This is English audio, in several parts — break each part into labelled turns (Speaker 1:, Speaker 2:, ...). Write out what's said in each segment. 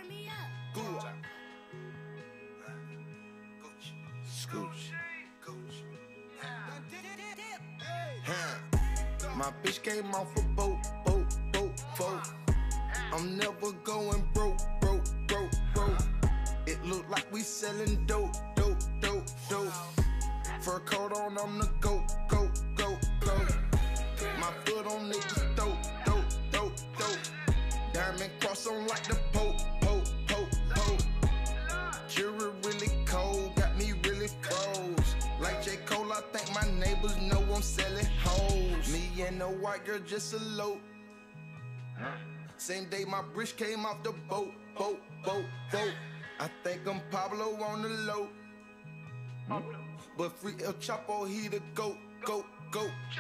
Speaker 1: Turn me up.
Speaker 2: Scooch. My bitch came off a boat. I'm never going broke. It look like we selling dope. Fur coat on, I'm the go. My foot on niggas dope. Diamond cross on like the Pope. Jury really cold, got me really froze. Like J. Cole, I think my neighbors know I'm selling hoes. Me and the white girl just elope. Same day my bridge came off the boat. I think I'm Pablo on the low. But free El Chapo, he the goat.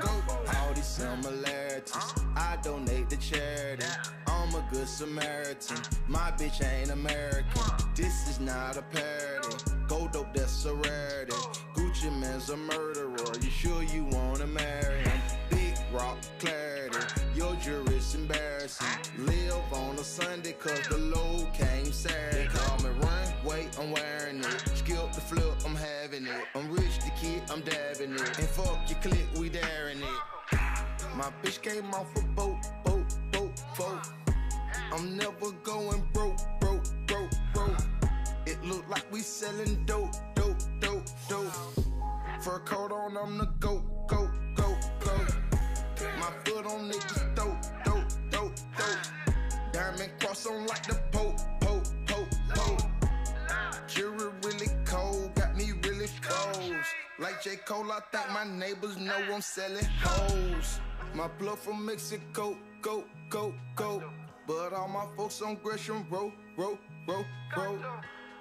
Speaker 2: All these similarities, I donate to charity. I'm a good Samaritan, my bitch ain't American. This is not a parody, go dope, that's a rarity. Gucci Mane's a murderer, you sure you wanna marry him? Big rock clarity, your jury's embarrassing. Live on a Sunday cause the load came Saturday. Call me run, wait, I'm wearing it. Skip the flip, I'm having it. I'm rich the kid, I'm dabbing it. And fuck your clique, we daring it. My bitch came off a boat. I'm never going broke. It look like we selling dope. Fur coat on, I'm the go. My foot on niggas dope. Diamond cross on like the Pope. Jury really cold, got me really froze. Like J. Cole, I think my neighbors know I'm selling hoes. My blood from Mexico, go. But all my folks on Gresham Road.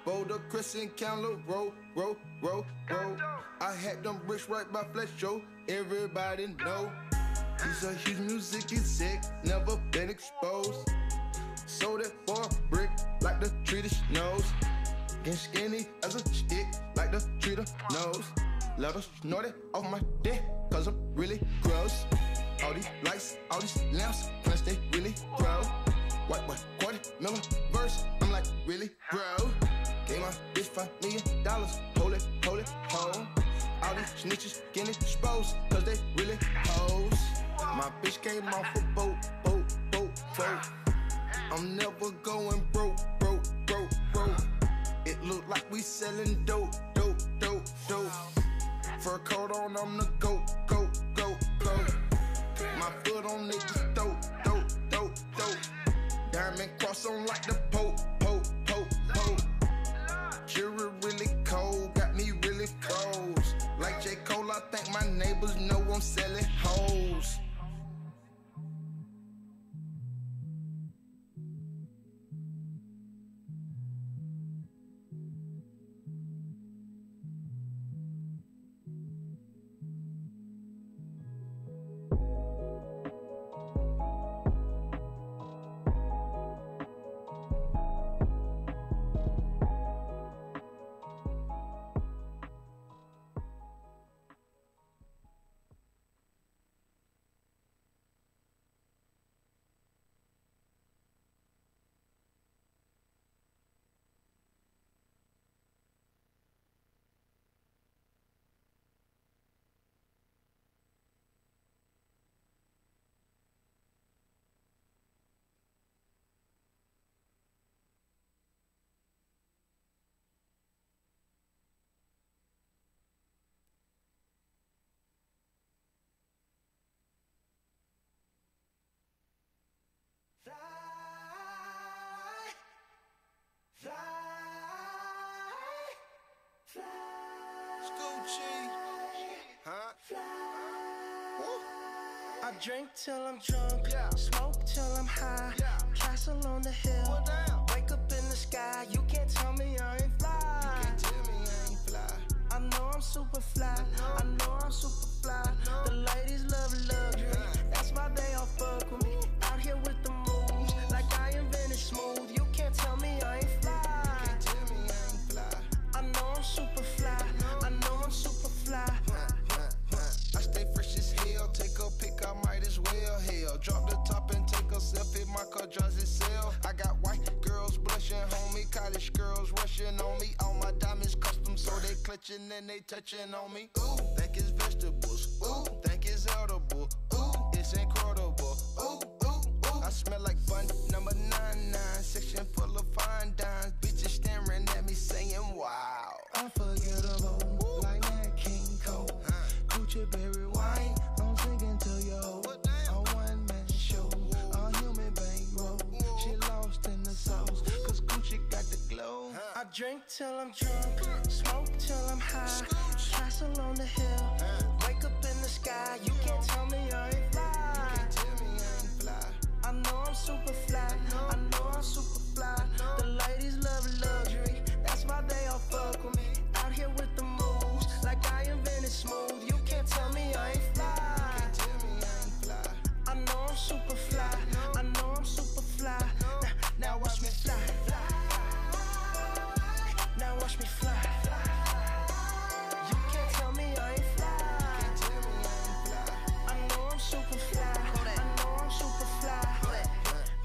Speaker 2: Boulder, Crescent, Candler, row. I had them bricks right by Fletch Joe, everybody know. He's a huge music exec, never been exposed. Sold it for a brick, like the treater knows. Getting skinny as a stick, like the treater knows. Let us snort it off my dick, cause I'm really gross. All these lights, all these lamps, plus they really grow. White boy, $250,000 verse, I'm like, really, bro? Gave my bitch $5 million, hold it, hold. All these snitches getting exposed, cause they really hoes. My bitch came off a boat. I'm never going broke. It look like we selling dope. Fur coat on, I'm the go. My foot on niggas dope. Diamond cross on like the Pope. Jury really cold, got me really froze. Like J. Cole, I think my neighbors know I'm selling hoes.
Speaker 3: I drink till I'm drunk, smoke till I'm high, castle on the hill, wake up in the sky. You can't tell me I ain't fly. I know I'm super fly, I know I'm super fly. The ladies love luxury, that's why they all fuck with me. Out here with the moves, like I invented smooth. You can't tell me I ain't fly. I know I'm super fly, I know I'm super fly.
Speaker 2: I stay fresh as hell, take a pic, I might as well. Hell, drop the top and take a selfie, my car drives itself. I got white girls blushing, smiling and they touching on me. Ooh, think it's vegetables. Ooh, think it's edible. Ooh, it's incredible. Ooh, ooh, ooh. I smell like bun number 99, section full of fine dimes. Bitches staring at me saying, wow.
Speaker 3: Unforgettable, like that King Cole. Gucci berry wine, I'm singing to yo. A one-man show, a human bankroll. She lost in the sauce, cause Gucci got the glow. I drink till I'm drunk, smoke till I'm high. Castle on the hill, wake up in the sky. You can't tell me I ain't fly. I know I'm super fly, I know I'm super fly. The ladies love luxury, that's why they all fuck with me. Out here with the moves, like I invented smooth. You can't tell me I ain't fly. I know I'm super fly, I know I'm super fly. Now watch me fly. Now watch me fly. You can't tell me I ain't fly. I know I'm super fly, I know I'm super fly.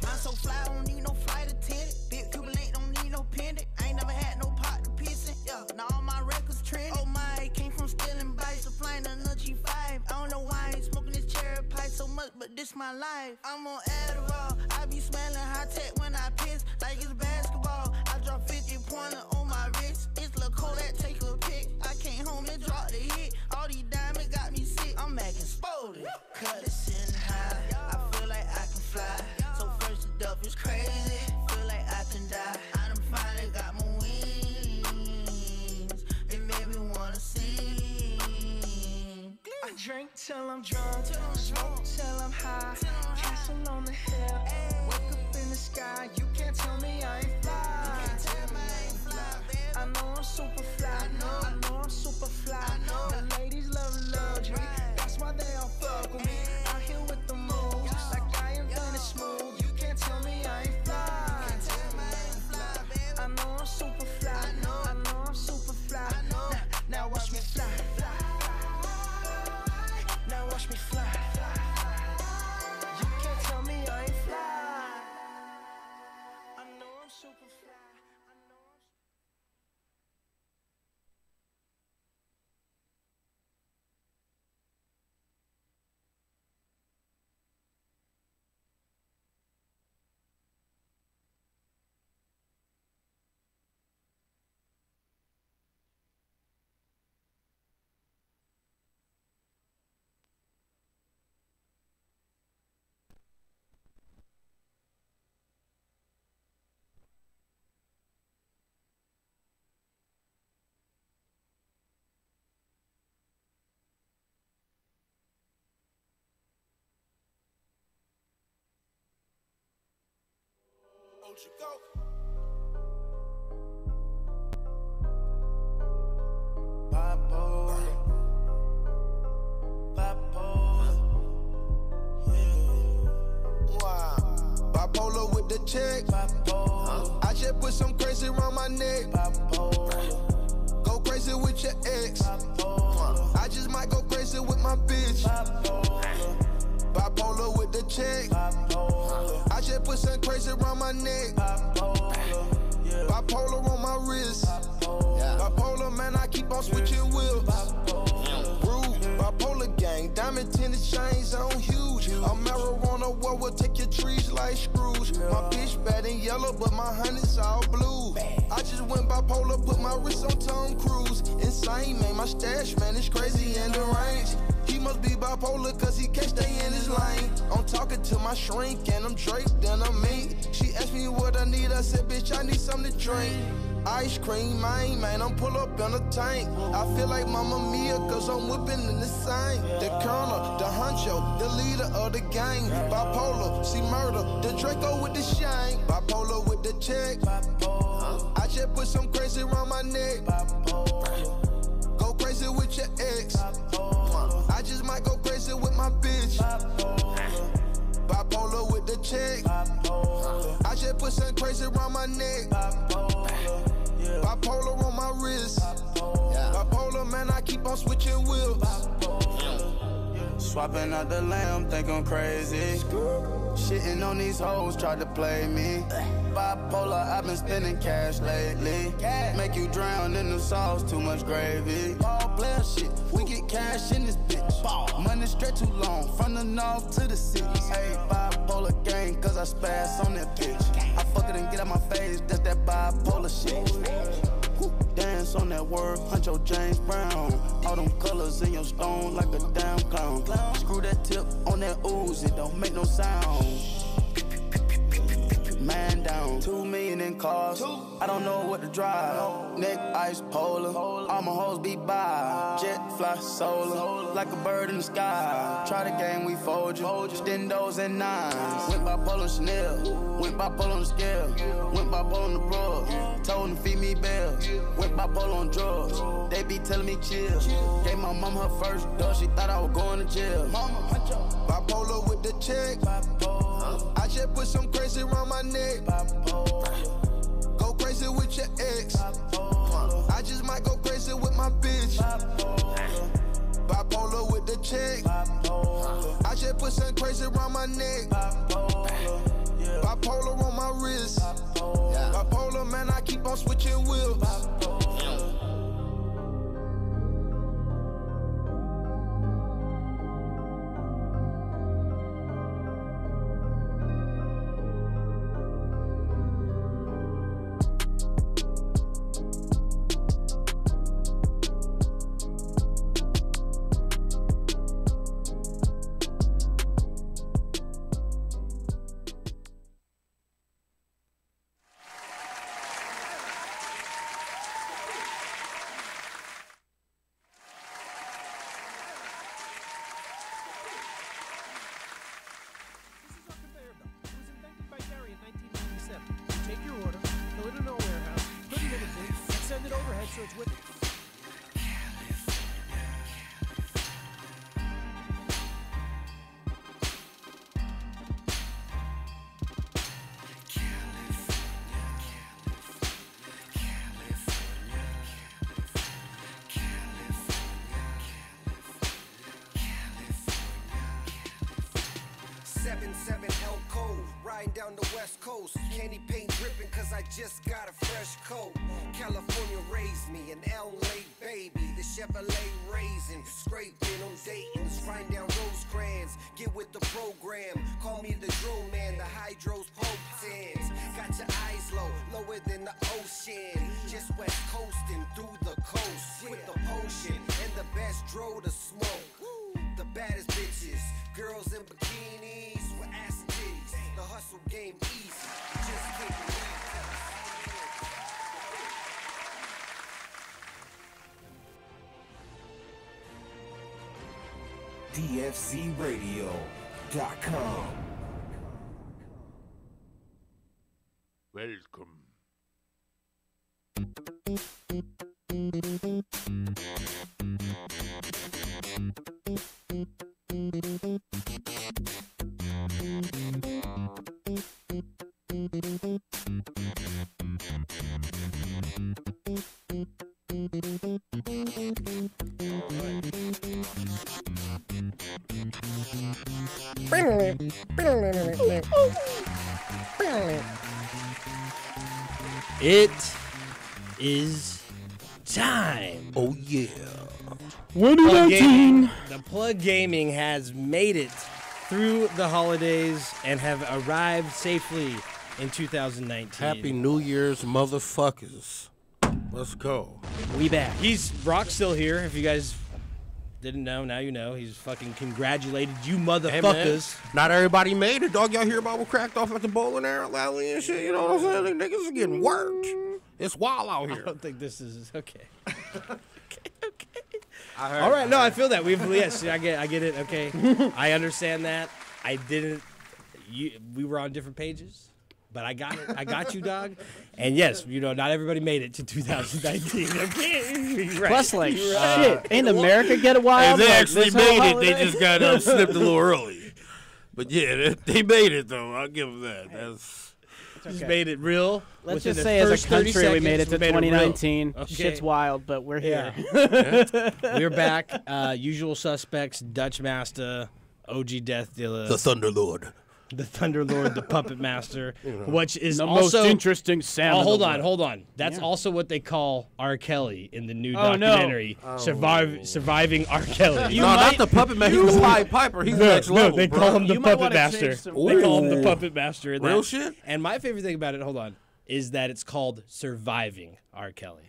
Speaker 1: I'm so fly, I don't need no flight attendant. Big Cuban ain't don't need no pendant. I ain't never had no pot to piss in. Yeah, now all my records trending. Oh my, came from stealing bikes to flying on the G5. I don't know why I ain't smoking this cherry pie so much, but this my life. I'm on Adderall, I be smelling high tech when I piss, like it's basketball. I drop 50 pointer on my wrist. It's Lil' Kodak, take a pic. I came home and dropped the hit. All these diamonds got me sick. I'm acting spoiled. Cut it sitting high. I feel like I can fly. So first the duff is crazy. Feel like I can die. I done finally got my wings. It made me wanna sing.
Speaker 3: I drink till I'm drunk, smoke till I'm high. Castle on the hill, wake up in the sky. You can't tell me I ain't fly. I know I'm super fly, I know I'm super fly. The ladies love luxury, that's why they all fuck with me. Out here with the moves, like I invented smooth. You can't tell me I ain't fly. I know I'm super fly, I know I'm super fly. Now watch me fly. Now watch me fly. You can't tell me I ain't fly. I know I'm super fly. I know I'm
Speaker 2: Bipolar with the check. I just put some crazy around my neck. Go crazy with your ex. I just might go crazy with my bitch. Bipolar with the check. I just put some crazy around my neck. Bipolar on my wrist. Bipolar, man, I keep on switching wheels. Rude, bipolar gang, diamond tinted chains on huge. A marijuana war will take your trees like screws. My bitch bad and yellow, but my honey's all blue. I just went bipolar, put my wrist on Tom Cruise. Insane, man, my stash, man, it's crazy in the range. He must be bipolar, cause he can't stay in his lane. I'm talking to my shrink, and I'm draped in a mink. She asked me what I need, I said, bitch, I need something to drink. Ice cream, man, I'm pull up in a tank. I feel like Mamma Mia, cause I'm whipping in the same. The colonel, the honcho, the leader of the gang. Bipolar, see murder, the Draco with the shine. Bipolar with the check. I just put some crazy around my neck. Go crazy with your ex. I just might go crazy with my bitch. Bipolar with the check. I just put some crazy around my neck. Bipolar on my wrist. Bipolar, man, I keep on switching wheels.
Speaker 4: Swapping out the lamb, think I'm crazy. Shitting on these hoes, tried to play me. bipolar, I've been spending cash lately. Make you drown in the sauce, too much gravy. Ball player shit, we get cash in this bitch. Money straight too long, from the north to the city. Hey, bipolar gang, cause I spaz on that bitch. I fuck it and get out my face, that's that bipolar shit. Dance on that word, Huncho James Brown. All them colors in your stone like a damn clown. Screw that tip on that ooze, it don't make no sound. Man down, 2 million in cars. I don't know what to drive. Neck ice polar, all my hoes be by. Jet fly solar, like a bird in the sky. Try the game, we fold you. Stendos and nines. Went by Polo Chanel, went by Polo on the scale. Went by Polo on the broad, told them to feed me bells. Went by Polo on drugs, they be telling me chill. Gave my mom her first dose, she thought I was going to jail.
Speaker 2: Bipolar with the check. I just put some crazy around my neck. Go crazy with your ex. I just might go crazy with my bitch. Bipolar with the check. I just put some crazy around my neck. Bipolar on my wrist. Bipolar, man, I keep on switching wheels.
Speaker 5: Down the west coast, candy paint dripping cause I just got a fresh coat. California raised me, an LA baby, the Chevrolet raisin, scraping on Dayton's, riding down Rosecrans, get with the program, call me the drone man, the hydros potens, got your eyes low, lower than the ocean, just west coasting through the coast, with the potion, and the best dro to smoke, the baddest bitches, girls in bikinis, with ass and titties, the hustle game easy, just take it
Speaker 6: DFCRadio.com.
Speaker 7: Welcome.
Speaker 8: It is time.
Speaker 9: Oh yeah.
Speaker 8: 2019. The Plug Gaming has made it through the holidays and have arrived safely in 2019.
Speaker 9: Happy New Year's, motherfuckers. Let's go.
Speaker 8: We back. Brock's still here. If you guys didn't know, now you know. He's fucking congratulated you motherfuckers.
Speaker 9: Hey, not everybody made it, dog. Y'all hear about what cracked off at the bowling alley and shit? You know what I'm saying? Niggas is getting worked. It's wild out here.
Speaker 8: I don't think this is okay. Okay.
Speaker 9: All
Speaker 8: right. No, I feel that. Yes, I get it. Okay. I understand that. I didn't. We were on different pages, but I got it. I got you, dog. And yes, not everybody made it to 2019. Okay. Right.
Speaker 10: Plus, like, shit, ain't America get a wild?
Speaker 9: They actually made it. They just got snipped a little early. But yeah, they made it though. I'll give them that.
Speaker 8: Just made it real.
Speaker 10: Let's just say, as a country, we made it to 2019. Okay. Shit's wild, but we're here.
Speaker 8: Yeah. We're back. Usual suspects: Dutch Master, OG Death Dealer,
Speaker 9: the Thunderlord,
Speaker 8: the Thunderlord, the Puppet Master, which is
Speaker 10: the
Speaker 8: also
Speaker 10: most interesting sound.
Speaker 8: hold on. That's also what they call R. Kelly in the new
Speaker 10: no.
Speaker 8: documentary, Surviving R. Kelly.
Speaker 9: Not the Puppet Master. He's the Pied Piper. He's the next level.
Speaker 8: They call him the Puppet Master. They call him the
Speaker 9: Ooh.
Speaker 8: Puppet Master. In
Speaker 9: Real
Speaker 8: that.
Speaker 9: shit?
Speaker 8: And my favorite thing about it, is that it's called Surviving R. Kelly.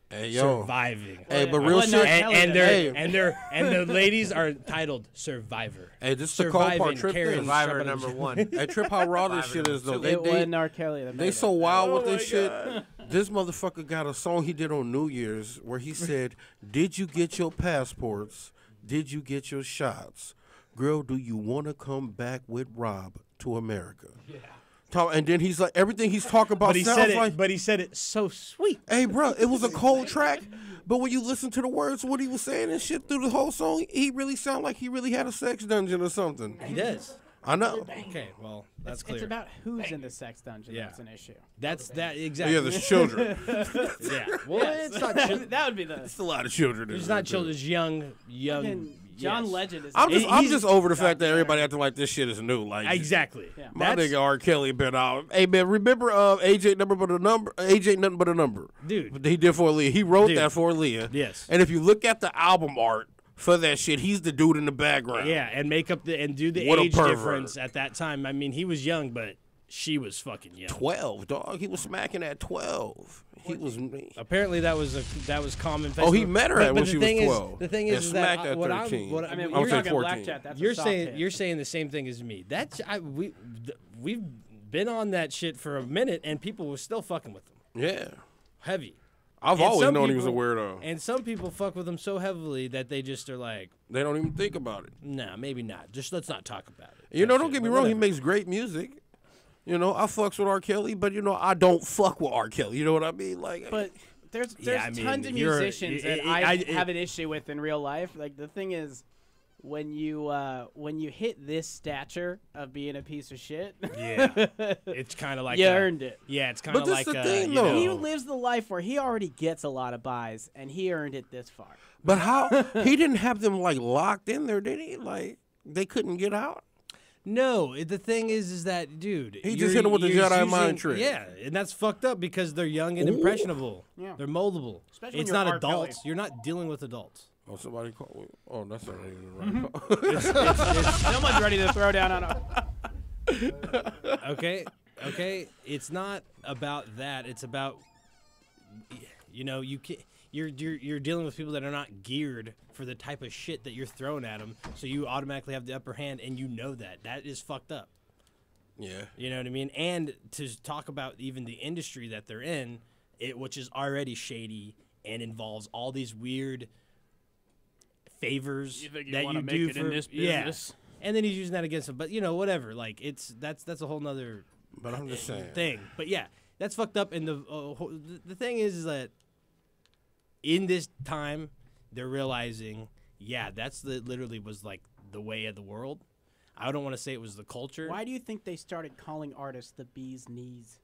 Speaker 9: Hey, yo.
Speaker 8: Surviving.
Speaker 9: Hey, but real shit.
Speaker 8: And the ladies are titled Survivor.
Speaker 9: Hey, this is the cold part. Trip
Speaker 6: Survivor number 1.
Speaker 9: Hey, Trip, how raw this shit is, though.
Speaker 10: It wasn't R. Kelly that made
Speaker 9: They so
Speaker 10: it.
Speaker 9: wild with this shit. This motherfucker got a song he did on New Year's where he said, "Did you get your passports? Did you get your shots? Girl, do you want to come back with Rob to America?" Yeah. And then he's like, everything he's talking about sounds like.
Speaker 8: But he said it so sweet.
Speaker 9: Hey, bro, it was a cold track, but when you listen to the words, what he was saying and shit through the whole song, he really sounded like he really had a sex dungeon or something.
Speaker 8: He does.
Speaker 9: I know.
Speaker 8: Okay, well, that's clear.
Speaker 10: It's about who's in the sex dungeon. That's an issue.
Speaker 8: That's that exactly.
Speaker 9: Yeah, there's children.
Speaker 8: Yeah. Well, it's not.
Speaker 10: That would be the.
Speaker 9: It's a lot of children.
Speaker 8: It's not children. It's young.
Speaker 10: John Legend is.
Speaker 9: I'm just over the fact that everybody acting like this shit is new. Like
Speaker 8: exactly.
Speaker 10: Yeah.
Speaker 9: My nigga R. Kelly been out. Hey man, remember Age Ain't Nothing But a Number? Age Ain't Nothing But a Number.
Speaker 8: Dude.
Speaker 9: He did for Aaliyah. He wrote that for Aaliyah.
Speaker 8: Yes.
Speaker 9: And if you look at the album art for that shit, he's the dude in the background.
Speaker 8: Yeah, and make up and do the
Speaker 9: What a
Speaker 8: age
Speaker 9: pervert.
Speaker 8: difference at that time. I mean, he was young, but she was fucking young.
Speaker 9: 12, dog. He was smacking at 12. He was.
Speaker 8: Apparently, that was common.
Speaker 9: Oh, he met her when she was 12.
Speaker 8: The thing
Speaker 9: and
Speaker 8: is
Speaker 9: smacked
Speaker 8: that
Speaker 9: at
Speaker 8: what
Speaker 9: 13.
Speaker 10: I mean,
Speaker 9: I'm
Speaker 10: we're
Speaker 9: saying
Speaker 10: talking
Speaker 9: 14.
Speaker 10: Blackjack. That's
Speaker 8: you're
Speaker 10: a soft
Speaker 8: saying
Speaker 10: hit.
Speaker 8: you're saying the same thing as me. We've been on that shit for a minute, and people were still fucking with him.
Speaker 9: Yeah.
Speaker 8: Heavy.
Speaker 9: I've
Speaker 8: And
Speaker 9: always
Speaker 8: some
Speaker 9: known he was a
Speaker 8: people-
Speaker 9: weirdo.
Speaker 8: And some people fuck with him so heavily that they just are like,
Speaker 9: They don't even think about it.
Speaker 8: nah, maybe not. Just let's not talk about it.
Speaker 9: You know,
Speaker 8: Type
Speaker 9: don't
Speaker 8: shit,
Speaker 9: get me
Speaker 8: but
Speaker 9: wrong. He
Speaker 8: whatever.
Speaker 9: makes great music. You know, I fucks with R. Kelly, but, you know, I don't fuck with R. Kelly. You know what I mean? Like,
Speaker 10: But there's
Speaker 8: Yeah, I mean,
Speaker 10: tons of
Speaker 8: you're-
Speaker 10: musicians that
Speaker 8: I
Speaker 10: have an issue with in real life. Like the thing is, when you hit this stature of being a piece of shit,
Speaker 8: Yeah, it's kind of like
Speaker 10: you earned it.
Speaker 8: Yeah, it's kind
Speaker 9: But
Speaker 8: of
Speaker 9: this
Speaker 8: like
Speaker 9: the thing,
Speaker 8: you
Speaker 9: though.
Speaker 8: know,
Speaker 10: He lives the life where he already gets a lot of buys, and he earned it this far.
Speaker 9: but how? He didn't have them, like, locked in there, did he? Like, they couldn't get out?
Speaker 8: No, the thing is that, dude,
Speaker 9: He just hit him with the
Speaker 8: you're
Speaker 9: Jedi mind trick.
Speaker 8: Yeah, and that's fucked up because they're young and impressionable.
Speaker 10: Yeah.
Speaker 8: They're moldable.
Speaker 10: Especially when
Speaker 8: it's
Speaker 10: you're
Speaker 8: not
Speaker 10: R.
Speaker 8: adults.
Speaker 10: Kelly.
Speaker 8: You're not dealing with adults.
Speaker 9: Oh, somebody called me. Oh, that's not even right.
Speaker 10: Someone's ready to throw down on a.
Speaker 8: Okay, it's not about that. It's about, you know, you're dealing with people that are not geared for the type of shit that you're throwing at them, so you automatically have the upper hand, and you know that is fucked up.
Speaker 9: Yeah.
Speaker 8: You know what I mean? And to talk about even the industry that they're in, which is already shady and involves all these weird favors that
Speaker 10: wanna
Speaker 8: you
Speaker 10: make
Speaker 8: do
Speaker 10: it
Speaker 8: for
Speaker 10: in this business?
Speaker 8: Yeah. And then he's using that against him. But you know, whatever. Like that's a whole nother
Speaker 9: But I'm just saying.
Speaker 8: thing. But yeah, that's fucked up. And the thing is that in this time, they're realizing, yeah, that's literally was like the way of the world. I don't want to say it was the culture.
Speaker 10: Why do you think they started calling artists the bee's knees?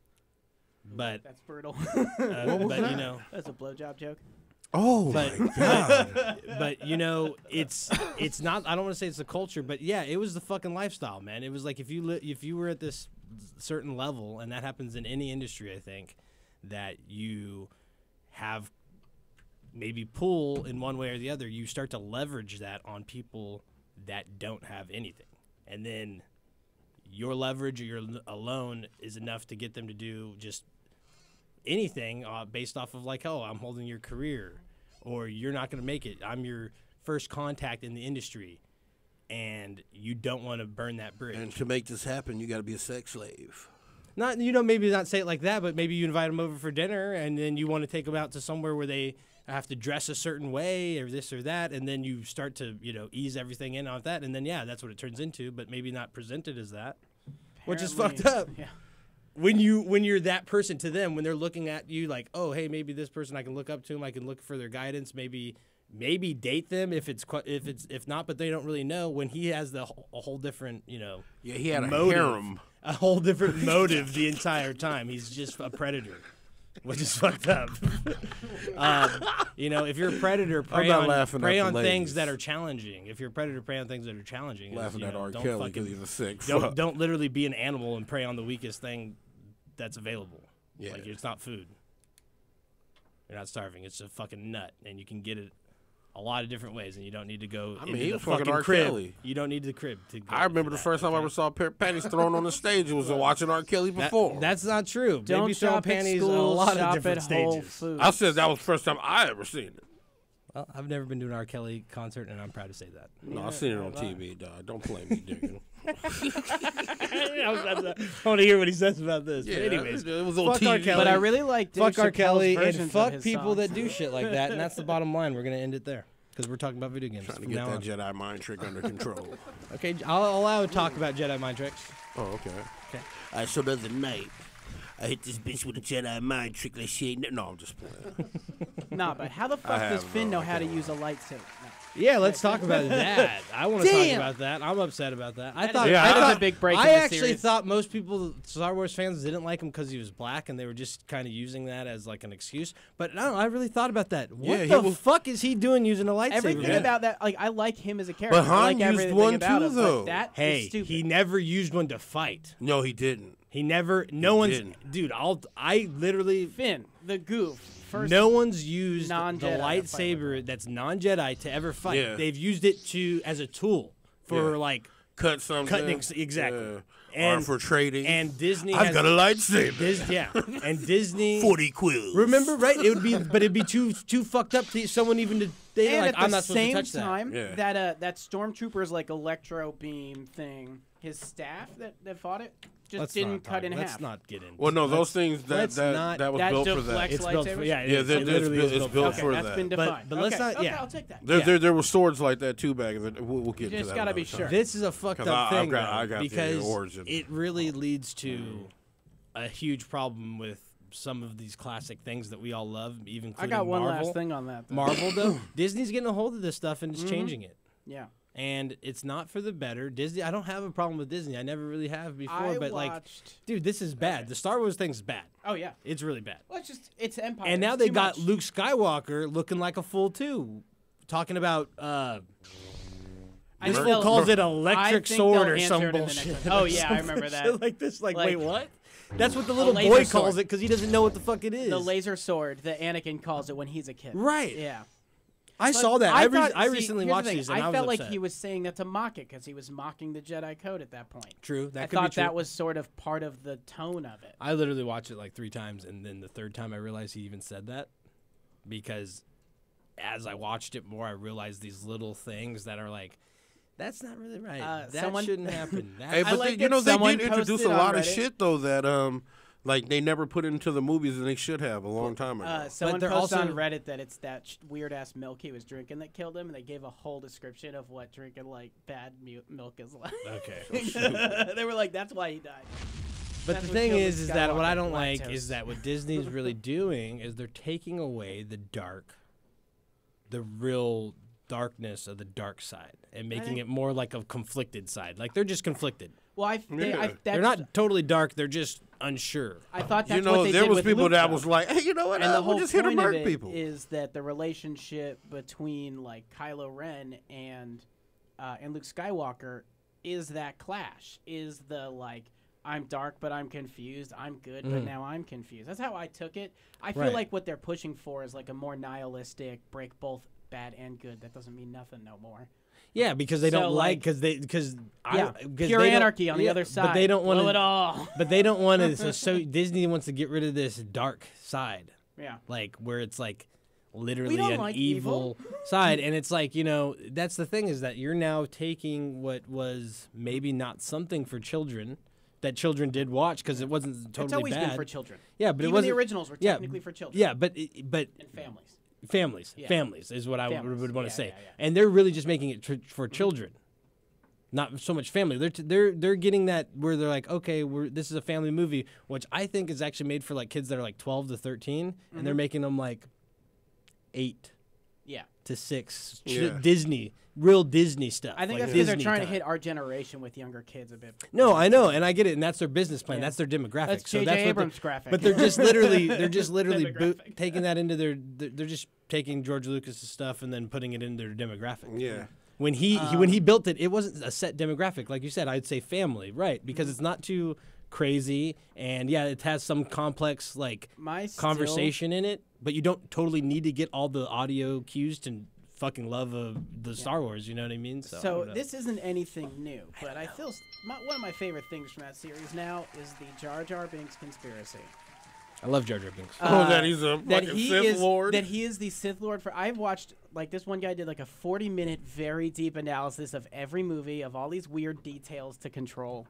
Speaker 8: But
Speaker 10: That's brutal.
Speaker 8: but you know.
Speaker 10: That's a blowjob joke.
Speaker 9: Oh,
Speaker 8: But,
Speaker 9: my God.
Speaker 8: but you know, it's not. I don't want to say it's the culture, but yeah, it was the fucking lifestyle, man. It was like if you were at this certain level, and that happens in any industry, I think, that you have maybe pull in one way or the other. You start to leverage that on people that don't have anything, and then your leverage or your alone is enough to get them to do just anything based off of like, oh, I'm holding your career, or you're not going to make it. I'm your first contact in the industry, and you don't want to burn that bridge.
Speaker 9: And to make this happen, you got to be a sex slave.
Speaker 8: Not, you know, maybe not say it like that, but maybe you invite them over for dinner, and then you want to take them out to somewhere where they have to dress a certain way or this or that, and then you start to, you know, ease everything in off that, and then, yeah, that's what it turns into, but maybe not presented as that, which is fucked up.
Speaker 10: Yeah.
Speaker 8: When you're that person to them, when they're looking at you like, oh, hey, maybe this person I can look up to them, I can look for their guidance, maybe date them if not, but they don't really know. When he has a whole different, you know,
Speaker 9: Yeah, he had a
Speaker 8: motive,
Speaker 9: harem.
Speaker 8: a whole different motive the entire time. He's just a predator. which is fucked up. You know, if you're a predator, prey
Speaker 9: not
Speaker 8: on,
Speaker 9: laughing at the
Speaker 8: things
Speaker 9: ladies.
Speaker 8: that are challenging. If you're a predator, prey on things that are challenging.
Speaker 9: Laughing
Speaker 8: you
Speaker 9: at
Speaker 8: know,
Speaker 9: R.
Speaker 8: don't
Speaker 9: Kelly
Speaker 8: fucking-
Speaker 9: because he's a sick
Speaker 8: Don't,
Speaker 9: fuck.
Speaker 8: don't literally be an animal and prey on the weakest thing that's available.
Speaker 9: Yeah.
Speaker 8: Like, it's not food. You're not starving. It's a fucking nut, and you can get it a lot of different ways, and you don't need to go
Speaker 9: mean,
Speaker 8: into
Speaker 9: he
Speaker 8: the
Speaker 9: was fucking
Speaker 8: fucking
Speaker 9: R.
Speaker 8: crib.
Speaker 9: Kelly.
Speaker 8: You don't need the crib to go
Speaker 9: I remember
Speaker 8: for
Speaker 9: the
Speaker 8: that,
Speaker 9: first time I
Speaker 8: okay?
Speaker 9: ever saw a pair of panties thrown on the stage was watching R. Kelly
Speaker 8: That-
Speaker 9: perform.
Speaker 8: That's not true.
Speaker 10: Don't
Speaker 8: Baby throwing
Speaker 10: shop at
Speaker 8: panties on a
Speaker 10: schools,
Speaker 8: lot
Speaker 10: shop
Speaker 8: of different
Speaker 10: at Whole
Speaker 8: stages.
Speaker 10: Foods.
Speaker 9: I said that was the first time I ever seen it.
Speaker 8: Well, I've never been to an R. Kelly concert, and I'm proud to say that.
Speaker 9: No, I seen it on TV, dog. Don't play me, digging.
Speaker 8: I want to hear what he says about this.
Speaker 9: Yeah,
Speaker 8: but anyways,
Speaker 9: it was on
Speaker 8: fuck R.
Speaker 9: TV.
Speaker 8: Kelly.
Speaker 10: But I really like Dave
Speaker 8: fuck R.
Speaker 10: Chappelle's
Speaker 8: Kelly and
Speaker 10: versions of
Speaker 8: fuck
Speaker 10: his
Speaker 8: people
Speaker 10: songs.
Speaker 8: that do shit like that, and that's the bottom line. We're gonna end it there because we're talking about video games
Speaker 9: Trying to
Speaker 8: from
Speaker 9: get
Speaker 8: now
Speaker 9: that
Speaker 8: on.
Speaker 9: Jedi mind trick under control.
Speaker 8: Okay, I'll allow talk about Jedi mind tricks.
Speaker 9: Oh, okay.
Speaker 8: Okay.
Speaker 9: So the other night, I hit this bitch with a Jedi mind trick like she ain't. No, I'm just playing.
Speaker 10: Nah, but how the fuck does
Speaker 9: have
Speaker 10: Finn
Speaker 9: no
Speaker 10: know how to
Speaker 9: idea.
Speaker 10: use a lightsaber? No.
Speaker 8: Yeah, let's talk about that. I want to talk
Speaker 10: Damn.
Speaker 8: about that. I'm upset about that. I
Speaker 10: That
Speaker 8: thought
Speaker 10: is-
Speaker 9: Yeah,
Speaker 8: I
Speaker 10: that is
Speaker 8: thought-
Speaker 10: a big break
Speaker 8: I
Speaker 10: in the
Speaker 8: actually
Speaker 10: series.
Speaker 8: thought most people, Star Wars fans, didn't like him because he was black, and they were just kind of using that as like an excuse. But no, I really thought about that. What
Speaker 9: Yeah, he
Speaker 8: the
Speaker 9: was-
Speaker 8: fuck is he doing using a lightsaber?
Speaker 10: Everything
Speaker 9: Yeah.
Speaker 10: about that, like, I like him as a character.
Speaker 9: But
Speaker 10: I
Speaker 9: Han
Speaker 10: like
Speaker 9: used
Speaker 10: everything
Speaker 9: one
Speaker 10: about
Speaker 9: too,
Speaker 10: him,
Speaker 9: though.
Speaker 10: But that is
Speaker 8: Hey,
Speaker 10: stupid.
Speaker 8: he never used one to fight.
Speaker 9: No, he didn't.
Speaker 8: He never. No one's.
Speaker 9: didn't.
Speaker 8: Dude, I literally.
Speaker 10: Finn, the goof. First,
Speaker 8: No one's used the
Speaker 10: non-Jedi to fight with
Speaker 8: lightsaber that's non-Jedi to ever fight.
Speaker 9: Yeah.
Speaker 8: They've used it to as a tool for
Speaker 9: Yeah.
Speaker 8: like
Speaker 9: Cut something.
Speaker 8: cutting exactly.
Speaker 9: Yeah.
Speaker 8: And
Speaker 9: or for trading.
Speaker 8: And Disney.
Speaker 9: I've
Speaker 8: has,
Speaker 9: got a lightsaber.
Speaker 8: Yeah, and Disney.
Speaker 9: 40 quills.
Speaker 8: Remember, right? It would be, but it'd be too fucked up to someone even to. They
Speaker 10: and
Speaker 8: like,
Speaker 10: at
Speaker 8: I'm
Speaker 10: the
Speaker 8: not supposed
Speaker 10: same
Speaker 8: to touch
Speaker 10: time,
Speaker 9: Yeah.
Speaker 10: that stormtrooper's like electro beam thing, his staff that fought it just
Speaker 8: Let's
Speaker 10: didn't
Speaker 8: not
Speaker 10: cut in
Speaker 8: let's
Speaker 10: half.
Speaker 8: not get into.
Speaker 9: Well, no,
Speaker 8: it.
Speaker 9: those things
Speaker 8: let's not-
Speaker 9: that was
Speaker 10: That
Speaker 9: built for
Speaker 10: deflects
Speaker 9: that.
Speaker 8: It's built for
Speaker 10: lightsabers?
Speaker 8: yeah.
Speaker 9: Yeah,
Speaker 8: it
Speaker 9: they're-
Speaker 8: literally
Speaker 9: it's
Speaker 8: is
Speaker 9: built
Speaker 8: built
Speaker 10: Okay,
Speaker 9: for
Speaker 10: that's
Speaker 9: that.
Speaker 10: been
Speaker 8: But-
Speaker 10: defined.
Speaker 8: but let's
Speaker 10: Okay,
Speaker 8: not-
Speaker 10: okay,
Speaker 8: yeah.
Speaker 10: I'll take that.
Speaker 9: There were swords like that too back then. We'll get
Speaker 10: You
Speaker 9: to
Speaker 10: just
Speaker 9: that.
Speaker 10: gotta
Speaker 9: another
Speaker 10: be
Speaker 9: time.
Speaker 10: sure.
Speaker 8: This is a fucked
Speaker 9: 'Cause
Speaker 8: up thing
Speaker 9: I
Speaker 8: though,
Speaker 9: got the
Speaker 8: because
Speaker 9: origin.
Speaker 8: it really leads to a huge problem with some of these classic things that we all love, even
Speaker 10: I
Speaker 8: including
Speaker 10: got one
Speaker 8: Marvel.
Speaker 10: last thing on that. Though.
Speaker 8: Marvel though, Disney's getting a hold of this stuff and it's
Speaker 10: Mm-hmm.
Speaker 8: changing it.
Speaker 10: Yeah.
Speaker 8: And it's not for the better. Disney, I don't have a problem with Disney. I never really have before,
Speaker 10: I
Speaker 8: but like,
Speaker 10: watched.
Speaker 8: dude, this is bad.
Speaker 10: Okay.
Speaker 8: The Star Wars thing's bad.
Speaker 10: Oh yeah.
Speaker 8: It's really bad.
Speaker 10: Well, it's Empire.
Speaker 8: And now
Speaker 10: It's
Speaker 8: they
Speaker 10: too
Speaker 8: got
Speaker 10: much.
Speaker 8: Luke Skywalker looking like a fool too, talking about
Speaker 10: I
Speaker 8: this
Speaker 10: think
Speaker 8: fool
Speaker 10: they'll-
Speaker 8: calls it
Speaker 10: I
Speaker 8: electric
Speaker 10: think
Speaker 8: sword
Speaker 10: they'll
Speaker 8: or
Speaker 10: answer
Speaker 8: some
Speaker 10: it in the
Speaker 8: bullshit.
Speaker 10: next one. Oh,
Speaker 8: or
Speaker 10: yeah, I
Speaker 8: some
Speaker 10: remember
Speaker 8: bullshit
Speaker 10: that.
Speaker 8: Like this, like
Speaker 10: Like,
Speaker 8: wait, what? That's what the little
Speaker 10: laser
Speaker 8: boy calls
Speaker 10: sword.
Speaker 8: it because he doesn't know what the fuck it is.
Speaker 10: the laser sword that Anakin calls it when he's a kid.
Speaker 8: Right.
Speaker 10: Yeah.
Speaker 8: I
Speaker 10: But
Speaker 8: saw that.
Speaker 10: thought-
Speaker 8: I
Speaker 10: see,
Speaker 8: recently
Speaker 10: here's the
Speaker 8: watched
Speaker 10: thing.
Speaker 8: these and I
Speaker 10: I
Speaker 8: was
Speaker 10: felt
Speaker 8: upset.
Speaker 10: like he was saying that to mock it because he was mocking the Jedi Code at that point.
Speaker 8: True. That
Speaker 10: I
Speaker 8: could
Speaker 10: thought
Speaker 8: be true.
Speaker 10: that was sort of part of the tone of it.
Speaker 8: I literally watched it like 3 times, and then the third time I realized he even said that, because as I watched it more, I realized these little things that are like, that's not really right. That
Speaker 10: someone-
Speaker 8: shouldn't happen.
Speaker 9: Hey,
Speaker 8: That's,
Speaker 9: but
Speaker 10: like
Speaker 9: they, you
Speaker 10: that
Speaker 9: know they
Speaker 10: someone
Speaker 9: did introduce a
Speaker 10: posted on
Speaker 9: lot of
Speaker 10: Reddit.
Speaker 9: shit though that like they never put into the movies and they should have a long time ago.
Speaker 10: Someone
Speaker 8: they're
Speaker 10: posted
Speaker 8: also-
Speaker 10: on Reddit that it's that weird ass milk he was drinking that killed him, and they gave a whole description of what drinking like bad milk is like.
Speaker 8: okay.
Speaker 10: They were like, "That's why he died."
Speaker 8: But
Speaker 10: That's
Speaker 8: the
Speaker 10: what
Speaker 8: thing
Speaker 10: killed
Speaker 8: is
Speaker 10: the
Speaker 8: that what I
Speaker 10: Skywalker,
Speaker 8: don't like
Speaker 10: lactose.
Speaker 8: is that what Disney's really doing is they're taking away the real darkness of the dark side and making
Speaker 10: think-
Speaker 8: it more like a conflicted side. Like they're just conflicted.
Speaker 10: Well,
Speaker 9: Yeah.
Speaker 8: They're not totally dark. They're just unsure.
Speaker 10: I thought that's
Speaker 9: You know,
Speaker 10: what they
Speaker 9: there
Speaker 10: did
Speaker 9: was
Speaker 10: with
Speaker 9: people
Speaker 10: Luke,
Speaker 9: that
Speaker 10: though.
Speaker 9: was like, hey, you know what?
Speaker 10: And the
Speaker 9: we'll
Speaker 10: whole
Speaker 9: just hit
Speaker 10: point
Speaker 9: and
Speaker 10: of
Speaker 9: murder
Speaker 10: it
Speaker 9: people.
Speaker 10: is that the relationship between like Kylo Ren and Luke Skywalker is that clash. Is the like, I'm dark but I'm confused. I'm good but now I'm confused. That's how I took it. I feel
Speaker 8: Right.
Speaker 10: like what they're pushing for is like a more nihilistic, break both bad and good. That doesn't mean nothing no more.
Speaker 8: Yeah, because they
Speaker 10: So,
Speaker 8: don't like
Speaker 10: like-
Speaker 8: because
Speaker 10: Pure anarchy on the other side.
Speaker 8: But they don't want
Speaker 10: Blow it
Speaker 8: to.
Speaker 10: all.
Speaker 8: But they don't want to. So Disney wants to get rid of this dark side,
Speaker 10: Yeah.
Speaker 8: like where it's like literally
Speaker 10: don't
Speaker 8: an
Speaker 10: like
Speaker 8: evil side, and it's like, you know, that's the thing, is that you're now taking what was maybe not something for children that children did watch because it wasn't totally
Speaker 10: It's always
Speaker 8: bad.
Speaker 10: been for children.
Speaker 8: Yeah, but
Speaker 10: Even
Speaker 8: it wasn't.
Speaker 10: the originals were
Speaker 8: yeah,
Speaker 10: technically for children.
Speaker 8: Yeah, but
Speaker 10: And families.
Speaker 8: families is what I
Speaker 10: Families.
Speaker 8: would want to
Speaker 10: Yeah,
Speaker 8: say,
Speaker 10: yeah, yeah.
Speaker 8: and they're really just making it for children, not so much family. They're getting that where they're like, okay, this is a family movie, which I think is actually made for like kids that are like 12 to 13, and they're making them like 8
Speaker 10: Yeah.
Speaker 8: to 6.
Speaker 9: Yeah.
Speaker 8: Disney, real Disney stuff.
Speaker 10: I think
Speaker 8: like
Speaker 10: that's because they're
Speaker 8: Disney
Speaker 10: trying to
Speaker 8: time.
Speaker 10: hit our generation with younger kids a bit.
Speaker 8: No, I know, and I get it, and that's their business plan.
Speaker 10: Yeah.
Speaker 8: That's their demographic.
Speaker 10: That's
Speaker 8: so
Speaker 10: J.J.
Speaker 8: that's what
Speaker 10: Abrams' graphic.
Speaker 8: But they're just literally
Speaker 10: Demographic.
Speaker 8: taking that into they're just taking George Lucas's stuff and then putting it in their demographic.
Speaker 9: Yeah.
Speaker 8: When he built it, it wasn't a set demographic, like you said. I'd say family, right? Because it's not too crazy, and yeah, it has some complex like conversation in it, but you don't totally need to get all the audio cues to fucking love the Star Wars. You know what I mean? I
Speaker 10: So
Speaker 8: don't know.
Speaker 10: this isn't anything new, but I feel one of my favorite things from that series now is the Jar Jar Binks conspiracy.
Speaker 8: I love Jar Jar Binks.
Speaker 9: That he's a
Speaker 10: That
Speaker 9: fucking
Speaker 10: he
Speaker 9: Sith
Speaker 10: is
Speaker 9: Lord.
Speaker 10: that he is the Sith Lord. I've watched like this one guy did like a 40-minute very deep analysis of every movie of all these weird details to control,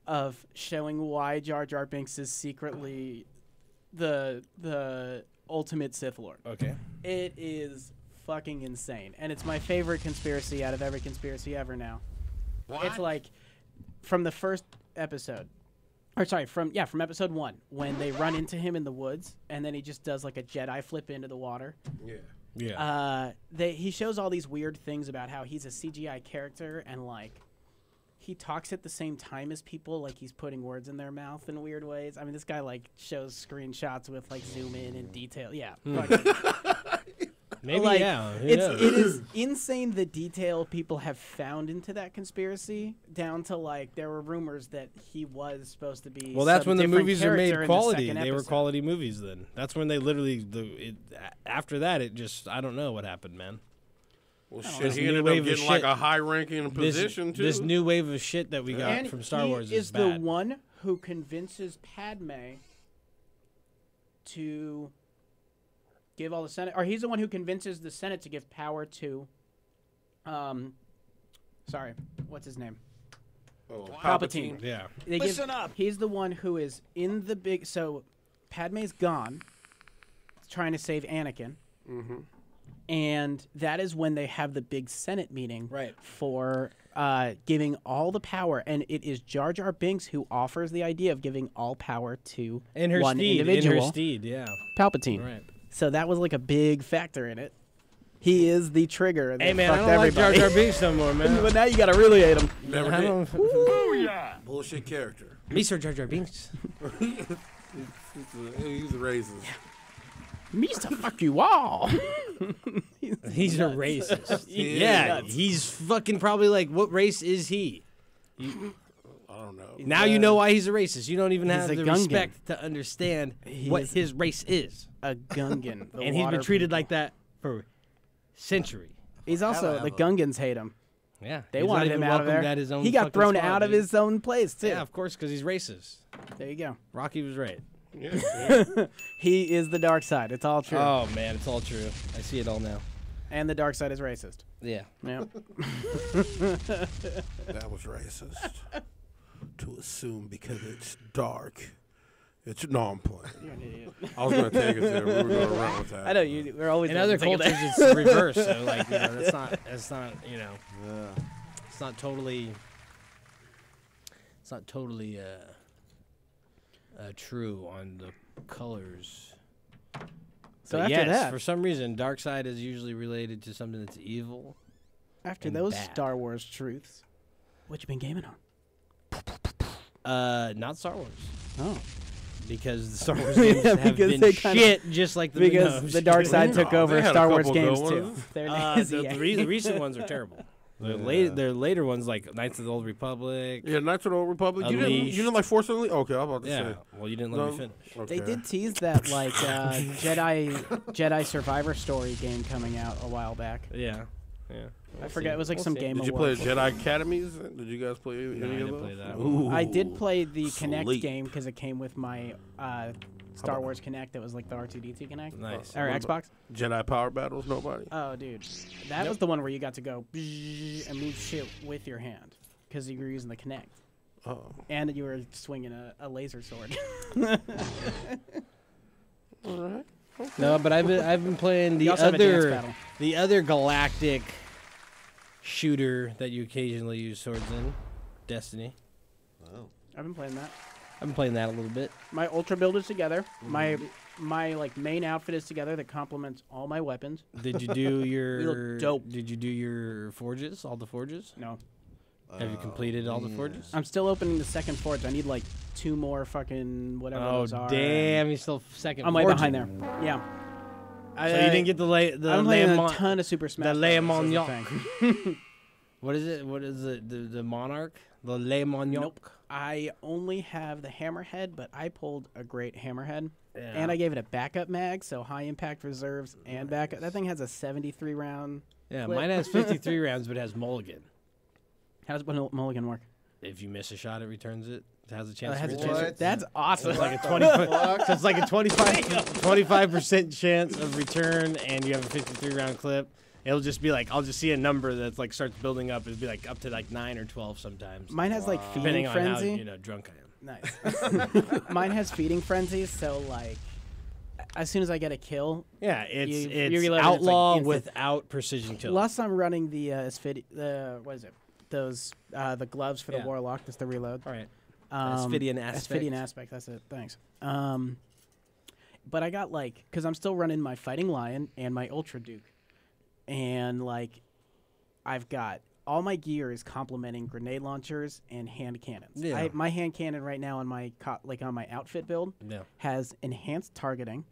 Speaker 10: of showing why Jar Jar Binks is secretly the ultimate Sith Lord.
Speaker 8: Okay.
Speaker 10: It is fucking insane, and it's my favorite conspiracy out of every conspiracy ever now. It's like from the first episode, or sorry, from episode 1 when they run into him in the woods, and then he just does like a Jedi flip into the water.
Speaker 8: Yeah.
Speaker 10: He shows all these weird things about how he's a CGI character, and like he talks at the same time as people, like he's putting words in their mouth in weird ways. I mean, this guy like shows screenshots with like zoom in and detail. Yeah, fucking-
Speaker 8: Maybe
Speaker 10: like,
Speaker 8: yeah. Who
Speaker 10: it
Speaker 8: knows?
Speaker 10: is insane the detail people have found into that conspiracy, down to like there were rumors that he was supposed to be.
Speaker 8: Well, that's
Speaker 10: some
Speaker 8: when the
Speaker 10: different
Speaker 8: movies are
Speaker 10: character
Speaker 8: made
Speaker 10: in the
Speaker 8: quality.
Speaker 10: second
Speaker 8: They were
Speaker 10: episode.
Speaker 8: quality movies then. That's when they literally after that it just I don't know what happened, man.
Speaker 9: Well,
Speaker 8: This
Speaker 9: shit, he
Speaker 8: new
Speaker 9: ended
Speaker 8: wave
Speaker 9: up
Speaker 8: of
Speaker 9: getting like
Speaker 8: shit.
Speaker 9: a high-ranking position too.
Speaker 8: This new wave of shit that we got
Speaker 10: And
Speaker 8: from Star
Speaker 10: he
Speaker 8: Wars
Speaker 10: is
Speaker 8: bad.
Speaker 10: the one who convinces Padme to give all the Senate, or he's the one who convinces the Senate to give power to, sorry, what's his name? Palpatine.
Speaker 8: Yeah.
Speaker 10: Listen up. He's the one who is in the big. So, Padme's gone, trying to save Anakin.
Speaker 9: Mm-hmm.
Speaker 10: And that is when they have the big Senate meeting
Speaker 8: Right.
Speaker 10: for giving all the power. And it is Jar Jar Binks who offers the idea of giving all power to
Speaker 8: In her
Speaker 10: one
Speaker 8: steed.
Speaker 10: individual,
Speaker 8: In her steed. Yeah.
Speaker 10: Palpatine.
Speaker 8: Right.
Speaker 10: So that was like a big factor in it. He is the trigger that
Speaker 8: Hey man, I
Speaker 10: fucked
Speaker 8: don't
Speaker 10: everybody.
Speaker 8: like Jar Jar Binks no more, man.
Speaker 10: But now you gotta really hate him.
Speaker 9: Never
Speaker 8: I
Speaker 9: did.
Speaker 8: don't.
Speaker 9: Bullshit character.
Speaker 8: Mr. Jar Jar Binks.
Speaker 9: He's a racist.
Speaker 10: Mr. Fuck you all.
Speaker 8: He's a racist.
Speaker 9: He is
Speaker 8: Yeah,
Speaker 10: nuts.
Speaker 8: he's fucking probably like, what race is he?
Speaker 9: I don't know.
Speaker 8: Now you know why he's a racist. You don't even
Speaker 10: He's
Speaker 8: have
Speaker 10: a
Speaker 8: the
Speaker 10: Gungan.
Speaker 8: respect to understand what
Speaker 10: is-
Speaker 8: his race is.
Speaker 10: A Gungan. the
Speaker 8: And he's
Speaker 10: water
Speaker 8: been treated
Speaker 10: people.
Speaker 8: like that for centuries.
Speaker 10: He's also, the Gungans hate him.
Speaker 8: Yeah.
Speaker 10: They
Speaker 8: he's not
Speaker 10: wanted
Speaker 8: even
Speaker 10: him out of
Speaker 8: welcomed
Speaker 10: there.
Speaker 8: at his own
Speaker 10: He got
Speaker 8: fucking
Speaker 10: thrown
Speaker 8: squad,
Speaker 10: out of
Speaker 8: dude.
Speaker 10: his own place, too.
Speaker 8: Yeah, of course, because he's racist.
Speaker 10: There you go.
Speaker 8: Rocky was right.
Speaker 9: Yeah.
Speaker 10: He is the dark side. It's all true.
Speaker 8: Oh, man, it's all true. I see it all now.
Speaker 10: And the dark side is racist.
Speaker 8: Yeah.
Speaker 10: Yeah.
Speaker 9: That was racist. To assume because it's dark. It's no, I'm playing.
Speaker 10: You're an idiot.
Speaker 9: I was gonna take it there. We were going around with that.
Speaker 10: I know we're always
Speaker 8: In
Speaker 10: doing
Speaker 8: other
Speaker 10: the thing
Speaker 8: cultures,
Speaker 10: there.
Speaker 8: it's reverse. So, like, you know, that's not, you know, it's not totally true on the colors.
Speaker 10: So
Speaker 8: But
Speaker 10: after
Speaker 8: yes,
Speaker 10: that,
Speaker 8: for some reason, dark side is usually related to something that's evil.
Speaker 10: after
Speaker 8: and
Speaker 10: those
Speaker 8: bad.
Speaker 10: Star Wars truths, what you been gaming on?
Speaker 8: Not Star Wars.
Speaker 10: Oh,
Speaker 8: Because the Star Wars games have
Speaker 10: because
Speaker 8: been
Speaker 10: they kinda-
Speaker 8: shit, just like the no, I'm
Speaker 10: because
Speaker 8: just
Speaker 10: the dark
Speaker 8: kidding.
Speaker 10: side took
Speaker 9: No,
Speaker 10: over
Speaker 9: they had a
Speaker 10: Star Wars
Speaker 9: couple good
Speaker 10: games too.
Speaker 9: ones.
Speaker 10: They're
Speaker 8: The recent ones are terrible. Their later ones, like Knights of the Old Republic.
Speaker 9: Yeah, Knights of the Old Republic. You
Speaker 8: Unleashed.
Speaker 9: didn't like Force Unleashed? Okay, I'm about to
Speaker 8: Yeah.
Speaker 9: say.
Speaker 8: Well, you didn't let me finish.
Speaker 9: Okay.
Speaker 10: They did tease that like Jedi Survivor Story game coming out a while back.
Speaker 8: Yeah. Yeah.
Speaker 10: I forget. It was like some game.
Speaker 9: Did you play
Speaker 10: Awards.
Speaker 9: Jedi Academies? Did you guys play any
Speaker 8: No, I
Speaker 9: of
Speaker 8: didn't
Speaker 9: those?
Speaker 8: play that
Speaker 9: Ooh.
Speaker 10: I did play the Connect
Speaker 9: Sleep.
Speaker 10: game because it came with my Star Wars Connect. That was like the R2D2 Connect.
Speaker 8: Nice.
Speaker 10: Or
Speaker 9: What
Speaker 10: Xbox.
Speaker 9: Jedi Power Battles? Nobody.
Speaker 10: Oh, dude, that was the one where you got to go and move shit with your hand because you were using the Connect,
Speaker 9: Oh.
Speaker 10: and you were swinging a laser sword.
Speaker 9: All right.
Speaker 8: No, but I've been playing
Speaker 10: You
Speaker 8: the
Speaker 10: also have a dance
Speaker 8: other
Speaker 10: battle.
Speaker 8: galactic shooter that you occasionally use swords in, Destiny.
Speaker 10: I've been playing that.
Speaker 8: I've been playing that a little bit.
Speaker 10: My Ultra build is together. My my like main outfit is together that complements all my weapons.
Speaker 8: Did you do
Speaker 10: We
Speaker 8: your
Speaker 10: look dope.
Speaker 8: Did you do your forges? All the forges?
Speaker 10: No,
Speaker 8: Have you completed all the forges?
Speaker 10: I'm still opening the second forge. I need like 2 more fucking whatever
Speaker 8: Oh
Speaker 10: those are.
Speaker 8: damn! You still second.
Speaker 10: I'm way
Speaker 8: forging.
Speaker 10: behind there. Yeah.
Speaker 8: So you didn't get the
Speaker 10: I'm playing a
Speaker 8: Mon-
Speaker 10: ton of Super Smash.
Speaker 8: the Le
Speaker 10: Bros. is the
Speaker 8: Mignon.
Speaker 10: thing.
Speaker 8: What is it? What is it? The monarch? The Le Mignon?
Speaker 10: Nope. I only have the hammerhead, but I pulled a great hammerhead.
Speaker 8: Yeah.
Speaker 10: And I gave it a backup mag, so high impact reserves and backup. That thing has a 73 round.
Speaker 8: Yeah,
Speaker 10: clip.
Speaker 8: mine has 53 rounds, but it has mulligan.
Speaker 10: How does Mulligan work?
Speaker 8: If you miss a shot, it returns it. It has a
Speaker 10: Oh,
Speaker 8: chance.
Speaker 10: it has
Speaker 8: to
Speaker 10: a
Speaker 8: return
Speaker 10: chance.
Speaker 8: it.
Speaker 10: That's awesome.
Speaker 8: It's like a 20. So it's like a 25% chance of return, and you have a 53 round clip. It'll just be like I'll just see a number that's like starts building up. It'll be like up to like 9 or 12 sometimes,
Speaker 10: Mine has like
Speaker 8: depending
Speaker 10: feeding
Speaker 8: on
Speaker 10: frenzy.
Speaker 8: how drunk I am.
Speaker 10: Nice. Mine has feeding frenzy, so like as soon as I get a kill,
Speaker 8: Yeah, it's
Speaker 10: You
Speaker 8: it's
Speaker 10: reload it, it's, like,
Speaker 8: outlaw
Speaker 10: instant.
Speaker 8: without precision kill.
Speaker 10: plus I'm running the what is it? Those the gloves for
Speaker 8: Yeah.
Speaker 10: the warlock. That's the reload.
Speaker 8: All right. Asphidian aspect.
Speaker 10: Asphidian aspect. That's it. Thanks. But I got like because I'm still running my fighting lion and my ultra duke, and like I've got all my gear is complementing grenade launchers and hand cannons.
Speaker 8: Yeah.
Speaker 10: My hand cannon right now on my on my outfit build
Speaker 8: Yeah.
Speaker 10: has enhanced targeting,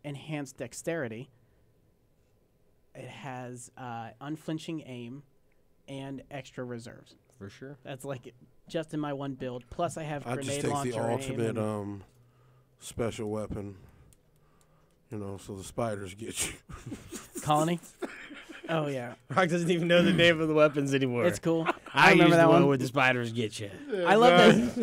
Speaker 10: enhanced dexterity. It has unflinching aim, and extra reserves.
Speaker 8: For sure.
Speaker 10: That's like just in my one build. Plus, I have
Speaker 9: I just
Speaker 10: grenade
Speaker 9: take
Speaker 10: launcher.
Speaker 9: the
Speaker 10: aim
Speaker 9: ultimate
Speaker 10: and-
Speaker 9: special weapon. You know, so the spiders get you.
Speaker 10: colony. Oh yeah,
Speaker 8: Rock doesn't even know the name of the weapons anymore.
Speaker 10: it's cool.
Speaker 8: I
Speaker 10: remember
Speaker 8: use
Speaker 10: that
Speaker 8: the one
Speaker 10: one.
Speaker 8: where the spiders get you.
Speaker 10: I love this.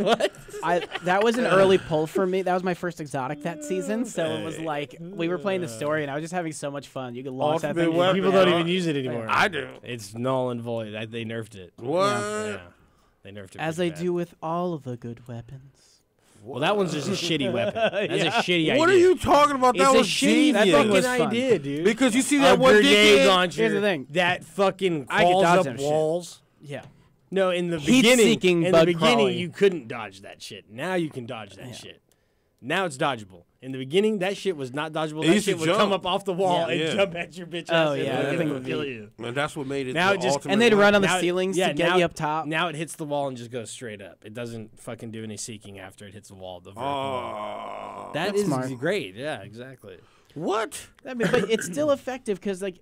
Speaker 10: What? That was an early pull for me. That was my first exotic that season, so it was like we were playing the story, and I was just having so much fun. You could launch that
Speaker 9: Ultimate
Speaker 10: thing.
Speaker 9: weapon.
Speaker 8: People don't even use it anymore.
Speaker 9: I do.
Speaker 8: It's null and void. They nerfed it.
Speaker 9: What?
Speaker 8: Yeah. They nerfed it.
Speaker 10: As
Speaker 8: pretty
Speaker 10: they
Speaker 8: bad.
Speaker 10: do with all of the good weapons.
Speaker 8: Well, that one's just a shitty weapon. That's
Speaker 10: Yeah.
Speaker 8: a shitty idea.
Speaker 9: What are you talking about?
Speaker 8: It's
Speaker 9: That
Speaker 8: a
Speaker 9: was
Speaker 8: shitty
Speaker 9: genius.
Speaker 8: fucking
Speaker 10: was fun.
Speaker 8: idea, dude.
Speaker 9: Because you see
Speaker 8: a
Speaker 9: that one
Speaker 8: grenade
Speaker 9: dickhead?
Speaker 8: launcher.
Speaker 10: Here's the thing.
Speaker 8: That fucking
Speaker 10: I could
Speaker 8: crawls
Speaker 10: dodge
Speaker 8: up
Speaker 10: that shit.
Speaker 8: walls.
Speaker 10: Yeah.
Speaker 8: No, in the
Speaker 10: Heat-seeking
Speaker 8: beginning, in
Speaker 10: bug
Speaker 8: the beginning,
Speaker 10: crawling.
Speaker 8: you couldn't dodge that shit. Now you can dodge that shit. Now it's dodgeable. In the beginning, that shit was not dodgeable.
Speaker 9: It
Speaker 8: That
Speaker 9: used to
Speaker 8: shit would come
Speaker 9: jump.
Speaker 8: up off the wall
Speaker 10: Yeah.
Speaker 8: and
Speaker 9: Yeah.
Speaker 8: jump at your bitch ass.
Speaker 10: Oh,
Speaker 8: and
Speaker 10: yeah, that
Speaker 8: fucking
Speaker 10: thing would
Speaker 8: kill
Speaker 10: be-
Speaker 8: you.
Speaker 9: And that's what made it
Speaker 8: Now
Speaker 9: the
Speaker 8: it just-
Speaker 9: ultimate
Speaker 10: And they'd run on the
Speaker 8: Now-
Speaker 10: ceilings
Speaker 8: yeah,
Speaker 10: to get
Speaker 8: now-
Speaker 10: you up top.
Speaker 8: Now it hits the wall and just goes straight up. It doesn't fucking do any seeking after it hits the wall. The vertical wall.
Speaker 9: Oh.
Speaker 8: That
Speaker 10: That's
Speaker 8: is
Speaker 10: smart.
Speaker 8: great. Yeah, exactly.
Speaker 9: What?
Speaker 10: I mean, but it's still effective because like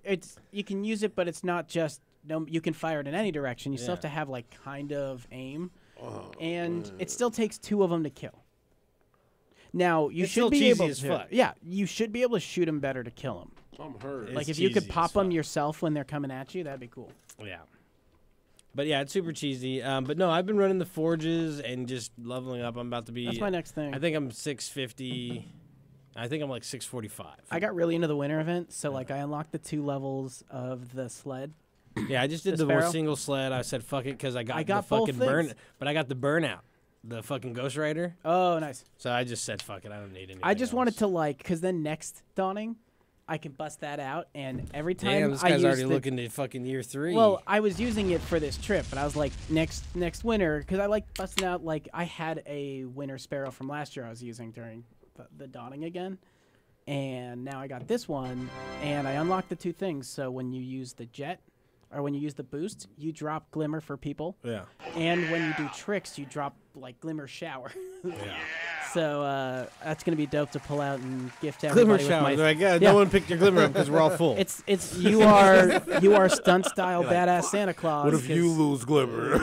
Speaker 10: you can use it, but it's not just you can fire it in any direction. You still have to
Speaker 8: Yeah.
Speaker 10: have like kind of aim,
Speaker 9: Oh,
Speaker 10: and it still takes 2 of them to kill. Now you
Speaker 8: It's
Speaker 10: should
Speaker 8: still
Speaker 10: be
Speaker 8: cheesy
Speaker 10: able
Speaker 8: as
Speaker 10: to.
Speaker 8: fuck.
Speaker 10: Yeah, you should be able to shoot them better to kill them.
Speaker 9: I'm hurt.
Speaker 10: Like
Speaker 8: It's
Speaker 10: if you could
Speaker 8: cheesy
Speaker 10: pop
Speaker 8: as
Speaker 10: them
Speaker 8: fuck.
Speaker 10: yourself when they're coming at you, that'd be cool.
Speaker 8: Yeah. But yeah, it's super cheesy. But no, I've been running the forges and just leveling up. I'm about to be.
Speaker 10: That's my next thing.
Speaker 8: I think I'm 650. I think I'm like 645.
Speaker 10: I got really into the winter event, so like I unlocked the 2 levels of the sled.
Speaker 8: Yeah, I just did
Speaker 10: The
Speaker 8: the more
Speaker 10: Sparrow?
Speaker 8: single sled. I said fuck it because I got
Speaker 10: got
Speaker 8: the
Speaker 10: both
Speaker 8: fucking burn.
Speaker 10: things.
Speaker 8: But I got the burnout, the fucking Ghost Rider.
Speaker 10: Oh, nice.
Speaker 8: So I just said fuck it. I don't need anything.
Speaker 10: I just wanted
Speaker 8: else.
Speaker 10: to like, because then next dawning, I can bust that out, and every time
Speaker 8: Damn, this
Speaker 10: I
Speaker 8: guy's
Speaker 10: use
Speaker 8: already
Speaker 10: the,
Speaker 8: looking to fucking year 3.
Speaker 10: Well, I was using it for this trip, but I was like, next winter, because I like busting out. Like I had a winter sparrow from last year I was using during the dawning again, and now I got this one, and I unlocked the 2 things. So when you use the jet, or when you use the boost, you drop glimmer for people,
Speaker 8: yeah.
Speaker 10: and when you do tricks, you drop like glimmer shower.
Speaker 8: Yeah.
Speaker 10: So that's gonna be dope to pull out and gift to
Speaker 8: Glimmer
Speaker 10: everybody. with
Speaker 8: shower.
Speaker 10: my-
Speaker 8: They're like, yeah,
Speaker 10: Yeah.
Speaker 8: no one picked your glimmer up because we're all full.
Speaker 10: It's you are stunt style badass Santa Claus.
Speaker 9: What if you
Speaker 10: 'cause
Speaker 9: lose Glimmer?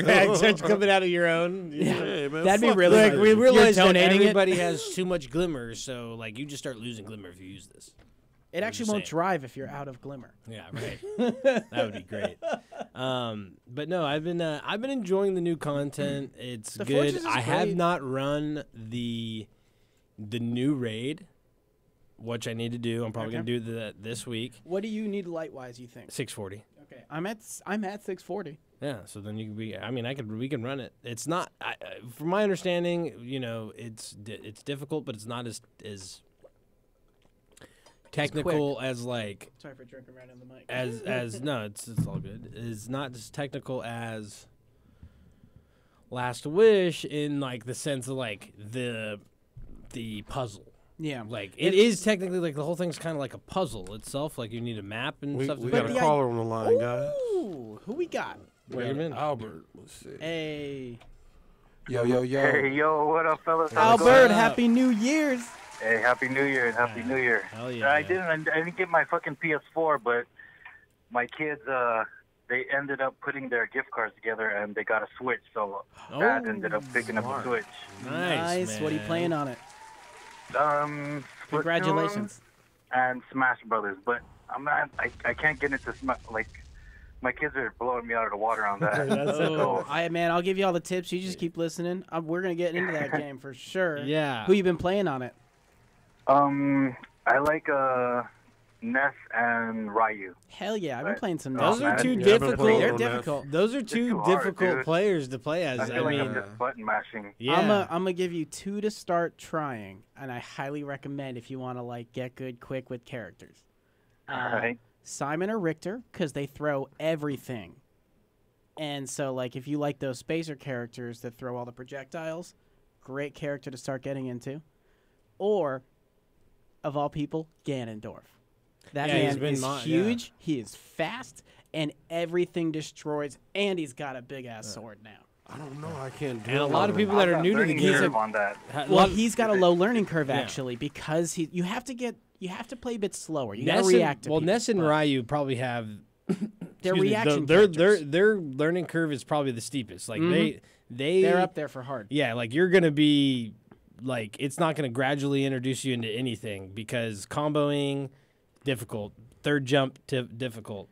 Speaker 8: yeah, except coming out of your own.
Speaker 9: Hey, man,
Speaker 10: That'd be
Speaker 9: fuck
Speaker 10: really
Speaker 9: that.
Speaker 8: Like we
Speaker 10: You're
Speaker 8: realize that
Speaker 10: donating it?
Speaker 8: everybody has too much glimmer, so like you just start losing glimmer if you use this.
Speaker 10: It actually
Speaker 8: just
Speaker 10: won't
Speaker 8: saying.
Speaker 10: drive if you're out of glimmer.
Speaker 8: Yeah, right. That would be great. But no, I've been enjoying the new content. It's
Speaker 10: The
Speaker 8: good.
Speaker 10: Forges is
Speaker 8: I have
Speaker 10: great.
Speaker 8: not run the new raid, which I need to do. I'm probably
Speaker 10: Okay.
Speaker 8: gonna do that this week.
Speaker 10: What do you need light wise? You think?
Speaker 8: 640.
Speaker 10: Okay, I'm at 640.
Speaker 8: Yeah, so then you can be. I mean, we can run it. It's not, from my understanding, you know, it's difficult, but it's not as technical as like
Speaker 10: Sorry for drinking right on the mic.
Speaker 8: as no, it's all good. It's not as technical as Last Wish in like the sense of like the the puzzle.
Speaker 10: Yeah.
Speaker 8: Like it is technically like the whole thing's kind of like a puzzle itself. Like you need a map and
Speaker 9: We
Speaker 8: stuff.
Speaker 9: got
Speaker 8: to
Speaker 9: a
Speaker 8: do.
Speaker 9: caller on the line, guys.
Speaker 10: Ooh, who we got?
Speaker 8: Wait a minute.
Speaker 9: Albert. Let's see.
Speaker 10: Hey,
Speaker 9: Yo, yo, yo.
Speaker 6: Hey, yo, what up, fellas? How's it going?
Speaker 10: Albert, Happy New Year's.
Speaker 6: Hey, Happy New Year and Happy New Year.
Speaker 8: Hell yeah.
Speaker 6: I didn't get my fucking PS4, but my kids, they ended up putting their gift cards together and they got a Switch, so Dad ended up picking up a Switch.
Speaker 10: Nice. What are you
Speaker 8: man.
Speaker 10: playing on it?
Speaker 6: Splatoon
Speaker 10: Congratulations.
Speaker 6: And Smash Brothers, but I can't get into like. My kids are blowing me out of the water on that.
Speaker 10: Oh, I'll give you all the tips. You just keep listening. We're gonna get into that game for sure.
Speaker 8: Yeah.
Speaker 10: Who you been playing on it?
Speaker 6: I like Ness and Ryu.
Speaker 10: Hell yeah, I've been playing some.
Speaker 8: Those
Speaker 10: Ness.
Speaker 8: are two
Speaker 9: Yeah, I've been
Speaker 8: difficult.
Speaker 9: playing
Speaker 10: They're
Speaker 9: on that.
Speaker 10: difficult.
Speaker 8: Those are
Speaker 6: too
Speaker 8: two
Speaker 6: hard,
Speaker 8: difficult
Speaker 6: dude.
Speaker 8: players to play as.
Speaker 6: I
Speaker 8: I
Speaker 6: feel like I'm
Speaker 8: mean,
Speaker 6: just button mashing.
Speaker 8: yeah.
Speaker 10: I'm gonna give you 2 to start trying, and I highly recommend if you want to like get good quick with characters.
Speaker 6: All right.
Speaker 10: Simon or Richter, because they throw everything. And so, like, if you like those spacer characters that throw all the projectiles, great character to start getting into. Or, of all people, Ganondorf. That
Speaker 8: Yeah, he's
Speaker 10: man
Speaker 8: been
Speaker 10: is huge. He is fast, and everything destroys. And he's got a big ass sword now.
Speaker 9: I don't know. I can't do
Speaker 8: And a
Speaker 9: it.
Speaker 8: lot of people that are new to the
Speaker 6: Learning
Speaker 8: game.
Speaker 6: curve on that.
Speaker 10: Well, he's got a low learning curve
Speaker 8: Yeah.
Speaker 10: actually because you have to play a bit slower. You got to
Speaker 8: Ness
Speaker 10: react to
Speaker 8: and, well,
Speaker 10: people,
Speaker 8: Ness and
Speaker 10: but
Speaker 8: Ryu probably have
Speaker 10: their
Speaker 8: excuse me,
Speaker 10: reaction
Speaker 8: their
Speaker 10: characters.
Speaker 8: their learning curve is probably the steepest. Like
Speaker 10: They're up there for hard.
Speaker 8: Yeah, like you're gonna be like it's not gonna gradually introduce you into anything because comboing difficult, third jump difficult.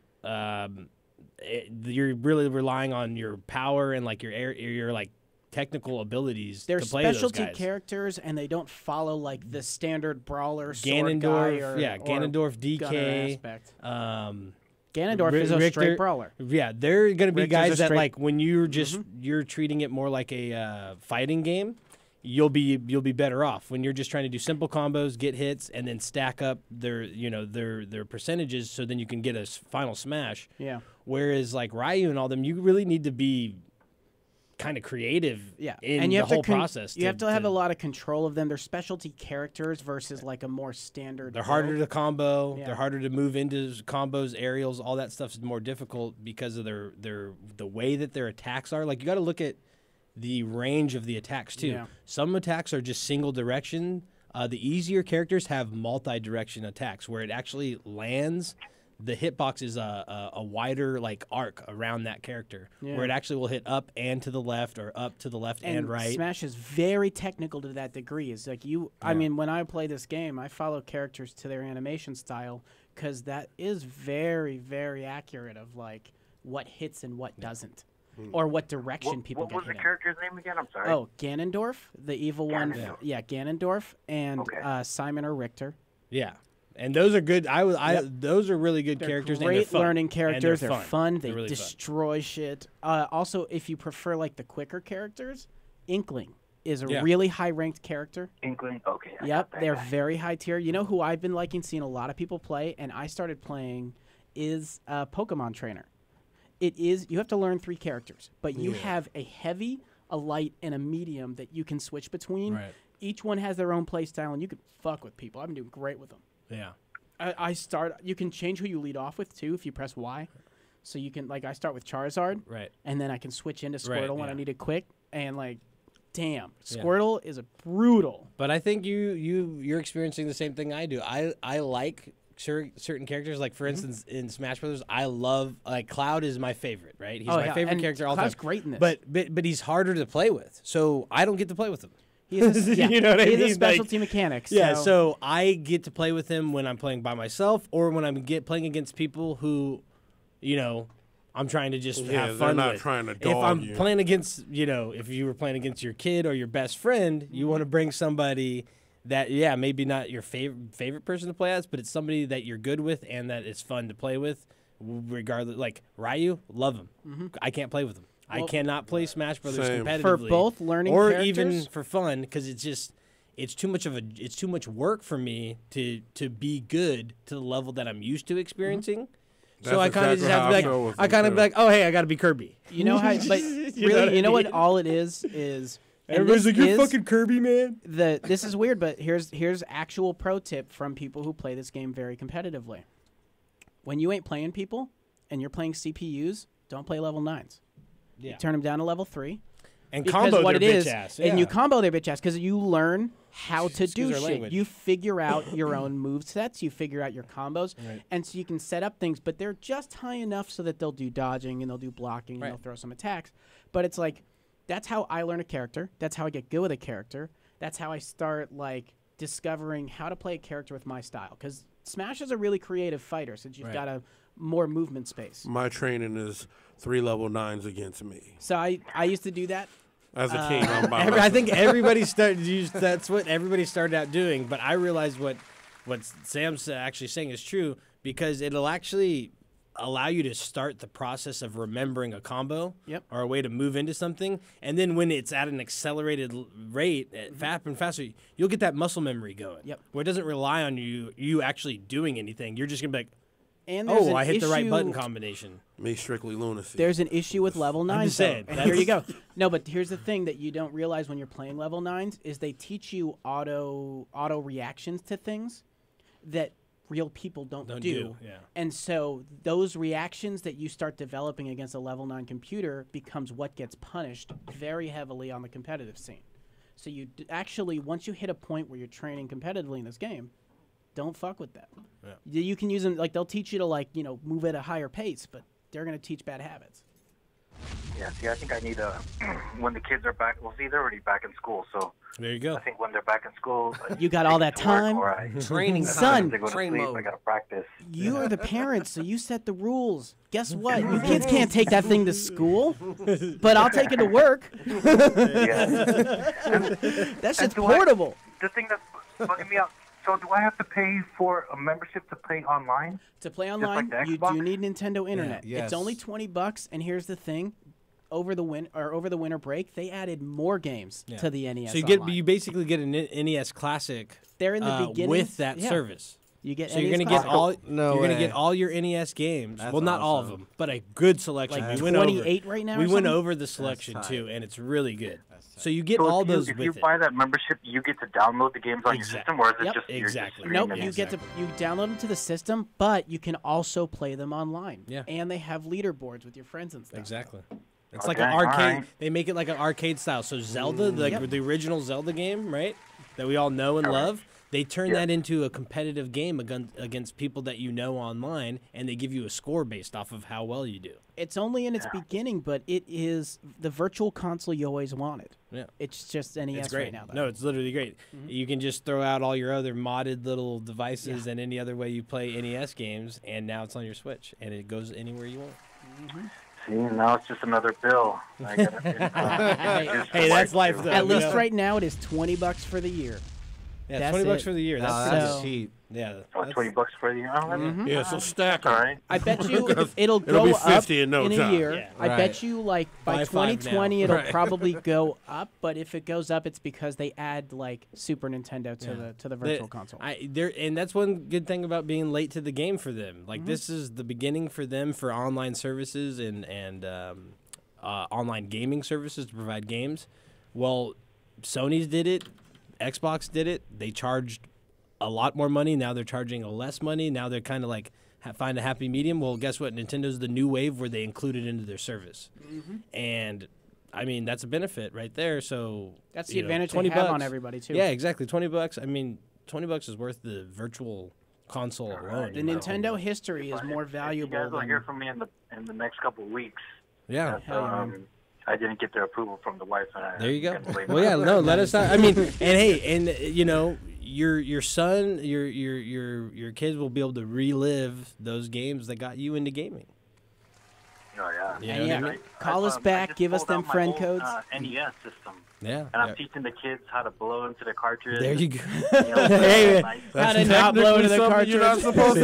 Speaker 8: You're really relying on your power and like your like technical abilities
Speaker 10: They're
Speaker 8: to play those
Speaker 10: specialty
Speaker 8: guys.
Speaker 10: characters, and they don't follow like the standard brawler sword guy
Speaker 8: Ganondorf,
Speaker 10: or
Speaker 8: Ganondorf,
Speaker 10: gunner
Speaker 8: DK.
Speaker 10: aspect.
Speaker 8: Ganondorf
Speaker 10: Ganondorf is a straight
Speaker 8: Richter,
Speaker 10: brawler.
Speaker 8: Yeah, they're going to be
Speaker 10: Richter's
Speaker 8: guys
Speaker 10: a
Speaker 8: that
Speaker 10: straight-
Speaker 8: like when you're just you're treating it more like a fighting game, you'll be better off when you're just trying to do simple combos, get hits, and then stack up their their percentages so then you can get a final smash.
Speaker 10: Yeah.
Speaker 8: Whereas like Ryu and all them, you really need to be kind of creative.
Speaker 10: Yeah,
Speaker 8: in
Speaker 10: and you
Speaker 8: the
Speaker 10: have
Speaker 8: whole
Speaker 10: to
Speaker 8: process.
Speaker 10: You have to have a lot of control of them. They're specialty characters versus like a more standard.
Speaker 8: They're harder
Speaker 10: build.
Speaker 8: to combo.
Speaker 10: Yeah.
Speaker 8: They're harder to move into combos, aerials, all that stuff is more difficult because of the way that their attacks are. Like you got to look at the range of the attacks too.
Speaker 10: Yeah.
Speaker 8: Some attacks are just single direction. The easier characters have multi-direction attacks where it actually lands. The hitbox is a wider like arc around that character
Speaker 10: Yeah.
Speaker 8: where it actually will hit up and to the left or up to the left and right.
Speaker 10: Smash is very technical to that degree. It's like I mean, when I play this game, I follow characters to their animation style because that is very, very accurate of like what hits and what doesn't, or what direction people
Speaker 6: What
Speaker 10: get
Speaker 6: was
Speaker 10: hit
Speaker 6: the
Speaker 10: in.
Speaker 6: character's name again? I'm sorry.
Speaker 10: Oh, Ganondorf, the evil one.
Speaker 6: Ganondorf.
Speaker 10: Yeah, Ganondorf and
Speaker 6: Okay.
Speaker 10: Simon or Richter.
Speaker 8: Yeah. And those are good. Those are really good
Speaker 10: They're
Speaker 8: characters.
Speaker 10: great
Speaker 8: and they're fun.
Speaker 10: learning
Speaker 8: And
Speaker 10: characters. They're fun. They
Speaker 8: They're really fun.
Speaker 10: destroy shit. Also, if you prefer like the quicker characters, Inkling is a
Speaker 8: Yeah.
Speaker 10: really high ranked character.
Speaker 6: Inkling. Okay. I got
Speaker 10: Yep,
Speaker 6: that
Speaker 10: they're
Speaker 6: guy.
Speaker 10: very high tier. You know who I've been liking seeing a lot of people play, and I started playing is Pokemon Trainer. It is you have to learn 3 characters, but you have a heavy, a light, and a medium that you can switch between.
Speaker 8: Right.
Speaker 10: Each one has their own play style, and you can fuck with people. I've been doing great with them.
Speaker 8: Yeah.
Speaker 10: You can change who you lead off with too if you press Y. So you can I start with Charizard,
Speaker 8: Right.
Speaker 10: and then I can switch into Squirtle
Speaker 8: Right,
Speaker 10: when I
Speaker 8: yeah.
Speaker 10: need it quick. And damn,
Speaker 8: Yeah.
Speaker 10: Squirtle is a brutal.
Speaker 8: But I think you're experiencing the same thing I do. I like certain characters. Like for instance, in Smash Brothers, I love Cloud is my favorite. Right, he's
Speaker 10: Oh,
Speaker 8: my
Speaker 10: yeah,
Speaker 8: favorite
Speaker 10: and
Speaker 8: character all
Speaker 10: Cloud's
Speaker 8: time.
Speaker 10: great in this.
Speaker 8: But he's harder to play with, so I don't get to play with him.
Speaker 10: He is a, yeah,
Speaker 8: You know what I
Speaker 10: he's
Speaker 8: mean?
Speaker 10: a
Speaker 8: Like,
Speaker 10: specialty mechanic.
Speaker 8: Yeah, so I get to play with him when I'm playing by myself or when I'm playing against people who, I'm trying to just
Speaker 9: Yeah,
Speaker 8: have
Speaker 9: they're
Speaker 8: fun
Speaker 9: not
Speaker 8: with.
Speaker 9: trying to
Speaker 8: If
Speaker 9: dog
Speaker 8: I'm
Speaker 9: you.
Speaker 8: playing against, if you were playing against your kid or your best friend, you want to bring somebody that, maybe not your favorite person to play as, but it's somebody that you're good with and that it's fun to play with, regardless. Like Ryu, love him. I can't play with him. I cannot play Smash Brothers
Speaker 9: Same.
Speaker 8: competitively
Speaker 10: For both learning
Speaker 8: or
Speaker 10: characters?
Speaker 8: even for fun because it's too much work for me to be good to the level that I'm used to experiencing. So I
Speaker 9: That's
Speaker 8: kind of just
Speaker 9: exactly
Speaker 8: have
Speaker 9: how I feel
Speaker 8: to
Speaker 9: with
Speaker 8: I
Speaker 9: them,
Speaker 8: kind of
Speaker 9: too.
Speaker 8: be like, oh hey, I got to be Kirby.
Speaker 10: you know how, but
Speaker 8: know
Speaker 10: really,
Speaker 8: what I
Speaker 10: you know what
Speaker 8: mean?
Speaker 10: all it is And
Speaker 8: Everybody's
Speaker 10: this
Speaker 8: like, "You're
Speaker 10: is
Speaker 8: fucking Kirby, man."
Speaker 10: This is weird, but here's actual pro tip from people who play this game very competitively. When you ain't playing people and you're playing CPUs, don't play level 9s.
Speaker 8: Yeah.
Speaker 10: You turn them down to level 3.
Speaker 8: And
Speaker 10: Because
Speaker 8: combo
Speaker 10: what
Speaker 8: their
Speaker 10: it is,
Speaker 8: bitch ass.
Speaker 10: and you
Speaker 8: yeah.
Speaker 10: combo their bitch ass because you learn how to
Speaker 8: Excuse
Speaker 10: do
Speaker 8: our
Speaker 10: shit.
Speaker 8: language.
Speaker 10: You figure out your own move sets. You figure out your combos,
Speaker 8: Right.
Speaker 10: and so you can set up things. But they're just high enough so that they'll do dodging and they'll do blocking and
Speaker 8: Right.
Speaker 10: they'll throw some attacks. But it's like that's how I learn a character. That's how I get good with a character. That's how I start like discovering how to play a character with my style. Because Smash is a really creative fighter since you've
Speaker 8: Right.
Speaker 10: got a more movement space.
Speaker 9: My training is 3 level 9s against me.
Speaker 10: So I used to do that.
Speaker 9: As a king, I'm by
Speaker 8: I
Speaker 9: myself.
Speaker 8: think everybody started. That's what everybody started out doing. But I realized what Sam's actually saying is true because it'll actually allow you to start the process of remembering a combo
Speaker 10: Yep.
Speaker 8: or a way to move into something, and then when it's at an accelerated rate, faster, you'll get that muscle memory going.
Speaker 10: Yep.
Speaker 8: Where it doesn't rely on you actually doing anything. You're just gonna be like,
Speaker 10: And there's
Speaker 8: oh,
Speaker 10: an
Speaker 8: I hit the right
Speaker 10: issue-
Speaker 8: button combination.
Speaker 9: Me, strictly lunacy.
Speaker 10: There's an issue with level 9s.
Speaker 8: just saying,
Speaker 10: And here you go. No, but here's the thing that you don't realize when you're playing level 9s is they teach you auto reactions to things that real people don't do.
Speaker 8: Yeah.
Speaker 10: And so those reactions that you start developing against a level 9 computer becomes what gets punished very heavily on the competitive scene. So you actually, once you hit a point where you're training competitively in this game, don't fuck with that.
Speaker 8: Yeah.
Speaker 10: You can use them, like they'll teach you to like, move at a higher pace, but they're going to teach bad habits.
Speaker 6: Yeah, see, I think I need when the kids are back. Well, see, they're already back in school, so
Speaker 8: There you go.
Speaker 6: I think when they're back in school,
Speaker 10: You got all that
Speaker 6: to work
Speaker 10: time.
Speaker 6: or I-
Speaker 9: Training
Speaker 10: Son,
Speaker 6: They go to
Speaker 9: Train
Speaker 6: sleep.
Speaker 9: mode.
Speaker 6: I gotta practice.
Speaker 10: You are the parents, so you set the rules. Guess what? You kids can't take that thing to school, but I'll take it to work.
Speaker 6: Yeah.
Speaker 10: That shit's
Speaker 6: do I-
Speaker 10: portable.
Speaker 6: The thing that's bugging me out. So do I have to pay for a membership to play online?
Speaker 10: To play
Speaker 6: like
Speaker 10: online,
Speaker 6: the
Speaker 10: you
Speaker 6: Xbox?
Speaker 10: do need Nintendo Internet.
Speaker 7: yes.
Speaker 10: It's only $20, and here's the thing: over the winter break, they added more games
Speaker 8: Yeah.
Speaker 10: to the NES.
Speaker 8: So you
Speaker 10: Online.
Speaker 8: basically get an NES Classic.
Speaker 10: They're in the beginning
Speaker 8: with that
Speaker 10: yeah.
Speaker 8: service.
Speaker 10: You get
Speaker 8: So you're
Speaker 10: NES
Speaker 8: gonna get
Speaker 10: Classic.
Speaker 8: all
Speaker 7: No
Speaker 8: you're gonna
Speaker 7: way.
Speaker 8: get all your NES games.
Speaker 7: That's
Speaker 8: well, not all of
Speaker 7: awesome.
Speaker 8: them, but a good selection.
Speaker 10: Like
Speaker 8: we went over
Speaker 10: 28 right now.
Speaker 8: We
Speaker 10: or
Speaker 8: went
Speaker 10: something?
Speaker 8: over the selection
Speaker 7: tight.
Speaker 8: too, and it's really good. So you get
Speaker 6: So
Speaker 8: all
Speaker 6: if you,
Speaker 8: those
Speaker 6: if
Speaker 8: with
Speaker 6: you
Speaker 8: it.
Speaker 6: buy that membership, you get to download the games on your system, or is it
Speaker 10: Yep.
Speaker 6: just you're just
Speaker 8: Exactly.
Speaker 6: streaming
Speaker 10: Nope,
Speaker 6: them?
Speaker 10: you get to you download them to the system, but you can also play them online.
Speaker 8: Yeah.
Speaker 10: And they have leaderboards with your friends and stuff.
Speaker 8: Exactly. It's like an
Speaker 6: Okay,
Speaker 8: arcade.
Speaker 6: alright.
Speaker 8: They make it like an arcade style. So Zelda, the original Zelda game, right, that we all know and love, they turn that into a competitive game against people that you know online, and they give you a score based off of how well you do.
Speaker 10: It's only in its beginning, but it is the virtual console you always wanted.
Speaker 8: Yeah.
Speaker 10: It's just NES
Speaker 8: It's great.
Speaker 10: right now. Though.
Speaker 8: No, it's literally great. You can just throw out all your other modded little devices and any other way you play NES games, and now it's on your Switch, and it goes anywhere you want.
Speaker 6: See, now it's just another bill. I gotta,
Speaker 8: Hey, that's life, though.
Speaker 10: At
Speaker 8: you
Speaker 10: least
Speaker 8: know?
Speaker 10: right now, it is $20 for the year.
Speaker 8: Yeah,
Speaker 10: That's
Speaker 8: $20
Speaker 10: it.
Speaker 8: for the year.
Speaker 7: No,
Speaker 8: That's
Speaker 7: that's
Speaker 10: So-
Speaker 7: cheap.
Speaker 8: yeah.
Speaker 6: Oh,
Speaker 8: that's-
Speaker 6: $20 for the year. Oh,
Speaker 9: Yeah, so stack 'em.
Speaker 6: all right.
Speaker 10: I bet you it'll
Speaker 9: It'll
Speaker 10: go
Speaker 9: be
Speaker 10: up
Speaker 9: 50 in no
Speaker 10: a
Speaker 9: time.
Speaker 10: year.
Speaker 8: Yeah.
Speaker 10: I
Speaker 7: Right.
Speaker 10: bet you like by
Speaker 8: Buy 5 now.
Speaker 10: 2020 it'll
Speaker 9: Right.
Speaker 10: probably go up. But if it goes up, it's because they add like Super Nintendo to
Speaker 8: Yeah.
Speaker 10: the virtual console.
Speaker 8: And that's one good thing about being late to the game for them. Like this is the beginning for them for online services and online gaming services to provide games. Well, Sony's did it, Xbox did it. They charged a lot more money. Now they're charging less money. Now they're kind of like find a happy medium. Well, guess what? Nintendo's the new wave where they include it into their service, and I mean that's a benefit right there. So
Speaker 10: That's the
Speaker 8: you know,
Speaker 10: advantage they
Speaker 8: 20
Speaker 10: have on
Speaker 8: bucks.
Speaker 10: everybody too.
Speaker 8: Yeah, exactly. $20. I mean, $20 is worth the virtual console alone.
Speaker 10: The
Speaker 8: you know?
Speaker 10: Nintendo history is more
Speaker 6: If
Speaker 10: valuable
Speaker 6: you guys don't
Speaker 10: than
Speaker 6: hear from me in the next couple of weeks.
Speaker 8: Yeah.
Speaker 6: I didn't get their approval from the wife. And
Speaker 8: There you go.
Speaker 6: can't blame
Speaker 8: Well,
Speaker 6: her.
Speaker 8: yeah. No, let us know. I mean, and hey, and you know, your son, your kids will be able to relive those games that got you into gaming.
Speaker 6: Oh, yeah.
Speaker 8: You know
Speaker 10: And
Speaker 8: what I
Speaker 10: yeah,
Speaker 8: mean?
Speaker 10: call us
Speaker 6: I
Speaker 10: back,
Speaker 6: just
Speaker 10: give us
Speaker 6: pulled
Speaker 10: them
Speaker 6: out my
Speaker 10: friend
Speaker 6: old,
Speaker 10: codes.
Speaker 6: NES system.
Speaker 8: Yeah.
Speaker 6: And I'm teaching the kids how to blow into the cartridge.
Speaker 8: There you go.
Speaker 6: You know,
Speaker 8: Hey,
Speaker 6: nice.
Speaker 10: How to not blow into the
Speaker 9: something you're not
Speaker 10: cartridge.
Speaker 9: supposed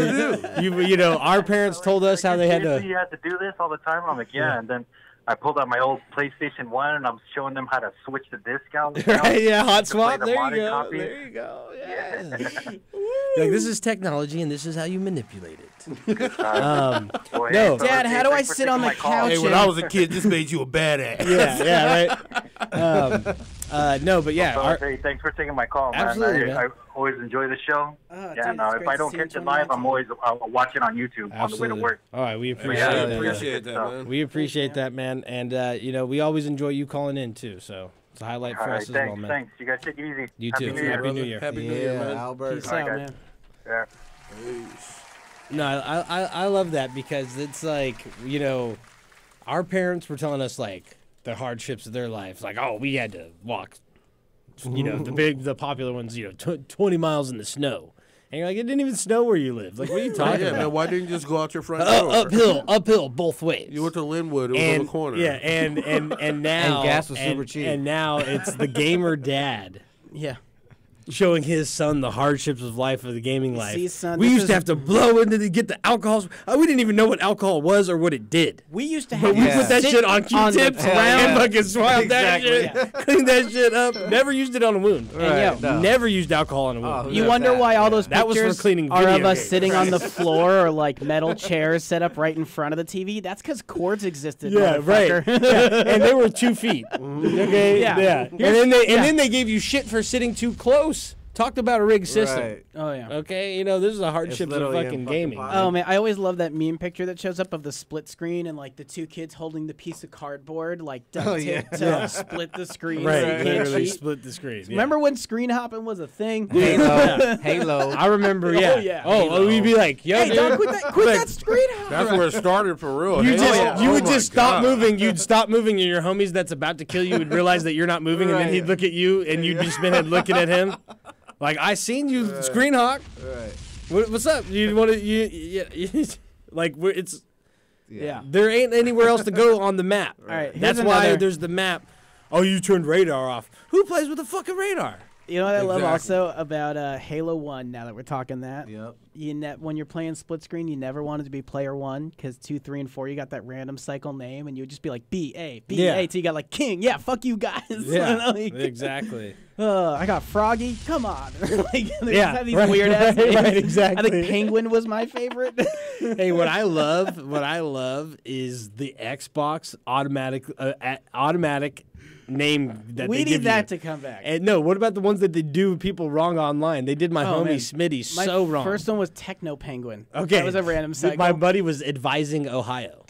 Speaker 9: to do.
Speaker 8: you know, our parents told us how they had
Speaker 6: Seriously,
Speaker 8: to.
Speaker 6: You had to do this all the time. I'm like, yeah. And then I pulled out my old PlayStation 1 and I'm showing them how to switch the disc out. you know,
Speaker 8: Right, yeah, hot
Speaker 6: to play
Speaker 8: swap.
Speaker 6: the
Speaker 8: There you
Speaker 6: modern
Speaker 8: go.
Speaker 6: copy.
Speaker 8: There you go. Yeah. Like this is technology, and this is how you manipulate it.
Speaker 6: Boy,
Speaker 8: No.
Speaker 6: so
Speaker 10: Dad, how do I
Speaker 6: thanks for
Speaker 10: sit on
Speaker 6: taking
Speaker 10: the
Speaker 6: my call.
Speaker 10: couch?
Speaker 9: Hey, when I was a kid, this made you a badass.
Speaker 8: Yeah, right. No, but yeah.
Speaker 6: Fellas, hey, thanks for taking my call, man.
Speaker 8: Absolutely,
Speaker 6: I
Speaker 8: man.
Speaker 6: always enjoy the show.
Speaker 10: Oh,
Speaker 6: Yeah,
Speaker 10: dude,
Speaker 6: no,
Speaker 10: it's
Speaker 6: if
Speaker 10: great
Speaker 6: I
Speaker 10: to
Speaker 6: don't
Speaker 10: see you
Speaker 6: catch it live, I'll watch it on YouTube on the way to work.
Speaker 8: All right, we appreciate
Speaker 6: Yeah,
Speaker 8: that.
Speaker 9: appreciate that, man.
Speaker 8: We appreciate that, man. And, we always enjoy you calling in, too. So it's a highlight
Speaker 6: All
Speaker 8: for
Speaker 6: right,
Speaker 8: us as well,
Speaker 6: thanks,
Speaker 8: man.
Speaker 6: thanks. You guys take it easy.
Speaker 8: You
Speaker 6: Happy
Speaker 8: too.
Speaker 6: New Year.
Speaker 8: Happy New Year.
Speaker 9: Happy New Year, man.
Speaker 7: Albert.
Speaker 10: Peace
Speaker 6: All right,
Speaker 10: out,
Speaker 6: guys.
Speaker 10: man.
Speaker 6: Yeah.
Speaker 8: No, I love that because it's like, our parents were telling us, like, the hardships of their life. Like, oh, we had to walk, the popular ones, 20 miles in the snow. And you're like, it didn't even snow where you live. Like, what are you talking
Speaker 9: Yeah,
Speaker 8: about?
Speaker 9: man. Why didn't you just go out your front door?
Speaker 8: Uphill, both ways.
Speaker 9: You went to Linwood. It was on the corner.
Speaker 8: Yeah, and now
Speaker 7: And gas was super cheap.
Speaker 8: And now it's the gamer dad
Speaker 10: Yeah.
Speaker 8: showing his son the hardships of life of the gaming life.
Speaker 10: see, son,
Speaker 8: we
Speaker 10: this
Speaker 8: used to
Speaker 10: is-
Speaker 8: have to blow into the get the alcohols. We didn't even know what alcohol was or what it did.
Speaker 10: We used to
Speaker 8: But
Speaker 10: have
Speaker 8: we
Speaker 10: to
Speaker 8: put that
Speaker 10: sit
Speaker 8: shit on
Speaker 10: the
Speaker 8: Q-tips
Speaker 10: pound.
Speaker 8: and fucking swab that
Speaker 7: Exactly.
Speaker 8: shit, clean that shit up. Never used it on a wound.
Speaker 10: And yo,
Speaker 8: Never used alcohol on a wound.
Speaker 7: Oh,
Speaker 10: you
Speaker 7: Yeah,
Speaker 10: wonder
Speaker 7: that-
Speaker 10: why all those
Speaker 8: That was for
Speaker 10: pictures
Speaker 8: cleaning
Speaker 10: are of
Speaker 8: video
Speaker 10: us
Speaker 8: games.
Speaker 10: sitting on the floor or like metal chairs set up right in front of the TV? That's because cords existed.
Speaker 8: Yeah, right.
Speaker 10: motherfucker.
Speaker 8: Yeah, and they were 2 feet. Okay,
Speaker 10: Yeah.
Speaker 8: And then they gave you shit for sitting too close. Talked about a rigged system.
Speaker 7: Right.
Speaker 10: Oh yeah.
Speaker 8: Okay, this is a hardship of
Speaker 7: literally
Speaker 8: fucking
Speaker 7: him
Speaker 8: gaming.
Speaker 7: fucking
Speaker 10: Oh man, I always love that meme picture that shows up of the split screen and like the two kids holding the piece of cardboard like duct
Speaker 7: Oh,
Speaker 10: tape
Speaker 7: yeah.
Speaker 10: to
Speaker 8: Yeah.
Speaker 10: split the screen.
Speaker 8: Right,
Speaker 10: so you can't
Speaker 8: literally
Speaker 10: cheat.
Speaker 8: split the screen. yeah.
Speaker 10: Remember when screen hopping was a thing?
Speaker 7: Halo. Halo.
Speaker 8: I remember, yeah.
Speaker 10: yeah.
Speaker 8: Oh, we'd be like, yo,
Speaker 10: Hey,
Speaker 8: dude.
Speaker 10: dog, quit that screen hopping.
Speaker 9: That's where it started for real.
Speaker 8: You
Speaker 9: Hey,
Speaker 8: just
Speaker 9: oh,
Speaker 8: you would
Speaker 9: my
Speaker 8: just stop
Speaker 9: God.
Speaker 8: moving. You'd stop moving, and your homies that's about to kill you would realize that you're not moving, and then
Speaker 7: Right.
Speaker 8: he'd look at you, and you'd just been looking at him, like I seen you, screen hawk.
Speaker 7: Right.
Speaker 8: What's up? You want to you like it's
Speaker 10: Yeah.
Speaker 8: there ain't anywhere else to go on the map.
Speaker 10: All right, here's
Speaker 8: That's why
Speaker 10: another-
Speaker 8: there's the map. Oh, you turned radar off. Who plays with a fucking radar?
Speaker 10: You know what I love
Speaker 9: Exactly.
Speaker 10: also about Halo 1, now that we're talking that?
Speaker 7: Yep.
Speaker 10: When you're playing split screen, you never wanted to be player 1 because 2, 3, and 4, you got that random cycle name, and you would just be like B-A, B-A,
Speaker 8: Yeah.
Speaker 10: till you got like King. Yeah, fuck you guys.
Speaker 8: Yeah,
Speaker 10: Like,
Speaker 8: exactly.
Speaker 10: I got Froggy. Come on. Like, they just
Speaker 8: Yeah,
Speaker 10: have these
Speaker 8: right,
Speaker 10: weird ass
Speaker 8: right,
Speaker 10: names.
Speaker 8: right,
Speaker 10: I
Speaker 8: exactly.
Speaker 10: think Penguin was my favorite.
Speaker 8: Hey, what I love is the Xbox automatic name that
Speaker 10: We
Speaker 8: they
Speaker 10: need
Speaker 8: give
Speaker 10: that
Speaker 8: you.
Speaker 10: to come back.
Speaker 8: And no, what about the ones that they do people wrong online? They did my
Speaker 10: Oh,
Speaker 8: homie
Speaker 10: man.
Speaker 8: Smitty
Speaker 10: My
Speaker 8: so wrong.
Speaker 10: first one was Techno Penguin.
Speaker 8: Okay,
Speaker 10: That was a random cycle.
Speaker 8: My buddy was advising Ohio.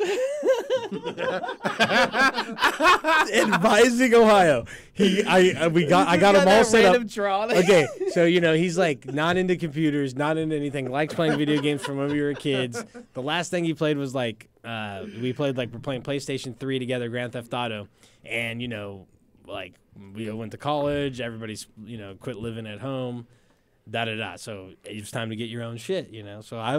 Speaker 8: Advising Ohio. I got him all set up.
Speaker 10: Draw.
Speaker 8: Okay, so he's like not into computers, not into anything, likes playing video games from when we were kids. The last thing he played was like we're playing PlayStation 3 together, Grand Theft Auto, and like we went to college, everybody's quit living at home. So it's time to get your own shit, So I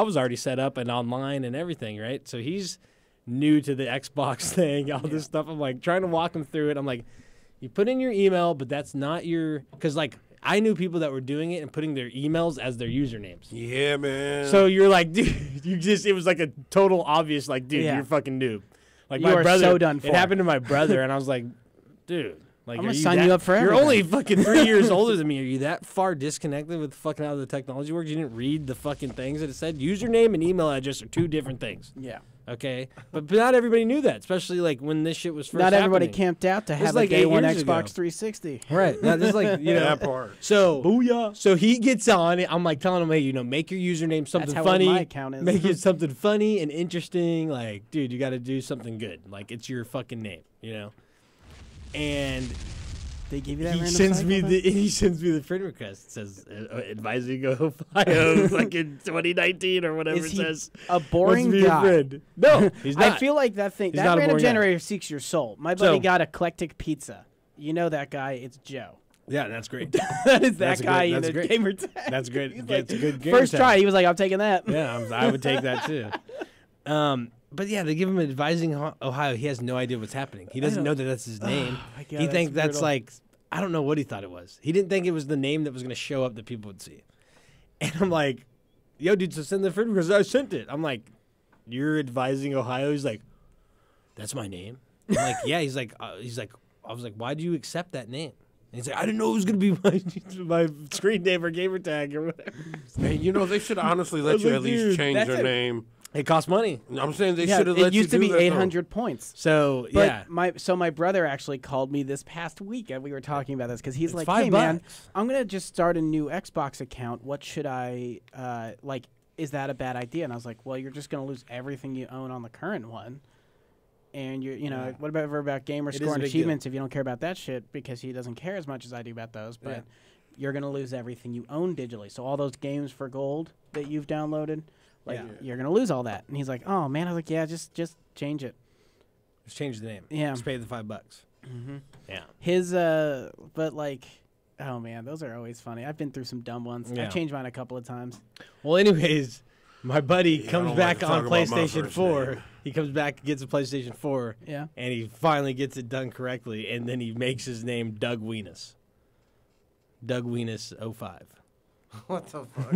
Speaker 8: was already set up and online and everything, right? So he's new to the Xbox thing, all this stuff. I'm like trying to walk him through it. I'm like, you put in your email, but that's not your, because like I knew people that were doing it and putting their emails as their usernames.
Speaker 9: Yeah, man.
Speaker 8: So you're like, dude, it was like a total obvious, like, dude,
Speaker 10: Yeah.
Speaker 8: you're fucking noob. Like
Speaker 10: You
Speaker 8: my
Speaker 10: are
Speaker 8: brother,
Speaker 10: so done
Speaker 8: it
Speaker 10: for.
Speaker 8: happened to my brother, and I was like, dude. Like,
Speaker 10: I'm
Speaker 8: are
Speaker 10: gonna
Speaker 8: you
Speaker 10: sign
Speaker 8: that-
Speaker 10: you up for
Speaker 8: You're
Speaker 10: everything.
Speaker 8: only fucking 3 years older than me. Are you that far disconnected with fucking how the technology works? You didn't read the fucking things that it said? Username and email address are two different things.
Speaker 10: Yeah.
Speaker 8: Okay? But not everybody knew that, especially like when this shit was first
Speaker 10: Not everybody
Speaker 8: happening.
Speaker 10: camped out to
Speaker 8: It's
Speaker 10: have
Speaker 8: like
Speaker 10: a day
Speaker 8: 8
Speaker 10: one
Speaker 8: years ago.
Speaker 10: Xbox 360.
Speaker 8: Right. Now, this is like,
Speaker 9: that part.
Speaker 8: So, booyah. So he gets on. I'm like telling him, hey, make your username something
Speaker 10: how
Speaker 8: funny.
Speaker 10: old my account is.
Speaker 8: Make it something funny and interesting. Like, dude, you got to do something good. Like, it's your fucking name, And
Speaker 10: They give you that
Speaker 8: he
Speaker 10: random
Speaker 8: sends
Speaker 10: cycle
Speaker 8: me
Speaker 10: then?
Speaker 8: the friend request. It says advising Ohio, fucking 2019 or whatever
Speaker 10: Is
Speaker 8: it
Speaker 10: he
Speaker 8: says.
Speaker 10: a
Speaker 8: Wants
Speaker 10: boring
Speaker 8: to be a
Speaker 10: guy?
Speaker 8: friend. No, he's not.
Speaker 10: I feel like that thing,
Speaker 8: He's
Speaker 10: that
Speaker 8: not a
Speaker 10: random
Speaker 8: boring guy.
Speaker 10: generator seeks your soul. My buddy
Speaker 8: So-
Speaker 10: got Eclectic Pizza. You know that guy, it's Joe.
Speaker 8: Yeah, that's great.
Speaker 10: That is that
Speaker 8: That's
Speaker 10: guy
Speaker 8: great.
Speaker 10: in
Speaker 8: That's
Speaker 10: the
Speaker 8: great.
Speaker 10: gamer tag.
Speaker 8: That's good.
Speaker 10: He's
Speaker 8: That's
Speaker 10: like,
Speaker 8: a good gamer
Speaker 10: first
Speaker 8: tag.
Speaker 10: try, he was like, I'm taking that.
Speaker 8: Yeah, I would take that too. But yeah, they give him advising Ohio. He has no idea what's happening. He doesn't know that that's his name.
Speaker 10: my God,
Speaker 8: he
Speaker 10: that's
Speaker 8: thinks that's
Speaker 10: brutal.
Speaker 8: like, I don't know what he thought it was. He didn't think it was the name that was going to show up that people would see. And I'm like, yo, dude, so send the friend because I sent it. I'm like, you're advising Ohio? He's like, that's my name. I'm like, yeah. He's like, I was like, why do you accept that name? And he's like, I didn't know it was going to be my screen name or gamer tag or whatever.
Speaker 9: Hey, they should honestly
Speaker 8: I
Speaker 9: let
Speaker 8: was
Speaker 9: you
Speaker 8: like,
Speaker 9: at least
Speaker 8: dude,
Speaker 9: change
Speaker 10: that's
Speaker 9: your
Speaker 10: a-
Speaker 9: name.
Speaker 8: It costs money.
Speaker 9: I'm saying they
Speaker 10: Yeah,
Speaker 9: should have let
Speaker 10: it used
Speaker 9: you
Speaker 10: to
Speaker 9: do
Speaker 10: be
Speaker 9: that,
Speaker 10: 800 points.
Speaker 8: So
Speaker 10: But my brother actually called me this past week, and we were talking about this because he's
Speaker 8: It's
Speaker 10: like, "Hey
Speaker 8: $5.
Speaker 10: man, I'm gonna just start a new Xbox account. What should I like? Is that a bad idea?" And I was like, "Well, you're just gonna lose everything you own on the current one, and
Speaker 8: Yeah.
Speaker 10: what about gamer
Speaker 8: It is
Speaker 10: score
Speaker 8: a
Speaker 10: and
Speaker 8: big deal.
Speaker 10: achievements if you don't care about that shit because he doesn't care as much as I do about those, but."
Speaker 8: Yeah.
Speaker 10: You're gonna lose everything you own digitally. So all those games for gold that you've downloaded, like
Speaker 8: Yeah.
Speaker 10: you're gonna lose all that. And he's like, "Oh man," I was like, "Yeah, just change it."
Speaker 8: Just change the name.
Speaker 10: Yeah.
Speaker 8: Just pay the $5.
Speaker 10: Mm-hmm.
Speaker 8: Yeah.
Speaker 10: His but like, oh man, those are always funny. I've been through some dumb ones.
Speaker 8: Yeah.
Speaker 10: I've changed mine a couple of times.
Speaker 8: Well, anyways, my buddy
Speaker 9: I
Speaker 8: comes
Speaker 9: don't
Speaker 8: back
Speaker 9: like to
Speaker 8: on
Speaker 9: talk about my
Speaker 8: PlayStation
Speaker 9: first
Speaker 8: 4.
Speaker 9: name.
Speaker 8: He comes back, gets a PlayStation 4,
Speaker 10: Yeah.
Speaker 8: and he finally gets it done correctly, and then he makes his name Doug Weenus. Doug Weenus 05.
Speaker 7: What the fuck?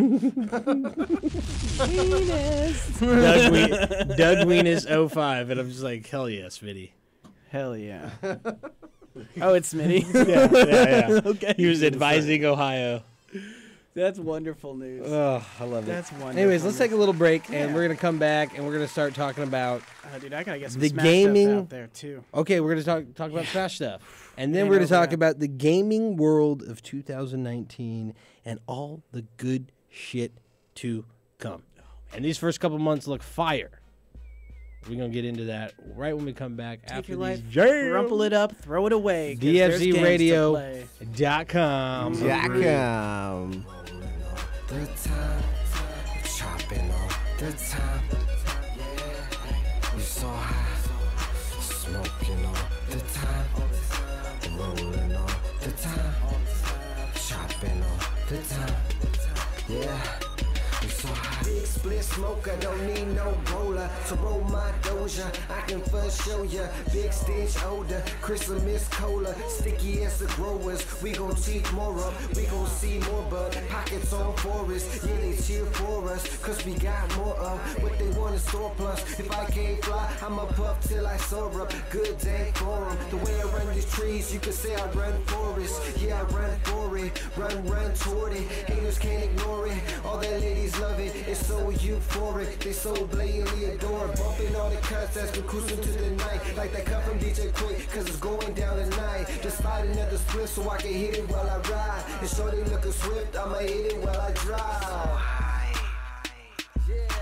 Speaker 8: Doug Weenus 05, and I'm just like, hell yeah, Smitty.
Speaker 10: Hell yeah. Oh, it's Smitty.
Speaker 8: Yeah.
Speaker 10: Okay.
Speaker 8: He was advising Ohio.
Speaker 10: That's wonderful news.
Speaker 8: Oh, I love it.
Speaker 10: That's wonderful.
Speaker 8: Anyways, let's take a little break, and
Speaker 10: Yeah.
Speaker 8: we're going to come back, and we're going to start talking about...
Speaker 10: Oh, dude, I gotta get some
Speaker 8: The
Speaker 10: Smash
Speaker 8: gaming-
Speaker 10: stuff out there too.
Speaker 8: Okay, we're going to talk about Smash stuff. And then
Speaker 10: Ain't
Speaker 8: we're going to
Speaker 10: over
Speaker 8: talk
Speaker 10: that.
Speaker 8: about the gaming world of 2019 and all the good shit to come. And these first couple months look fire. We're going to get into that right when we come back
Speaker 10: Take
Speaker 8: after
Speaker 10: your
Speaker 8: these
Speaker 10: life,
Speaker 8: jams.
Speaker 10: rumple it up, throw it away. 'cause there's games to play.
Speaker 8: DFZRadio.com.
Speaker 7: Jackam.
Speaker 5: The time, chopping on the time. We so high, smoking on the time, rolling on the time, chopping on the time. Yeah, we so high. Big split smoker, don't need no roller. So roll my doja, I can first show ya. Big stench odor, Christmas cola, sticky as the growers. We gon' teach more up, we gon' see more bud. Pockets on forest, yeah they cheer for us, cause we got more of what they want in store plus. If I can't fly, I'ma puff till I soar up. Good day for 'em. The way I run these trees, you could say I run forest. Yeah, I run for it, run toward it. Haters can't ignore it. All the ladies love it. It's so euphoric, they so blatantly adore. Bumping all the cuts as we cruising to the night. Like that cut from DJ Quick, cause it's going down tonight. Just sliding at the split so I can hit it while I ride. And shorty looking swift, I'ma hit it while I drive.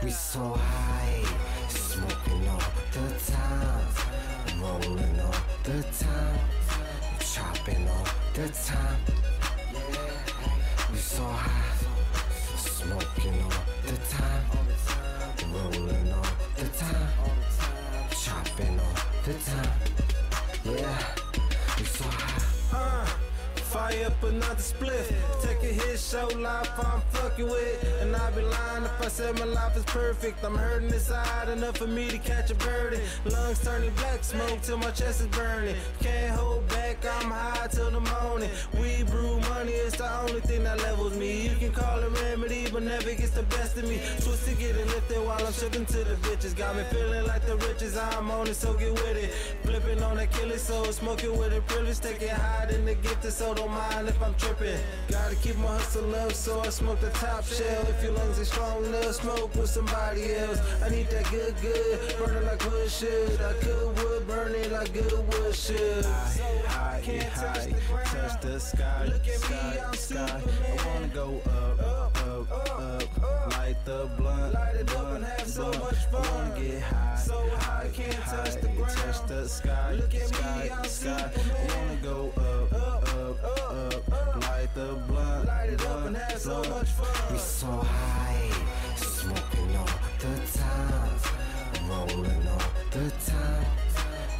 Speaker 5: We so high, smoking all the time, rolling all the time, chopping all the time. We so high, smoking all the time, rolling all the time, chopping all the time. Yeah, we so high. Fire up another spliff. Take a hit, show life I'm fucking with. And I'd be lying if I said my life is perfect. I'm hurting inside enough for me to catch a birdie. Lungs turning black, smoke till my chest is burning. Can't hold back, I'm high till the morning. We brew money, it's the only thing that levels me. You can call it remedy, but never gets the best of me. Twisted, getting lifted while I'm shooting to the bitches. Got me feeling like the richest, I'm on it, so get with it. Flipping on that killer soul, smoking with a privilege. Take it high in the gifted, so don't mind if I'm tripping. Gotta keep my hustle up, so I smoke the top shell. If your lungs are strong enough, smoke with somebody else. I need that good, burning like wood should. I could wood, burning like good wood should. High, get high, touch the sky, sky. I wanna go up, light the blunt, blunt. I wanna get high, get high, touch the sky, sky. I wanna go up, light the blunt, blunt. We so high, smoking all the time, rolling all the time,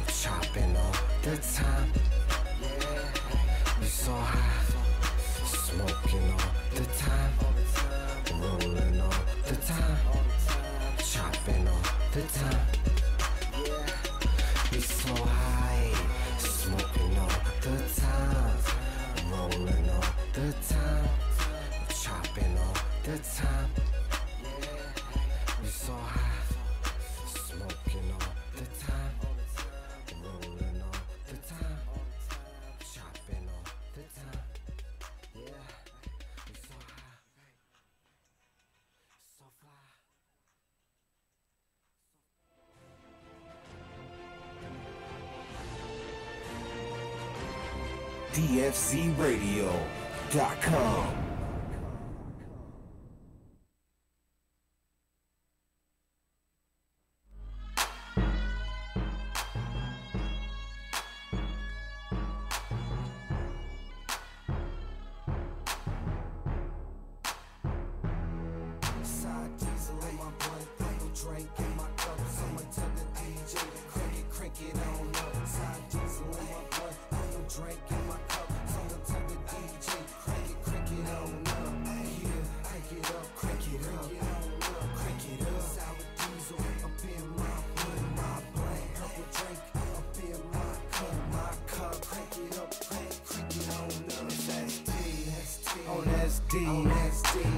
Speaker 5: chopping all the time. We so high, smoking all the time, rolling all the time, chopping all the time. We so high, smoking all the time, rolling all the time, chopping all the time. We so high, smoking all the time, rolling all the time, chopping all the time. Yeah, we so high, so fly.
Speaker 11: DFZRadio.com.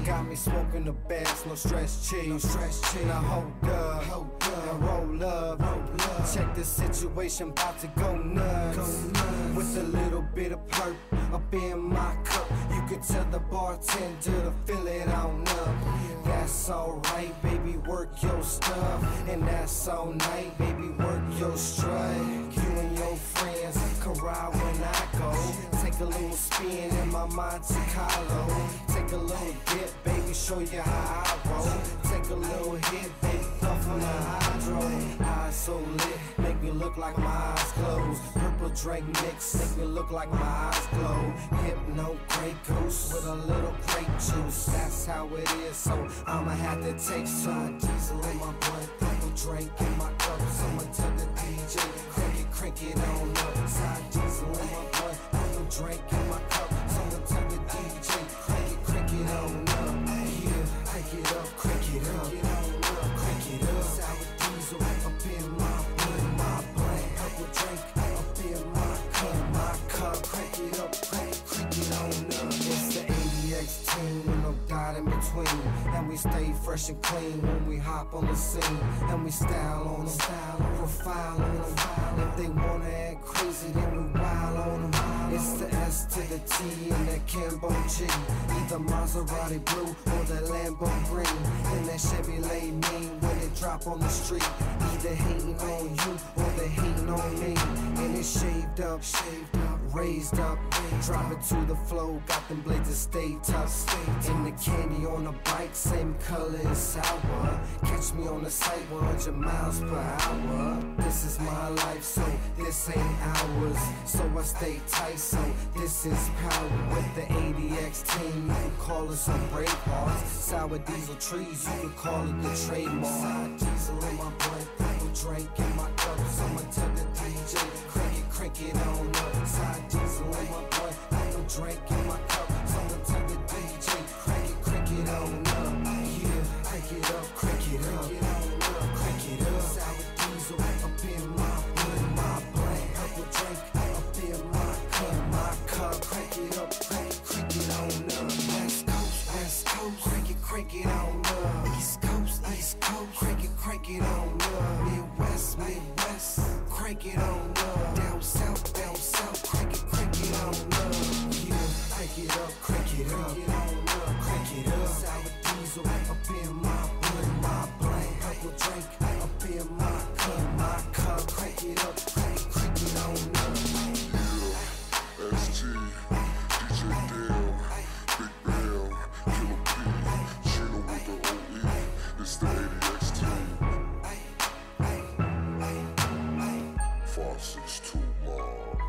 Speaker 3: Got me smoking the best, no stress cheese. Now hold up, now roll up. Check the situation, about to go nuts. With a little bit of perp up in my cup, you can tell the bartender to fill it on up. That's alright, baby, work your stuff. And that's all night, baby, work your strut. You and your friends can ride when I go. Take a little spin in my Monte Carlo. Take a little dip, baby, show you how I roll. Take a little hit, baby, puff on the hydro. Eyes so lit, make me look like my eyes closed. Purple drink mix, make me look like my eyes glow. Hypno Grey Goose with a little grape juice. That's how it is, so I'ma have to take some. Diesel in my blunt, purple drink in my cup. Someone tell the DJ, crank it on up. Side diesel in my blunt, purple drink in my cup. Someone tell the DJ, crank it on up. Yeah, crank it up, crank it up. Crank it up. Sour diesel up in my blunt, purple drink up in my cup. Crank it up, crank it on up. It's the ADX team with no doubt in between. And we stay fresh and clean when we hop on the scene. And we style on them, profile on them. If they wanna act crazy, then we wild on them. It's the S to the T and that Cambo G. Either Maserati blue or the Lambo green. And that Chevrolet mean when it drop on the street. Either hating on you or they hating on me. And it's shaved up, raised up. Drop it to the flow, got them blades to stay tough. And the candy on the bike, same color as sour. Catch me on the site, 100 miles per hour. This is my life, so this ain't ours. So I stay tight, so this is power. With the ADX team, you can call us some brave hearts. Sour diesel trees, you can call it the trademark. Side diesel in my blunt, purple drink in my cup. Someone tell the DJ, crank it on up. Side diesel in my blunt, purple drink in my cup. Someone tell the DJ, crank it on up. Yeah, crank it up, crank it up. Crank it up. Sour diesel up in my blunt, purple drink up in my cup. Crank it up, crank it on up. West Coast, crank it on up. East Coast, crank it on up. Midwest, crank it on up. Down south, crank it on up. Yeah, crank it up, crank it up. Crank it up. Sour diesel up in my blunt, purple drink up in my cup. Crank it up, crank it on up.
Speaker 12: Yeah, ST, DJ Dale, Big Bell, Killer P, Gino with the OE. It's the ADX team. 462 Mob.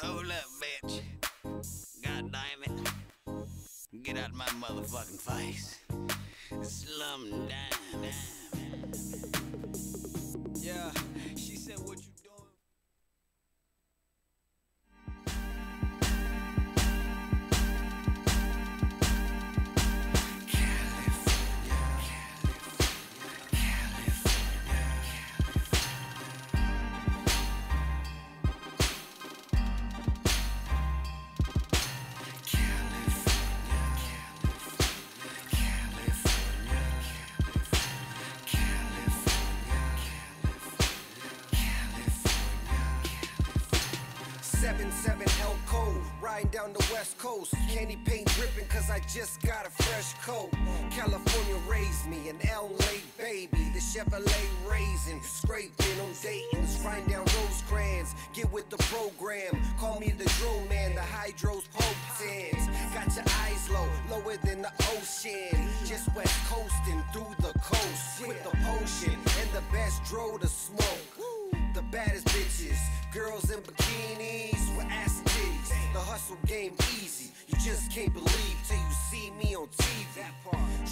Speaker 13: Hold up, bitch. God damn it. Get out of my motherfucking face. Slum down. Yeah, she said, what you doing?
Speaker 5: 7-7 held cold, riding down the west coast. Candy paint dripping cause I just got a fresh coat. California raised me, an LA baby. The Chevrolet raisin, scraping on Dayton's, riding down Rosecrans. Get with the program, call me the drone man, the hydros potens. Got your eyes low, lower than the ocean. Just west coasting through the coast with the potion and the best dro to smoke. The baddest bitches, girls in bikinis with ass and titties. The hustle game easy, you just can't believe till you see me on TV.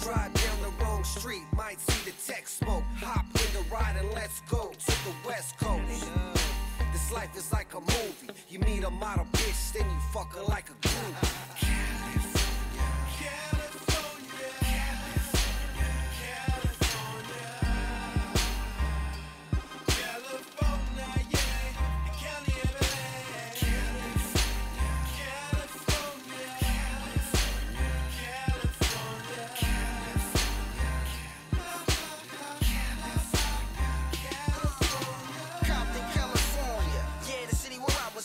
Speaker 5: Drive down the wrong street, might see the tech smoke. Hop in the ride and let's go to the west coast. This life is like a movie. You meet a model bitch, then you fuck her like a groupie.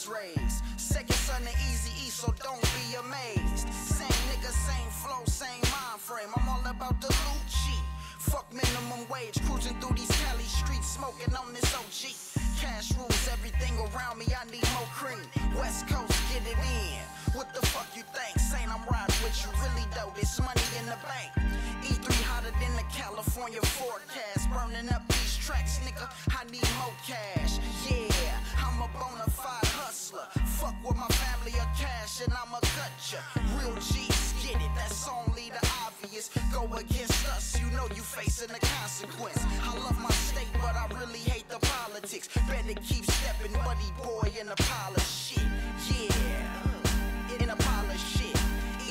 Speaker 1: Raised. Second son to Eazy-E, so don't be amazed. Same nigga, same flow, same mind frame. I'm all about the loot cheap. Fuck minimum wage, cruising through these Cali streets, smoking on this OG. Cash rules everything around me, I need more cream. West Coast, get it in. What the fuck you think? Saying I'm riding with you, really though, this money in the bank. E3 hotter than the California forecast. Burning up these tracks, nigga, I need more cash. Yeah, I'm a bona fide hustler. Fuck with my family of cash and I'ma cut ya. Real G's get it, that's only the obvious. Go against us, you know you facing the consequence. I love my state, but I really hate the politics. Better keep stepping, buddy boy, in a pile of shit. Yeah, in a pile of shit.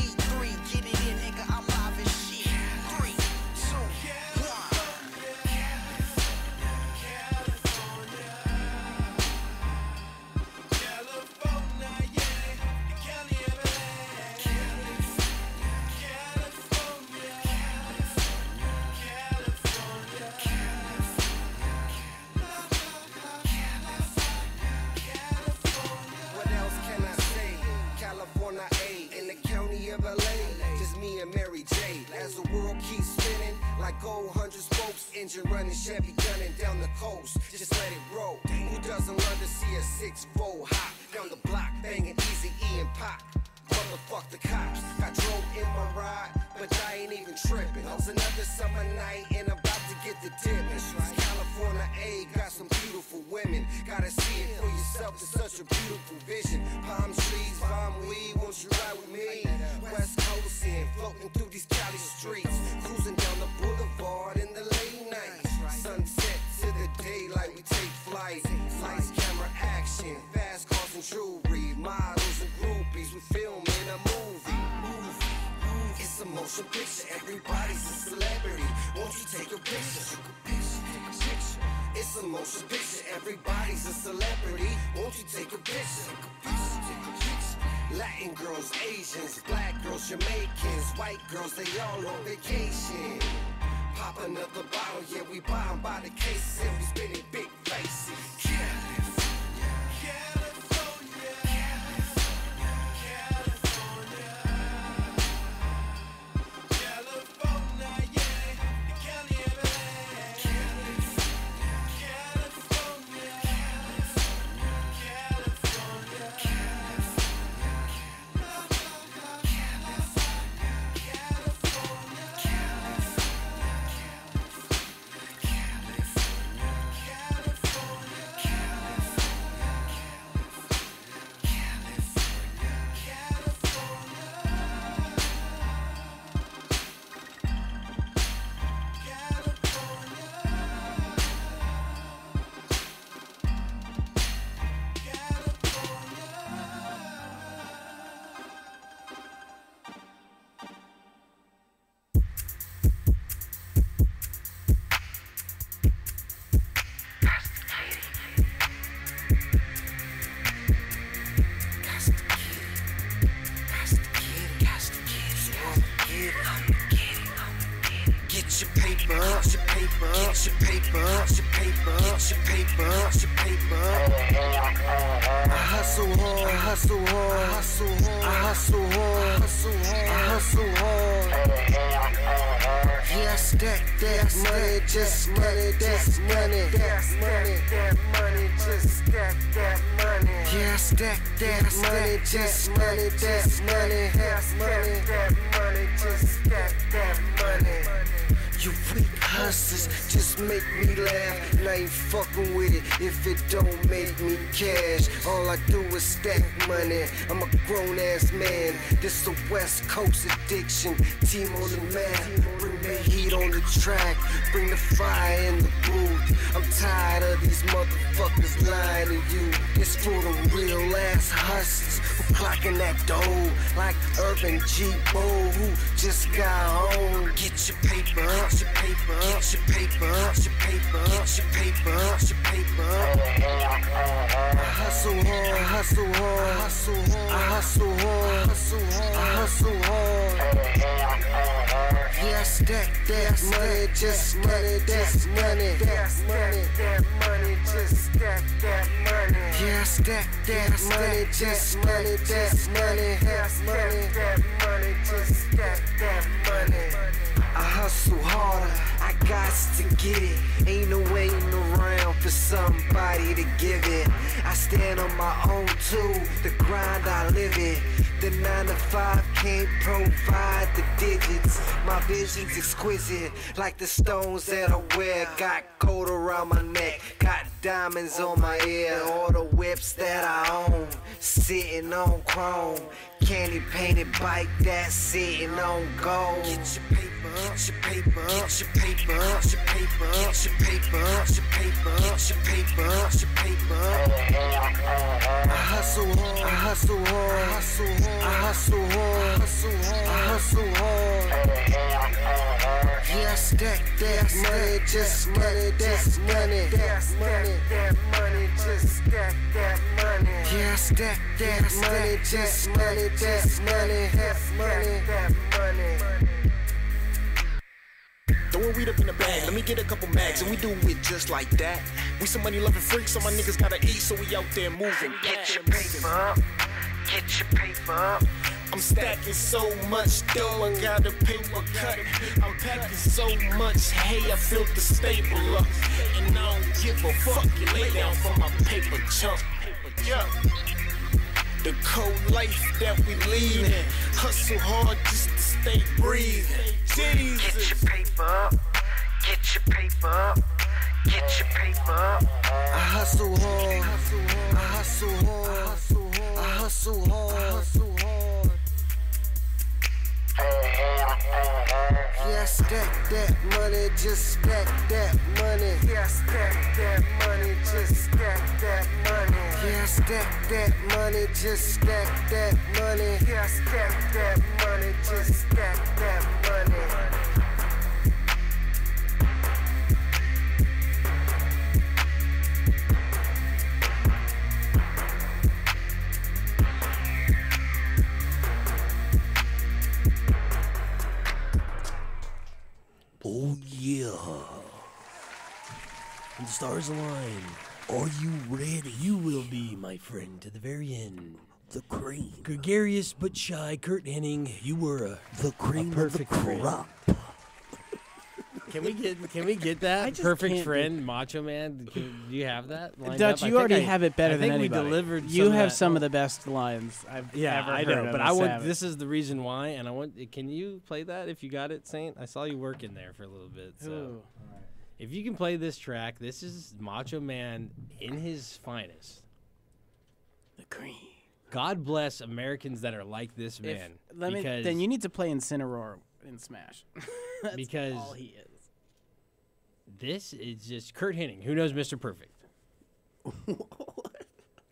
Speaker 1: E3, get it in, nigga, I'm live as shit. 3, 2, 1.
Speaker 5: As the world keeps spinning, like gold 100 spokes, engine running, Chevy gunning down the coast. Just let it roll. Who doesn't love to see a 6-4 hop down the block, banging Eazy-E and Pop? Motherfuck the cops. I drove in my ride, but I ain't even tripping. It was another summer night and about to get the dipping. California A got some beautiful women. Gotta see it for yourself, it's such a beautiful vision. Palm trees, palm weed, won't you ride with me? West Coast in, floating through these Cali streets, cruising down the boulevard in the late night. Sunset to the daylight, we take flight. Lights, camera, action, fast cars and jewelry, models and groupies, we filming a movie. It's a motion picture, everybody's a celebrity. Won't you take a picture? It's a motion picture, everybody's a celebrity. Won't you take a picture? Latin girls, Asians, black girls, Jamaicans, white girls, they all on vacation. Pop another bottle, yeah, we buy 'em by the cases and we spinning big faces.
Speaker 3: hustle hard, I hustle hard, I hustle hard, I hustle hard, I hustle hard, I hustle hard. Yeah, I stack that money, just money, that's money, that's money, that money, just stack that money. Yeah, I stack that money, just money, that's money, that's money, that money, just stack that money. You weak hustlers just make me laugh, and I ain't fucking with it if it don't make me cash. All I do is stack money. I'm a grown ass man. This a West Coast addiction. Team on the map. Bring the heat on the track. Bring the fire in the booth. I'm tired of these motherfuckers lying to you. It's for the real ass hustlers who clocking that dough like Urban G. Bo, who just got home. Get your paper up. Get your paper up, get your paper up, get your paper up, get your paper up, get your paper up. I hustle hard, I hustle hard, I hustle hard, I hustle hard, I hustle hard. Yeah, I stack that money, just money, that's money, that's money, that money, just stack that money. Yeah, I stack that money, just money, that's money, that's money, that money, just stack that money. I hustle harder, I got to get it. Ain't no waiting around for somebody to give it. I stand on my own too, the grind I live it. The 9 to 5 can't provide the digits. My vision's exquisite, like the stones that I wear. Got gold around my neck, got diamonds on my ear. All the whips that I own, sitting on chrome. Candy painted bike that's sitting on gold. Get your paper, get your paper, get your paper, get your paper, get your paper, get your paper, get your paper, get your paper. I hustle hard, I hustle hard, I hustle hard, I hustle hard, I hustle hard. Yeah, I stack that money, just money, that's money, that's money, that money, just stack that money. Yeah, I stack that money, just money, that's money, that's money, that money.
Speaker 14: Throwing weed up in the bag, let me get a couple mags, and we do it just like that. We some money loving freaks, so my niggas gotta eat, so we out there moving.
Speaker 3: Get your paper up, get your paper up.
Speaker 14: I'm stacking so much dough, I got a paper cut. I'm packing so much hay, I feel the staple up. And I don't give a fuck, you lay down for my paper chump. Yeah. The cold life that we lead, hustle hard just to stay breathing. Jesus.
Speaker 3: Get your paper up, get your paper up, get your paper up. I hustle hard, I hustle hard, I hustle hard, I hustle hard, I hustle hard. Yeah, stack that money, just stack that money. Yeah, stack that money, just stack that money. Yeah, stack that money, just stack that money. Yeah, stack that money, just stack that money.
Speaker 15: Oh yeah. When the stars align, are you ready? You will be, my friend, to the very end. The cream. Gregarious but shy Kurt Hennig, you were the cream of the crop.
Speaker 8: Can we get that perfect friend, Macho Man? Do you have that?
Speaker 10: Dutch, you already have it better than
Speaker 8: anybody.
Speaker 10: anybody.
Speaker 8: We delivered.
Speaker 10: You have some of the best lines I've ever
Speaker 8: I
Speaker 10: heard.
Speaker 8: know,
Speaker 10: of
Speaker 8: but
Speaker 10: a
Speaker 8: I want.
Speaker 10: Savage.
Speaker 8: This is the reason why, and I want. Can you play that if you got it, Saint? I saw you working there for a little bit. So,
Speaker 10: Ooh.
Speaker 8: if you can play this track, this is Macho Man in his finest.
Speaker 10: The cream.
Speaker 8: God bless Americans that are like this man.
Speaker 10: Then you need to play Incineroar in Smash. That's
Speaker 8: because
Speaker 10: all he is.
Speaker 8: This is just Kurt Hennig. Who knows Mr. Perfect?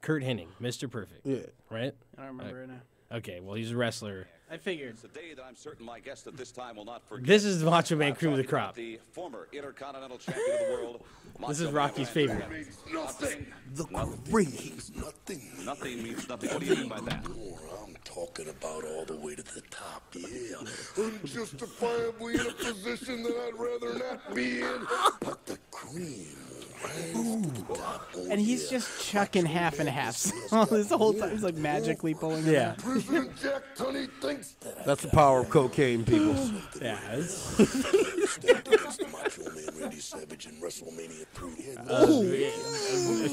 Speaker 8: Kurt Hennig, Mr. Perfect.
Speaker 9: Yeah.
Speaker 8: Right?
Speaker 10: I don't remember it now.
Speaker 8: Okay, well, he's a wrestler.
Speaker 10: I figured.
Speaker 16: It's a day that I'm certain my guest at this time will not forget.
Speaker 8: This is Macho Man Cream of the Crop.
Speaker 16: The former Intercontinental Champion of the world.
Speaker 8: This is Rocky's favorite.
Speaker 16: Nothing.
Speaker 15: The cream.
Speaker 16: Nothing. Nothing means nothing. What do you mean by that?
Speaker 15: I'm talking about all the way to the top, yeah.
Speaker 12: Unjustifiably in a position that I'd rather not be in.
Speaker 15: But the cream rise to the top.
Speaker 10: And he's just chucking half and half. This whole time he's like magically pulling it out.
Speaker 12: President Jack Tunney thinks that.
Speaker 9: That's the power of cocaine, people.
Speaker 8: Yeah.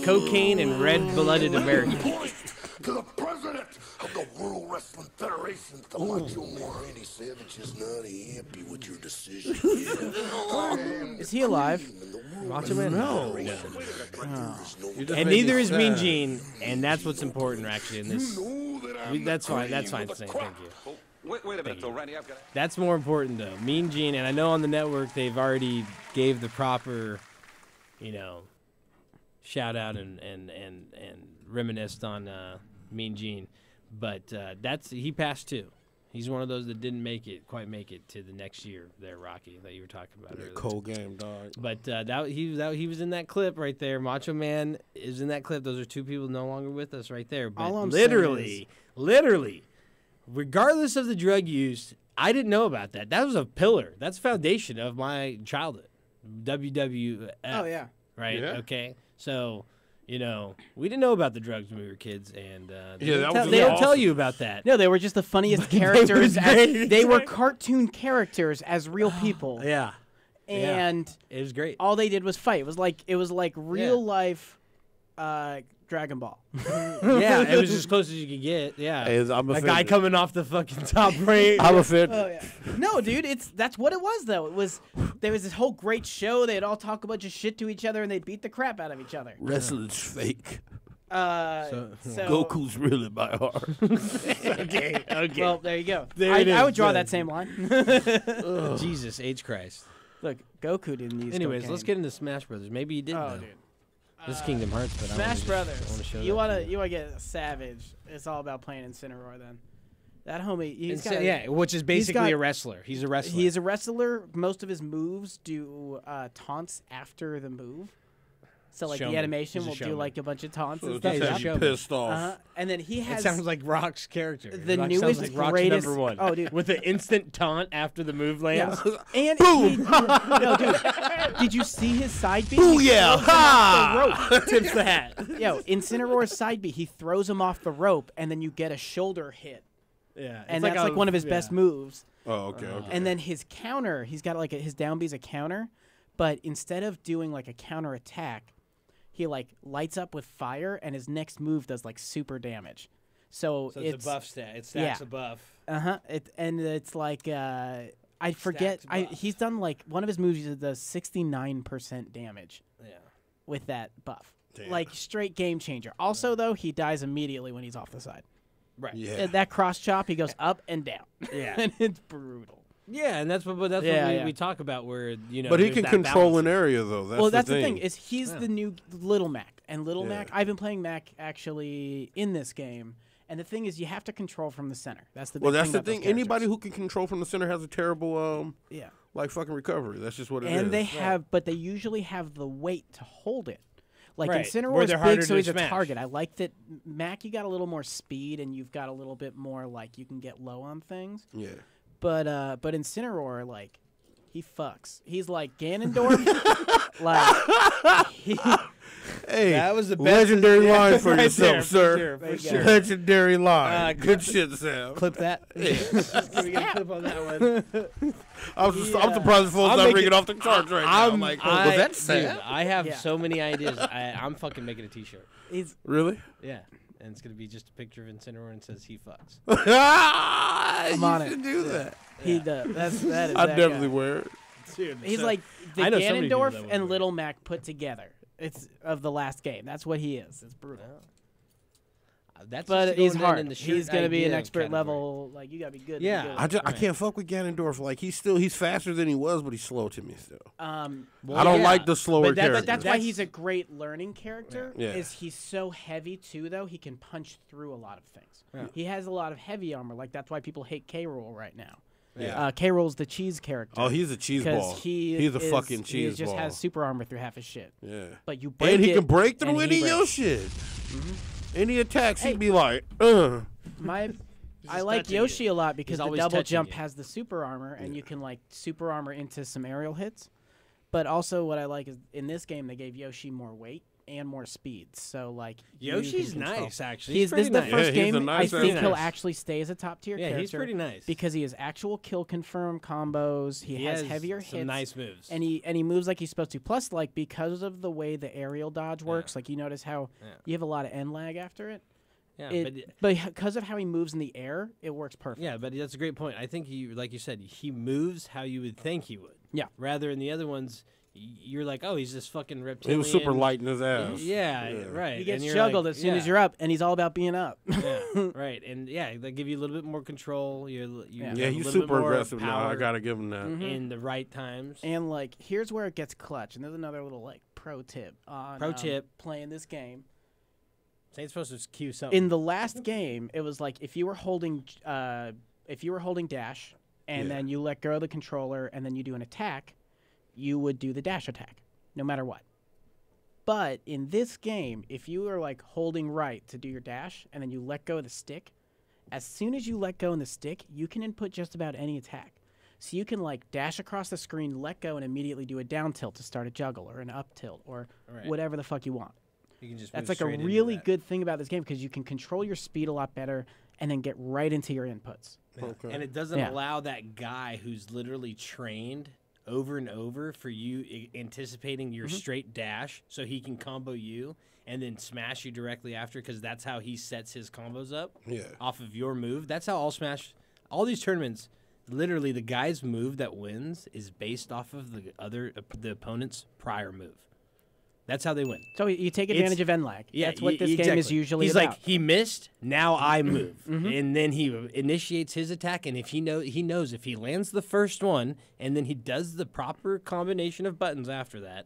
Speaker 8: Cocaine and red-blooded American.
Speaker 12: To the president of the World Wrestling Federation, the Macho Man Randy Savage is not happy with your decision.
Speaker 10: Is he alive?
Speaker 8: Macho Man? No.
Speaker 10: Oh.
Speaker 8: And neither is Mean Gene, and that's what's important, actually, in this. That's fine. That's fine to say. Thank you.
Speaker 16: Wait a minute, though, Randy. I've got.
Speaker 8: That's more important, though. Mean Gene, and I know on the network they've already gave the proper, shout out and reminisced on Mean Gene, but he passed too. He's one of those that didn't quite make it to the next year there, Rocky, that you were talking about earlier.
Speaker 9: Cold game, dog.
Speaker 8: But he was in that clip right there. Macho Man is in that clip. Those are two people no longer with us right there. But
Speaker 10: All I'm
Speaker 8: literally, regardless of the drug use, I didn't know about that. That was a pillar. That's the foundation of my childhood. WWF.
Speaker 10: Oh, yeah.
Speaker 8: Right?
Speaker 9: Yeah.
Speaker 8: Okay. So, we didn't know about the drugs when we were kids, and they
Speaker 9: that
Speaker 8: don't tell you about that.
Speaker 10: No, they were just the funniest characters. They were cartoon characters as real people.
Speaker 8: Yeah.
Speaker 10: And
Speaker 8: it was great.
Speaker 10: All they did was fight. It was like real life Dragon Ball.
Speaker 8: Yeah, it was as close as you could get. Yeah.
Speaker 9: I'm
Speaker 8: that guy coming off the fucking top right.
Speaker 9: I'm offended.
Speaker 10: Oh, yeah. No, dude, that's what it was though. There was this whole great show. They'd all talk a bunch of shit to each other and they'd beat the crap out of each other.
Speaker 9: Wrestling's fake.
Speaker 10: So
Speaker 9: Goku's really my heart.
Speaker 8: Okay.
Speaker 10: Well, there you go.
Speaker 8: I
Speaker 10: would draw that same line.
Speaker 8: Jesus H Christ.
Speaker 10: Look, Goku didn't use
Speaker 8: Anyways,
Speaker 10: cocaine.
Speaker 8: let's get into Smash Brothers. Maybe you did though.
Speaker 10: Dude.
Speaker 8: This is Kingdom Hearts, but
Speaker 10: Smash Brothers.
Speaker 8: I wanna show
Speaker 10: You
Speaker 8: that
Speaker 10: wanna get savage. It's all about playing Incineroar then. That homie, he's got
Speaker 8: which is basically a wrestler. He's a wrestler.
Speaker 10: He is a wrestler. Most of his moves do taunts after the move. So like
Speaker 8: Showman.
Speaker 10: the animation
Speaker 8: He's a
Speaker 10: will do
Speaker 8: showman.
Speaker 10: like a bunch of taunts
Speaker 9: So
Speaker 10: and
Speaker 9: it's
Speaker 10: stuff.
Speaker 9: just have you pissed off.
Speaker 10: And then he has.
Speaker 8: It sounds like Rock's character.
Speaker 10: The
Speaker 8: Rock
Speaker 10: newest,
Speaker 8: sounds like Rock's
Speaker 10: greatest.
Speaker 8: number one.
Speaker 10: Oh, dude.
Speaker 8: With the instant taunt after the move lands.
Speaker 10: And
Speaker 8: Boom!
Speaker 10: no, dude. Did you see his side beat?
Speaker 8: Booyah!
Speaker 10: He throws him off the rope.
Speaker 8: Tips the hat.
Speaker 10: Yo, Incineroar's side beat, he throws him off the rope, and then you get a shoulder hit.
Speaker 8: Yeah,
Speaker 10: And that's like one of his best moves.
Speaker 9: Oh, okay.
Speaker 10: And then his counter, he's got his down B's a counter, but instead of doing like a counter attack, he like lights up with fire, and his next move does like super damage. So
Speaker 8: it's a buff stat. It stacks a buff.
Speaker 10: And it's like I forget. He's done like one of his moves does 69% damage.
Speaker 8: Yeah.
Speaker 10: With that buff,
Speaker 9: Damn.
Speaker 10: like straight game changer. Also, though, he dies immediately when he's off the side.
Speaker 8: Right.
Speaker 9: Yeah.
Speaker 10: That cross chop, he goes up and down.
Speaker 8: Yeah.
Speaker 10: And it's brutal.
Speaker 8: Yeah, and that's what we talk about where
Speaker 9: But he
Speaker 8: there's
Speaker 9: can
Speaker 8: that
Speaker 9: control
Speaker 8: balance.
Speaker 9: an area though. That's
Speaker 10: Well,
Speaker 9: the
Speaker 10: that's the
Speaker 9: thing.
Speaker 10: thing is he's the new Little Mac, and Little Mac. I've been playing Mac actually in this game, and the thing is you have to control from the center. That's the big
Speaker 9: Well, that's
Speaker 10: thing
Speaker 9: the
Speaker 10: about those
Speaker 9: thing. Anybody
Speaker 10: characters.
Speaker 9: who can control from the center has a terrible
Speaker 10: Yeah.
Speaker 9: like fucking recovery. That's just what it is.
Speaker 10: And they have, but they usually have the weight to hold it. Like
Speaker 8: Right, where
Speaker 10: Incineroar's
Speaker 8: they're harder
Speaker 10: big, so
Speaker 8: to
Speaker 10: he's a
Speaker 8: smash.
Speaker 10: target. I like that Mac. You got a little more speed, and you've got a little bit more like you can get low on things.
Speaker 9: Yeah.
Speaker 10: But Incineroar, like, he fucks. He's like Ganondorf.
Speaker 9: Hey,
Speaker 8: that was the best
Speaker 9: legendary
Speaker 8: yeah,
Speaker 9: line for
Speaker 8: right
Speaker 9: yourself,
Speaker 8: there,
Speaker 9: sir.
Speaker 8: For sure.
Speaker 9: Legendary line. Good shit, Sam.
Speaker 10: Clip that.
Speaker 8: Can we get a clip on that one?
Speaker 9: I'm surprised the phone's not ringing off the charts right now. I'm like, was that Sam?
Speaker 8: Dude, I have so many ideas. I'm fucking making a T-shirt.
Speaker 9: Really?
Speaker 8: Yeah. And it's going to be just a picture of Incineroar and says he fucks.
Speaker 10: I'm on
Speaker 9: should
Speaker 10: it.
Speaker 9: do that.
Speaker 10: He does. That is
Speaker 9: I'd
Speaker 10: that
Speaker 9: definitely
Speaker 10: guy.
Speaker 9: wear it.
Speaker 8: Dude,
Speaker 10: He's
Speaker 8: so-
Speaker 10: like the
Speaker 8: I know so many people that
Speaker 10: Ganondorf
Speaker 8: would
Speaker 10: and
Speaker 8: wear
Speaker 10: Little Mac put together. It's of the last game. That's what he is. It's brutal.
Speaker 8: That's
Speaker 10: But
Speaker 8: just
Speaker 10: he's
Speaker 8: going in
Speaker 10: hard.
Speaker 8: in the shirt
Speaker 10: He's gonna be an
Speaker 8: idea
Speaker 10: expert
Speaker 8: category.
Speaker 10: level. Like you gotta be good. to be
Speaker 8: Yeah.
Speaker 10: good.
Speaker 9: I can't fuck with Ganondorf. Like he's faster than he was, but he's slow to me still.
Speaker 10: Well,
Speaker 9: I don't
Speaker 10: yeah.
Speaker 9: like the slower
Speaker 10: But
Speaker 9: characters.
Speaker 10: that's why he's a great learning character.
Speaker 9: Yeah.
Speaker 10: Is he's so heavy too? Though he can punch through a lot of things.
Speaker 8: Yeah.
Speaker 10: He has a lot of heavy armor. Like that's why people hate K. Rool right now.
Speaker 9: Yeah.
Speaker 10: K. Rool's the cheese character.
Speaker 9: Oh, he's a cheese ball. He's a fucking cheese
Speaker 10: He just
Speaker 9: ball.
Speaker 10: has super armor through half his shit.
Speaker 9: Yeah.
Speaker 10: But you break
Speaker 9: And he
Speaker 10: it,
Speaker 9: can break
Speaker 10: and
Speaker 9: through
Speaker 10: he
Speaker 9: any of your
Speaker 10: breaks.
Speaker 9: shit.
Speaker 10: Mhm.
Speaker 9: Any attacks,
Speaker 10: Hey.
Speaker 9: he'd be like,
Speaker 10: My, I
Speaker 8: just
Speaker 10: like
Speaker 8: touching
Speaker 10: Yoshi
Speaker 8: you.
Speaker 10: a lot because
Speaker 8: He's
Speaker 10: the
Speaker 8: always
Speaker 10: double
Speaker 8: touching
Speaker 10: jump
Speaker 8: you.
Speaker 10: has the super armor, and you can like super armor into some aerial hits. But also, what I like is in this game they gave Yoshi more weight, and more speed. So like
Speaker 8: Yoshi's
Speaker 10: you can control.
Speaker 8: nice, actually.
Speaker 10: This is the
Speaker 9: nice.
Speaker 10: first
Speaker 9: Yeah, he's a
Speaker 10: game
Speaker 9: nice
Speaker 10: I think
Speaker 9: ass
Speaker 10: he'll
Speaker 9: nice.
Speaker 10: actually stay as a top tier
Speaker 8: Yeah,
Speaker 10: character.
Speaker 8: he's pretty nice.
Speaker 10: Because he has actual kill confirm combos. He has heavier
Speaker 8: some
Speaker 10: hits.
Speaker 8: nice moves.
Speaker 10: And he moves like he's supposed to. Plus, like because of the way the aerial dodge works, like you notice how you have a lot of end lag after it.
Speaker 8: Yeah,
Speaker 10: but because of how he moves in the air, it works perfect.
Speaker 8: Yeah, but that's a great point. I think he, like you said, he moves how you would think he would.
Speaker 10: Yeah.
Speaker 8: Rather in the other ones, you're like, oh, he's this fucking reptilian.
Speaker 9: He was super light in his ass.
Speaker 8: Yeah, right.
Speaker 10: He gets
Speaker 8: And you're
Speaker 10: juggled
Speaker 8: like,
Speaker 10: as soon as you're up, and he's all about being up.
Speaker 8: Yeah, right. And yeah, they give you a little bit more control. You
Speaker 9: Yeah,
Speaker 8: have a
Speaker 9: he's
Speaker 8: little bit
Speaker 9: super
Speaker 8: more
Speaker 9: aggressive now. I
Speaker 8: power
Speaker 9: gotta give him that.
Speaker 8: in the right times.
Speaker 10: And like, here's where it gets clutch. And there's another little like pro tip on playing this game.
Speaker 8: Ain't supposed to cue something.
Speaker 10: In the last game, it was like if you were holding dash and then you let go of the controller and then you do an attack, you would do the dash attack, no matter what. But in this game, if you are like holding right to do your dash and then you let go of the stick, as soon as you let go of the stick, you can input just about any attack. So you can like dash across the screen, let go, and immediately do a down tilt to start a juggle or an up tilt or whatever the fuck you want.
Speaker 8: You can just
Speaker 10: That's
Speaker 8: move
Speaker 10: like a
Speaker 8: straight into
Speaker 10: really
Speaker 8: that.
Speaker 10: good thing about this game because you can control your speed a lot better and then get right into your inputs.
Speaker 8: And it doesn't allow that guy who's literally trained over and over for you anticipating your straight dash so he can combo you and then smash you directly after because that's how he sets his combos up off of your move. That's how all these tournaments, literally the guy's move that wins is based off of the opponent's prior move. That's how they win.
Speaker 10: So you take advantage of end lag.
Speaker 8: Yeah,
Speaker 10: That's what this game is usually
Speaker 8: He's
Speaker 10: about.
Speaker 8: like, he missed, now I move. And then he initiates his attack, and if he knows if he lands the first one, and then he does the proper combination of buttons after that,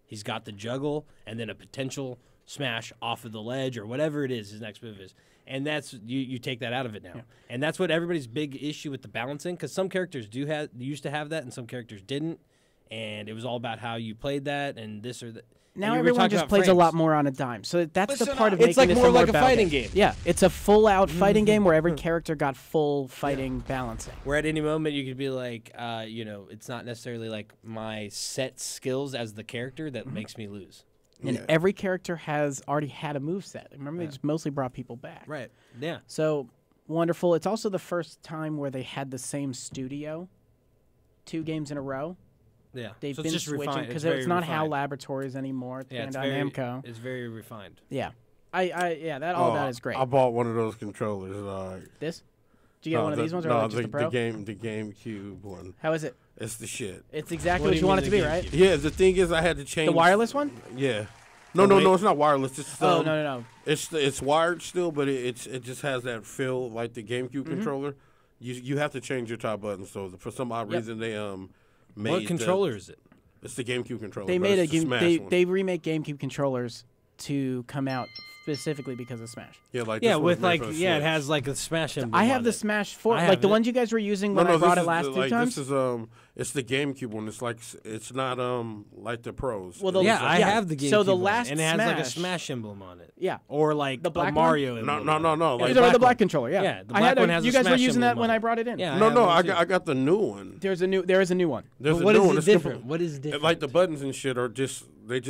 Speaker 8: he's got the juggle, and then a potential smash off of the ledge, or whatever it is his next move is. And that's you take that out of it now. And that's what everybody's big issue with the balancing, because some characters used to have that, and some characters didn't. And it was all about how you played that, and this or that.
Speaker 10: Now everyone just plays a lot more on a dime. So that's the part of making
Speaker 8: it's like
Speaker 10: this
Speaker 8: more like a
Speaker 10: battle
Speaker 8: fighting game.
Speaker 10: Yeah, it's a full-out fighting game where every character got full fighting balancing.
Speaker 8: Where at any moment you could be like, it's not necessarily like my set skills as the character that makes me lose.
Speaker 10: And every character has already had a moveset. Remember, they just mostly brought people back.
Speaker 8: Right. Yeah.
Speaker 10: So wonderful. It's also the first time where they had the same studio 2 games in a row.
Speaker 8: Yeah,
Speaker 10: They've
Speaker 8: so
Speaker 10: been
Speaker 8: it's just
Speaker 10: switching
Speaker 8: refined.
Speaker 10: because
Speaker 8: It's
Speaker 10: it's
Speaker 8: very
Speaker 10: not HAL
Speaker 8: refined.
Speaker 10: Laboratories anymore. It's
Speaker 8: Yeah,
Speaker 10: Bandai Namco.
Speaker 8: It's very refined.
Speaker 10: Yeah, all that is great.
Speaker 9: I bought one of those controllers.
Speaker 10: This? Did you get one of these ones or like just the Pro?
Speaker 9: the GameCube one.
Speaker 10: How is it?
Speaker 9: It's the shit.
Speaker 10: It's exactly what you want it to be, right?
Speaker 9: Yeah, the thing is, I had to change
Speaker 10: The wireless one?
Speaker 9: Yeah. No, it's not wireless. It's
Speaker 10: no.
Speaker 9: It's wired still, but it just has that feel like the GameCube
Speaker 10: Mm-hmm.
Speaker 9: controller. You have to change your top button. So for some odd reason they made
Speaker 8: What controller is it?
Speaker 9: It's the GameCube controller.
Speaker 10: They
Speaker 9: but
Speaker 10: made
Speaker 9: it's the Smash one.
Speaker 10: they remake GameCube controllers to come out specifically because of Smash.
Speaker 9: Yeah, like
Speaker 8: Yeah,
Speaker 9: this
Speaker 8: with
Speaker 9: one's made
Speaker 8: like
Speaker 9: for the
Speaker 8: it
Speaker 9: Switch.
Speaker 8: has like a Smash emblem.
Speaker 10: I have
Speaker 8: on
Speaker 10: the
Speaker 8: it.
Speaker 10: Smash 4,
Speaker 8: I
Speaker 10: like
Speaker 8: have
Speaker 10: the
Speaker 8: it.
Speaker 10: ones you guys were using when I brought it last 2 times.
Speaker 9: This is it's the GameCube one. It's like it's not like the Pros.
Speaker 10: Well,
Speaker 8: I have the GameCube
Speaker 10: So the
Speaker 8: one,
Speaker 10: last
Speaker 8: and it has like a
Speaker 10: Smash-
Speaker 8: Smash emblem on it.
Speaker 10: Yeah.
Speaker 8: Or like
Speaker 10: The black
Speaker 8: a Mario
Speaker 10: one?
Speaker 8: emblem.
Speaker 9: No.
Speaker 10: Like
Speaker 9: Like
Speaker 10: the black controller, yeah.
Speaker 8: Yeah, the
Speaker 10: I
Speaker 8: black
Speaker 10: had
Speaker 8: one has
Speaker 10: you
Speaker 8: a
Speaker 10: guys were
Speaker 8: Smash
Speaker 10: using that
Speaker 8: emblem
Speaker 10: when
Speaker 8: on
Speaker 10: I
Speaker 8: it.
Speaker 10: brought it in.
Speaker 8: Yeah,
Speaker 9: I got the new one.
Speaker 10: There is a new one.
Speaker 9: There's
Speaker 8: But what
Speaker 9: a new
Speaker 8: is
Speaker 9: one.
Speaker 8: it
Speaker 9: It's
Speaker 8: different? What is different?
Speaker 9: Like the buttons and shit are just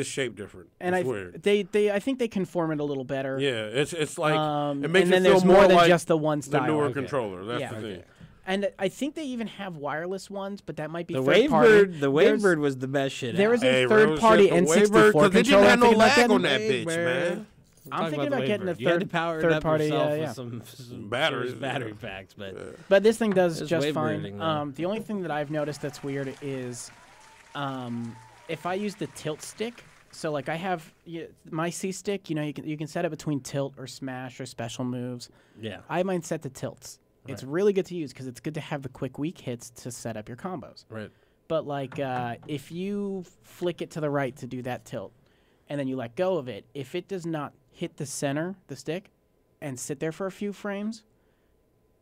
Speaker 9: shaped different.
Speaker 10: And
Speaker 9: it's weird.
Speaker 10: I think they conform it a little better.
Speaker 9: Yeah, it's like it
Speaker 10: and
Speaker 9: makes
Speaker 10: then
Speaker 9: it feel
Speaker 10: there's more than
Speaker 9: like
Speaker 10: just the one style.
Speaker 9: The newer
Speaker 10: Okay.
Speaker 9: controller. That's
Speaker 10: Yeah.
Speaker 9: the thing.
Speaker 10: And I think they even have wireless ones, but that might be
Speaker 8: The
Speaker 10: third party.
Speaker 8: Wavebird, Wavebird was the best shit.
Speaker 10: There is a
Speaker 9: Hey,
Speaker 10: third party
Speaker 9: real shit, the
Speaker 10: N64
Speaker 9: Wavebird, 'cause they
Speaker 10: controller.
Speaker 9: didn't have
Speaker 10: I'm
Speaker 9: no
Speaker 10: thinking about
Speaker 9: lag
Speaker 10: getting.
Speaker 9: on that bitch, man.
Speaker 10: I'm thinking about getting a
Speaker 8: You had to
Speaker 10: third
Speaker 8: power it
Speaker 10: third
Speaker 8: up
Speaker 10: party.
Speaker 8: yourself
Speaker 10: Yeah.
Speaker 8: with some
Speaker 9: Batteries,
Speaker 8: battery packs, but
Speaker 10: But this thing does
Speaker 8: It's
Speaker 10: just
Speaker 8: Wavebirding,
Speaker 10: fine.
Speaker 8: though.
Speaker 10: The only thing that I've noticed that's weird is if I use the tilt stick. So like I have my C stick, you can set it between tilt or smash or special moves.
Speaker 8: Yeah.
Speaker 10: I have mine set to tilts. It's really good to use because it's good to have the quick weak hits to set up your combos.
Speaker 8: Right.
Speaker 10: But like if you flick it to the right to do that tilt, and then you let go of it, if it does not hit the center, the stick, and sit there for a few frames,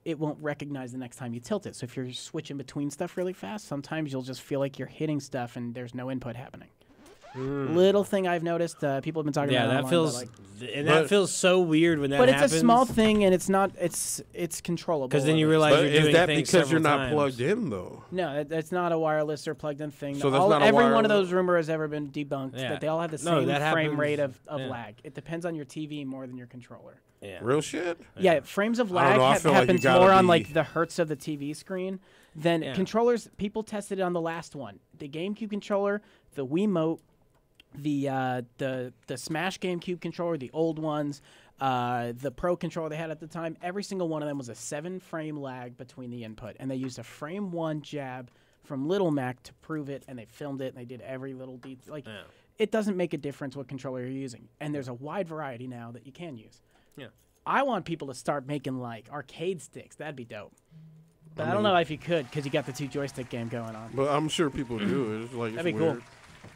Speaker 10: it won't recognize the next time you tilt it. So if you're switching between stuff really fast, sometimes you'll just feel like you're hitting stuff and there's no input happening. Little thing I've noticed. People have been talking about.
Speaker 8: Yeah,
Speaker 10: it
Speaker 8: that
Speaker 10: online,
Speaker 8: feels
Speaker 10: but,
Speaker 8: that feels so weird when that
Speaker 10: But
Speaker 8: happens.
Speaker 10: it's a small thing, and it's not. It's controllable.
Speaker 8: Because then you realize
Speaker 9: But
Speaker 8: you're
Speaker 9: is
Speaker 8: doing
Speaker 9: that
Speaker 8: things
Speaker 9: because you're
Speaker 8: several
Speaker 9: not
Speaker 8: times.
Speaker 9: plugged in though?
Speaker 10: No, that's not a wireless or plugged-in thing.
Speaker 9: So that's not a
Speaker 10: every one of
Speaker 9: wireless-
Speaker 10: those rumors has ever been debunked.
Speaker 8: Yeah.
Speaker 10: That they all have the
Speaker 8: No,
Speaker 10: same
Speaker 8: that
Speaker 10: frame
Speaker 8: happens.
Speaker 10: rate of
Speaker 8: Yeah.
Speaker 10: lag. It depends on your TV more than your controller.
Speaker 8: Yeah.
Speaker 9: Real shit.
Speaker 10: Yeah, frames of
Speaker 9: I don't
Speaker 10: lag
Speaker 9: know, I feel like you
Speaker 10: happens
Speaker 9: gotta
Speaker 10: more on
Speaker 9: be-
Speaker 10: like the hertz of the TV screen than
Speaker 8: Yeah.
Speaker 10: controllers. People tested it on the last one, the GameCube controller, the Wiimote, the Smash GameCube controller, the old ones, the Pro controller they had at the time. Every single one of them was a 7-frame lag between the input, and they used a frame 1 jab from Little Mac to prove it, and they filmed it, and they did every little detail. Like, it doesn't make a difference what controller you're using, and there's a wide variety now that you can use.
Speaker 8: Yeah.
Speaker 10: I want people to start making like arcade sticks. That'd be dope. But I don't know if you could because you got the 2 joystick game going on.
Speaker 9: But I'm sure people do. It's like
Speaker 10: That'd
Speaker 9: it's
Speaker 10: be
Speaker 9: weird.
Speaker 10: cool.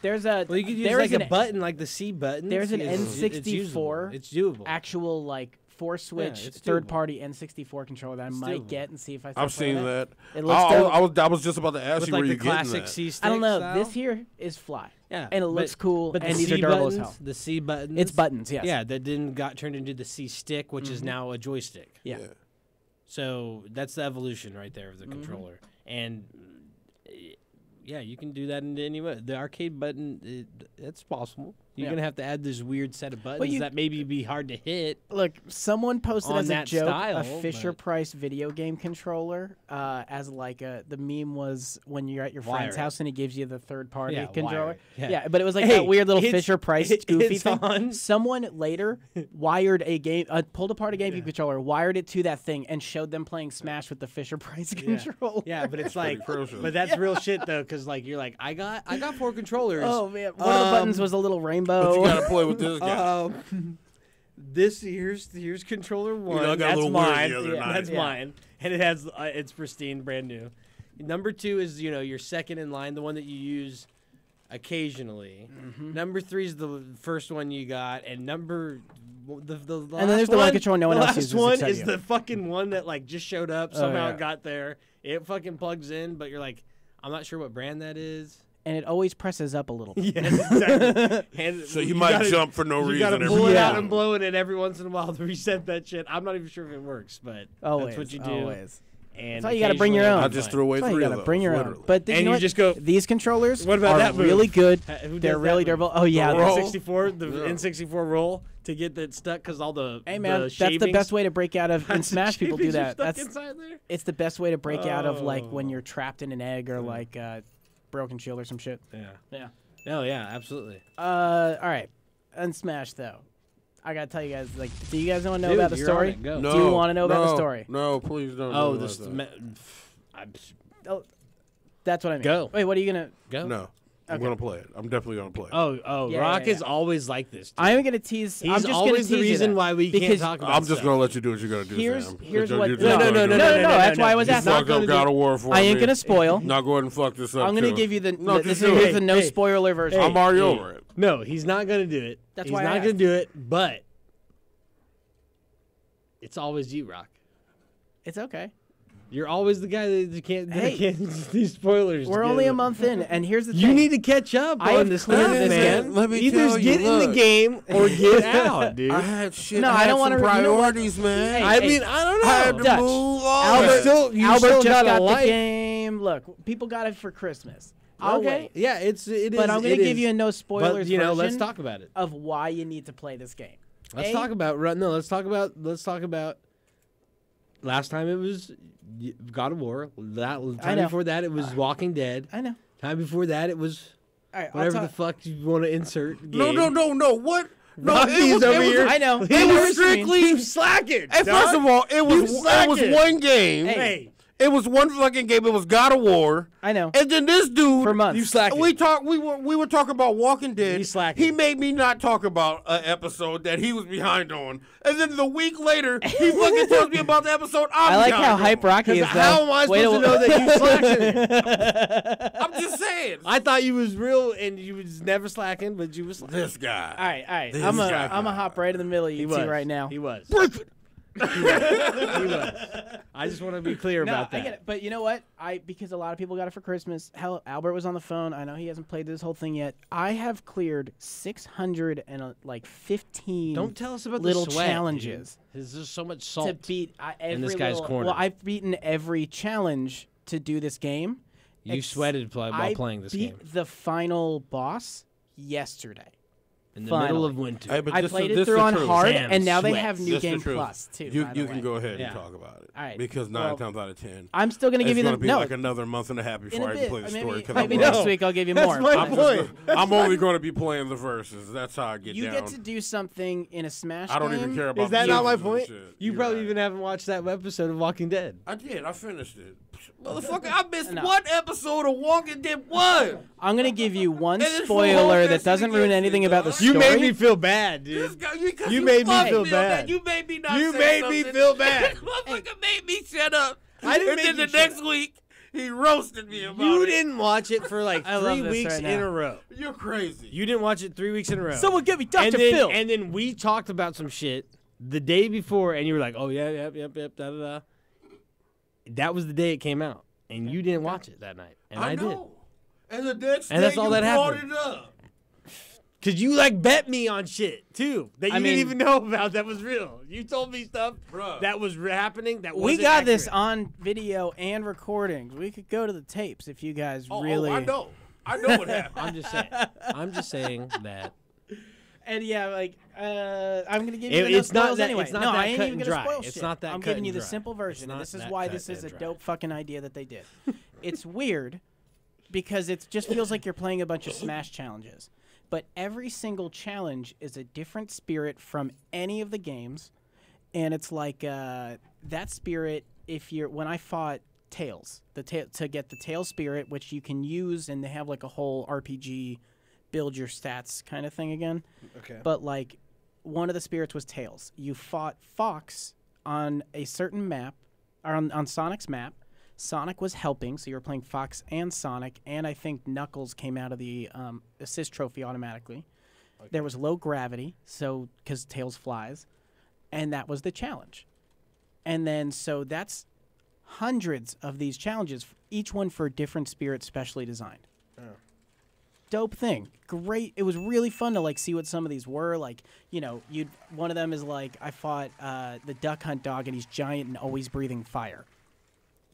Speaker 10: There's a
Speaker 8: Well, you could use
Speaker 10: there is
Speaker 8: like a
Speaker 10: an-
Speaker 8: button, like the C button.
Speaker 10: There's an
Speaker 8: It's usable.
Speaker 10: N64
Speaker 8: It's doable.
Speaker 10: actual like 4-switch
Speaker 8: it's doable.
Speaker 10: third-party N64 controller that I might
Speaker 8: doable.
Speaker 10: get and see if I.
Speaker 9: I've
Speaker 10: start playing
Speaker 9: seen that.
Speaker 10: It looks dope.
Speaker 9: I was just about to ask
Speaker 8: With
Speaker 9: you
Speaker 8: like
Speaker 9: where
Speaker 8: the
Speaker 9: you getting
Speaker 8: classic
Speaker 9: that.
Speaker 8: C stick
Speaker 10: I don't know.
Speaker 8: style.
Speaker 10: This here is fly.
Speaker 8: Yeah,
Speaker 10: and it looks cool.
Speaker 8: But
Speaker 10: and
Speaker 8: the
Speaker 10: these
Speaker 8: C
Speaker 10: are durable
Speaker 8: buttons,
Speaker 10: as hell.
Speaker 8: the C buttons.
Speaker 10: It's buttons, yes.
Speaker 8: Yeah, that then got turned into the C stick, which is
Speaker 10: Mhm.
Speaker 8: now a joystick.
Speaker 10: Yeah.
Speaker 8: So that's the evolution right there of the controller. And yeah, you can do that in any way. The arcade button, it's possible. You're
Speaker 10: Yeah.
Speaker 8: gonna have to add this weird set of buttons
Speaker 10: you-
Speaker 8: that maybe be hard to hit.
Speaker 10: Look, someone posted
Speaker 8: on
Speaker 10: as a
Speaker 8: that
Speaker 10: joke
Speaker 8: style,
Speaker 10: a Fisher
Speaker 8: but-
Speaker 10: Price video game controller as like the meme was when you're at your friend's
Speaker 8: Wire.
Speaker 10: house and he gives you the third party
Speaker 8: Yeah,
Speaker 10: controller.
Speaker 8: wire.
Speaker 10: Yeah.
Speaker 8: Yeah.
Speaker 10: but it was like
Speaker 8: Hey,
Speaker 10: that weird little
Speaker 8: it's-
Speaker 10: Fisher Price
Speaker 8: it's
Speaker 10: goofy thing.
Speaker 8: on.
Speaker 10: Someone later wired a game, pulled apart a GameCube controller, wired it to that thing, and showed them playing Smash with the Fisher Price controller.
Speaker 8: Yeah, but it's like,
Speaker 9: crucial.
Speaker 8: but that's real shit though, because like you're like, I got 4 controllers.
Speaker 10: Oh man, one of the buttons was a little rainbow.
Speaker 9: But you gotta play with this guy.
Speaker 8: Here's controller one.
Speaker 9: I got a
Speaker 8: That's
Speaker 9: little worried
Speaker 8: mine.
Speaker 9: the other night.
Speaker 8: That's
Speaker 10: Yeah.
Speaker 8: mine, and it has it's pristine, brand new. Number 2 is your second in line, the one that you use occasionally. Number 3 is the first one you got, and the
Speaker 10: And then
Speaker 8: last
Speaker 10: there's the one controller no one
Speaker 8: the
Speaker 10: else
Speaker 8: last
Speaker 10: uses
Speaker 8: one
Speaker 10: except
Speaker 8: is
Speaker 10: you.
Speaker 8: the fucking one that like just showed up somehow
Speaker 10: yeah.
Speaker 8: got there. It fucking plugs in, but you're like, I'm not sure what brand that is.
Speaker 10: And it always presses up a little.
Speaker 8: Yes, exactly. And
Speaker 9: So you might jump for no
Speaker 8: you
Speaker 9: reason
Speaker 8: gotta
Speaker 9: every
Speaker 8: pull it out
Speaker 10: time.
Speaker 8: and blow it in every once in a while to reset that shit. I'm not even sure if it works, but
Speaker 10: Always,
Speaker 8: that's what you do.
Speaker 10: always.
Speaker 8: And
Speaker 10: That's why you gotta bring your
Speaker 8: occasionally
Speaker 10: own.
Speaker 9: I
Speaker 8: it's
Speaker 9: just
Speaker 8: fine.
Speaker 9: threw away
Speaker 10: That's why
Speaker 9: 3
Speaker 10: you
Speaker 9: of
Speaker 10: gotta
Speaker 9: those.
Speaker 10: bring your own.
Speaker 9: literally.
Speaker 10: But
Speaker 8: And
Speaker 10: you know
Speaker 8: you
Speaker 10: what?
Speaker 8: just go-
Speaker 10: These controllers
Speaker 8: What about
Speaker 10: are
Speaker 8: that move?
Speaker 10: really good.
Speaker 8: Who
Speaker 10: They're
Speaker 8: does
Speaker 10: really
Speaker 8: that move?
Speaker 10: durable. Oh yeah,
Speaker 8: The
Speaker 9: roll?
Speaker 8: N64, the
Speaker 9: Yeah.
Speaker 8: N64 roll to get that stuck because all the
Speaker 10: Hey man,
Speaker 8: the
Speaker 10: that's the
Speaker 8: shavings-
Speaker 10: best way to break out of. In
Speaker 8: the
Speaker 10: Smash, people do
Speaker 8: shavings are
Speaker 10: that.
Speaker 8: stuck
Speaker 10: That's
Speaker 8: inside there.
Speaker 10: it's the best way to break out of like when
Speaker 8: Oh.
Speaker 10: you're trapped in an egg or like broken shield or some shit.
Speaker 8: Yeah.
Speaker 10: Yeah.
Speaker 8: No, yeah, absolutely.
Speaker 10: All right. Unsmash though. I gotta tell you guys, like, do you guys want to know
Speaker 8: Dude,
Speaker 10: about the
Speaker 8: you're on
Speaker 10: story?
Speaker 8: it. Go.
Speaker 10: Do you want to know about the story?
Speaker 9: No, please don't.
Speaker 8: Oh,
Speaker 9: know
Speaker 8: this.
Speaker 9: about that.
Speaker 10: Oh, that's what I mean.
Speaker 8: Go.
Speaker 10: Wait, what are you gonna?
Speaker 8: Go.
Speaker 9: No, I'm
Speaker 10: Okay.
Speaker 9: gonna play it. I'm definitely gonna play it.
Speaker 8: Oh,
Speaker 10: Yeah,
Speaker 8: Rock
Speaker 10: yeah,
Speaker 8: is
Speaker 10: yeah.
Speaker 8: always like this. Dude.
Speaker 10: I'm gonna tease.
Speaker 8: He's
Speaker 10: I'm just
Speaker 8: always
Speaker 10: gonna
Speaker 8: the
Speaker 10: tease you
Speaker 8: reason
Speaker 10: that.
Speaker 8: why we
Speaker 10: Because
Speaker 8: can't talk about
Speaker 9: I'm just
Speaker 8: stuff.
Speaker 9: gonna let you do what you gotta do.
Speaker 10: Here's-
Speaker 9: Sam.
Speaker 10: here's
Speaker 9: You're
Speaker 10: what-
Speaker 9: just
Speaker 10: No,
Speaker 9: not
Speaker 8: no,
Speaker 9: gonna do
Speaker 10: no,
Speaker 9: it.
Speaker 10: that's why I was
Speaker 9: You
Speaker 10: asking.
Speaker 9: fucked up God of War for
Speaker 10: I ain't
Speaker 9: me.
Speaker 10: gonna spoil.
Speaker 9: Now go ahead and fuck this up.
Speaker 10: I'm gonna
Speaker 9: too.
Speaker 10: give you the.
Speaker 9: No,
Speaker 10: this
Speaker 9: just
Speaker 10: is
Speaker 9: do
Speaker 10: here's
Speaker 9: it.
Speaker 10: the no spoiler version.
Speaker 9: I'm already
Speaker 8: Hey.
Speaker 9: over it.
Speaker 8: No, he's not gonna do it.
Speaker 10: That's
Speaker 8: he's
Speaker 10: why I
Speaker 8: not gonna
Speaker 10: asked.
Speaker 8: do it. But it's always you, Rock.
Speaker 10: It's okay.
Speaker 8: You're always the guy that can't
Speaker 10: Hey.
Speaker 8: do spoilers.
Speaker 10: We're only a month in, and here's the thing.
Speaker 8: You need to catch up
Speaker 10: I
Speaker 8: on
Speaker 10: have
Speaker 8: this
Speaker 10: cleared
Speaker 8: stuff,
Speaker 10: this
Speaker 8: man.
Speaker 10: game.
Speaker 9: Let me
Speaker 8: Either
Speaker 9: tell you,
Speaker 8: get in the
Speaker 9: look.
Speaker 8: game or get out, dude.
Speaker 9: I had shit.
Speaker 10: No,
Speaker 9: I
Speaker 10: I
Speaker 9: had
Speaker 10: don't
Speaker 9: some
Speaker 10: wanna- you know what?
Speaker 9: priorities, man.
Speaker 10: Hey,
Speaker 8: I
Speaker 10: hey.
Speaker 8: mean, I don't know.
Speaker 9: I had to
Speaker 10: Dutch.
Speaker 9: move on.
Speaker 10: Albert,
Speaker 8: you
Speaker 10: Albert
Speaker 8: still
Speaker 10: just
Speaker 8: got a
Speaker 10: got the
Speaker 8: life.
Speaker 10: game. Look, people got it for Christmas. I'll
Speaker 8: Okay.
Speaker 10: wait.
Speaker 8: Yeah, it is.
Speaker 10: But I'm going
Speaker 8: it
Speaker 10: to give
Speaker 8: is.
Speaker 10: you a no spoilers
Speaker 8: But, you know, let's
Speaker 10: version
Speaker 8: talk about it.
Speaker 10: of why you need to play this game.
Speaker 8: Let's
Speaker 10: A,
Speaker 8: talk about Let's talk about. Last time it was God of War. That
Speaker 10: I
Speaker 8: time
Speaker 10: know.
Speaker 8: before that it was Walking Dead.
Speaker 10: I know.
Speaker 8: Time before that it was
Speaker 10: All right,
Speaker 8: whatever
Speaker 10: I'll
Speaker 8: the fuck you want to insert.
Speaker 9: No,
Speaker 8: game.
Speaker 9: no. What? No,
Speaker 8: Rocky's over here.
Speaker 10: I know.
Speaker 9: It was strictly.
Speaker 8: You slacking.
Speaker 9: And first of all, it was
Speaker 8: slacking.
Speaker 9: one game.
Speaker 8: Hey.
Speaker 9: It was one fucking game. It was God of War.
Speaker 10: I know.
Speaker 9: And then this dude
Speaker 10: For months.
Speaker 8: You slacking.
Speaker 9: We were talking about Walking Dead.
Speaker 8: You slacking.
Speaker 9: He made me not talk about an episode that he was behind on. And then the week later, he fucking tells me about the episode I'm
Speaker 10: I like
Speaker 9: behind
Speaker 10: how
Speaker 9: on.
Speaker 10: hype Rocky is.
Speaker 8: How am I
Speaker 10: Wait
Speaker 8: supposed to know that you slacking?
Speaker 9: I'm just saying.
Speaker 8: I thought you was real and you was never slacking, but you was slacking.
Speaker 9: This guy.
Speaker 10: All right.
Speaker 9: This
Speaker 10: I'm
Speaker 9: guy.
Speaker 10: a hop right in the middle of you two right now.
Speaker 8: He was. He was. I just want to be clear
Speaker 10: No,
Speaker 8: about that.
Speaker 10: I get it. But you know what? Because a lot of people got it for Christmas. Hell, Albert was on the phone. I know he hasn't played this whole thing yet. I have cleared 615.
Speaker 8: Don't tell us about
Speaker 10: little
Speaker 8: the sweat,
Speaker 10: challenges.
Speaker 8: There's just so much salt
Speaker 10: to beat every
Speaker 8: in this guy's
Speaker 10: little,
Speaker 8: corner.
Speaker 10: Well, I've beaten every challenge to do this game.
Speaker 8: You sweated while playing this game.
Speaker 10: I beat the final boss yesterday.
Speaker 8: In the middle of winter.
Speaker 9: Hey, but
Speaker 10: I
Speaker 9: this
Speaker 10: played
Speaker 9: is,
Speaker 10: it
Speaker 9: this
Speaker 10: through
Speaker 9: the
Speaker 10: on
Speaker 9: truth.
Speaker 10: hard,
Speaker 8: Sam
Speaker 10: and now they
Speaker 8: sweats.
Speaker 10: have New
Speaker 9: This the
Speaker 10: Game
Speaker 9: truth.
Speaker 10: Plus too.
Speaker 9: You
Speaker 10: by the
Speaker 9: can
Speaker 10: way.
Speaker 9: go ahead
Speaker 10: Yeah.
Speaker 9: and talk about it.
Speaker 10: All right.
Speaker 9: Because
Speaker 10: Well,
Speaker 9: 9 times out of 10.
Speaker 10: I'm still gonna give you
Speaker 9: It's
Speaker 10: the
Speaker 9: gonna be
Speaker 10: no.
Speaker 9: like another month and a half before I can play the story. 'cause
Speaker 10: Maybe
Speaker 9: I'm
Speaker 10: next
Speaker 9: like-
Speaker 10: week I'll give you
Speaker 8: That's
Speaker 10: more.
Speaker 8: my
Speaker 10: but-
Speaker 8: point.
Speaker 9: I'm only going to be playing the verses. That's how I get
Speaker 10: You
Speaker 9: down.
Speaker 10: get to do something in a Smash
Speaker 9: I don't
Speaker 10: game.
Speaker 9: even care about
Speaker 8: Is that
Speaker 9: the
Speaker 8: not my
Speaker 9: verses and
Speaker 8: point?
Speaker 9: shit.
Speaker 8: You probably even haven't watched that episode of Walking Dead.
Speaker 9: I did. I finished it. Motherfucker, I missed
Speaker 10: No.
Speaker 9: one episode of Walking Dead 1.
Speaker 10: I'm gonna give you one
Speaker 9: And it's full
Speaker 10: spoiler
Speaker 9: of
Speaker 10: that doesn't ruin
Speaker 9: against
Speaker 10: anything
Speaker 9: it,
Speaker 10: about the
Speaker 9: dog.
Speaker 10: story.
Speaker 8: You made me feel bad,
Speaker 9: This
Speaker 8: dude.
Speaker 9: guy, because
Speaker 8: You made me
Speaker 9: fucking
Speaker 8: feel bad.
Speaker 9: You made me not
Speaker 8: You
Speaker 9: say
Speaker 8: made me
Speaker 9: something.
Speaker 8: feel bad.
Speaker 9: Motherfucker made me shut up.
Speaker 8: I didn't
Speaker 9: and
Speaker 8: make
Speaker 9: then
Speaker 8: you
Speaker 9: the
Speaker 8: shut
Speaker 9: next
Speaker 8: up.
Speaker 9: week, he roasted me about
Speaker 8: You
Speaker 9: it.
Speaker 8: didn't watch it for like
Speaker 10: I love
Speaker 8: 3
Speaker 10: this
Speaker 8: weeks
Speaker 10: right
Speaker 8: in
Speaker 10: now.
Speaker 8: a row.
Speaker 9: You're crazy.
Speaker 8: You didn't watch it 3 weeks in a row.
Speaker 10: Someone get me Dr.
Speaker 8: And then,
Speaker 10: Phil.
Speaker 8: And then we talked about some shit the day before, and you were like, "Oh yeah, yep, da da da." That was the day it came out, and you didn't watch it that night, and I did.
Speaker 9: know. And the next
Speaker 8: And
Speaker 9: day
Speaker 8: that's all
Speaker 9: you
Speaker 8: that
Speaker 9: brought
Speaker 8: happened.
Speaker 9: it up.
Speaker 8: Cause you like bet me on shit too that you
Speaker 10: I
Speaker 8: didn't
Speaker 10: mean-
Speaker 8: even know about that was real. You told me stuff
Speaker 9: Bruh.
Speaker 8: that was happening that
Speaker 10: We
Speaker 8: wasn't
Speaker 10: got this
Speaker 8: accurate.
Speaker 10: on video and recordings. We could go to the tapes if you guys really.
Speaker 9: Oh, I know. I know what happened.
Speaker 8: I'm just saying. I'm just saying that
Speaker 10: And yeah, like I'm gonna give
Speaker 8: It-
Speaker 10: you the
Speaker 8: it's not
Speaker 10: spoils
Speaker 8: that-
Speaker 10: anyway.
Speaker 8: it's not
Speaker 10: no,
Speaker 8: that
Speaker 10: I ain't
Speaker 8: cut
Speaker 10: even
Speaker 8: and
Speaker 10: gonna
Speaker 8: dry.
Speaker 10: spoil
Speaker 8: It's
Speaker 10: shit.
Speaker 8: not that
Speaker 10: I'm
Speaker 8: cut
Speaker 10: giving
Speaker 8: and
Speaker 10: you the
Speaker 8: dry.
Speaker 10: simple version,
Speaker 8: It's
Speaker 10: and
Speaker 8: not
Speaker 10: this is
Speaker 8: that
Speaker 10: why
Speaker 8: cut
Speaker 10: this is a
Speaker 8: and dry.
Speaker 10: dope fucking idea that they did. It's weird because it just feels like you're playing a bunch of Smash challenges, but every single challenge is a different spirit from any of the games, and it's like that spirit. When I fought Tails, to get the Tail spirit, which you can use, and they have like a whole RPG build your stats kind of thing again.
Speaker 8: Okay.
Speaker 10: But like one of the spirits was Tails. You fought Fox on a certain map, or on Sonic's map. Sonic was helping, so you were playing Fox and Sonic, and I think Knuckles came out of the assist trophy automatically. Okay. There was low gravity, so because Tails flies, and that was the challenge. And then so that's hundreds of these challenges, each one for a different spirit, specially designed. Dope thing. Great. It was really fun to like see what some of these were. Like, one of them is like I fought the Duck Hunt dog, and he's giant and always breathing fire.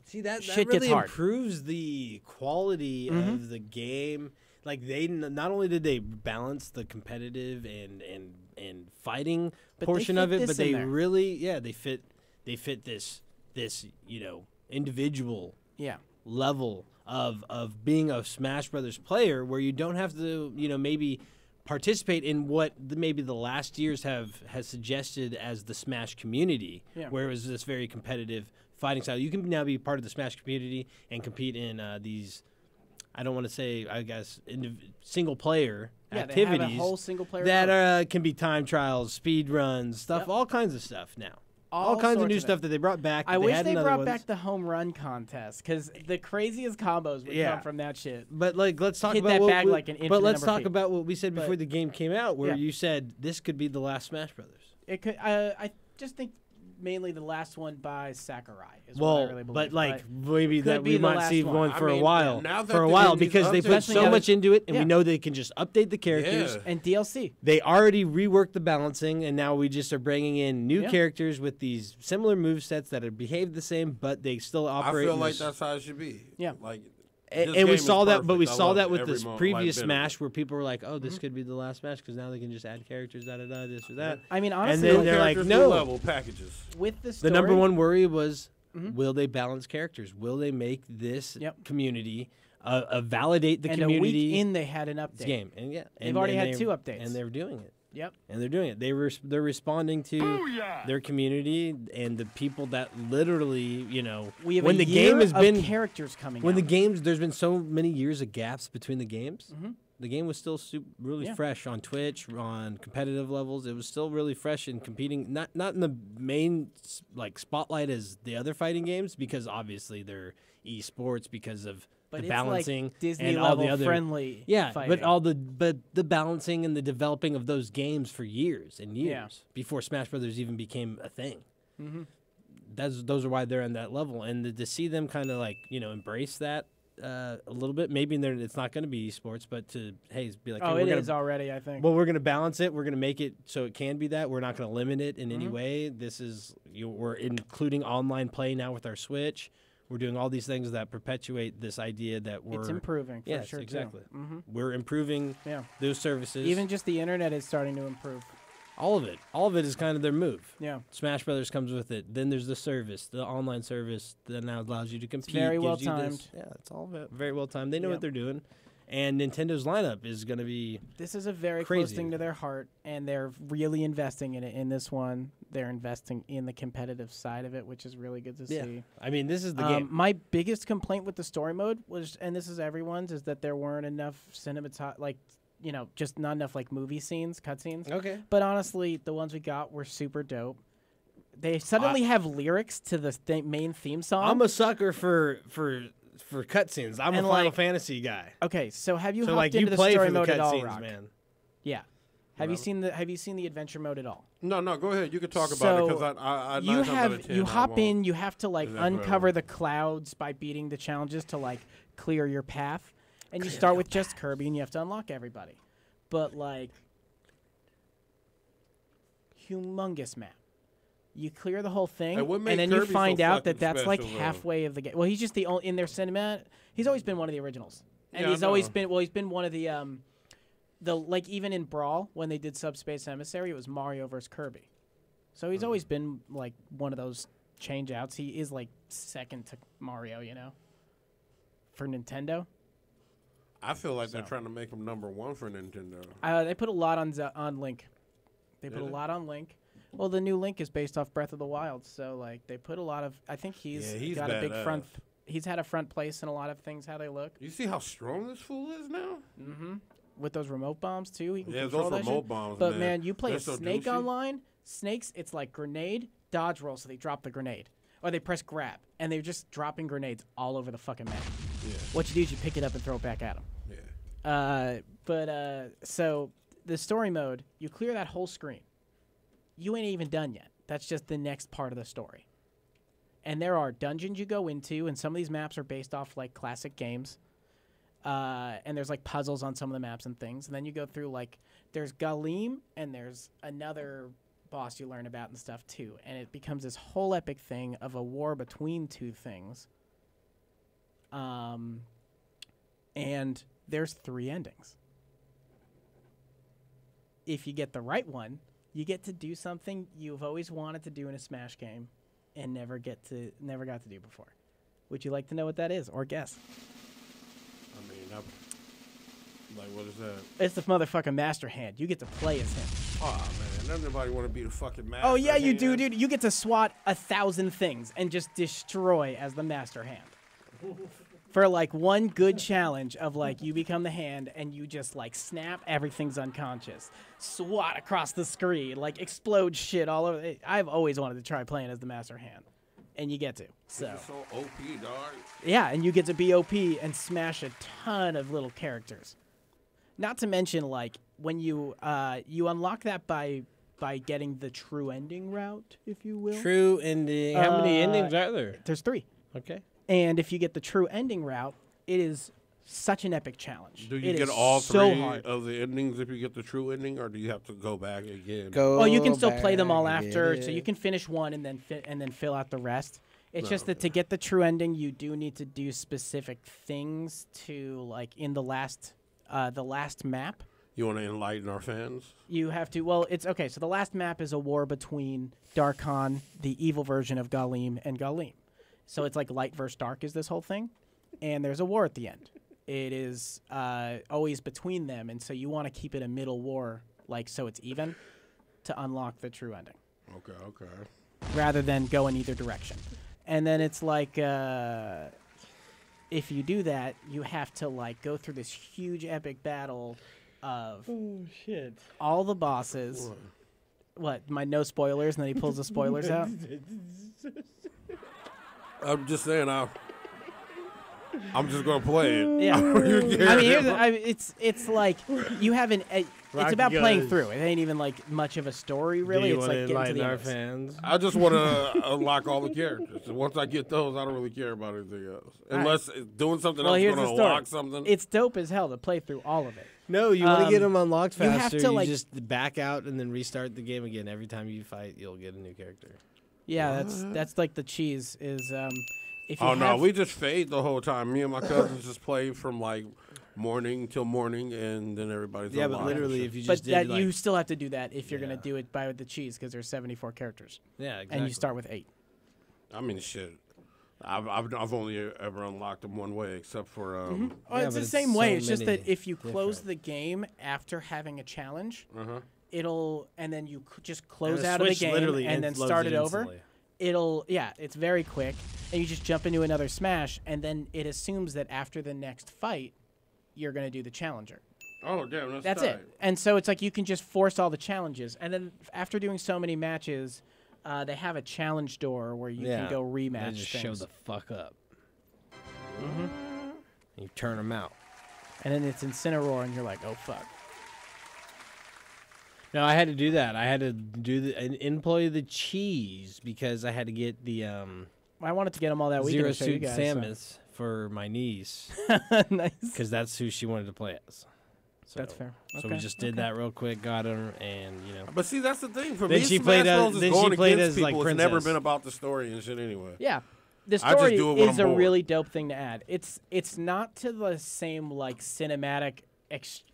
Speaker 8: See that
Speaker 10: Shit
Speaker 8: really
Speaker 10: gets hard.
Speaker 8: improves the quality of the game. Like they not only did they balance the competitive and fighting
Speaker 10: But they
Speaker 8: portion
Speaker 10: fit
Speaker 8: of it,
Speaker 10: this
Speaker 8: but they
Speaker 10: in there.
Speaker 8: really they fit this individual level of being a Smash Brothers player where you don't have to maybe participate in what maybe the last years has suggested as the Smash community, where it was this very competitive fighting style. You can now be part of the Smash community and compete in these, I don't want to say, I guess, single player activities
Speaker 10: they have a whole single player
Speaker 8: that can be time trials, speed runs, stuff, all kinds of stuff now. All kinds of
Speaker 10: sorts
Speaker 8: new
Speaker 10: of
Speaker 8: stuff
Speaker 10: it.
Speaker 8: that they brought back.
Speaker 10: I
Speaker 8: that
Speaker 10: wish
Speaker 8: had
Speaker 10: they
Speaker 8: in other
Speaker 10: brought
Speaker 8: ones.
Speaker 10: back the home run contest because the craziest combos would come from that shit.
Speaker 8: But let's talk
Speaker 10: Hit
Speaker 8: about
Speaker 10: that
Speaker 8: what
Speaker 10: bag
Speaker 8: we,
Speaker 10: like an
Speaker 8: But
Speaker 10: infinite
Speaker 8: let's
Speaker 10: number
Speaker 8: talk
Speaker 10: feet.
Speaker 8: about what we said
Speaker 10: But-
Speaker 8: before the game came out, where
Speaker 10: Yeah.
Speaker 8: you said this could be the last Smash Brothers.
Speaker 10: It could. I just think mainly the last one by Sakurai is what I really believe.
Speaker 8: but maybe
Speaker 10: could
Speaker 8: that
Speaker 10: be
Speaker 8: we
Speaker 10: the
Speaker 8: might
Speaker 10: last
Speaker 8: see
Speaker 10: one.
Speaker 8: one
Speaker 10: I
Speaker 8: for a
Speaker 10: mean,
Speaker 8: while.
Speaker 9: now that
Speaker 8: For a
Speaker 9: they're
Speaker 8: while,
Speaker 9: doing these
Speaker 8: because they put
Speaker 9: updates,
Speaker 8: so
Speaker 10: now
Speaker 8: much
Speaker 10: that-
Speaker 8: into it, and
Speaker 10: yeah.
Speaker 8: we know they can just update the characters.
Speaker 9: Yeah.
Speaker 10: and DLC.
Speaker 8: They already reworked the balancing, and now we just are bringing in new
Speaker 10: Yeah.
Speaker 8: characters with these similar movesets that are behave the same, but they still
Speaker 9: I
Speaker 8: operate.
Speaker 9: feel
Speaker 8: in
Speaker 9: like
Speaker 8: this-
Speaker 9: that's how it should be.
Speaker 10: Yeah.
Speaker 9: Like,
Speaker 8: And,
Speaker 9: this
Speaker 8: and we
Speaker 9: game is
Speaker 8: saw that, but we
Speaker 9: perfect. I
Speaker 8: saw
Speaker 9: love
Speaker 8: that
Speaker 9: it
Speaker 8: with
Speaker 9: every
Speaker 8: this
Speaker 9: moment,
Speaker 8: previous
Speaker 9: like,
Speaker 8: Smash, where people were like, "Oh, this could be the last Smash because now they can just add characters, da da da, this or that."
Speaker 10: I mean,
Speaker 8: and
Speaker 10: honestly,
Speaker 8: then
Speaker 10: like,
Speaker 8: they're like,
Speaker 9: Characters,
Speaker 8: "No."
Speaker 9: new level packages.
Speaker 10: with the
Speaker 8: The
Speaker 10: story,
Speaker 8: number one worry was, will they balance characters? Will they make this
Speaker 10: Yep.
Speaker 8: community validate the
Speaker 10: and
Speaker 8: community
Speaker 10: a week in they had an update.
Speaker 8: game? And
Speaker 10: They've
Speaker 8: and
Speaker 10: already
Speaker 8: and
Speaker 10: had
Speaker 8: they-
Speaker 10: 2 updates.
Speaker 8: and they're doing it.
Speaker 10: Yep.
Speaker 8: And they're doing it. They're responding to their community and the people that literally,
Speaker 10: We have
Speaker 8: when
Speaker 10: a
Speaker 8: the
Speaker 10: year
Speaker 8: game has
Speaker 10: of
Speaker 8: been
Speaker 10: characters coming
Speaker 8: when
Speaker 10: out.
Speaker 8: the games, there's been so many years of gaps between the games. The game was still really
Speaker 10: Yeah.
Speaker 8: fresh on Twitch, on competitive levels. It was still really fresh and competing, not in the main spotlight as the other fighting games, because obviously they're esports because of
Speaker 10: But
Speaker 8: the
Speaker 10: it's like
Speaker 8: balancing
Speaker 10: Disney
Speaker 8: and all the
Speaker 10: level
Speaker 8: other
Speaker 10: friendly
Speaker 8: yeah,
Speaker 10: fighting.
Speaker 8: but the balancing and the developing of those games for years and years
Speaker 10: Yeah.
Speaker 8: before Smash Brothers even became a thing. those are why they're on that level, and to see them kind of like embrace that a little bit. Maybe it's not going to be esports, but to be like,
Speaker 10: Oh,
Speaker 8: hey,
Speaker 10: it is already, I think.
Speaker 8: Well, we're going to balance it. We're going to make it so it can be that. We're not going to limit it in any
Speaker 10: Mhm.
Speaker 8: way. This is we're including online play now with our Switch. We're doing all these things that perpetuate this idea that we're
Speaker 10: It's improving, for
Speaker 8: Yes,
Speaker 10: sure, too.
Speaker 8: exactly.
Speaker 10: Mhm.
Speaker 8: We're improving those services.
Speaker 10: Even just the internet is starting to improve.
Speaker 8: All of it is kind of their move.
Speaker 10: Yeah.
Speaker 8: Smash Brothers comes with it. Then there's the service, the online service that now allows you to compete.
Speaker 10: very well
Speaker 8: gives you this-
Speaker 10: timed.
Speaker 8: Yeah, it's all very well timed. They know
Speaker 10: Yeah.
Speaker 8: what they're doing, and Nintendo's lineup is going to be.
Speaker 10: This is a very
Speaker 8: crazy.
Speaker 10: close thing to their heart, and they're really investing in it. In this one, they're investing in the competitive side of it, which is really good to
Speaker 8: Yeah.
Speaker 10: see.
Speaker 8: I mean, this is the game.
Speaker 10: My biggest complaint with the story mode was, and this is everyone's, is that there weren't enough just not enough like movie scenes, cutscenes.
Speaker 8: Okay.
Speaker 10: But honestly, the ones we got were super dope. They suddenly have lyrics to the main theme song.
Speaker 8: I'm a sucker for cutscenes. I'm
Speaker 10: And,
Speaker 8: a Final
Speaker 10: like-
Speaker 8: Fantasy guy.
Speaker 10: Okay, so have you
Speaker 8: So,
Speaker 10: hopped
Speaker 8: like,
Speaker 10: into
Speaker 8: you
Speaker 10: the
Speaker 8: play
Speaker 10: story
Speaker 8: for the
Speaker 10: mode at all,
Speaker 8: cutscenes,
Speaker 10: Rock?
Speaker 8: man.
Speaker 10: Yeah. Have you seen the adventure mode at all?
Speaker 9: No, go ahead. You can talk about it because I
Speaker 10: you
Speaker 9: 9 times out of 10,
Speaker 10: you
Speaker 9: I
Speaker 10: hop
Speaker 9: won't.
Speaker 10: in. You have to like
Speaker 9: Is that right?
Speaker 10: uncover the clouds by beating the challenges to like clear your path, and you start with just Kirby, and you have to unlock everybody. But like, humongous map. You clear the whole thing,
Speaker 9: And what made
Speaker 10: then you
Speaker 9: Kirby so
Speaker 10: find out that
Speaker 9: fucking
Speaker 10: that's like
Speaker 9: special, though?
Speaker 10: halfway of the game. Well, he's just the only in their cinema. He's always been one of the originals, and
Speaker 9: Yeah, I
Speaker 10: he's always
Speaker 9: know.
Speaker 10: been one of the like even in Brawl when they did Subspace Emissary, it was Mario versus Kirby. So he's always been like one of those change outs. He is like second to Mario, for Nintendo.
Speaker 9: I feel like they're trying to make him number one for Nintendo.
Speaker 10: They put a lot on Link. They put a
Speaker 9: Did they?
Speaker 10: lot on Link. Well, the new Link is based off Breath of the Wild, so like they put a lot of. I think he's got a big front.
Speaker 9: badass.
Speaker 10: He's had a front place in a lot of things. How they look.
Speaker 9: You see how strong this fool is now?
Speaker 10: Mm-hmm. With those remote bombs too, he can
Speaker 9: Yeah,
Speaker 10: control
Speaker 9: those
Speaker 10: that
Speaker 9: remote
Speaker 10: shit.
Speaker 9: bombs,
Speaker 10: But
Speaker 9: man.
Speaker 10: you play
Speaker 9: They're
Speaker 10: a
Speaker 9: so
Speaker 10: Snake
Speaker 9: douchey.
Speaker 10: online. Snakes, it's like grenade, dodge roll, so they drop the grenade, or they press grab, and they're just dropping grenades all over the fucking map.
Speaker 9: Yeah.
Speaker 10: What you do is you pick it up and throw it back at them.
Speaker 9: Yeah.
Speaker 10: So the story mode, you clear that whole screen. You ain't even done yet. That's just the next part of the story. And there are dungeons you go into, and some of these maps are based off like classic games. And there's like puzzles on some of the maps and things. And then you go through like there's Galim and there's another boss you learn about and stuff too. And it becomes this whole epic thing of a war between two things. And there's 3 endings. If you get the right one, you get to do something you've always wanted to do in a Smash game and never got to do before. Would you like to know what that is or guess?
Speaker 9: I mean, like, what is that?
Speaker 10: It's the motherfucking Master Hand. You get to play as him.
Speaker 9: Oh, man. Doesn't nobody want to be the fucking master?
Speaker 10: Oh, yeah, you do,
Speaker 9: hand?
Speaker 10: dude. You get to swat 1,000 things and just destroy as the Master Hand. For, like, one good challenge of, like, you become the hand and you just, like, snap, everything's unconscious. Swat across the screen, like, explode shit all over. I've always wanted to try playing as the Master Hand. And you get to. So.
Speaker 9: This is so OP, dog.
Speaker 10: Yeah, and you get to be OP and smash a ton of little characters. Not to mention, like, when you unlock that by getting the true ending route, if you will.
Speaker 8: True ending. How many endings are there?
Speaker 10: There's 3.
Speaker 8: Okay.
Speaker 10: And if you get the true ending route, it is such an epic challenge.
Speaker 9: Do you
Speaker 10: It
Speaker 9: get
Speaker 10: is
Speaker 9: all
Speaker 10: so
Speaker 9: 3
Speaker 10: hard.
Speaker 9: of the endings if you get the true ending, or do you have to go back again?
Speaker 10: Oh, you can still play them all after, so you can finish one and then fill out the rest. It's
Speaker 9: No,
Speaker 10: just that to get the true ending, you do need to do specific things to, like, in the last map.
Speaker 9: You want to enlighten our fans?
Speaker 10: You have to. Well, it's okay. So the last map is a war between Darkon, the evil version of Galim, and Galim. So it's like light versus dark is this whole thing, and there's a war at the end. It is always between them, and so you want to keep it a middle war, like so it's even, to unlock the true ending.
Speaker 9: Okay.
Speaker 10: Rather than go in either direction. And then it's like, if you do that, you have to like go through this huge epic battle of all the bosses. What? My no spoilers, and then he pulls the spoilers out.
Speaker 9: I'm just saying, I'm just gonna play it.
Speaker 10: Yeah. I mean, it's like you have It's about playing through. It ain't even like much of a story, really. It's like getting to the
Speaker 8: our
Speaker 10: endings.
Speaker 8: fans.
Speaker 9: I just want to unlock all the characters. And once I get those, I don't really care about anything else. Unless doing something else is
Speaker 10: here's
Speaker 9: going to
Speaker 10: the story.
Speaker 9: unlock something.
Speaker 10: It's dope as hell to play through all of it.
Speaker 8: No, you want to get them unlocked
Speaker 10: you have
Speaker 8: faster.
Speaker 10: to,
Speaker 8: You
Speaker 10: like-
Speaker 8: just back out and then restart the game again. Every time you fight, you'll get a new character.
Speaker 10: Yeah, that's like the cheese is. If you
Speaker 9: Oh no,
Speaker 10: have-
Speaker 9: we just fade the whole time. Me and my cousins just play from like morning till morning, and then everybody's
Speaker 8: Yeah, but
Speaker 9: unlocked and
Speaker 8: literally,
Speaker 9: shit.
Speaker 8: if you
Speaker 10: But
Speaker 8: just did
Speaker 10: that
Speaker 8: like,
Speaker 10: you still have to do that if you're gonna do it by the cheese because there's 74 characters.
Speaker 8: Yeah,
Speaker 10: And
Speaker 8: exactly.
Speaker 10: you start with 8.
Speaker 9: I mean, shit. I've only ever unlocked them one way, except for
Speaker 10: Oh, it's the same way. It's just that if you close the game after having a challenge, it'll and then you just close
Speaker 8: the
Speaker 10: out of the
Speaker 8: Switch
Speaker 10: game
Speaker 8: literally
Speaker 10: and then
Speaker 8: loads
Speaker 10: start
Speaker 8: it
Speaker 10: it over.
Speaker 8: instantly.
Speaker 10: It's very quick, and you just jump into another smash, and then it assumes that after the next fight, you're gonna do the challenger.
Speaker 9: Oh damn,
Speaker 10: That's
Speaker 9: tight.
Speaker 10: it. And so it's like you can just force all the challenges, and then after doing so many matches, they have a challenge door where you can go rematch
Speaker 8: They just
Speaker 10: things.
Speaker 8: show the fuck up. You turn them out.
Speaker 10: And then it's Incineroar, and you're like, oh fuck.
Speaker 8: No, I had to do that. I had to do employ the cheese because I had to get the
Speaker 10: I wanted to get them all that weekend
Speaker 8: Zero
Speaker 10: to show you
Speaker 8: Suit
Speaker 10: guys,
Speaker 8: Samus for my niece.
Speaker 10: Nice.
Speaker 8: Because that's who she wanted to play as. So,
Speaker 10: That's fair.
Speaker 8: So we
Speaker 10: Okay,
Speaker 8: just did that real quick, got her, and you know.
Speaker 9: But see, that's the thing for
Speaker 8: Then
Speaker 9: me.
Speaker 8: she
Speaker 9: Smash
Speaker 8: played
Speaker 9: Bros. Is
Speaker 8: then
Speaker 9: going
Speaker 8: she played
Speaker 9: against
Speaker 8: as like
Speaker 9: people. It's never
Speaker 8: princess.
Speaker 9: been about the story and shit anyway.
Speaker 10: Yeah. The
Speaker 9: I just
Speaker 10: story
Speaker 9: do it when
Speaker 10: is
Speaker 9: I'm
Speaker 10: a
Speaker 9: bored.
Speaker 10: really dope thing to add. It's not to the same like cinematic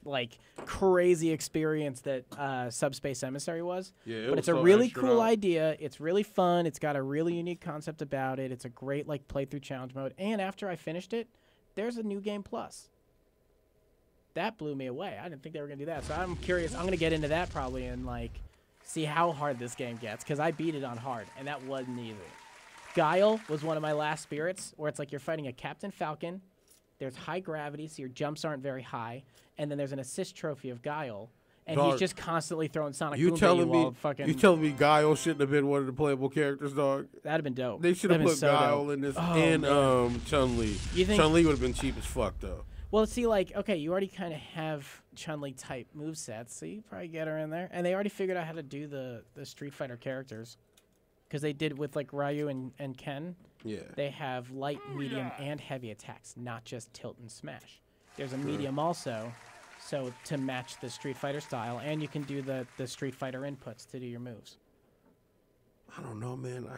Speaker 10: like crazy experience that Subspace Emissary was.
Speaker 9: Yeah, it
Speaker 10: but
Speaker 9: was
Speaker 10: it's a
Speaker 9: so
Speaker 10: really
Speaker 9: extra
Speaker 10: cool
Speaker 9: out.
Speaker 10: idea. It's really fun. It's got a really unique concept about it. It's a great like playthrough challenge mode. And after I finished it, there's a new game plus. That blew me away. I didn't think they were gonna do that. So I'm curious. I'm gonna get into that probably and like see how hard this game gets because I beat it on hard and that wasn't easy. Guile was one of my last spirits where it's like you're fighting a Captain Falcon. There's high gravity, so your jumps aren't very high, and then there's an assist trophy of Guile, and he's
Speaker 9: Dog,
Speaker 10: just constantly throwing Sonic
Speaker 9: You
Speaker 10: Boom at
Speaker 9: telling
Speaker 10: you while
Speaker 9: me?
Speaker 10: fucking.
Speaker 9: You telling me Guile shouldn't have been one of the playable characters, dog?
Speaker 10: That'd have been dope.
Speaker 9: They should have
Speaker 10: That'd
Speaker 9: put
Speaker 10: been so
Speaker 9: Guile
Speaker 10: dope.
Speaker 9: in this
Speaker 10: Oh,
Speaker 9: and
Speaker 10: man.
Speaker 9: Chun-Li.
Speaker 10: You think-
Speaker 9: Chun-Li would have been cheap as fuck though.
Speaker 10: Well, see, like, okay, you already kind of have Chun-Li type movesets, so you probably get her in there. And they already figured out how to do the Street Fighter characters. Because they did with, like, Ryu and Ken.
Speaker 9: Yeah.
Speaker 10: They have light, medium, and heavy attacks, not just tilt and smash. There's a medium also, so to match the Street Fighter style. And you can do the Street Fighter inputs to do your moves.
Speaker 9: I don't know, man.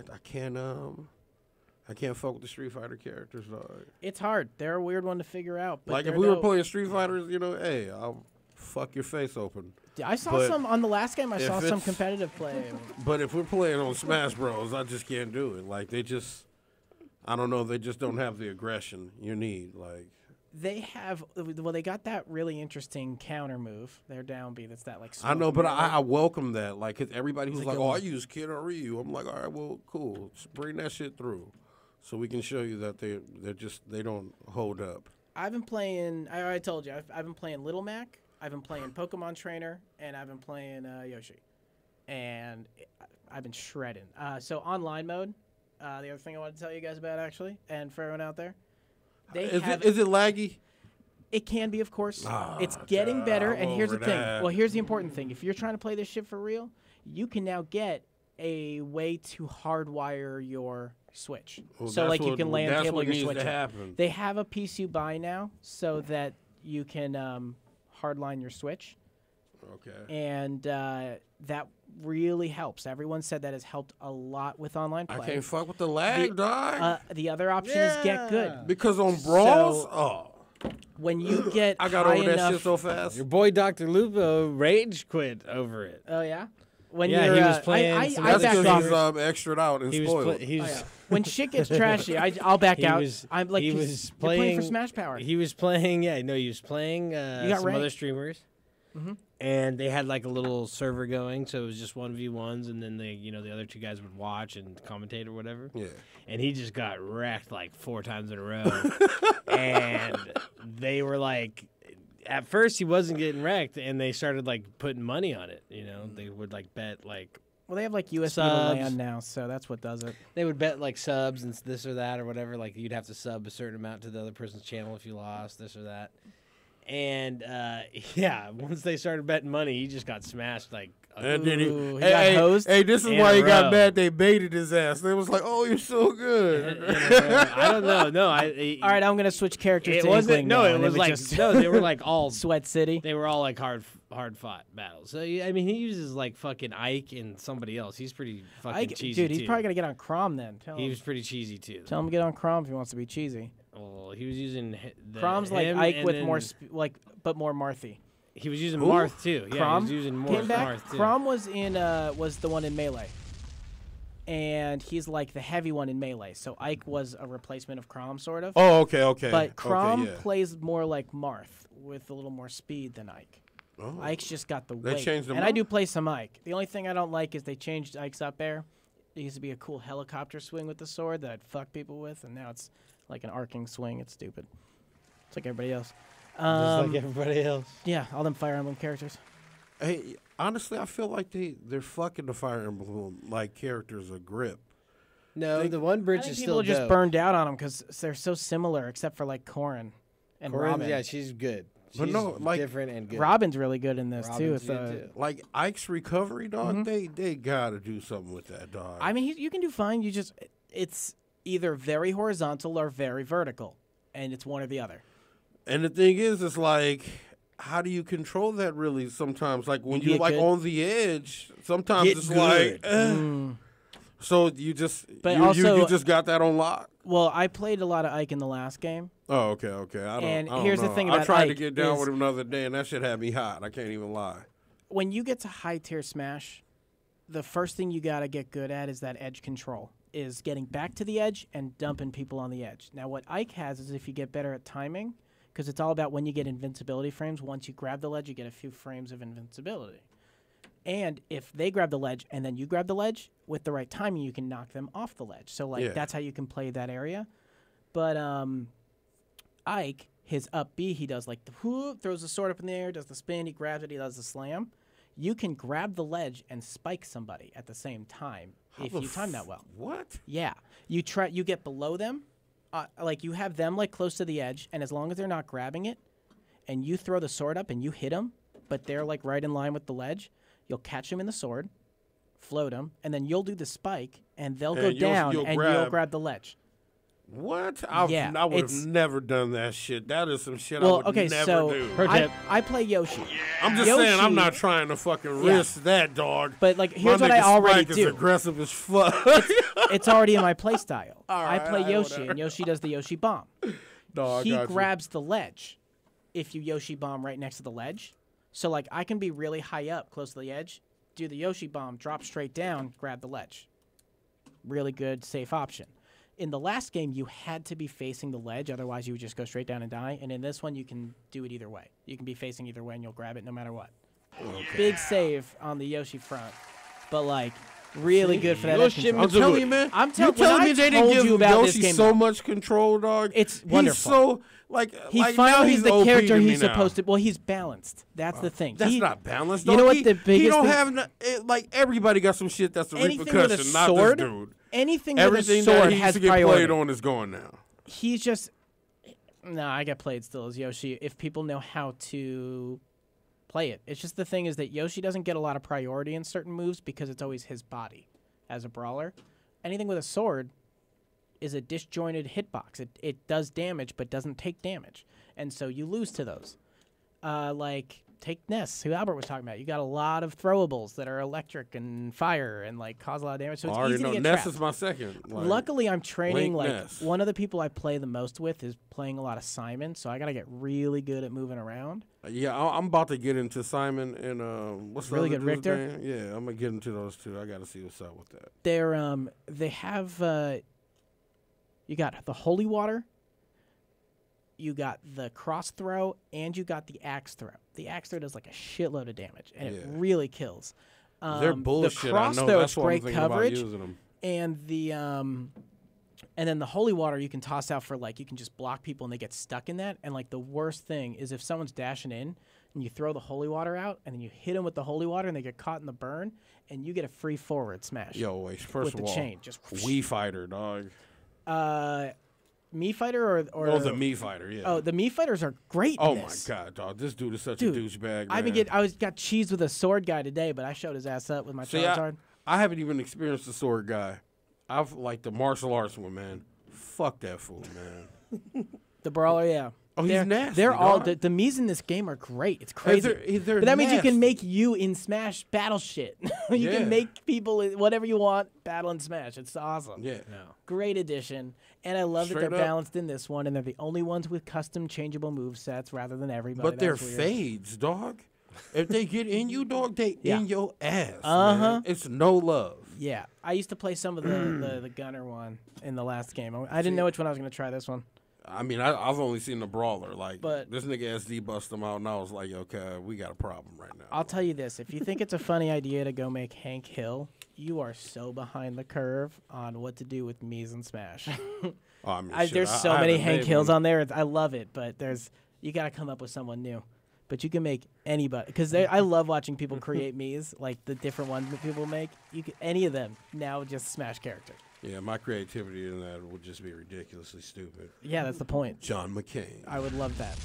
Speaker 9: I can't fuck with the Street Fighter characters, dog.
Speaker 10: It's hard. They're a weird one to figure out. But
Speaker 9: Like if
Speaker 10: they're
Speaker 9: we were
Speaker 10: dope.
Speaker 9: playing Street Fighters, you know, hey, I'll fuck your face open.
Speaker 10: Yeah, I saw
Speaker 9: But
Speaker 10: some on the last game. I
Speaker 9: if
Speaker 10: saw some
Speaker 9: it's-
Speaker 10: competitive play.
Speaker 9: But if we're playing on Smash Bros, I just can't do it. Like they just, I don't know, they just don't have the aggression you need. Like
Speaker 10: They have well, they got that really interesting counter move. Their down B. That's that like.
Speaker 9: I know,
Speaker 10: smoke
Speaker 9: but
Speaker 10: maneuver.
Speaker 9: I welcome that. Like 'cause everybody who's
Speaker 10: It's a
Speaker 9: like,
Speaker 10: good
Speaker 9: oh, I
Speaker 10: one.
Speaker 9: use Kid or Ryu. I'm like, all right, well, cool. Just bring that shit through, so we can show you that they don't hold up.
Speaker 10: I've been playing. I already told you. I've been playing Little Mac. I've been playing Pokemon Trainer, and I've been playing Yoshi, and I've been shredding. So online mode. The other thing I wanted to tell you guys about actually, and for everyone out there,
Speaker 9: Is it laggy?
Speaker 10: It can be, of course.
Speaker 9: Ah,
Speaker 10: It's getting better,
Speaker 9: I'm
Speaker 10: and here's the
Speaker 9: over
Speaker 10: thing.
Speaker 9: that.
Speaker 10: Well, here's the important thing. If you're trying to play this shit for real, you can now get a way to hardwire your Switch.
Speaker 9: Well,
Speaker 10: So,
Speaker 9: that's
Speaker 10: like, you
Speaker 9: what-
Speaker 10: can LAN
Speaker 9: that's
Speaker 10: cable
Speaker 9: what
Speaker 10: your
Speaker 9: needs
Speaker 10: Switch
Speaker 9: to
Speaker 10: up.
Speaker 9: happen.
Speaker 10: They have a piece you buy now so that you can hardline your Switch.
Speaker 9: Okay.
Speaker 10: And that really helps. Everyone said that has helped a lot with online play.
Speaker 9: I can't fuck with the lag, dog.
Speaker 10: The other option is Get Good.
Speaker 9: Because on Brawls,
Speaker 10: So, when you get
Speaker 9: I got
Speaker 10: high
Speaker 9: over that
Speaker 10: enough,
Speaker 9: shit so fast.
Speaker 8: Your boy Dr. Lupo rage quit over it.
Speaker 10: Oh yeah. When
Speaker 8: Yeah,
Speaker 10: you're,
Speaker 8: he was playing
Speaker 10: I
Speaker 8: some
Speaker 10: backed
Speaker 8: other
Speaker 10: off.
Speaker 9: He's extra'd out and
Speaker 8: He was
Speaker 9: spoiled.
Speaker 8: he was-
Speaker 10: Oh, yeah. When shit gets trashy, I'll back
Speaker 8: He
Speaker 10: out.
Speaker 8: was-
Speaker 10: I'm like,
Speaker 8: he
Speaker 10: 'cause
Speaker 8: was
Speaker 10: you're playing for Smash Power.
Speaker 8: He was playing, he was playing
Speaker 10: got
Speaker 8: some other
Speaker 10: ranked.
Speaker 8: streamers.
Speaker 10: Mhm.
Speaker 8: And they had like a little server going, so it was just 1v1s, and then the other two guys would watch and commentate or whatever.
Speaker 9: Yeah.
Speaker 8: And he just got wrecked like 4 times in a row. And they were like, at first he wasn't getting wrecked, and they started like putting money on it. You know, they would like bet like.
Speaker 10: Well, they have like USB to
Speaker 8: subs.
Speaker 10: LAN now, so that's what does it.
Speaker 8: They would bet like subs and this or that or whatever. Like you'd have to sub a certain amount to the other person's channel if you lost this or that. And yeah, once they started betting money, he just got smashed like.
Speaker 9: And then
Speaker 10: he got hosed.
Speaker 9: Hey, this is
Speaker 8: in
Speaker 9: why
Speaker 8: a
Speaker 9: he got
Speaker 8: row.
Speaker 9: mad. They baited his ass. They was like, "Oh, you're so good."
Speaker 8: I don't know. No,
Speaker 10: All right, I'm gonna switch characters.
Speaker 8: It
Speaker 10: to
Speaker 8: wasn't.
Speaker 10: Inkling
Speaker 8: No,
Speaker 10: now,
Speaker 8: it
Speaker 10: and
Speaker 8: was like
Speaker 10: just
Speaker 8: no. They were like all
Speaker 10: Sweat City.
Speaker 8: They were all like hard fought battles. So I mean, he uses like fucking Ike and somebody else. He's pretty fucking cheesy
Speaker 10: dude, he's
Speaker 8: too.
Speaker 10: probably gonna get on Crom then. Tell
Speaker 8: He
Speaker 10: him.
Speaker 8: was pretty cheesy too.
Speaker 10: Tell him to get on Crom if he wants to be cheesy.
Speaker 8: Well, he was using
Speaker 10: Crom's like
Speaker 8: him
Speaker 10: Ike
Speaker 8: and
Speaker 10: with
Speaker 8: then
Speaker 10: more, but more Marthy.
Speaker 8: He was using
Speaker 9: Who?
Speaker 8: Marth too. Yeah,
Speaker 10: Crom
Speaker 8: he was using
Speaker 10: came back.
Speaker 8: Marth too.
Speaker 10: Crom was in was the one in Melee, and he's like the heavy one in Melee. So Ike was a replacement of Crom, sort of.
Speaker 9: Oh, okay.
Speaker 10: But Crom
Speaker 9: Okay, yeah.
Speaker 10: plays more like Marth with a little more speed than Ike.
Speaker 9: Oh.
Speaker 10: Ike's just got the
Speaker 9: They
Speaker 10: weight.
Speaker 9: changed him
Speaker 10: and I
Speaker 9: up?
Speaker 10: do play some Ike. The only thing I don't like is they changed Ike's up air. It used to be a cool helicopter swing with the sword that I'd fuck people with, and now it's like an arcing swing. It's stupid. It's like everybody else.
Speaker 8: Just like everybody else.
Speaker 10: Yeah, all them Fire Emblem characters.
Speaker 9: Hey, honestly, I feel like they're fucking the Fire Emblem like characters a grip.
Speaker 8: No, the one
Speaker 10: I
Speaker 8: bridge
Speaker 10: think
Speaker 8: is
Speaker 10: people
Speaker 8: still
Speaker 10: are just
Speaker 8: dope.
Speaker 10: burned out on them because they're so similar, except for like Corrin and
Speaker 8: Corinne,
Speaker 10: Robin.
Speaker 8: yeah, she's good. She's
Speaker 9: But no, like
Speaker 8: different and good.
Speaker 10: Robin's really good in this too.
Speaker 8: Robin's
Speaker 10: With,
Speaker 8: good, too.
Speaker 9: Like Ike's recovery, dog.
Speaker 10: Mhm.
Speaker 9: They gotta do something with that dog.
Speaker 10: I mean, you can do fine. It's either very horizontal or very vertical, and it's one or the other.
Speaker 9: And the thing is, it's like, how do you control that really sometimes? Like when
Speaker 10: You
Speaker 9: you're
Speaker 10: get
Speaker 9: like
Speaker 10: good.
Speaker 9: on the edge, sometimes
Speaker 8: Get
Speaker 9: it's
Speaker 8: good.
Speaker 9: like,
Speaker 10: Mm.
Speaker 9: so you just,
Speaker 10: But
Speaker 9: you
Speaker 10: also-
Speaker 9: just got that on lock.
Speaker 10: Well, I played a lot of Ike in the last game.
Speaker 9: Oh, okay. I
Speaker 10: And
Speaker 9: don't
Speaker 10: here's the
Speaker 9: know.
Speaker 10: thing
Speaker 9: I
Speaker 10: about
Speaker 9: tried to
Speaker 10: Ike
Speaker 9: get down
Speaker 10: is-
Speaker 9: with him the other day, and that shit had me hot. I can't even lie.
Speaker 10: When you get to high tier Smash, the first thing you gotta get good at is that edge control. Is getting back to the edge and dumping people on the edge. Now, what Ike has is if you get better at timing, because it's all about when you get invincibility frames. Once you grab the ledge, you get a few frames of invincibility. And if they grab the ledge and then you grab the ledge, with the right timing, you can knock them off the ledge. So, like,
Speaker 9: Yeah.
Speaker 10: that's how you can play that area. But Ike, his up B, he does like the whoop, throws the sword up in the air, does the spin, he grabs it, he does the slam. You can grab the ledge and spike somebody at the same time if
Speaker 9: the
Speaker 10: you time that well.
Speaker 9: What?
Speaker 10: Yeah, you get below them, like you have them like close to the edge, and as long as they're not grabbing it, and you throw the sword up and you hit them, but they're like right in line with the ledge, you'll catch them in the sword, float them, and then you'll do the spike, and they'll go
Speaker 9: And you'll-
Speaker 10: down,
Speaker 9: you'll
Speaker 10: and
Speaker 9: grab-
Speaker 10: you'll grab the ledge.
Speaker 9: What?
Speaker 10: Yeah,
Speaker 9: I would
Speaker 10: it's-
Speaker 9: have never done that shit. That is some shit I
Speaker 10: Well,
Speaker 9: would
Speaker 10: okay,
Speaker 9: never
Speaker 10: so
Speaker 9: do.
Speaker 10: I play Yoshi.
Speaker 9: I'm just saying, I'm not trying to fucking
Speaker 10: Yeah.
Speaker 9: risk that, dog.
Speaker 10: But like, here's
Speaker 9: My
Speaker 10: what I
Speaker 9: nigga
Speaker 10: already
Speaker 9: Spike
Speaker 10: do.
Speaker 9: is aggressive as fuck.
Speaker 10: It's already in my play style. I
Speaker 9: right,
Speaker 10: play
Speaker 9: all right,
Speaker 10: Yoshi,
Speaker 9: whatever.
Speaker 10: and Yoshi does the Yoshi bomb.
Speaker 9: No, I
Speaker 10: He
Speaker 9: got you.
Speaker 10: grabs the ledge if you Yoshi bomb right next to the ledge. So like, I can be really high up, close to the edge, do the Yoshi bomb, drop straight down, grab the ledge. Really good, safe option. In the last game, you had to be facing the ledge, otherwise you would just go straight down and die. And in this one, you can do it either way. You can be facing either way, and you'll grab it no matter what. Big save on the Yoshi front, but like really good for that. edge control.
Speaker 9: I'm telling you, man.
Speaker 10: I'm
Speaker 9: you
Speaker 10: telling
Speaker 9: telling me
Speaker 10: you,
Speaker 9: they didn't give
Speaker 10: you about this
Speaker 9: Yoshi
Speaker 10: game,
Speaker 9: so
Speaker 10: though.
Speaker 9: much control, dog.
Speaker 10: It's
Speaker 9: He's
Speaker 10: wonderful.
Speaker 9: so like
Speaker 10: He
Speaker 9: like now
Speaker 10: finally
Speaker 9: he's
Speaker 10: is the
Speaker 9: OP
Speaker 10: character
Speaker 9: to me
Speaker 10: he's
Speaker 9: now.
Speaker 10: supposed to. Well, he's balanced. That's the thing.
Speaker 9: That's
Speaker 10: He-
Speaker 9: not balanced.
Speaker 10: You
Speaker 9: dog.
Speaker 10: know what
Speaker 9: He-
Speaker 10: the biggest
Speaker 9: He don't
Speaker 10: thing-
Speaker 9: have like everybody got some shit that's a
Speaker 10: anything with a
Speaker 9: repercussion. Not
Speaker 10: sword.
Speaker 9: this dude.
Speaker 10: Anything
Speaker 9: Everything
Speaker 10: with a
Speaker 9: that
Speaker 10: sword
Speaker 9: he used
Speaker 10: has
Speaker 9: to get
Speaker 10: priority.
Speaker 9: played on is gone now.
Speaker 10: He's just no. I get played still as Yoshi if people know how to play it. It's just the thing is that Yoshi doesn't get a lot of priority in certain moves because it's always his body as a brawler. Anything with a sword is a disjointed hitbox. It does damage but doesn't take damage, and so you lose to those. Like take Ness, who Albert was talking about. You got a lot of throwables that are electric and fire and like cause a lot of damage. So
Speaker 9: I
Speaker 10: it's
Speaker 9: already
Speaker 10: easy
Speaker 9: know
Speaker 10: to get
Speaker 9: Ness
Speaker 10: trapped.
Speaker 9: is my second. Like,
Speaker 10: Luckily, I'm training
Speaker 9: Link
Speaker 10: like
Speaker 9: Ness.
Speaker 10: one of the people I play the most with is playing a lot of Simon, so I gotta get really good at moving around.
Speaker 9: Yeah, I'm about to get into Simon and what's the
Speaker 10: Really
Speaker 9: other
Speaker 10: good
Speaker 9: dude's
Speaker 10: Richter?
Speaker 9: name? Yeah, I'm gonna get into those two. I gotta see what's up with that.
Speaker 10: They have you got the holy water, you got the cross throw, and you got the axe throw. The axe throw does like a shitload of damage, and it really kills.
Speaker 9: They're bullshit,
Speaker 10: The
Speaker 9: I
Speaker 10: cross
Speaker 9: know.
Speaker 10: throw
Speaker 9: That's
Speaker 10: is
Speaker 9: why I'm
Speaker 10: great
Speaker 9: thinking about
Speaker 10: coverage,
Speaker 9: using 'em.
Speaker 10: and the and then the holy water you can toss out for like you can just block people and they get stuck in that. And like the worst thing is if someone's dashing in and you throw the holy water out and then you hit them with the holy water and they get caught in the burn and you get a free forward smash.
Speaker 9: Yo, wait, first
Speaker 10: with
Speaker 9: of
Speaker 10: the
Speaker 9: all,
Speaker 10: chain, just
Speaker 9: Wii Fighter, dog.
Speaker 10: Mii Fighter or
Speaker 9: Oh, the Mii Fighter, yeah.
Speaker 10: Oh, the Mii Fighters are great.
Speaker 9: Oh
Speaker 10: in
Speaker 9: my
Speaker 10: this.
Speaker 9: god, dog! This dude is such
Speaker 10: Dude,
Speaker 9: a douchebag.
Speaker 10: I
Speaker 9: man.
Speaker 10: got cheesed with a sword guy today, but I showed his ass up with my
Speaker 9: See,
Speaker 10: Charizard.
Speaker 9: I haven't even experienced the sword guy. I've like the martial arts one, man. Fuck that fool, man.
Speaker 10: The brawler, yeah.
Speaker 9: Oh, he's nasty,
Speaker 10: They're all
Speaker 9: dog.
Speaker 10: the Mii's in this game are great. It's crazy.
Speaker 9: They're
Speaker 10: but that means you
Speaker 9: nasty.
Speaker 10: can make you in Smash battle shit. You
Speaker 9: Yeah.
Speaker 10: can make people whatever you want battle in Smash. It's awesome.
Speaker 9: Yeah.
Speaker 10: Great addition. And I love that
Speaker 9: Straight
Speaker 10: they're
Speaker 9: up.
Speaker 10: balanced in this one, and they're the only ones with custom changeable move sets rather than everybody.
Speaker 9: But they're
Speaker 10: That's weird.
Speaker 9: fades, dog. If they get in you, dog, they
Speaker 10: Yeah.
Speaker 9: in your ass.
Speaker 10: Uh-huh.
Speaker 9: Man. It's no love.
Speaker 10: Yeah, I used to play some of the gunner one in the last game. I didn't know which one I was going to try this one.
Speaker 9: I mean, I've only seen the brawler. Like,
Speaker 10: But-
Speaker 9: this nigga SD bust them out, and I was like, okay, we got a problem right now.
Speaker 10: I'll tell you this: if you think it's a funny idea to go make Hank Hill, you are so behind the curve on what to do with Mii's and Smash.
Speaker 9: Oh, I mean, shit,
Speaker 10: There's
Speaker 9: I
Speaker 10: so many
Speaker 9: haven't
Speaker 10: Hank
Speaker 9: made
Speaker 10: Hills
Speaker 9: one.
Speaker 10: on there. I love it, but you got to come up with someone new. But you can make anybody because I love watching people create Mii's, like the different ones that people make. Any of them now just Smash character.
Speaker 9: Yeah, my creativity in that would just be ridiculously stupid.
Speaker 10: Yeah, that's the point.
Speaker 9: John McCain.
Speaker 10: I would love that.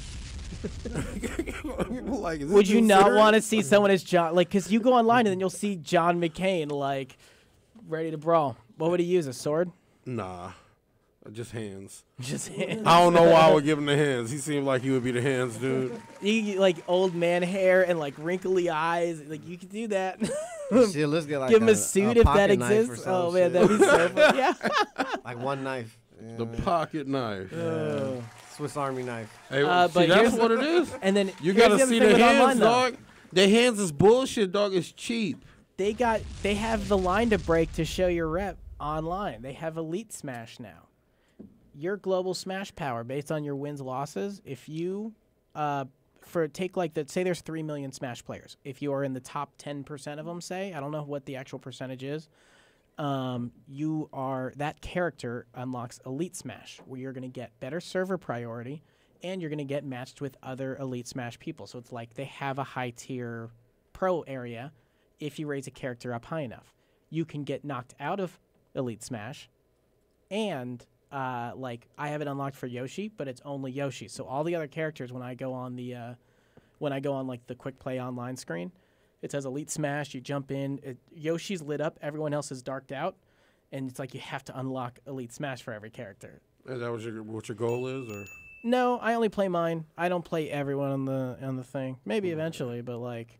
Speaker 9: Like, is this
Speaker 10: Would you not
Speaker 9: considered?
Speaker 10: want to see someone as John? Like, because you go online and then you'll see John McCain, like, ready to brawl. What would he use? A sword?
Speaker 9: Nah, just hands.
Speaker 10: Just hands.
Speaker 9: I don't know why I would give him the hands. He seemed like he would be the hands dude.
Speaker 10: You like old man hair and like wrinkly eyes. Like you could do that.
Speaker 7: Shit, let's get like
Speaker 10: Give him a
Speaker 7: a
Speaker 10: suit if that
Speaker 7: pocket knife or
Speaker 10: exists.
Speaker 7: some
Speaker 10: Oh man,
Speaker 7: shit.
Speaker 10: that'd be so fun. Yeah.
Speaker 7: Like one knife. Yeah.
Speaker 9: The pocket knife.
Speaker 7: Swiss Army knife.
Speaker 9: Hey,
Speaker 10: but
Speaker 9: see, that's
Speaker 10: here's-
Speaker 9: what it is.
Speaker 10: And then
Speaker 9: You
Speaker 10: here's
Speaker 9: gotta
Speaker 10: the other
Speaker 9: see
Speaker 10: thing
Speaker 9: the
Speaker 10: with online,
Speaker 9: hands,
Speaker 10: though.
Speaker 9: dog. Their hands is bullshit, dog. It's cheap.
Speaker 10: They have the line to break to show your rep online. They have Elite Smash now. Your global Smash power based on your wins losses. If you say there's 3 million Smash players. If you are in the top 10% of them, say I don't know what the actual percentage is. That character unlocks Elite Smash, where you're going to get better server priority, and you're going to get matched with other Elite Smash people. So it's like they have a high tier pro area. If you raise a character up high enough, you can get knocked out of Elite Smash, and like I have it unlocked for Yoshi, but it's only Yoshi. So all the other characters, when I go on like the quick play online screen, it says Elite Smash. You jump in, Yoshi's lit up, everyone else is darked out, and it's like you have to unlock Elite Smash for every character.
Speaker 9: Is that what your goal is, or?
Speaker 10: No, I only play mine. I don't play everyone on the thing. Maybe eventually, but like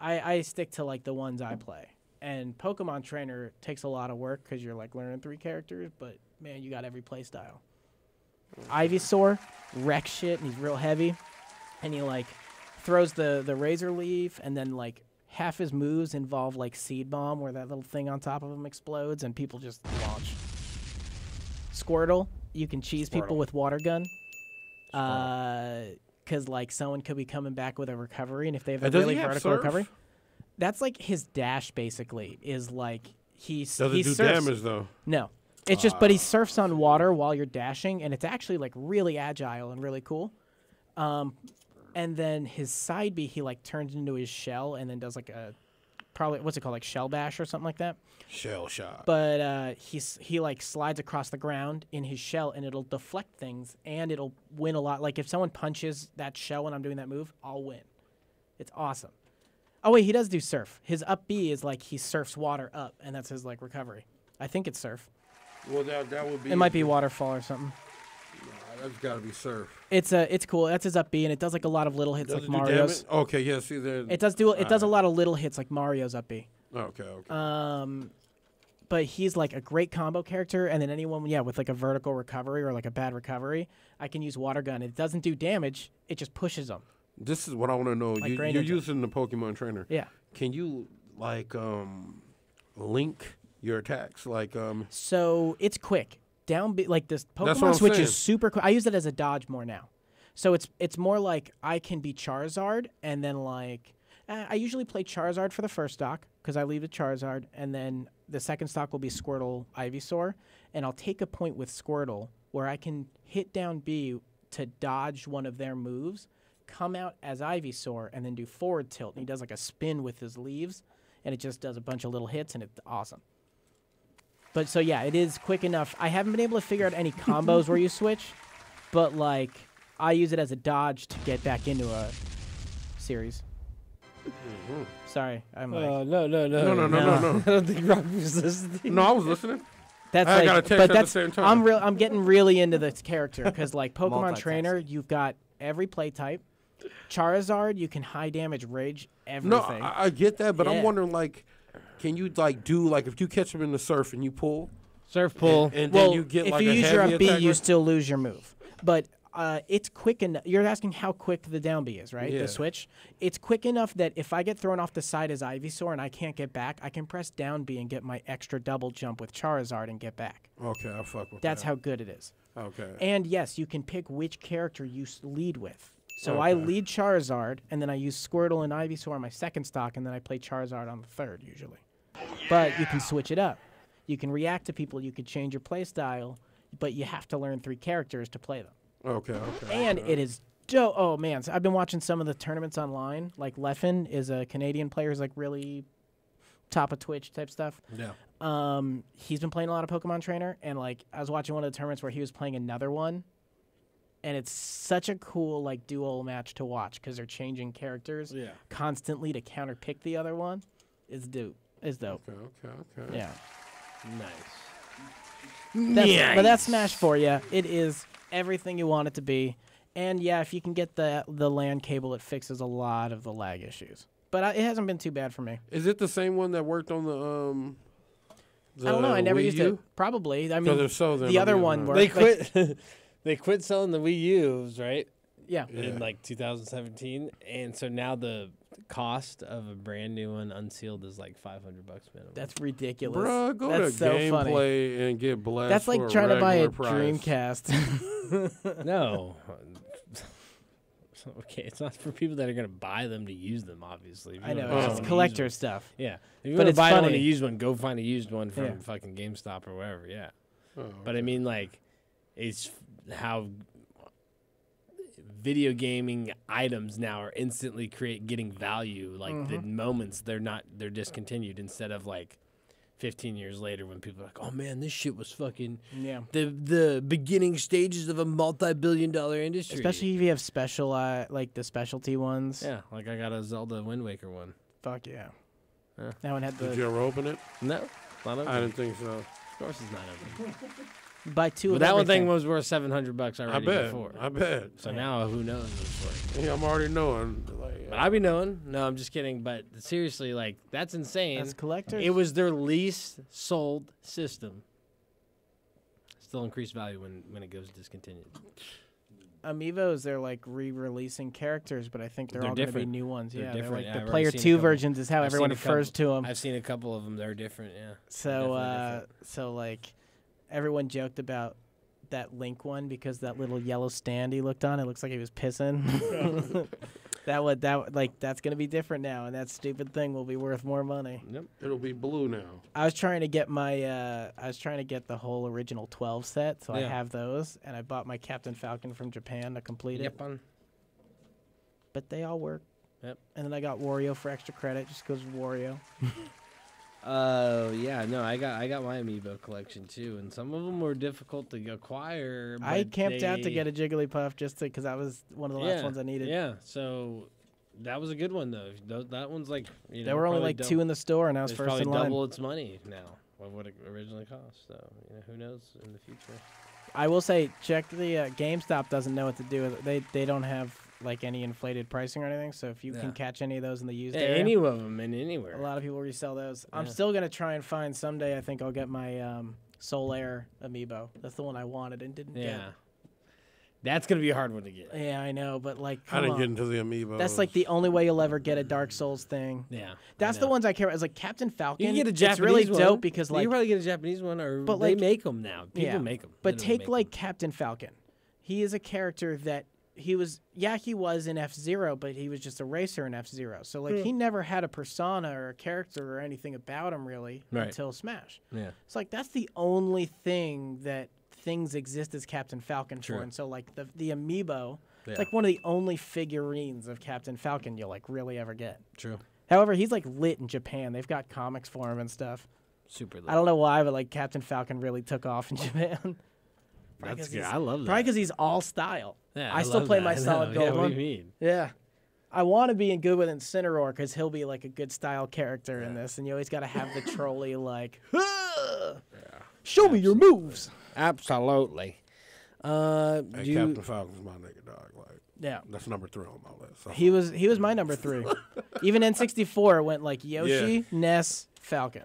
Speaker 10: I stick to like the ones I play. And Pokemon Trainer takes a lot of work because you're like learning 3 characters, but man, you got every play style. Ivysaur wrecks shit, and he's real heavy, and he like throws the Razor Leaf, and then like half his moves involve like Seed Bomb, where that little thing on top of him explodes, and people just launch. Squirtle, you can cheese people with Water Gun. Because like someone could be coming back with a recovery, and if they have a
Speaker 9: Does
Speaker 10: really
Speaker 9: he have
Speaker 10: vertical
Speaker 9: surf?
Speaker 10: recovery, that's like his dash. Basically, is like he
Speaker 9: Does it
Speaker 10: he
Speaker 9: do
Speaker 10: surfs.
Speaker 9: damage though?
Speaker 10: No, it's just but he surfs on water while you're dashing, and it's actually like really agile and really cool. And then his side B, he like turns into his shell, and then does like a probably what's it called, like shell bash or something like that.
Speaker 9: Shell shot.
Speaker 10: But he like slides across the ground in his shell, and it'll deflect things, and it'll win a lot. Like if someone punches that shell when I'm doing that move, I'll win. It's awesome. Oh wait, he does do surf. His up B is like he surfs water up, and that's his like recovery. I think it's surf.
Speaker 9: Well, that would be.
Speaker 10: It might be waterfall or something.
Speaker 9: That's got to be surf.
Speaker 10: It's cool. That's his up B, and it does like a lot of little hits
Speaker 9: Does
Speaker 10: like
Speaker 9: it do
Speaker 10: Mario's.
Speaker 9: damage? Okay, yeah. See there.
Speaker 10: It does a lot of little hits like Mario's up B.
Speaker 9: Okay. Okay.
Speaker 10: But he's like a great combo character, and then anyone, with like a vertical recovery or like a bad recovery, I can use Water Gun. It doesn't do damage; it just pushes them.
Speaker 9: This is what I want to know.
Speaker 10: Like
Speaker 9: You're
Speaker 10: Greninja.
Speaker 9: using the Pokemon Trainer.
Speaker 10: Yeah.
Speaker 9: Can you like link your attacks? Like
Speaker 10: So it's quick. Down B, like this
Speaker 9: That's what
Speaker 10: Pokemon
Speaker 9: I'm
Speaker 10: Switch
Speaker 9: saying.
Speaker 10: is super quick. I use it as a dodge more now. So it's more like I can be Charizard, and then like I usually play Charizard for the first stock because I leave the Charizard, and then the second stock will be Squirtle, Ivysaur, and I'll take a point with Squirtle where I can hit down B to dodge one of their moves, come out as Ivysaur, and then do forward tilt. And he does like a spin with his leaves, and it just does a bunch of little hits, and it's awesome. But so yeah, it is quick enough. I haven't been able to figure out any combos where you switch, but like I use it as a dodge to get back into a series. Sorry, I'm like
Speaker 9: No.
Speaker 8: I don't think Rob was listening.
Speaker 9: No, I was listening.
Speaker 10: That's
Speaker 9: I
Speaker 10: like,
Speaker 9: got a text
Speaker 10: but
Speaker 9: at
Speaker 10: that's
Speaker 9: the same time.
Speaker 10: I'm getting really into this character because like Pokemon
Speaker 7: Multitasking.
Speaker 10: Trainer, you've got every play type. Charizard, you can high damage rage everything.
Speaker 9: No, I get that, but
Speaker 10: Yeah.
Speaker 9: I'm wondering like, can you like do like if you catch them in the surf and you pull,
Speaker 8: Surf pull,
Speaker 9: and
Speaker 10: well,
Speaker 9: then you get
Speaker 10: if
Speaker 9: like
Speaker 10: you
Speaker 9: a
Speaker 10: use your
Speaker 9: heavy
Speaker 10: up B,
Speaker 9: attack?
Speaker 10: you still lose your move. But it's quick enough. You're asking how quick the down B is, right?
Speaker 9: Yeah.
Speaker 10: The switch. It's quick enough that if I get thrown off the side as Ivysaur and I can't get back, I can press down B and get my extra double jump with Charizard and get back.
Speaker 9: Okay, I'll fuck with
Speaker 10: That's
Speaker 9: that.
Speaker 10: how good it is.
Speaker 9: Okay.
Speaker 10: And yes, you can pick which character you lead with. So I
Speaker 9: Okay.
Speaker 10: lead Charizard, and then I use Squirtle and Ivysaur on my second stock, and then I play Charizard on the third usually. But you can switch it up. You can react to people. You could change your play style, but you have to learn 3 characters to play them.
Speaker 9: Okay.
Speaker 10: And it is dope. Oh man, so I've been watching some of the tournaments online. Like Leffen is a Canadian player, who's like really top of Twitch type stuff.
Speaker 9: Yeah.
Speaker 10: He's been playing a lot of Pokemon Trainer, and like I was watching one of the tournaments where he was playing another one, and it's such a cool like duo match to watch because they're changing characters constantly to counter pick the other one. It's dope. It's dope.
Speaker 9: Okay.
Speaker 10: Yeah.
Speaker 8: Nice.
Speaker 10: But that's Smash for you. It is everything you want it to be. And yeah, if you can get the LAN cable, it fixes a lot of the lag issues. But it hasn't been too bad for me.
Speaker 9: Is it the same one that worked on the
Speaker 10: I don't know. I never
Speaker 9: Wii
Speaker 10: used
Speaker 9: U?
Speaker 10: it. Probably. I
Speaker 9: 'Cause
Speaker 10: mean,
Speaker 9: if so, then
Speaker 10: the
Speaker 9: I'm
Speaker 10: other
Speaker 9: using
Speaker 10: one
Speaker 9: it.
Speaker 10: worked.
Speaker 8: They
Speaker 10: like-
Speaker 8: quit. They quit selling the Wii U's, right?
Speaker 10: Yeah.
Speaker 8: In like 2017, and so now the cost of a brand new one unsealed is like $500 minimum.
Speaker 10: That's ridiculous.
Speaker 9: Bruh, go
Speaker 10: That's
Speaker 9: to
Speaker 10: so funny.
Speaker 9: Gameplay and get blessed.
Speaker 10: That's like
Speaker 9: for
Speaker 10: trying to buy a
Speaker 9: regular price.
Speaker 10: Dreamcast.
Speaker 8: No. Okay, it's not for people that are going to buy them to use them, obviously. If you
Speaker 10: I know,
Speaker 8: wanna buy
Speaker 10: it's
Speaker 8: one to use
Speaker 10: collector
Speaker 8: one-
Speaker 10: stuff.
Speaker 8: Yeah. If you
Speaker 10: But
Speaker 8: want to
Speaker 10: it's
Speaker 8: buy one
Speaker 10: funny.
Speaker 8: to use one, go find a used one from
Speaker 10: Yeah.
Speaker 8: fucking GameStop or wherever, yeah.
Speaker 9: Oh,
Speaker 8: But I mean, like, it's how video gaming items now are instantly getting value. Like, the moments they're discontinued instead of like 15 years later when people are like, oh man, this shit was fucking the beginning stages of a multi-billion-dollar industry.
Speaker 10: Especially if you have special, like the specialty ones.
Speaker 8: Yeah, like I got a Zelda Wind Waker one.
Speaker 10: Fuck yeah.
Speaker 8: Yeah.
Speaker 10: That one had the.
Speaker 9: Did you ever open it?
Speaker 8: No, not open.
Speaker 9: I didn't think so.
Speaker 8: Of course it's not open.
Speaker 10: Buy 2
Speaker 8: But
Speaker 10: of
Speaker 8: that one
Speaker 10: everything.
Speaker 8: thing was worth $700 already before.
Speaker 9: I bet.
Speaker 8: So now who knows what it's worth.
Speaker 9: Yeah, I'm already knowing. Like,
Speaker 8: But I be knowing. No, I'm just kidding. But seriously, like, that's insane.
Speaker 10: That's collectors.
Speaker 8: It was their least sold system. Still increased value when it goes discontinued.
Speaker 10: Amiibos, they're like re-releasing characters, but I think they're all going to be new ones.
Speaker 8: They're
Speaker 10: Yeah, they're
Speaker 8: different.
Speaker 10: like
Speaker 8: Yeah,
Speaker 10: the
Speaker 8: I've
Speaker 10: Player
Speaker 8: already seen a
Speaker 10: 2
Speaker 8: couple.
Speaker 10: versions is how
Speaker 8: I've
Speaker 10: everyone
Speaker 8: seen a
Speaker 10: refers
Speaker 8: couple.
Speaker 10: to them.
Speaker 8: I've seen a couple of them. They're different, yeah.
Speaker 10: So like everyone joked about that Link one because that little yellow stand he looked on, it looks like he was pissing. That's gonna be different now, and that stupid thing will be worth more money.
Speaker 9: Yep. It'll be blue now.
Speaker 10: I was trying to get the whole original 12 set, so I
Speaker 8: Yeah.
Speaker 10: have those, and I bought my Captain Falcon from Japan to complete it. But they all work.
Speaker 8: Yep.
Speaker 10: And then I got Wario for extra credit, just because Wario.
Speaker 8: Yeah, no, I got my Amiibo collection too, and some of them were difficult to acquire.
Speaker 10: I
Speaker 8: but
Speaker 10: camped out to
Speaker 8: they-
Speaker 10: get a Jigglypuff just because that was one of the last ones I needed.
Speaker 8: Yeah, so that was a good one though. That one's like
Speaker 10: There were only
Speaker 8: probably
Speaker 10: like 2 in the store, and I was
Speaker 8: it's
Speaker 10: first
Speaker 8: probably
Speaker 10: in line.
Speaker 8: double its money now of what it originally cost. So who knows in the future?
Speaker 10: I will say, check the GameStop doesn't know what to do with it. They don't have like any inflated pricing or anything. So if you
Speaker 8: Yeah.
Speaker 10: can catch any of those in the used
Speaker 8: Yeah,
Speaker 10: area,
Speaker 8: any of them and anywhere.
Speaker 10: a lot of people resell those. I'm
Speaker 8: Yeah.
Speaker 10: still gonna try and find someday. I think I'll get my Soul Air amiibo. That's the one I wanted and didn't
Speaker 8: Yeah.
Speaker 10: get.
Speaker 8: That's gonna be a hard one to get.
Speaker 10: Yeah, I know, but like,
Speaker 9: I
Speaker 10: come
Speaker 9: didn't
Speaker 10: on.
Speaker 9: get into the Amiibo.
Speaker 10: That's like the only way you'll ever get a Dark Souls thing.
Speaker 8: Yeah,
Speaker 10: That's
Speaker 8: I
Speaker 10: the
Speaker 8: know.
Speaker 10: ones I care about. It's like Captain Falcon.
Speaker 8: You can get a
Speaker 10: It's
Speaker 8: Japanese
Speaker 10: really
Speaker 8: one.
Speaker 10: dope because
Speaker 8: You
Speaker 10: like
Speaker 8: can probably get a Japanese one, or
Speaker 10: But,
Speaker 8: they
Speaker 10: like-
Speaker 8: make them now. People make them.
Speaker 10: But take like Captain Falcon. He is a character that he was in F-Zero, but he was just a racer in F-Zero. So like he never had a persona or a character or anything about him really
Speaker 8: Right.
Speaker 10: until Smash.
Speaker 8: Yeah.
Speaker 10: It's like that's the only thing that things exist as Captain Falcon
Speaker 8: True.
Speaker 10: for. And so like the amiibo,
Speaker 8: Yeah.
Speaker 10: it's like one of the only figurines of Captain Falcon you'll like really ever get.
Speaker 8: True.
Speaker 10: However, he's like lit in Japan. They've got comics for him and stuff.
Speaker 8: Super lit.
Speaker 10: I don't know why, but like Captain Falcon really took off in Japan.
Speaker 8: That's good. I love that.
Speaker 10: Probably because he's all style.
Speaker 8: Yeah,
Speaker 10: I
Speaker 8: I
Speaker 10: still
Speaker 8: love
Speaker 10: play
Speaker 8: that.
Speaker 10: my
Speaker 8: I know.
Speaker 10: solid gold
Speaker 8: Yeah, what
Speaker 10: one.
Speaker 8: do you mean?
Speaker 10: Yeah. I want to be in good with Incineroar because he'll be like a good style character in this, and you always got to have the trolley like, show me your moves.
Speaker 8: Absolutely.
Speaker 9: Hey, Captain Falcon's my nigga, dog. Like,
Speaker 10: Yeah.
Speaker 9: that's number 3 on my list. So.
Speaker 10: He was my number 3. Even N64 it went like Yoshi, Ness, Falcon.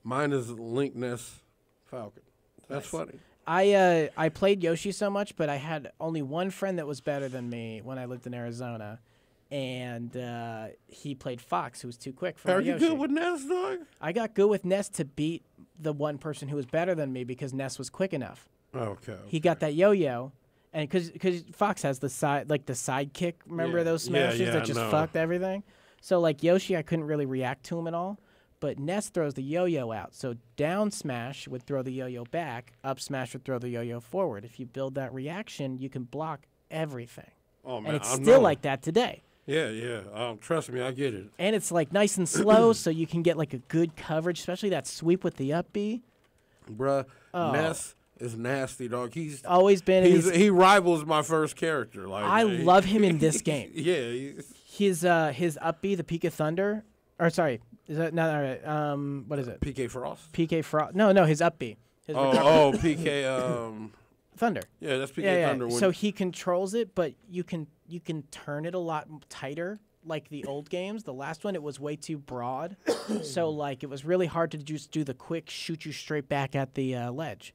Speaker 9: Mine is Link, Ness, Falcon. That's funny.
Speaker 10: I played Yoshi so much, but I had only one friend that was better than me when I lived in Arizona, and he played Fox, who was too quick for
Speaker 9: Are
Speaker 10: my
Speaker 9: you
Speaker 10: Yoshi.
Speaker 9: good with Ness, dog?
Speaker 10: I got good with Ness to beat the one person who was better than me because Ness was quick enough.
Speaker 9: Okay.
Speaker 10: He got that yo-yo, and because Fox has the sidekick. Remember those smashes that just fucked everything. So like Yoshi, I couldn't really react to him at all. But Ness throws the yo-yo out. So down smash would throw the yo-yo back. Up smash would throw the yo-yo forward. If you build that reaction, you can block everything.
Speaker 9: Oh, man,
Speaker 10: and it's
Speaker 9: I
Speaker 10: still
Speaker 9: know.
Speaker 10: like that today.
Speaker 9: Yeah. Trust me, I get it.
Speaker 10: And it's like nice and slow, so you can get like a good coverage, especially that sweep with the up B.
Speaker 9: Bruh,
Speaker 10: Oh.
Speaker 9: Ness is nasty, dog. He's
Speaker 10: always been.
Speaker 9: He rivals my first character. Like
Speaker 10: I love him in this game.
Speaker 9: Yeah.
Speaker 10: His up B, the Pika Thunder, or sorry, is that no? What is it?
Speaker 9: PK Frost.
Speaker 10: PK Frost. No, his up B. His
Speaker 9: PK.
Speaker 10: Thunder.
Speaker 9: Yeah, that's PK Thunder. When
Speaker 10: So he controls it, but you can turn it a lot tighter, like the old games. The last one, it was way too broad, so like it was really hard to just do the quick shoot you straight back at the ledge.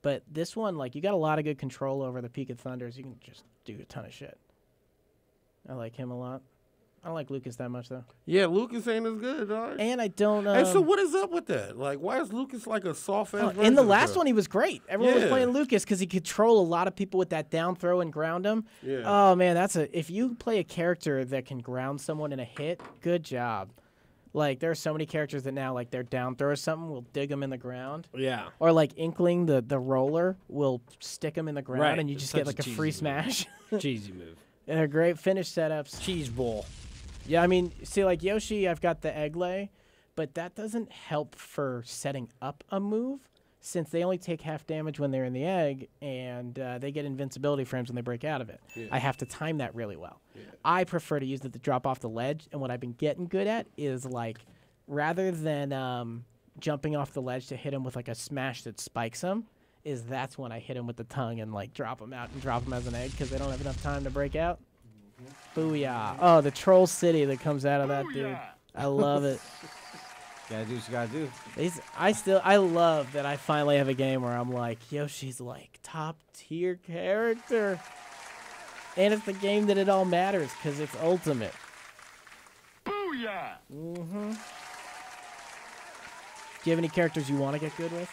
Speaker 10: But this one, like you got a lot of good control over the Pika Thunders. You can just do a ton of shit. I like him a lot. I don't like Lucas that much though.
Speaker 9: Yeah, Lucas ain't as good, dog.
Speaker 10: And I don't.
Speaker 9: Hey, so what is up with that? Like, why is Lucas like a soft ass?
Speaker 10: In the last one, he was great. Everyone was
Speaker 9: Yeah.
Speaker 10: playing Lucas because he could control a lot of people with that down throw and ground them.
Speaker 9: Yeah.
Speaker 10: Oh man, if you play a character that can ground someone in a hit, good job. Like there are so many characters that now like their down throw or something will dig them in the ground.
Speaker 8: Yeah.
Speaker 10: Or like Inkling, the roller will stick them in the ground,
Speaker 8: Right.
Speaker 10: and you
Speaker 8: It's
Speaker 10: just
Speaker 8: such
Speaker 10: get like
Speaker 8: a
Speaker 10: a free
Speaker 8: cheesy
Speaker 10: smash.
Speaker 8: Cheesy move.
Speaker 10: And they're great finish setups.
Speaker 8: Cheese bowl.
Speaker 10: Yeah, I mean, see, like Yoshi, I've got the egg lay, but that doesn't help for setting up a move since they only take half damage when they're in the egg, and they get invincibility frames when they break out of it.
Speaker 9: Yeah.
Speaker 10: I have to time that really well. I prefer to use it to drop off the ledge, and what I've been getting good at is like, rather than jumping off the ledge to hit him with like a smash that spikes him, that's when I hit him with the tongue and like drop him out and drop him as an egg because they don't have enough time to break out. Booyah. Oh, the Troll City that comes out of that dude. I love it.
Speaker 7: Gotta do what you gotta do.
Speaker 10: I love that I finally have a game where I'm like, Yoshi's like top tier character. And it's the game that it all matters because it's ultimate.
Speaker 17: Booyah!
Speaker 10: Mm-hmm. Do you have any characters you want to get good with?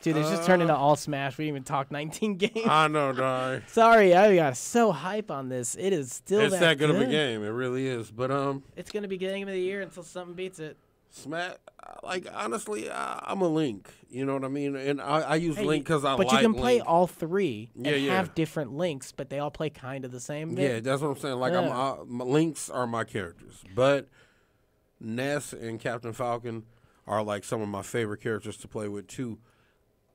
Speaker 10: Dude, this just turned into all Smash. We didn't even talk 19 games.
Speaker 9: I know, dog.
Speaker 10: Sorry, I got so hype on this. It is still
Speaker 9: It's that good of a
Speaker 10: good.
Speaker 9: game. It really is. But
Speaker 10: It's gonna be game of the year until something beats it.
Speaker 9: Smash. Like honestly, I'm a Link. You know what I mean? And I use Link because I
Speaker 10: But
Speaker 9: like
Speaker 10: you can play
Speaker 9: Link.
Speaker 10: all three and
Speaker 9: Yeah.
Speaker 10: have different links, but they all play kind of the same.
Speaker 9: Yeah,
Speaker 10: bit.
Speaker 9: that's what I'm saying. Like
Speaker 10: Yeah.
Speaker 9: my Links are my characters, but Ness and Captain Falcon are like some of my favorite characters to play with too.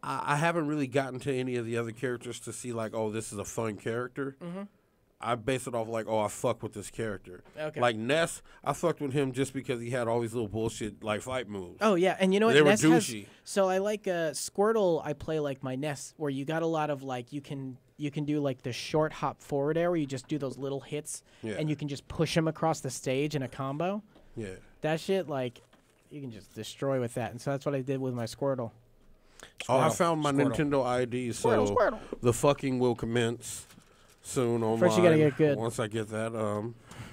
Speaker 9: I haven't really gotten to any of the other characters to see like, oh, this is a fun character.
Speaker 10: Mhm.
Speaker 9: I base it off like, oh, I fuck with this character.
Speaker 10: Okay.
Speaker 9: Like Ness, I fucked with him just because he had all these little bullshit like fight moves.
Speaker 10: Oh yeah, and you know what?
Speaker 9: They were
Speaker 10: Ness has,
Speaker 9: douchey.
Speaker 10: so I like Squirtle. I play like my Ness, where you got a lot of like you can do like the short hop forward air, where you just do those little hits,
Speaker 9: Yeah.
Speaker 10: and you can just push him across the stage in a combo.
Speaker 9: Yeah.
Speaker 10: That shit, like, you can just destroy with that, and so that's what I did with my Squirtle.
Speaker 9: Oh, I
Speaker 10: Squirtle.
Speaker 9: found my
Speaker 10: Squirtle.
Speaker 9: Nintendo ID, so
Speaker 10: Squirtle.
Speaker 9: the fucking will commence soon on
Speaker 10: First you gotta get good.
Speaker 9: Once I get that,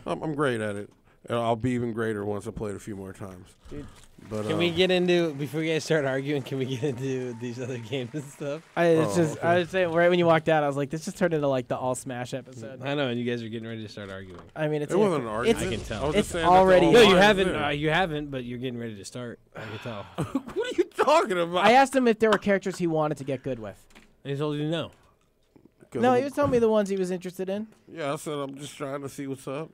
Speaker 9: I'm great at it. And I'll be even greater once I play it a few more times.
Speaker 10: Dude.
Speaker 9: But
Speaker 8: Can we get into, before you guys start arguing, can we get into these other games and stuff?
Speaker 10: I was saying right when you walked out, I was like, this just turned into like the all Smash episode.
Speaker 8: I know, and you guys are getting ready to start arguing.
Speaker 10: I mean, it's
Speaker 9: It wasn't an argument.
Speaker 8: I can tell.
Speaker 9: I was just
Speaker 10: It's
Speaker 9: saying that
Speaker 10: already.
Speaker 9: the
Speaker 8: No,
Speaker 9: whole
Speaker 8: you
Speaker 9: line's
Speaker 8: haven't.
Speaker 9: there.
Speaker 8: You haven't, but you're getting ready to start. I can tell.
Speaker 9: What are you talking about?
Speaker 10: I asked him if there were characters he wanted to get good with.
Speaker 8: And he told you no.
Speaker 10: No, he was telling me the ones he was interested in.
Speaker 9: Yeah, I said I'm just trying to see what's up,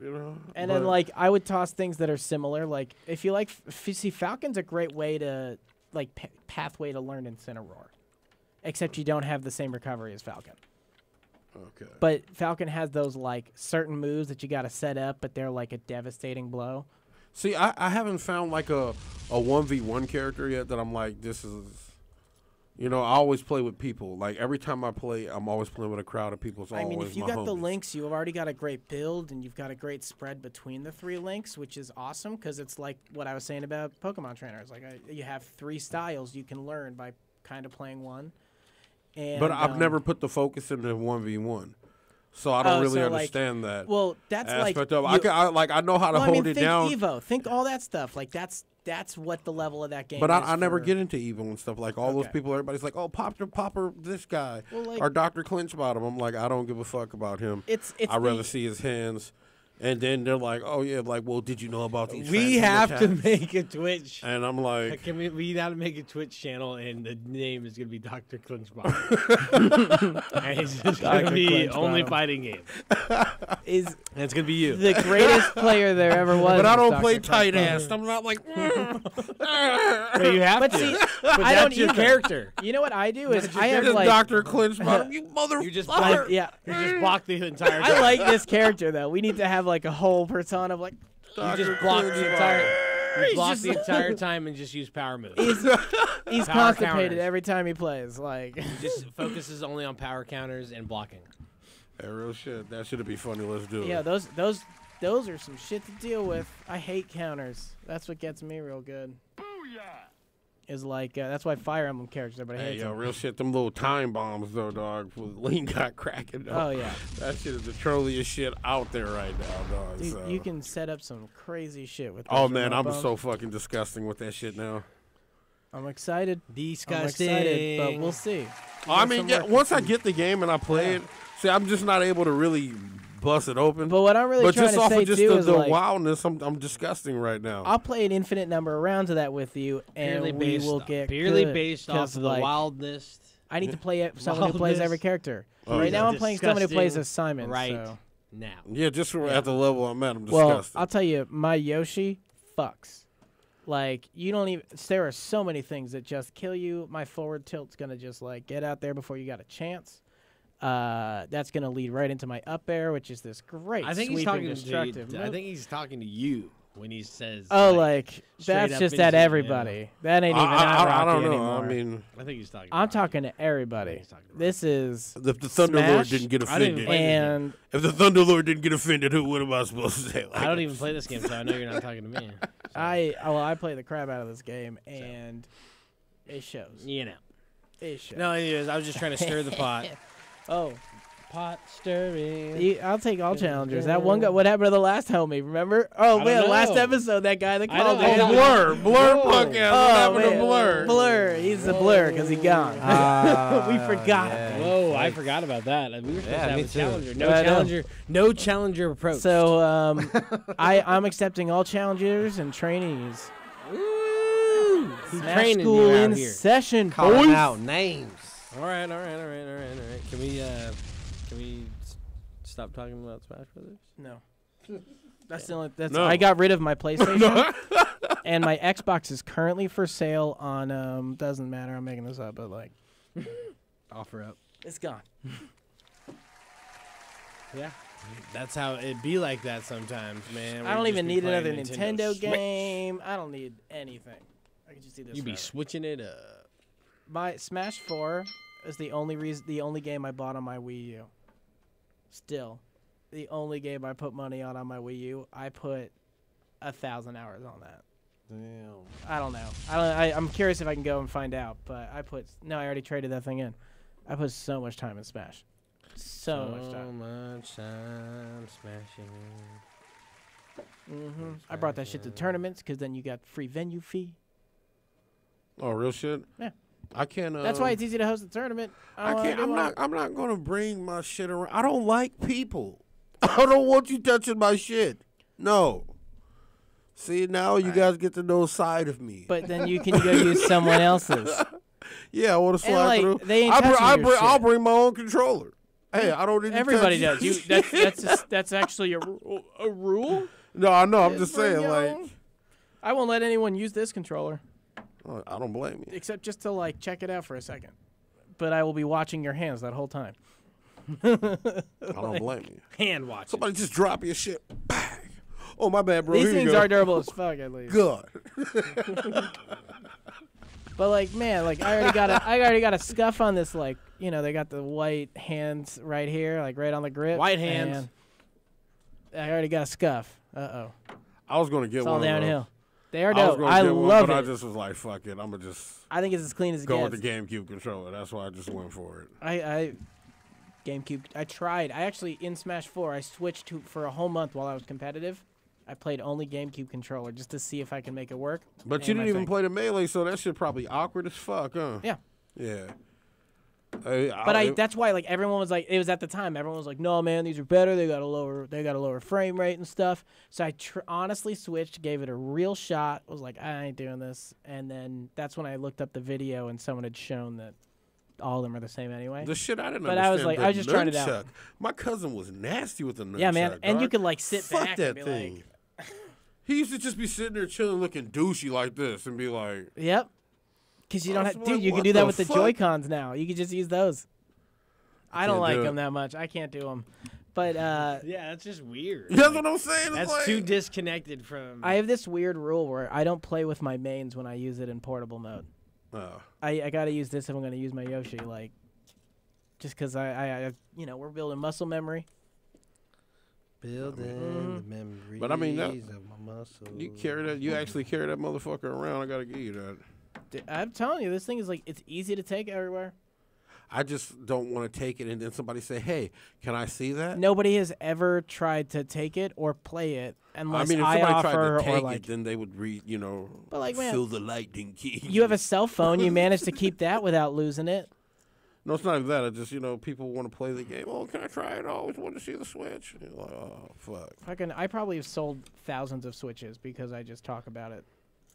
Speaker 10: And then like I would toss things that are similar. Like if you like, see, Falcon's a great way to like pathway to learn Incineroar, except you don't have the same recovery as Falcon.
Speaker 9: Okay.
Speaker 10: But Falcon has those like certain moves that you got to set up, but they're like a devastating blow.
Speaker 9: See, I haven't found like a 1v1 character yet that I'm like, this is, I always play with people. Like every time I play, I'm always playing with a crowd of people. It's
Speaker 10: I mean,
Speaker 9: always
Speaker 10: if you
Speaker 9: my
Speaker 10: got the
Speaker 9: homies.
Speaker 10: links, you've already got a great build, and you've got a great spread between the 3 links, which is awesome because it's like what I was saying about Pokemon trainers. Like you have 3 styles you can learn by kind of playing one. And,
Speaker 9: But I've never put the focus into 1v1. So I don't really understand that.
Speaker 10: Well, that's
Speaker 9: aspect
Speaker 10: like
Speaker 9: of I know how to hold it
Speaker 10: think
Speaker 9: down.
Speaker 10: Evo, think all that stuff. Like that's what the level of that game.
Speaker 9: But
Speaker 10: is
Speaker 9: I never
Speaker 10: for-
Speaker 9: get into Evo and stuff. Like all those people, everybody's like, "Oh, Popper, this guy,"
Speaker 10: Well, like-
Speaker 9: or Dr. Clinch about him. I'm like, I don't give a fuck about him.
Speaker 10: It's
Speaker 9: I'd rather see his hands. And then they're like, "Oh yeah, like, well, did you know about these?"
Speaker 8: We
Speaker 9: phantom
Speaker 8: have to
Speaker 9: attacks?
Speaker 8: make a Twitch.
Speaker 9: And I'm like,
Speaker 8: Can we got to make a Twitch channel, and the name is going to be Dr. Clinchbottom. And it's just going to be only fighting games.
Speaker 10: And it's
Speaker 8: going to be you.
Speaker 10: The greatest player there ever was.
Speaker 9: But I don't
Speaker 10: Dr.
Speaker 9: play tight
Speaker 10: Clinchbottom.
Speaker 9: ass. I'm not like.
Speaker 8: But you have
Speaker 10: But
Speaker 8: to.
Speaker 10: see,
Speaker 8: But
Speaker 10: I
Speaker 8: that's
Speaker 10: don't
Speaker 8: your
Speaker 10: either.
Speaker 8: character.
Speaker 10: You know what I do is
Speaker 9: That's
Speaker 10: I have
Speaker 9: just
Speaker 10: like
Speaker 9: Dr. Clinchbottom, you motherfucker.
Speaker 8: You just
Speaker 10: like, yeah.
Speaker 8: You just block the entire time.
Speaker 10: I like this character though. We need to have like a whole persona of like.
Speaker 8: You just block the entire. You block the entire time and just use power moves.
Speaker 10: He's
Speaker 8: Power
Speaker 10: constipated
Speaker 8: counters.
Speaker 10: every time he plays. Like
Speaker 8: He just focuses only on power counters and blocking.
Speaker 9: Hey, real shit. That should be funny. Let's do it.
Speaker 10: yeah, those are some shit to deal with. I hate counters. That's what gets me real good. Is like that's why Fire Emblem characters everybody
Speaker 9: Hey,
Speaker 10: hates
Speaker 9: yo,
Speaker 10: them.
Speaker 9: real shit. Them little time bombs, though, dog. Lean got cracking. Though.
Speaker 10: Oh, yeah.
Speaker 9: That shit is the trolliest shit out there right now, dog.
Speaker 10: Dude,
Speaker 9: so.
Speaker 10: you can set up some crazy shit with.
Speaker 9: Oh
Speaker 10: those
Speaker 9: man,
Speaker 10: remote
Speaker 9: I'm
Speaker 10: bombs.
Speaker 9: so fucking disgusting with that shit now.
Speaker 10: I'm excited.
Speaker 8: Disgusting.
Speaker 10: I'm excited, but we'll see.
Speaker 9: I mean, yeah, once I get the game and I play it, see, I'm just not able to really bust it open.
Speaker 10: But what I'm really
Speaker 9: but
Speaker 10: trying
Speaker 9: just
Speaker 10: to
Speaker 9: off
Speaker 10: say
Speaker 9: of just
Speaker 10: too
Speaker 9: the,
Speaker 10: is
Speaker 9: the
Speaker 10: like,
Speaker 9: wildness, I'm disgusting right now.
Speaker 10: I'll play an infinite number of rounds of that with you, and we will get
Speaker 8: purely
Speaker 10: good,
Speaker 8: based
Speaker 10: 'cause,
Speaker 8: off of the
Speaker 10: like,
Speaker 8: wildness.
Speaker 10: I need to play someone who plays
Speaker 8: Wildness.
Speaker 10: every character.
Speaker 9: Oh,
Speaker 10: right
Speaker 9: yeah.
Speaker 10: now, I'm playing someone who plays
Speaker 8: Disgusting
Speaker 10: as Simon.
Speaker 8: right
Speaker 10: so.
Speaker 8: now.
Speaker 9: Yeah, just at the level I'm at, I'm
Speaker 10: Well,
Speaker 9: disgusting.
Speaker 10: I'll tell you, my Yoshi fucks. Like, you don't even. There are so many things that just kill you. My forward tilt's gonna just like get out there before you got a chance. That's gonna lead right into my up air, which is this great.
Speaker 8: I think he's
Speaker 10: sweeping,
Speaker 8: talking
Speaker 10: destructive
Speaker 8: to. I
Speaker 10: move.
Speaker 8: think he's talking to you when he says.
Speaker 10: Oh, like
Speaker 8: straight
Speaker 10: that's
Speaker 8: up
Speaker 10: just
Speaker 8: into
Speaker 10: at
Speaker 8: you,
Speaker 10: everybody.
Speaker 8: yeah.
Speaker 10: That ain't even.
Speaker 9: I don't know.
Speaker 10: Anymore.
Speaker 9: I mean,
Speaker 8: I think he's talking.
Speaker 10: I'm talking to everybody. This is
Speaker 9: if the Thunderlord
Speaker 10: Smash,
Speaker 9: didn't get
Speaker 8: I didn't
Speaker 9: offended,
Speaker 8: play this
Speaker 10: and
Speaker 9: if the Thunderlord didn't get offended, what am I supposed to say? Like,
Speaker 8: I don't even play this game, so I know you're not talking to me.
Speaker 10: I play the crap out of this game, and it shows.
Speaker 8: You know.
Speaker 10: It shows.
Speaker 8: No, anyways, I was just trying to stir the pot.
Speaker 10: Oh.
Speaker 8: Pot stirring.
Speaker 10: I'll take all challengers. That one guy. What happened to the last homie? Remember? Oh
Speaker 8: I
Speaker 10: man,
Speaker 8: don't
Speaker 10: last
Speaker 8: know.
Speaker 10: episode that guy that
Speaker 8: I
Speaker 10: called
Speaker 8: know,
Speaker 10: me.
Speaker 8: I know.
Speaker 9: Blur punk ass. What happened to
Speaker 10: man.
Speaker 9: Blur?
Speaker 10: Blur. He's a blur because he gone. we forgot.
Speaker 7: yeah.
Speaker 8: Whoa, I forgot about that. We were supposed to have
Speaker 7: me
Speaker 8: a
Speaker 7: too.
Speaker 8: challenger. No
Speaker 10: I know.
Speaker 8: challenger. No challenger approach.
Speaker 10: So I'm accepting all challengers and trainees.
Speaker 8: he's
Speaker 10: Smash
Speaker 8: training
Speaker 10: school
Speaker 8: you out
Speaker 10: in
Speaker 8: here.
Speaker 10: session,
Speaker 7: Calling
Speaker 10: boys.
Speaker 7: out names.
Speaker 8: All right. Can we stop talking about Smash Brothers?
Speaker 10: No. That's the only. That's
Speaker 9: No.
Speaker 10: I got rid of my PlayStation, and my Xbox is currently for sale on. Doesn't matter. I'm making this up, but like,
Speaker 8: Offer up.
Speaker 10: it's gone.
Speaker 8: Yeah. That's how it be like that sometimes, man.
Speaker 10: I don't
Speaker 8: We
Speaker 10: even
Speaker 8: just be
Speaker 10: need
Speaker 8: playing
Speaker 10: another Nintendo
Speaker 8: Switch.
Speaker 10: game. I don't need anything. I can just do this.
Speaker 8: You be
Speaker 10: forever.
Speaker 8: switching it up.
Speaker 10: My Smash 4 is the only game I bought on my Wii U. Still, the only game I put money on my Wii U. I put 1,000 hours on that.
Speaker 7: Damn.
Speaker 10: I don't know. I'm curious if I can go and find out. But I already traded that thing in. I put so much time in Smash. So much time.
Speaker 8: much time smashing.
Speaker 10: I brought that shit to tournaments because then you got free venue fee.
Speaker 9: Oh, real shit.
Speaker 10: Yeah.
Speaker 9: I can't.
Speaker 10: That's why it's easy to host a tournament.
Speaker 9: I can't. I'm not gonna bring my shit around. I don't like people. I don't want you touching my shit. No. See, now you guys get to know a side of me.
Speaker 10: But then you can go use someone else's.
Speaker 9: Yeah, I want to
Speaker 10: And,
Speaker 9: slide
Speaker 10: like,
Speaker 9: through.
Speaker 10: they ain't touching your
Speaker 9: I'll
Speaker 10: shit.
Speaker 9: bring my own controller. Hey, I don't need to
Speaker 10: Everybody
Speaker 9: touch
Speaker 10: does. That's actually a rule.
Speaker 9: No, I know. I'm just
Speaker 10: Bring
Speaker 9: saying,
Speaker 10: your
Speaker 9: like,
Speaker 10: own. I won't let anyone use this controller.
Speaker 9: I don't blame you.
Speaker 10: Except just to like check it out for a second. But I will be watching your hands that whole time.
Speaker 9: I don't blame you.
Speaker 8: Hand watch.
Speaker 9: Somebody just drop your shit. Bang. Oh, my bad, bro.
Speaker 10: These
Speaker 9: Here you
Speaker 10: things
Speaker 9: go.
Speaker 10: are durable as fuck, at least.
Speaker 9: Good.
Speaker 10: But like, man, like I already got a scuff on this. Like, you know, they got the white hands right here, like right on the grip.
Speaker 8: White hands.
Speaker 10: and I already got a scuff. Uh-oh.
Speaker 9: I was going to get
Speaker 10: It's all
Speaker 9: one of
Speaker 10: downhill.
Speaker 9: those.
Speaker 10: They are
Speaker 9: I was
Speaker 10: dope.
Speaker 9: gonna
Speaker 10: I
Speaker 9: get one,
Speaker 10: love
Speaker 9: but
Speaker 10: it.
Speaker 9: I just was like, fuck it. I'm going to just
Speaker 10: I think it's as clean as it
Speaker 9: go
Speaker 10: gets.
Speaker 9: with the GameCube controller. That's why I just went for it.
Speaker 10: I GameCube. I tried. I actually in Smash 4. I switched to for a whole month while I was competitive. I played only GameCube controller just to see if I can make it work.
Speaker 9: But you didn't even play the Melee, so that shit probably awkward as fuck, huh?
Speaker 10: Yeah.
Speaker 9: Yeah.
Speaker 10: But that's why like everyone was like, it was at the time everyone was like, no man, these are better. They got a lower frame rate and stuff. So I honestly switched, gave it a real shot. Was like, I ain't doing this. And then that's when I looked up the video and someone had shown that all of them are the same anyway.
Speaker 9: The shit I didn't
Speaker 10: but
Speaker 9: understand.
Speaker 10: I was like, I was just trying it out.
Speaker 9: nunchuck. My cousin was nasty with the nunchuck.
Speaker 10: Yeah, man, and you
Speaker 9: dog.
Speaker 10: could like sit
Speaker 9: Fuck
Speaker 10: back
Speaker 9: that
Speaker 10: and be
Speaker 9: thing.
Speaker 10: like,
Speaker 9: He used to just be sitting there chilling, looking douchey like this, and be like,
Speaker 10: yep. Because you don't
Speaker 9: I
Speaker 10: have,
Speaker 9: was
Speaker 10: dude.
Speaker 9: like,
Speaker 10: You can
Speaker 9: what
Speaker 10: do that
Speaker 9: the
Speaker 10: with the
Speaker 9: fuck?
Speaker 10: Joy-Cons now. You can just use those. I don't
Speaker 9: can't
Speaker 10: like
Speaker 9: do
Speaker 10: them
Speaker 9: it.
Speaker 10: that much. I can't do them. But
Speaker 8: Yeah, that's just weird.
Speaker 9: That's what I'm saying. It's
Speaker 8: That's
Speaker 9: like,
Speaker 8: too disconnected from.
Speaker 10: I have this weird rule where I don't play with my mains when I use it in portable mode.
Speaker 9: Oh.
Speaker 10: I gotta use this if I'm gonna use my Yoshi, like, just because I you know, we're building muscle memory.
Speaker 8: Building the memories
Speaker 9: But I mean, that,
Speaker 8: of my muscles.
Speaker 9: you carry that. You actually carry that motherfucker around. I gotta give you that.
Speaker 10: I'm telling you, this thing is like, it's easy to take everywhere.
Speaker 9: I just don't want to take it, and then somebody say, "Hey, can I see that?"
Speaker 10: Nobody has ever tried to take it or play it unless
Speaker 9: I mean, if
Speaker 10: I
Speaker 9: somebody
Speaker 10: offer
Speaker 9: tried to
Speaker 10: or
Speaker 9: take
Speaker 10: like.
Speaker 9: it, then they would
Speaker 10: But like, man,
Speaker 9: fill the lightning key.
Speaker 10: You have a cell phone. You managed to keep that without losing it.
Speaker 9: No, it's not even that. It's just, people want to play the game. Oh, can I try it? I always want to see the Switch. And you're like, oh, fuck.
Speaker 10: I probably have sold thousands of Switches because I just talk about it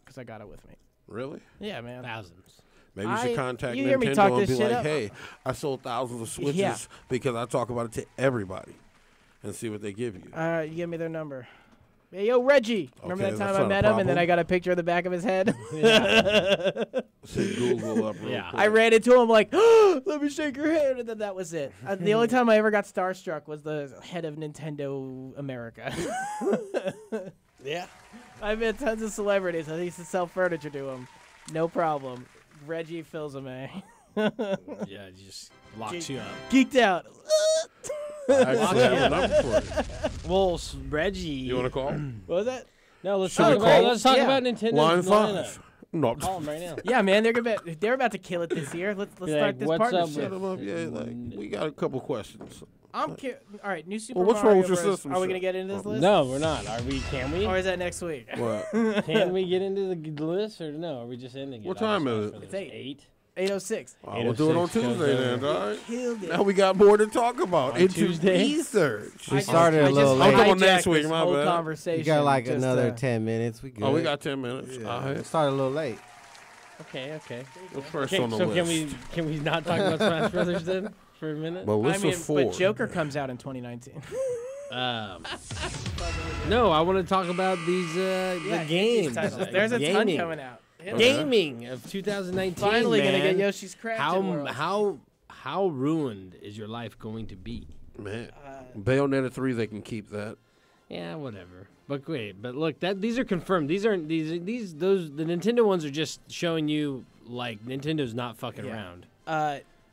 Speaker 10: because I got it with me.
Speaker 9: Really?
Speaker 10: Yeah, man.
Speaker 8: Thousands.
Speaker 9: Maybe you should contact
Speaker 10: you hear me talk
Speaker 9: Nintendo and
Speaker 10: this
Speaker 9: be
Speaker 10: shit
Speaker 9: like,
Speaker 10: up?
Speaker 9: hey, I sold thousands of Switches
Speaker 10: Yeah.
Speaker 9: because I talk about it to everybody and see what they give you.
Speaker 10: You give me their number. Hey, yo, Reggie. Remember
Speaker 9: Okay,
Speaker 10: that
Speaker 9: that's
Speaker 10: time I
Speaker 9: not a
Speaker 10: met him and then
Speaker 9: problem.
Speaker 10: I got a picture of the back of his head?
Speaker 9: Say Google up real quick.
Speaker 10: I ran into him like, let me shake your hand, and then that was it. The only time I ever got starstruck was the head of Nintendo America.
Speaker 8: Yeah.
Speaker 10: I met tons of celebrities. I used to sell furniture to them. No problem. Reggie Fils-Aimé.
Speaker 8: Yeah, it just locks you up.
Speaker 10: Geeked out.
Speaker 9: I actually have a number for it.
Speaker 8: Well, Reggie.
Speaker 9: You want to call?
Speaker 10: What was that?
Speaker 8: No, let's
Speaker 9: Should
Speaker 8: talk
Speaker 9: we
Speaker 8: about
Speaker 9: call?
Speaker 8: let's talk
Speaker 10: Yeah.
Speaker 8: about Nintendo.
Speaker 9: Line 5. No.
Speaker 8: Call him right now.
Speaker 10: Yeah, man, they're about to kill it this year. Let's
Speaker 8: Yeah,
Speaker 10: start this
Speaker 8: what's up
Speaker 10: partnership.
Speaker 9: Shut them up. Yeah, we got a couple questions.
Speaker 10: All right, new Super
Speaker 9: Well, what's
Speaker 10: Mario
Speaker 9: wrong with your
Speaker 10: Bros.
Speaker 9: system,
Speaker 10: Are we
Speaker 9: sir?
Speaker 10: gonna get into this list?
Speaker 8: No, we're not. Are we? Can we?
Speaker 10: Or is that next week?
Speaker 9: What?
Speaker 8: Can we get into the list or no? Are we just ending it?
Speaker 9: What time is it?
Speaker 10: It's 8.
Speaker 8: 8.
Speaker 10: 8:06.
Speaker 9: We'll do it on
Speaker 8: 8:06
Speaker 9: Tuesday
Speaker 8: goes
Speaker 9: then,
Speaker 8: over.
Speaker 9: all right?
Speaker 10: Killed it.
Speaker 9: Now we got more to talk about.
Speaker 8: On
Speaker 9: Into
Speaker 8: Tuesday?
Speaker 9: research.
Speaker 7: We started a little
Speaker 9: I'm
Speaker 7: late.
Speaker 9: talking next
Speaker 10: hijacked
Speaker 9: week,
Speaker 10: this
Speaker 9: my
Speaker 10: whole
Speaker 9: bad.
Speaker 10: conversation.
Speaker 7: You got like
Speaker 10: just,
Speaker 7: another 10 minutes. We good.
Speaker 9: Oh, we got 10 minutes.
Speaker 7: Yeah.
Speaker 9: All right.
Speaker 7: We started a little late.
Speaker 8: Okay.
Speaker 9: What's first
Speaker 8: Okay,
Speaker 9: on the
Speaker 8: so
Speaker 9: list?
Speaker 8: can we not talk about Smash Brothers then for a minute?
Speaker 9: Well,
Speaker 10: I
Speaker 9: list
Speaker 10: mean,
Speaker 9: of 4.
Speaker 10: but Joker comes out in 2019.
Speaker 8: No, I want to talk about these the
Speaker 10: Yeah,
Speaker 8: games.
Speaker 10: titles. There's a ton
Speaker 8: Gaming.
Speaker 10: coming out. Hit 'em.
Speaker 8: Gaming of 2019.
Speaker 10: Finally gonna
Speaker 8: man.
Speaker 10: get Yoshi's Crafted World.
Speaker 8: How ruined is your life going to be?
Speaker 9: Man. Bayonetta 3, they can keep that.
Speaker 8: Yeah, whatever. But look, these are confirmed. These aren't the Nintendo ones are just showing you like Nintendo's not fucking around.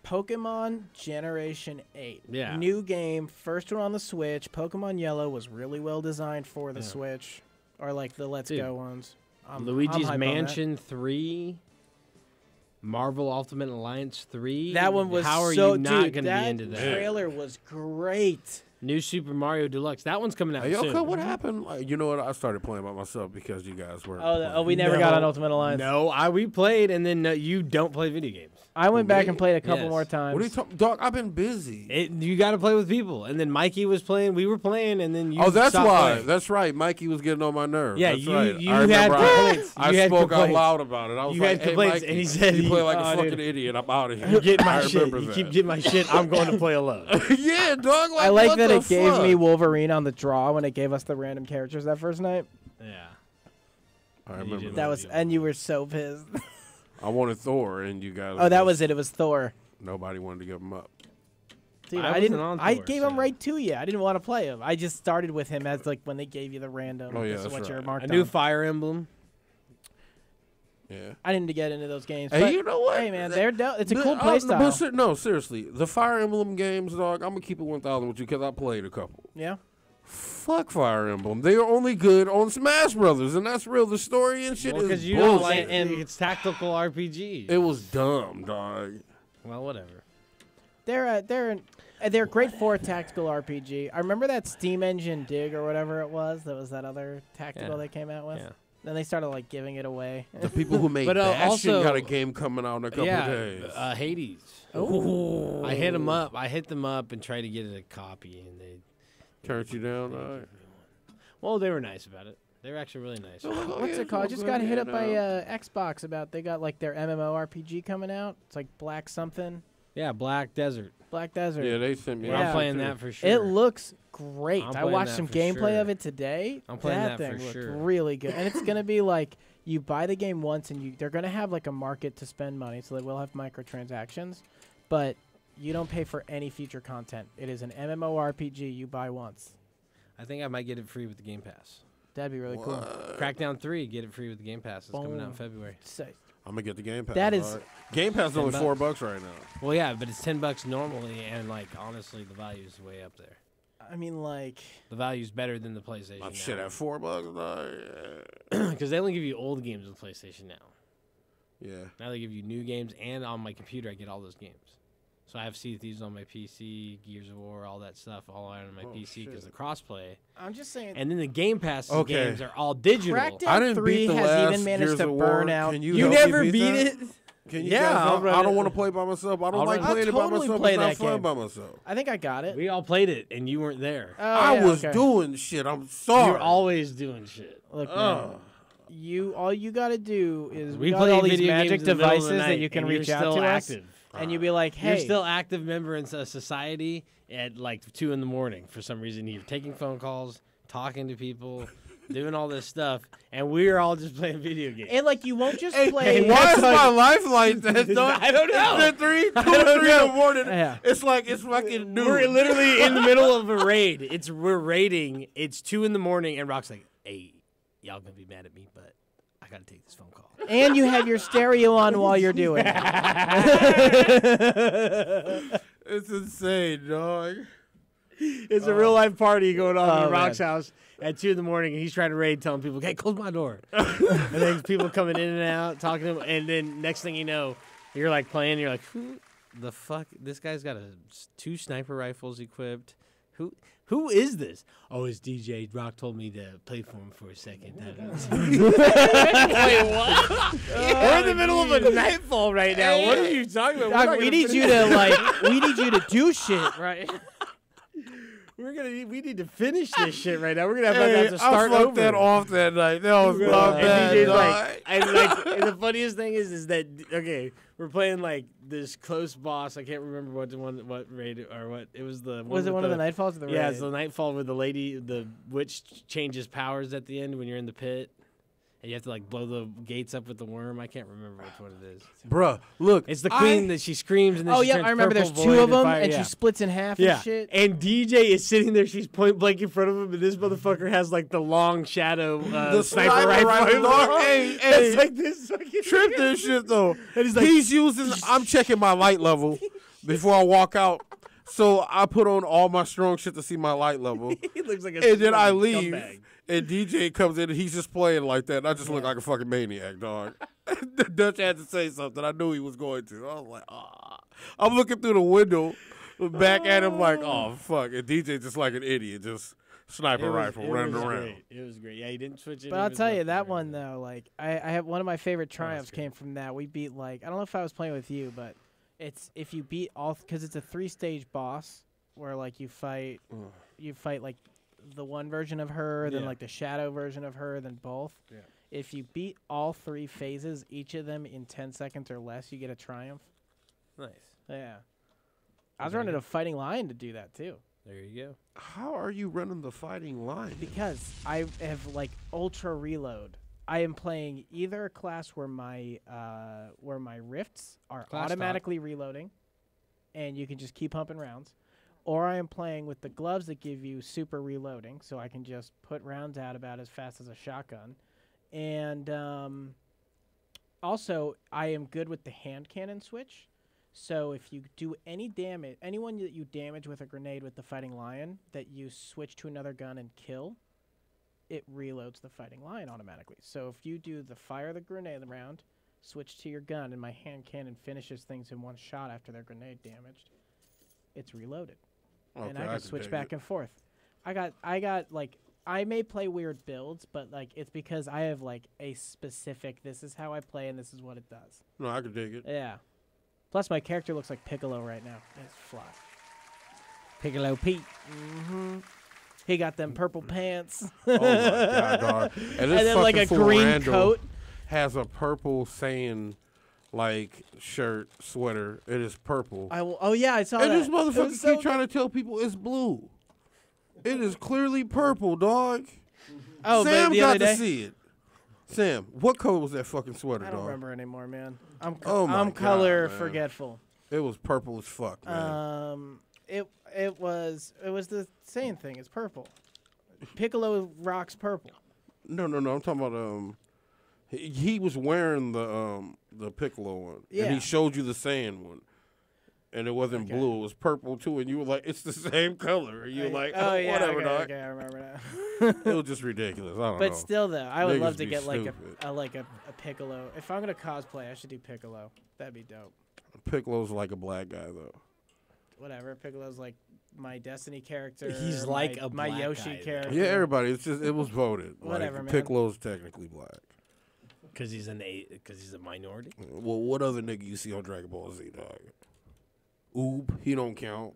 Speaker 10: Pokemon Generation 8.
Speaker 8: Yeah.
Speaker 10: New game, first one on the Switch. Pokemon Yellow was really well designed for the Switch. Or like the Let's
Speaker 8: Dude,
Speaker 10: Go ones. I'm
Speaker 8: Luigi's
Speaker 10: hype on that.
Speaker 8: Mansion 3, Marvel Ultimate Alliance 3.
Speaker 10: That one was
Speaker 8: How are
Speaker 10: so
Speaker 8: you not
Speaker 10: dude,
Speaker 8: going to
Speaker 10: that
Speaker 8: be into that?
Speaker 10: trailer was great.
Speaker 8: New Super Mario Deluxe. That one's coming out
Speaker 9: Hey,
Speaker 8: soon.
Speaker 9: okay, what happened? You know what? I started playing by myself because you guys were.
Speaker 10: We never got on Ultimate Alliance.
Speaker 8: No, we played, and then you don't play video games.
Speaker 10: I went back
Speaker 9: me?
Speaker 10: and played a couple
Speaker 8: Yes.
Speaker 10: more times.
Speaker 9: What are you talking, dog? I've been busy.
Speaker 8: You got to play with people. And then Mikey was playing. We were playing, and then you.
Speaker 9: Oh, that's
Speaker 8: stopped
Speaker 9: why.
Speaker 8: playing.
Speaker 9: That's right. Mikey was getting on my nerves.
Speaker 8: Yeah,
Speaker 9: that's
Speaker 8: you-
Speaker 9: right.
Speaker 8: you
Speaker 9: I
Speaker 8: had
Speaker 9: remember
Speaker 8: complaints.
Speaker 9: I
Speaker 8: You had
Speaker 9: spoke
Speaker 8: complaints.
Speaker 9: out loud about it. I was
Speaker 8: You
Speaker 9: like,
Speaker 8: had
Speaker 9: hey,
Speaker 8: complaints,
Speaker 9: Mikey,
Speaker 8: and he said
Speaker 9: you
Speaker 8: he-
Speaker 9: play like a
Speaker 8: oh,
Speaker 9: fucking
Speaker 8: dude.
Speaker 9: idiot. I'm out of here.
Speaker 8: You get my
Speaker 9: I
Speaker 8: shit.
Speaker 9: remember
Speaker 8: You
Speaker 9: that.
Speaker 8: keep getting my shit. I'm going to play alone.
Speaker 9: Yeah, dog. Like,
Speaker 10: I like
Speaker 9: what
Speaker 10: that
Speaker 9: the
Speaker 10: it gave
Speaker 9: fuck?
Speaker 10: me Wolverine on the draw when it gave us the random characters that first night.
Speaker 8: Yeah.
Speaker 9: I remember
Speaker 10: That was, and you were so pissed.
Speaker 9: I wanted Thor, and you guys.
Speaker 10: Oh, that was it. It was Thor.
Speaker 9: Nobody wanted to give him up.
Speaker 10: Dude,
Speaker 8: I
Speaker 10: I didn't.
Speaker 8: wasn't on
Speaker 10: I
Speaker 8: Thor,
Speaker 10: gave him right to you. I didn't want to play him. I just started with him as like when they gave you the random.
Speaker 9: Oh, yeah,
Speaker 10: this is
Speaker 9: that's
Speaker 10: what you're
Speaker 9: right.
Speaker 10: marked
Speaker 8: A new
Speaker 10: on.
Speaker 8: Fire Emblem.
Speaker 9: Yeah.
Speaker 10: I didn't get into those games.
Speaker 9: Hey,
Speaker 10: but,
Speaker 9: you know what?
Speaker 10: Hey man, they're it's a
Speaker 9: The-
Speaker 10: cool play style.
Speaker 9: But no, seriously, the Fire Emblem games, dog. I'm gonna keep it 1,000 with you because I played a couple.
Speaker 10: Yeah.
Speaker 9: Fuck Fire Emblem. They are only good on Smash Brothers, and that's real. The story and shit
Speaker 8: Well,
Speaker 9: is
Speaker 8: because you
Speaker 9: bullshit.
Speaker 8: don't like and it's tactical RPG.
Speaker 9: It was dumb, dog.
Speaker 8: Well, whatever.
Speaker 10: They're great for a tactical RPG. I remember that Steam Engine Dig or whatever it was. That was that other tactical
Speaker 8: Yeah.
Speaker 10: they came out with.
Speaker 8: Yeah.
Speaker 10: Then they started like giving it away.
Speaker 9: The people who made
Speaker 8: But,
Speaker 9: Bastion
Speaker 8: also-
Speaker 9: got a game coming out in a couple days.
Speaker 8: Hades.
Speaker 10: Ooh.
Speaker 8: I hit them up. I hit them up and tried to get it a copy, and they
Speaker 9: Turned you down, dog.
Speaker 8: Well, they were nice about it. They were actually really nice.
Speaker 10: What's it called? I just got hit up by Xbox about they got like their MMORPG coming out. It's like Black something.
Speaker 8: Yeah, Black Desert.
Speaker 10: Black Desert.
Speaker 9: Yeah, they sent me.
Speaker 8: I'm playing that for sure.
Speaker 10: It looks great.
Speaker 8: I'm
Speaker 10: I
Speaker 8: playing
Speaker 10: watched
Speaker 8: that
Speaker 10: some
Speaker 8: for
Speaker 10: gameplay
Speaker 8: sure.
Speaker 10: of it today.
Speaker 8: I'm playing that
Speaker 10: thing
Speaker 8: for
Speaker 10: looked
Speaker 8: sure.
Speaker 10: really good, and it's gonna be like you buy the game once, and they're gonna have like a market to spend money, so they will have microtransactions, but you don't pay for any future content. It is an MMORPG you buy once.
Speaker 8: I think I might get it free with the Game Pass.
Speaker 10: That'd be really cool.
Speaker 8: Crackdown 3, get it free with the Game Pass. It's coming out in
Speaker 10: Boom.
Speaker 8: February.
Speaker 9: I'm gonna get the Game Pass.
Speaker 10: That is-
Speaker 9: dog. Game Pass is only
Speaker 8: $10.
Speaker 9: $4 right now.
Speaker 8: Well, yeah, but it's $10 normally, and like honestly, the value is way up there.
Speaker 10: I mean, like
Speaker 8: The value's better than the PlayStation.
Speaker 9: Oh, shit, at $4, dog.
Speaker 8: Because they only give you old games with PlayStation now.
Speaker 9: Yeah.
Speaker 8: Now they give you new games, and on my computer I get all those games. So I have Sea of Thieves on my PC, Gears of War, all that stuff, all on my PC because the crossplay.
Speaker 10: I'm just saying.
Speaker 8: And then the Game Pass
Speaker 9: Okay.
Speaker 8: games are all digital.
Speaker 10: Crackdown
Speaker 9: I didn't
Speaker 10: 3
Speaker 9: beat the
Speaker 10: has
Speaker 9: last
Speaker 10: even managed
Speaker 9: Gears
Speaker 10: to
Speaker 9: of
Speaker 10: burn
Speaker 9: War.
Speaker 10: out.
Speaker 9: Can you
Speaker 8: You
Speaker 9: help
Speaker 8: never
Speaker 9: me
Speaker 8: beat
Speaker 9: that?
Speaker 8: it?
Speaker 9: Can you
Speaker 8: Yeah,
Speaker 9: guys
Speaker 8: I'll
Speaker 9: help?
Speaker 8: run
Speaker 9: I don't
Speaker 8: it.
Speaker 9: want to play by myself. I don't
Speaker 8: I'll
Speaker 9: like
Speaker 8: run it.
Speaker 9: playing it
Speaker 10: I'll
Speaker 9: by
Speaker 10: totally
Speaker 9: myself.
Speaker 10: play
Speaker 9: It's not
Speaker 10: that
Speaker 9: fun
Speaker 10: game.
Speaker 9: by myself.
Speaker 10: I think I got it.
Speaker 8: We all played it, and you weren't there.
Speaker 10: Oh,
Speaker 9: I
Speaker 10: yeah,
Speaker 9: was
Speaker 10: okay.
Speaker 9: doing shit. I'm sorry.
Speaker 8: You're always doing shit.
Speaker 10: Look, man, all you got to do is
Speaker 8: We
Speaker 10: got
Speaker 8: play
Speaker 10: all these
Speaker 8: video games
Speaker 10: magic
Speaker 8: in the middle of the
Speaker 10: devices that
Speaker 8: night,
Speaker 10: you can
Speaker 8: and you're
Speaker 10: reach out
Speaker 8: still
Speaker 10: to
Speaker 8: active.
Speaker 10: us, and you'd be like, "Hey,
Speaker 8: You're still active member in a society at like 2 in the morning for some reason. You're taking phone calls, talking to people, doing all this stuff, and we're all just playing video games.
Speaker 10: and like you won't just
Speaker 9: Hey,
Speaker 10: play."
Speaker 9: why is my life like that, dog?
Speaker 8: I don't know.
Speaker 9: It's at 3 in the morning.
Speaker 10: Yeah.
Speaker 9: It's like it's fucking noon.
Speaker 8: We're literally in the middle of a raid. We're raiding. It's 2 in the morning, and Rock's like, "Hey, y'all gonna be mad at me, but I gotta take this phone call."
Speaker 10: And you have your stereo on while you're doing it.
Speaker 9: It's insane, dog.
Speaker 8: It's a real life party going on
Speaker 10: Oh,
Speaker 8: in Rock's
Speaker 10: man.
Speaker 8: house at 2 in the morning, and he's trying to raid, telling people, "Hey, close my door." And then people coming in and out, talking to him, and then next thing you know, you're like playing. You're like, "Who the fuck? This guy's got 2 sniper rifles equipped. Who is this? Oh, it's DJ. Rock told me to play for him for a second." Wait, what? We're in the middle of a nightfall right now. What are you talking about? We're
Speaker 10: Doc,
Speaker 8: not
Speaker 10: we
Speaker 8: gonna
Speaker 10: need
Speaker 8: finish-
Speaker 10: you to we need you to do shit, right?
Speaker 8: We need to finish this shit right now. We're gonna have
Speaker 9: Hey,
Speaker 8: to start
Speaker 9: I fucked
Speaker 8: over.
Speaker 9: that off that night. That was
Speaker 8: And
Speaker 9: my bad,
Speaker 8: DJ's
Speaker 9: dog.
Speaker 8: like, and the funniest thing is that okay, we're playing like this close boss. I can't remember what raid or what it was. The one
Speaker 10: Was it
Speaker 8: with
Speaker 10: one of the Nightfalls or the
Speaker 8: Yeah,
Speaker 10: raid?
Speaker 8: it's the Nightfall where the witch changes powers at the end when you're in the pit. And you have to like blow the gates up with the worm. I can't remember which one it is.
Speaker 9: Bruh, look.
Speaker 8: It's the queen that she screams and then
Speaker 10: Oh
Speaker 8: she
Speaker 10: yeah,
Speaker 8: turns
Speaker 10: I remember.
Speaker 8: purple,
Speaker 10: There's 2
Speaker 8: void,
Speaker 10: of them,
Speaker 8: fire.
Speaker 10: and
Speaker 8: Yeah.
Speaker 10: she splits in half
Speaker 8: Yeah,
Speaker 10: and shit.
Speaker 8: and DJ is sitting there. She's point blank in front of him, and this motherfucker has like the long shadow
Speaker 9: The
Speaker 8: sniper rifle.
Speaker 9: dog. Hey,
Speaker 8: It's like this fucking
Speaker 9: trip this shit though.
Speaker 8: And he's like,
Speaker 9: he's using. I'm checking my light level before I walk out. So I put on all my strong shit to see my light level.
Speaker 8: He looks like a
Speaker 9: and then I
Speaker 8: fucking
Speaker 9: leave,
Speaker 8: scumbag.
Speaker 9: and DJ comes in, and he's just playing like that. And I just look like a fucking maniac, dog. The Dutch had to say something. I knew he was going to. I was like, ah. I'm looking through the window, back at him like, oh, fuck. And DJ just like an idiot, just sniper rifle running around.
Speaker 8: Great. It was great. Yeah, he didn't switch it.
Speaker 10: But I'll tell you that one though, like I have one of my favorite triumphs
Speaker 8: good.
Speaker 10: came from that. We beat like I don't know if I was playing with you, but It's if you beat all because it's a 3-stage boss where like you fight like the one version of her, then
Speaker 8: Yeah.
Speaker 10: like the shadow version of her, then both.
Speaker 8: Yeah.
Speaker 10: If you beat all 3 phases, each of them in 10 seconds or less, you get a triumph.
Speaker 8: Nice.
Speaker 10: Yeah. I was running a fighting lion to do that too.
Speaker 8: There you go.
Speaker 9: How are you running the fighting line?
Speaker 10: Because I have like ultra reload. I am playing either a class where my rifts are
Speaker 8: Class
Speaker 10: automatically reloading, and you can just keep pumping rounds, or I am playing with the gloves that give you super reloading, so I can just put rounds out about as fast as a shotgun, and also I am good with the hand cannon switch. So if you do any damage, anyone that you damage with a grenade with the fighting lion that you switch to another gun and kill, it reloads the fighting lion automatically. So if you do the fire the grenade round, switch to your gun, and my hand cannon finishes things in one shot after they're grenade damaged, it's reloaded. And
Speaker 9: Okay,
Speaker 10: I
Speaker 9: I
Speaker 10: can
Speaker 9: can
Speaker 10: switch
Speaker 9: dig
Speaker 10: back
Speaker 9: it.
Speaker 10: and forth. I got like I may play weird builds, but like it's because I have like a specific this is how I play and this is what it does.
Speaker 9: No, I can dig it.
Speaker 10: Yeah. Plus my character looks like Piccolo right now. It's fly.
Speaker 8: Piccolo Pete.
Speaker 10: Mm-hmm. He got them purple pants.
Speaker 9: Oh my god, dog.
Speaker 10: And
Speaker 9: this
Speaker 10: then like a
Speaker 9: fucking fool
Speaker 10: green
Speaker 9: Randall
Speaker 10: coat.
Speaker 9: has a purple saying like shirt, sweater. It is purple.
Speaker 10: Oh yeah, I saw
Speaker 9: and
Speaker 10: that.
Speaker 9: this
Speaker 10: It
Speaker 9: motherfucker
Speaker 10: was so
Speaker 9: keep trying to tell people it's blue. It is clearly purple, dog.
Speaker 10: Oh, but
Speaker 9: Sam
Speaker 10: the
Speaker 9: got
Speaker 10: other day-
Speaker 9: to see it. Sam, what color was that fucking sweater,
Speaker 10: I
Speaker 9: dog?
Speaker 10: don't remember anymore, man. I'm
Speaker 9: Oh my
Speaker 10: I'm
Speaker 9: God,
Speaker 10: color
Speaker 9: man.
Speaker 10: forgetful.
Speaker 9: It was purple as fuck, man.
Speaker 10: It was the same thing. It's purple. Piccolo rocks purple.
Speaker 9: No. I'm talking about he was wearing the Piccolo one,
Speaker 10: Yeah.
Speaker 9: and he showed you the sand one, and it wasn't blue; it was purple too. And you were like, "It's the same color." And you were like, "Oh,
Speaker 10: yeah,
Speaker 9: whatever,
Speaker 10: okay,
Speaker 9: dog."
Speaker 10: okay, I remember that.
Speaker 9: It was just ridiculous. I don't know.
Speaker 10: But still, though, I would
Speaker 9: Niggas
Speaker 10: love to
Speaker 9: be
Speaker 10: get like
Speaker 9: stupid.
Speaker 10: a Piccolo. If I'm gonna cosplay, I should do Piccolo. That'd be dope.
Speaker 9: Piccolo's like a black guy though.
Speaker 10: Whatever. Piccolo's like my Destiny character.
Speaker 8: He's like a
Speaker 10: my
Speaker 8: black
Speaker 10: Yoshi
Speaker 8: guy, though.
Speaker 10: character.
Speaker 9: Yeah, everybody. It's just it was voted.
Speaker 10: Whatever,
Speaker 9: like,
Speaker 10: man.
Speaker 9: Piccolo's technically black.
Speaker 8: Because he's a minority.
Speaker 9: Well, what other nigga you see on Dragon Ball Z, dog? Oob, he don't count.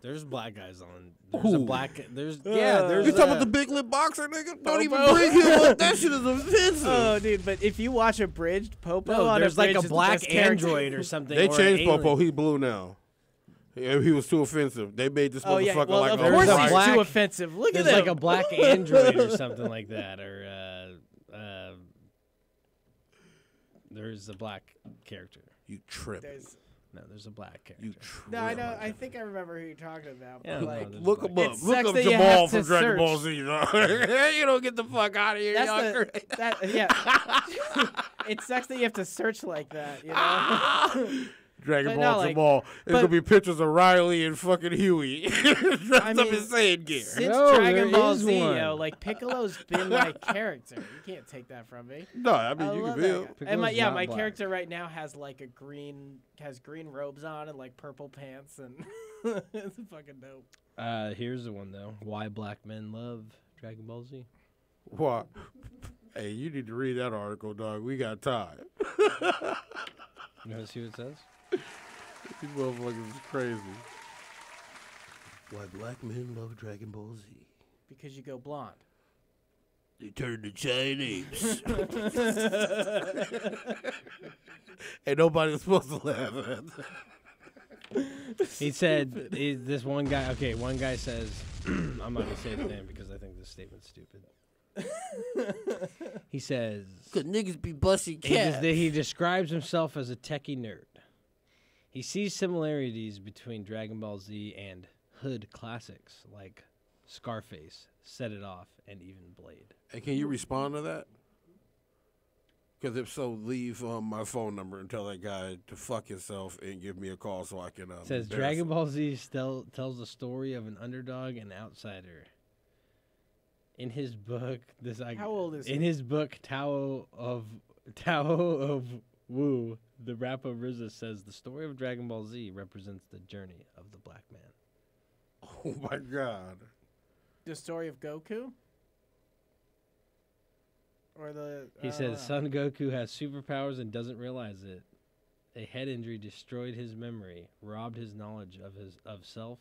Speaker 8: There's black guys on. There's a
Speaker 9: Who?
Speaker 8: black. There's There's
Speaker 9: You talking about the big lip boxer nigga? Don't even
Speaker 10: Popo.
Speaker 9: bring him up. That shit is offensive.
Speaker 10: Oh, dude! But if you watch Abridged, Popo
Speaker 8: No,
Speaker 10: on
Speaker 8: there's like
Speaker 10: Abridged
Speaker 8: a
Speaker 10: is the
Speaker 8: black
Speaker 10: best character.
Speaker 8: android or something.
Speaker 9: They
Speaker 8: or an
Speaker 9: changed Popo.
Speaker 8: alien.
Speaker 9: He's blue now. He was too offensive. They made this
Speaker 10: Oh, yeah,
Speaker 9: motherfucker
Speaker 10: well,
Speaker 9: like
Speaker 10: of
Speaker 9: a
Speaker 10: course
Speaker 9: white-
Speaker 10: he's too offensive. Look at
Speaker 8: There's like
Speaker 10: him.
Speaker 8: a black android or something like that, or there's a black character.
Speaker 9: You tripping?
Speaker 8: No, there's a black character.
Speaker 9: You
Speaker 10: No, I know. I think I remember who you're talking about.
Speaker 8: Yeah,
Speaker 10: but like,
Speaker 9: Look him up.
Speaker 10: it
Speaker 9: Look
Speaker 10: sucks
Speaker 9: up
Speaker 10: that you
Speaker 9: Jamal
Speaker 10: have
Speaker 9: from
Speaker 10: to
Speaker 9: Dragon Ball
Speaker 10: search.
Speaker 9: Z. Dog. You don't get the fuck out of here.
Speaker 10: That's
Speaker 9: y'all
Speaker 10: the,
Speaker 9: crazy.
Speaker 10: that, yeah. It sucks that you have to search like that, you know?
Speaker 9: Dragon
Speaker 10: But
Speaker 9: Ball
Speaker 10: no, like-
Speaker 9: Jamal. There's
Speaker 10: but-
Speaker 9: gonna be pictures of Riley and fucking Huey dressed
Speaker 10: I
Speaker 9: up
Speaker 10: mean,
Speaker 9: in Saiyan gear.
Speaker 10: Since
Speaker 8: No,
Speaker 10: Dragon
Speaker 8: there
Speaker 10: Ball
Speaker 8: is
Speaker 10: Z,
Speaker 8: one.
Speaker 10: yo, like Piccolo's been my character. You can't take that from me.
Speaker 9: No, I mean, you
Speaker 10: love
Speaker 9: can
Speaker 10: that
Speaker 9: build.
Speaker 10: guy. And my
Speaker 8: Piccolo's not
Speaker 10: my
Speaker 8: black.
Speaker 10: character right now has like green robes on and like purple pants and it's fucking dope.
Speaker 8: Here's the one though. Why black men love Dragon Ball Z?
Speaker 9: What? Hey, you need to read that article, dog. We got time.
Speaker 8: You want to see what it says?
Speaker 9: These motherfuckers is crazy. Why black men love Dragon Ball Z?
Speaker 10: Because you go blonde.
Speaker 9: They turn to Chinese. Ain't nobody supposed to laugh at that.
Speaker 8: He said this one guy. Okay, one guy says, I'm not gonna say his name because I think this statement's stupid. He says,
Speaker 9: Cause niggas be busting
Speaker 8: he describes himself as a techie nerd. He sees similarities between Dragon Ball Z and hood classics like Scarface, Set It Off, and even Blade.
Speaker 9: Hey, can you respond to that? Because if so, leave my phone number and tell that guy to fuck himself and give me a call so I can.
Speaker 8: It says Dragon Ball Z still tells the story of an underdog and outsider. In his book,
Speaker 10: How old is
Speaker 8: in
Speaker 10: he?
Speaker 8: his book Tao of Wu, the rapper RZA says the story of Dragon Ball Z represents the journey of the black man.
Speaker 9: Oh my God!
Speaker 10: The story of Goku? Or the
Speaker 8: He says Son Goku has superpowers and doesn't realize it.
Speaker 15: A head injury destroyed his memory, robbed his knowledge of self,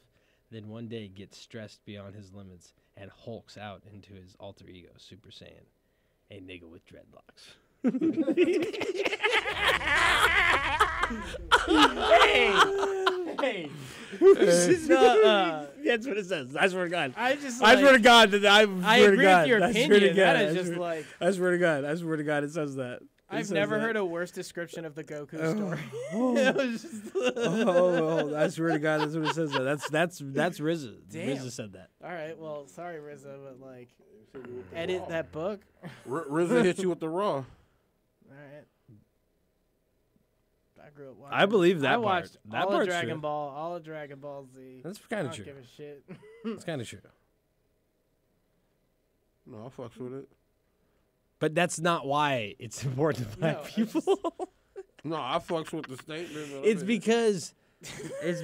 Speaker 15: then one day gets stressed beyond his limits and hulks out into his alter ego, Super Saiyan, a nigga with dreadlocks.
Speaker 8: Hey. That's what it says. I swear to God. I swear to God that I
Speaker 10: agree with your opinion. That is just like.
Speaker 8: I swear to God. I swear to God. It says that.
Speaker 10: I've never heard a worse description of the Goku story.
Speaker 8: I swear to God, that's what it says. That's RZA.
Speaker 10: Damn.
Speaker 8: RZA said that.
Speaker 10: All right, well, sorry, RZA, but like, edit that book.
Speaker 9: RZA hit you with the raw.
Speaker 10: All right. I grew up watching.
Speaker 8: I believe that
Speaker 10: I
Speaker 8: part.
Speaker 10: watched
Speaker 8: That
Speaker 10: all of
Speaker 8: part's
Speaker 10: Dragon
Speaker 8: true.
Speaker 10: Ball, all of Dragon Ball Z.
Speaker 8: That's kind of
Speaker 10: I
Speaker 8: true.
Speaker 10: don't give a shit.
Speaker 8: It's kind of true.
Speaker 9: No, I fucks with it.
Speaker 8: But that's not why it's important to black people.
Speaker 9: No, I fucks with the statement.
Speaker 8: It's because if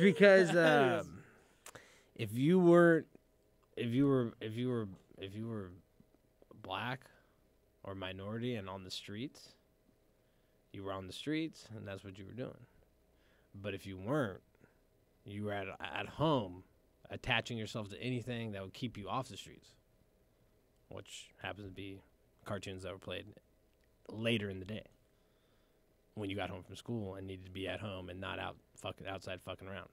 Speaker 8: you were black or minority and on the streets, you were on the streets and that's what you were doing. But if you weren't, you were at home attaching yourself to anything that would keep you off the streets, which happens to be cartoons that were played later in the day when you got home from school and needed to be at home and not outside fucking around.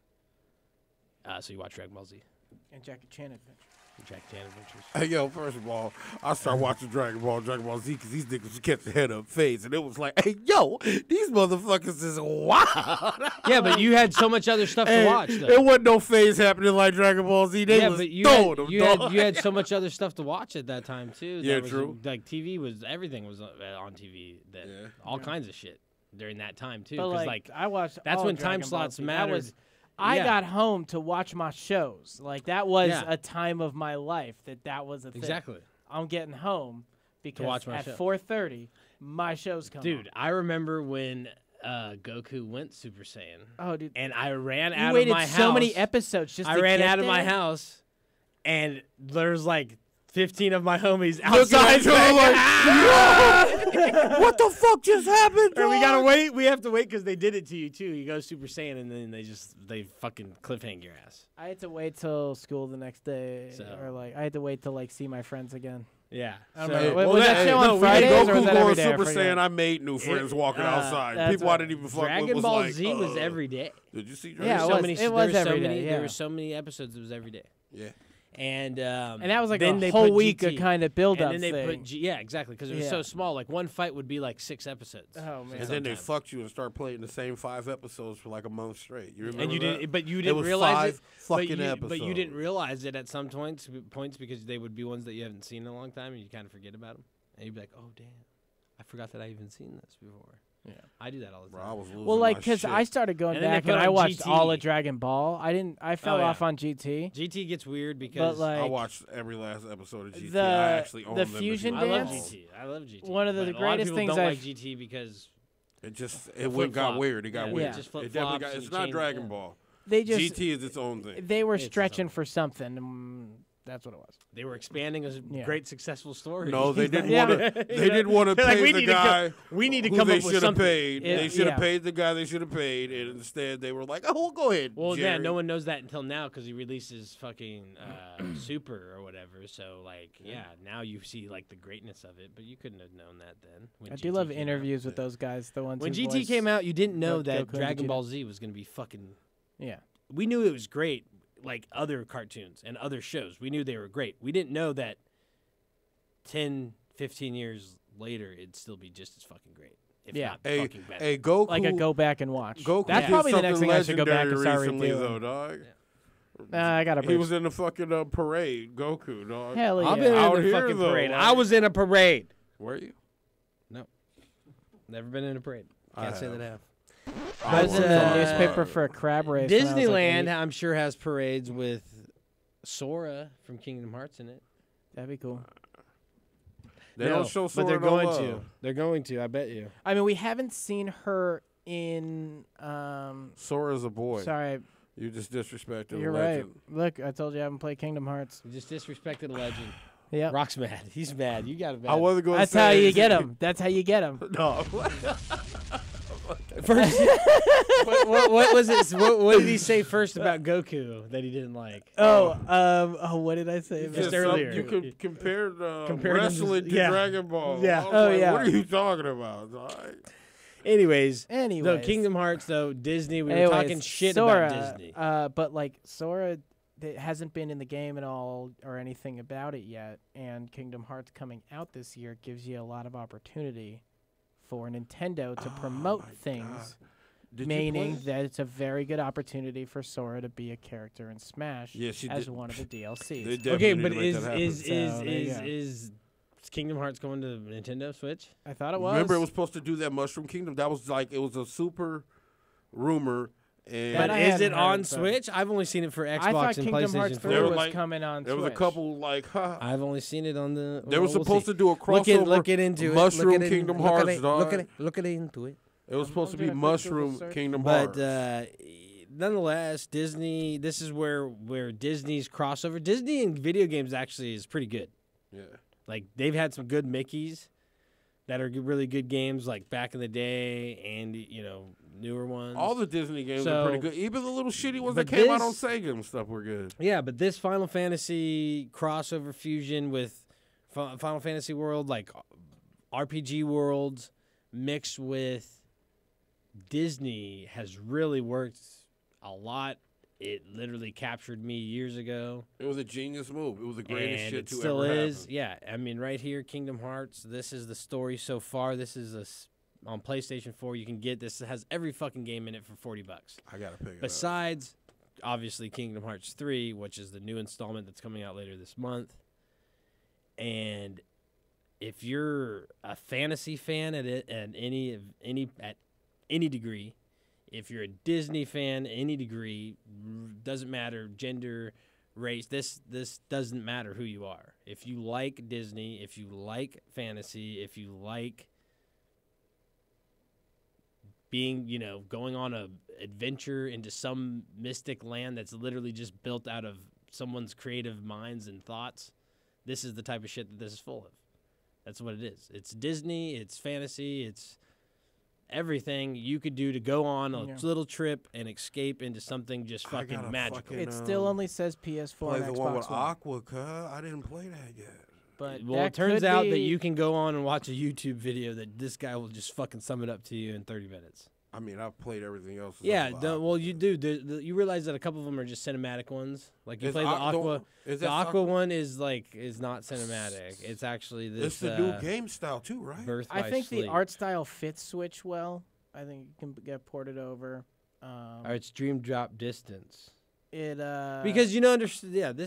Speaker 8: So you watch Dragon Ball Z.
Speaker 10: And Jackie Chan Adventure.
Speaker 8: Jackie Chan Adventures.
Speaker 9: Hey, yo, first of all, I started watching Dragon Ball Z because these niggas would catch the head up face. And it was like, hey, yo, these motherfuckers is wild.
Speaker 8: Yeah, but you had so much other stuff to watch, though.
Speaker 9: There wasn't no phase happening like Dragon Ball Z. They was throwing them, dog.
Speaker 8: You had so much other stuff to watch at that time, too.
Speaker 9: Yeah,
Speaker 8: that was,
Speaker 9: true.
Speaker 8: Like, everything was on TV. All kinds of shit during that time, too.
Speaker 10: But
Speaker 8: 'cause,
Speaker 10: like, I watched.
Speaker 8: That's
Speaker 10: all
Speaker 8: when
Speaker 10: of
Speaker 8: time
Speaker 10: Dragon Ball
Speaker 8: slots
Speaker 10: Z.
Speaker 8: mattered.
Speaker 10: I got home to watch my shows. Like that was
Speaker 8: Yeah.
Speaker 10: a time of my life that was a thing.
Speaker 8: Exactly.
Speaker 10: I'm getting home because
Speaker 8: watch my
Speaker 10: at
Speaker 8: show.
Speaker 10: 4:30 my shows come
Speaker 8: Dude, I remember when Goku went Super Saiyan.
Speaker 10: Oh, dude.
Speaker 8: And I ran
Speaker 10: You
Speaker 8: out
Speaker 10: waited
Speaker 8: of my house.
Speaker 10: so many episodes just
Speaker 8: I
Speaker 10: to
Speaker 8: ran
Speaker 10: get
Speaker 8: out of my
Speaker 10: there?
Speaker 8: house, and there's like 15 of my homies
Speaker 9: Looking
Speaker 8: outside.
Speaker 9: at you like, what the fuck just happened,
Speaker 8: And we
Speaker 9: dog?
Speaker 8: gotta wait. We have to wait because they did it to you too. You go Super Saiyan, and then they fucking cliffhang your ass.
Speaker 10: I had to wait till school the next day, or like I had to wait to like see my friends again.
Speaker 8: Yeah.
Speaker 10: I don't
Speaker 8: So-
Speaker 10: remember.
Speaker 8: Well,
Speaker 10: was that show on Fridays or was
Speaker 9: Goku
Speaker 10: that
Speaker 9: going
Speaker 10: every day? I
Speaker 9: Super
Speaker 10: forget.
Speaker 9: Saiyan, I made new friends walking outside.
Speaker 10: that's
Speaker 9: People I
Speaker 10: right.
Speaker 9: didn't even fuck with
Speaker 8: Dragon
Speaker 9: was
Speaker 8: Ball
Speaker 9: like,
Speaker 8: Z was every day.
Speaker 9: Did you see
Speaker 10: Yeah,
Speaker 9: Dragon
Speaker 10: it
Speaker 9: Ball
Speaker 10: was.
Speaker 9: Z?
Speaker 10: It was
Speaker 8: there were
Speaker 10: every
Speaker 8: so
Speaker 10: day,
Speaker 8: many,
Speaker 10: yeah.
Speaker 8: There were so many episodes. It was every day.
Speaker 9: Yeah.
Speaker 8: And
Speaker 10: that was like
Speaker 8: then
Speaker 10: a
Speaker 8: they
Speaker 10: whole
Speaker 8: put
Speaker 10: week
Speaker 8: GT.
Speaker 10: of kind of build up
Speaker 8: And then they
Speaker 10: thing.
Speaker 8: put yeah, exactly, because it was so small. Like one fight would be like 6 episodes.
Speaker 10: Oh man.
Speaker 9: And then they fucked you and start playing the same 5 episodes for like a month straight. You remember
Speaker 8: And you
Speaker 9: that?
Speaker 8: didn't, but you
Speaker 9: It
Speaker 8: didn't
Speaker 9: was
Speaker 8: realize
Speaker 9: 5
Speaker 8: it.
Speaker 9: fucking episodes.
Speaker 8: But you didn't realize it at some points because they would be ones that you haven't seen in a long time, and you kind of forget about them, and you'd be like, "Oh damn, I forgot that I even seen this before."
Speaker 10: Yeah,
Speaker 8: I do that all the time.
Speaker 9: Bro, I was losing
Speaker 10: Well, like,
Speaker 9: my
Speaker 10: because
Speaker 9: shit.
Speaker 10: I started going
Speaker 8: And then they
Speaker 10: back
Speaker 8: put
Speaker 10: and I
Speaker 8: on
Speaker 10: watched
Speaker 8: GT.
Speaker 10: all of Dragon Ball. I fell
Speaker 8: Oh, yeah.
Speaker 10: off on GT.
Speaker 8: GT gets weird because
Speaker 10: But like
Speaker 9: I watched every last episode of GT.
Speaker 10: the-
Speaker 9: I actually own
Speaker 10: the
Speaker 9: them.
Speaker 10: fusion
Speaker 8: I love
Speaker 10: dance?
Speaker 8: GT. I love GT.
Speaker 10: One of the
Speaker 8: but a lot
Speaker 10: greatest
Speaker 8: people
Speaker 10: things
Speaker 8: don't
Speaker 10: I've-
Speaker 8: like GT because
Speaker 9: It just
Speaker 8: The
Speaker 9: went got
Speaker 8: flip-flop.
Speaker 9: weird. It got
Speaker 8: Yeah,
Speaker 9: weird.
Speaker 8: just
Speaker 9: It definitely
Speaker 8: flip-flops
Speaker 9: got. It's
Speaker 8: and
Speaker 9: not
Speaker 8: change-
Speaker 9: Dragon
Speaker 8: yeah.
Speaker 9: Ball.
Speaker 10: They just
Speaker 9: GT is its own thing.
Speaker 10: they were
Speaker 8: It's its
Speaker 10: stretching
Speaker 8: own
Speaker 10: for something. That's what it was.
Speaker 8: they were expanding a great successful story.
Speaker 9: No, they didn't
Speaker 10: Yeah.
Speaker 9: want to. They didn't want to
Speaker 8: They're like,
Speaker 9: pay
Speaker 8: we
Speaker 9: the
Speaker 8: need to
Speaker 9: guy.
Speaker 8: we need to
Speaker 9: who
Speaker 8: come
Speaker 9: they
Speaker 8: up with
Speaker 9: should have
Speaker 8: something.
Speaker 9: paid. They
Speaker 10: It-
Speaker 9: should have
Speaker 10: yeah.
Speaker 9: paid the guy they should have paid, and instead they were like, "Oh, well, go ahead."
Speaker 8: Well,
Speaker 9: Jerry.
Speaker 8: yeah, no one knows that until now because he releases fucking Super or whatever. So, like, yeah, now you see like the greatness of it, but you couldn't have known that then. When
Speaker 10: I do
Speaker 8: GT
Speaker 10: love
Speaker 8: came
Speaker 10: interviews with those guys. The ones
Speaker 8: When
Speaker 10: who
Speaker 8: GT
Speaker 10: voice
Speaker 8: came out, you didn't know
Speaker 10: both
Speaker 8: that
Speaker 10: Goku and
Speaker 8: Dragon
Speaker 10: Vegeta.
Speaker 8: Ball Z was gonna be fucking.
Speaker 10: Yeah.
Speaker 8: We knew it was great, like other cartoons and other shows. We knew they were great. We didn't know that 10, 15 years later, it'd still be just as fucking great. If
Speaker 10: Yeah.
Speaker 8: not
Speaker 9: Hey,
Speaker 8: fucking better.
Speaker 9: hey, Goku.
Speaker 10: Like a go back and watch.
Speaker 9: Goku
Speaker 10: That's
Speaker 9: did
Speaker 10: probably the
Speaker 9: something
Speaker 10: next thing I should go back and
Speaker 9: legendary
Speaker 10: start
Speaker 9: recently,
Speaker 10: redoing.
Speaker 9: though, dog.
Speaker 10: I got a
Speaker 9: He
Speaker 10: break.
Speaker 9: was in the fucking parade, Goku, dog.
Speaker 10: Hell yeah.
Speaker 8: I've been
Speaker 9: Out
Speaker 8: in a
Speaker 9: here,
Speaker 8: fucking
Speaker 9: though,
Speaker 8: parade.
Speaker 9: like-
Speaker 8: I was in a parade.
Speaker 9: Were you?
Speaker 8: No. Never been in a parade.
Speaker 9: I
Speaker 8: Can't say
Speaker 9: have.
Speaker 8: that I have.
Speaker 10: I was in
Speaker 8: But,
Speaker 10: the newspaper for a crab race. when I was, like,
Speaker 8: Disneyland,
Speaker 10: 8.
Speaker 8: I'm sure, has parades with Sora from Kingdom Hearts in it.
Speaker 10: That'd be cool.
Speaker 9: They don't show
Speaker 8: but
Speaker 9: Sora
Speaker 8: they're
Speaker 9: no
Speaker 8: going
Speaker 9: love.
Speaker 8: to. They're going to. I bet you.
Speaker 10: I mean, we haven't seen her in.
Speaker 9: Sora's a boy.
Speaker 10: Sorry,
Speaker 9: You just disrespected
Speaker 10: you're
Speaker 9: a
Speaker 10: right.
Speaker 9: legend.
Speaker 10: Look, I told you I haven't played Kingdom Hearts.
Speaker 8: You just disrespected a legend.
Speaker 10: Yep.
Speaker 8: Rock's mad. He's mad. You got it bad.
Speaker 9: I wasn't going to
Speaker 10: That's
Speaker 9: say
Speaker 10: how you
Speaker 9: anything.
Speaker 10: get him. That's how you get him.
Speaker 9: No.
Speaker 8: First, what was it? What did he say first about Goku that he didn't like?
Speaker 10: What did I say?
Speaker 8: Just earlier.
Speaker 9: You could compare
Speaker 8: Compared
Speaker 9: wrestling to
Speaker 8: yeah.
Speaker 9: Dragon Ball.
Speaker 8: Yeah.
Speaker 9: I was like,
Speaker 10: yeah.
Speaker 9: What are you talking about? All right.
Speaker 8: Anyways,
Speaker 10: Anyways.
Speaker 8: though Kingdom Hearts, though Disney, we were talking shit
Speaker 10: Sora,
Speaker 8: about Disney.
Speaker 10: But like Sora, that hasn't been in the game at all or anything about it yet, and Kingdom Hearts coming out this year gives you a lot of opportunity for Nintendo to promote things. Meaning that it's a very good opportunity for Sora to be a character in Smash as one of the DLCs.
Speaker 8: Okay, but is Kingdom Hearts going to Nintendo Switch?
Speaker 10: I thought it was.
Speaker 9: Remember, it was supposed to do that Mushroom Kingdom. That was like it was a super rumor. And
Speaker 8: But is it on Switch? I've only seen it for Xbox
Speaker 10: I thought
Speaker 8: and
Speaker 10: Kingdom
Speaker 8: PlayStation
Speaker 10: Hearts
Speaker 8: 4.
Speaker 10: 3 was coming on
Speaker 9: There was a
Speaker 10: Switch.
Speaker 9: couple like,
Speaker 8: I've only seen it on the.
Speaker 9: They were
Speaker 8: we'll
Speaker 9: supposed
Speaker 8: see.
Speaker 9: to do a crossover.
Speaker 8: Look it into
Speaker 9: Mushroom
Speaker 8: it.
Speaker 9: Kingdom
Speaker 8: Look at
Speaker 9: Hearts,
Speaker 8: it,
Speaker 9: dog.
Speaker 8: Look at it into it.
Speaker 9: It was supposed to be Mushroom Kingdom Hearts.
Speaker 8: But nonetheless, Disney. This is where Disney's crossover. Disney in video games actually is pretty good.
Speaker 9: Yeah.
Speaker 8: Like they've had some good Mickeys that are really good games, like back in the day, and newer ones.
Speaker 9: All the Disney games are pretty good. Even the little shitty ones
Speaker 8: but
Speaker 9: that came out on
Speaker 8: this-
Speaker 9: Sega and stuff were good.
Speaker 8: Yeah, but this Final Fantasy crossover fusion with Final Fantasy World, like RPG worlds mixed with Disney, has really worked a lot. It literally captured me years ago.
Speaker 9: It was a genius move. It was the greatest
Speaker 8: And
Speaker 9: shit
Speaker 8: it
Speaker 9: to
Speaker 8: still
Speaker 9: ever
Speaker 8: is.
Speaker 9: happen.
Speaker 8: Yeah, I mean, right here, Kingdom Hearts. This is the story so far. This is on PlayStation 4. You can get this. It has every fucking game in it for $40.
Speaker 9: I gotta pick it up.
Speaker 8: Besides, obviously, Kingdom Hearts 3, which is the new installment that's coming out later this month. And if you're a fantasy fan at any degree, if you're a Disney fan, any degree, doesn't matter gender, race. This doesn't matter who you are. If you like Disney, if you like fantasy, if you like being, going on a adventure into some mystic land that's literally just built out of someone's creative minds and thoughts, this is the type of shit that this is full of. That's what it is. It's Disney, it's fantasy, it's everything you could do to go on a little trip and escape into something just fucking magical.
Speaker 10: It still only says PS4
Speaker 9: Play
Speaker 10: and
Speaker 9: the
Speaker 10: Xbox
Speaker 9: one with
Speaker 10: One.
Speaker 9: Aqua, cuz. I didn't play that yet.
Speaker 10: But
Speaker 8: Well,
Speaker 10: that
Speaker 8: it turns
Speaker 10: could
Speaker 8: out that
Speaker 10: be-
Speaker 8: you can go on and watch a YouTube video that this guy will just fucking sum it up to you in 30 minutes.
Speaker 9: I mean, I've played everything else.
Speaker 8: Yeah, well, you do. You realize that a couple of them are just cinematic ones. Like you
Speaker 9: Is
Speaker 8: play the
Speaker 9: Aqua-
Speaker 8: Aqua.
Speaker 9: is
Speaker 8: The
Speaker 9: that
Speaker 8: Aqua
Speaker 9: Aqua-
Speaker 8: one is not cinematic. It's actually this.
Speaker 9: It's the new game style too, right?
Speaker 8: Birth
Speaker 10: I
Speaker 8: by
Speaker 10: think the
Speaker 8: Sleep.
Speaker 10: art style fits Switch well. I think it can get ported over.
Speaker 8: Or it's Dream Drop Distance.
Speaker 10: It
Speaker 8: Because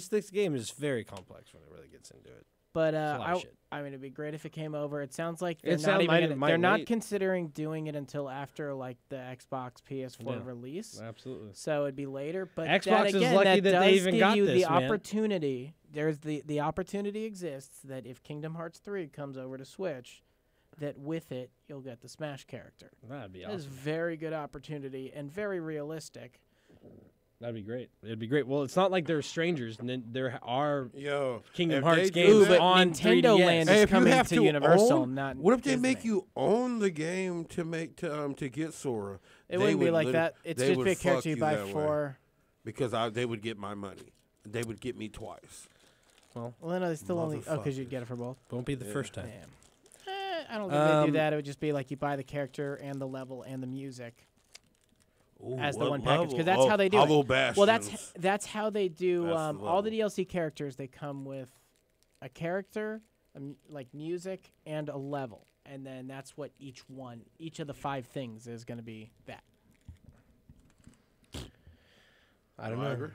Speaker 8: this game is very complex when it really gets into it.
Speaker 10: But
Speaker 8: It's a lot of shit.
Speaker 10: I mean, it'd be great if it came over. It sounds like they're
Speaker 8: It
Speaker 10: not
Speaker 8: sound-
Speaker 10: even.
Speaker 8: might-
Speaker 10: Gonna,
Speaker 8: might
Speaker 10: they're not
Speaker 8: wait.
Speaker 10: considering doing it until after like the Xbox PS4
Speaker 8: Yeah,
Speaker 10: release.
Speaker 8: absolutely.
Speaker 10: So it'd be later. But
Speaker 8: Xbox
Speaker 10: that,
Speaker 8: is
Speaker 10: again,
Speaker 8: lucky that
Speaker 10: does
Speaker 8: they even
Speaker 10: give
Speaker 8: got
Speaker 10: you
Speaker 8: this,
Speaker 10: the
Speaker 8: man.
Speaker 10: opportunity. There's the opportunity exists that if Kingdom Hearts 3 comes over to Switch, that with it you'll get the Smash character.
Speaker 8: That'd be
Speaker 10: That is
Speaker 8: awesome.
Speaker 10: very good opportunity and very realistic.
Speaker 8: That'd be great. It'd be great. Well, it's not like they're strangers, and then there are Kingdom
Speaker 9: if
Speaker 8: Hearts
Speaker 9: they
Speaker 8: games
Speaker 9: do that-
Speaker 8: on
Speaker 10: Nintendo
Speaker 8: 3DS.
Speaker 10: Land
Speaker 9: Hey,
Speaker 10: is
Speaker 9: if you
Speaker 10: coming
Speaker 9: have
Speaker 10: to Universal,
Speaker 9: own,
Speaker 10: not
Speaker 9: what if they
Speaker 10: Disney.
Speaker 9: make you own the game to make to get Sora?
Speaker 10: It
Speaker 9: They
Speaker 10: wouldn't be
Speaker 9: would
Speaker 10: like
Speaker 9: lit-
Speaker 10: that. It's
Speaker 9: they
Speaker 10: just
Speaker 9: would
Speaker 10: be a character
Speaker 9: fuck
Speaker 10: you
Speaker 9: you
Speaker 10: buy
Speaker 9: that way.
Speaker 10: for.
Speaker 9: Because they would get my money. They would get me twice.
Speaker 8: Well,
Speaker 10: no, they still only because you'd get it for both.
Speaker 8: Won't be the first time.
Speaker 10: I don't think they do that. It would just be like you buy the character and the level and the music as the
Speaker 9: what
Speaker 10: one package because
Speaker 9: level?
Speaker 10: that's how they do
Speaker 9: Hollow
Speaker 10: it. Well,
Speaker 9: Bastions.
Speaker 10: that's how they do
Speaker 9: That's the
Speaker 10: all the
Speaker 9: level.
Speaker 10: DLC characters. They come with a character, like music, and a level, and then that's what each of the 5 things is going to be. That
Speaker 8: I don't know.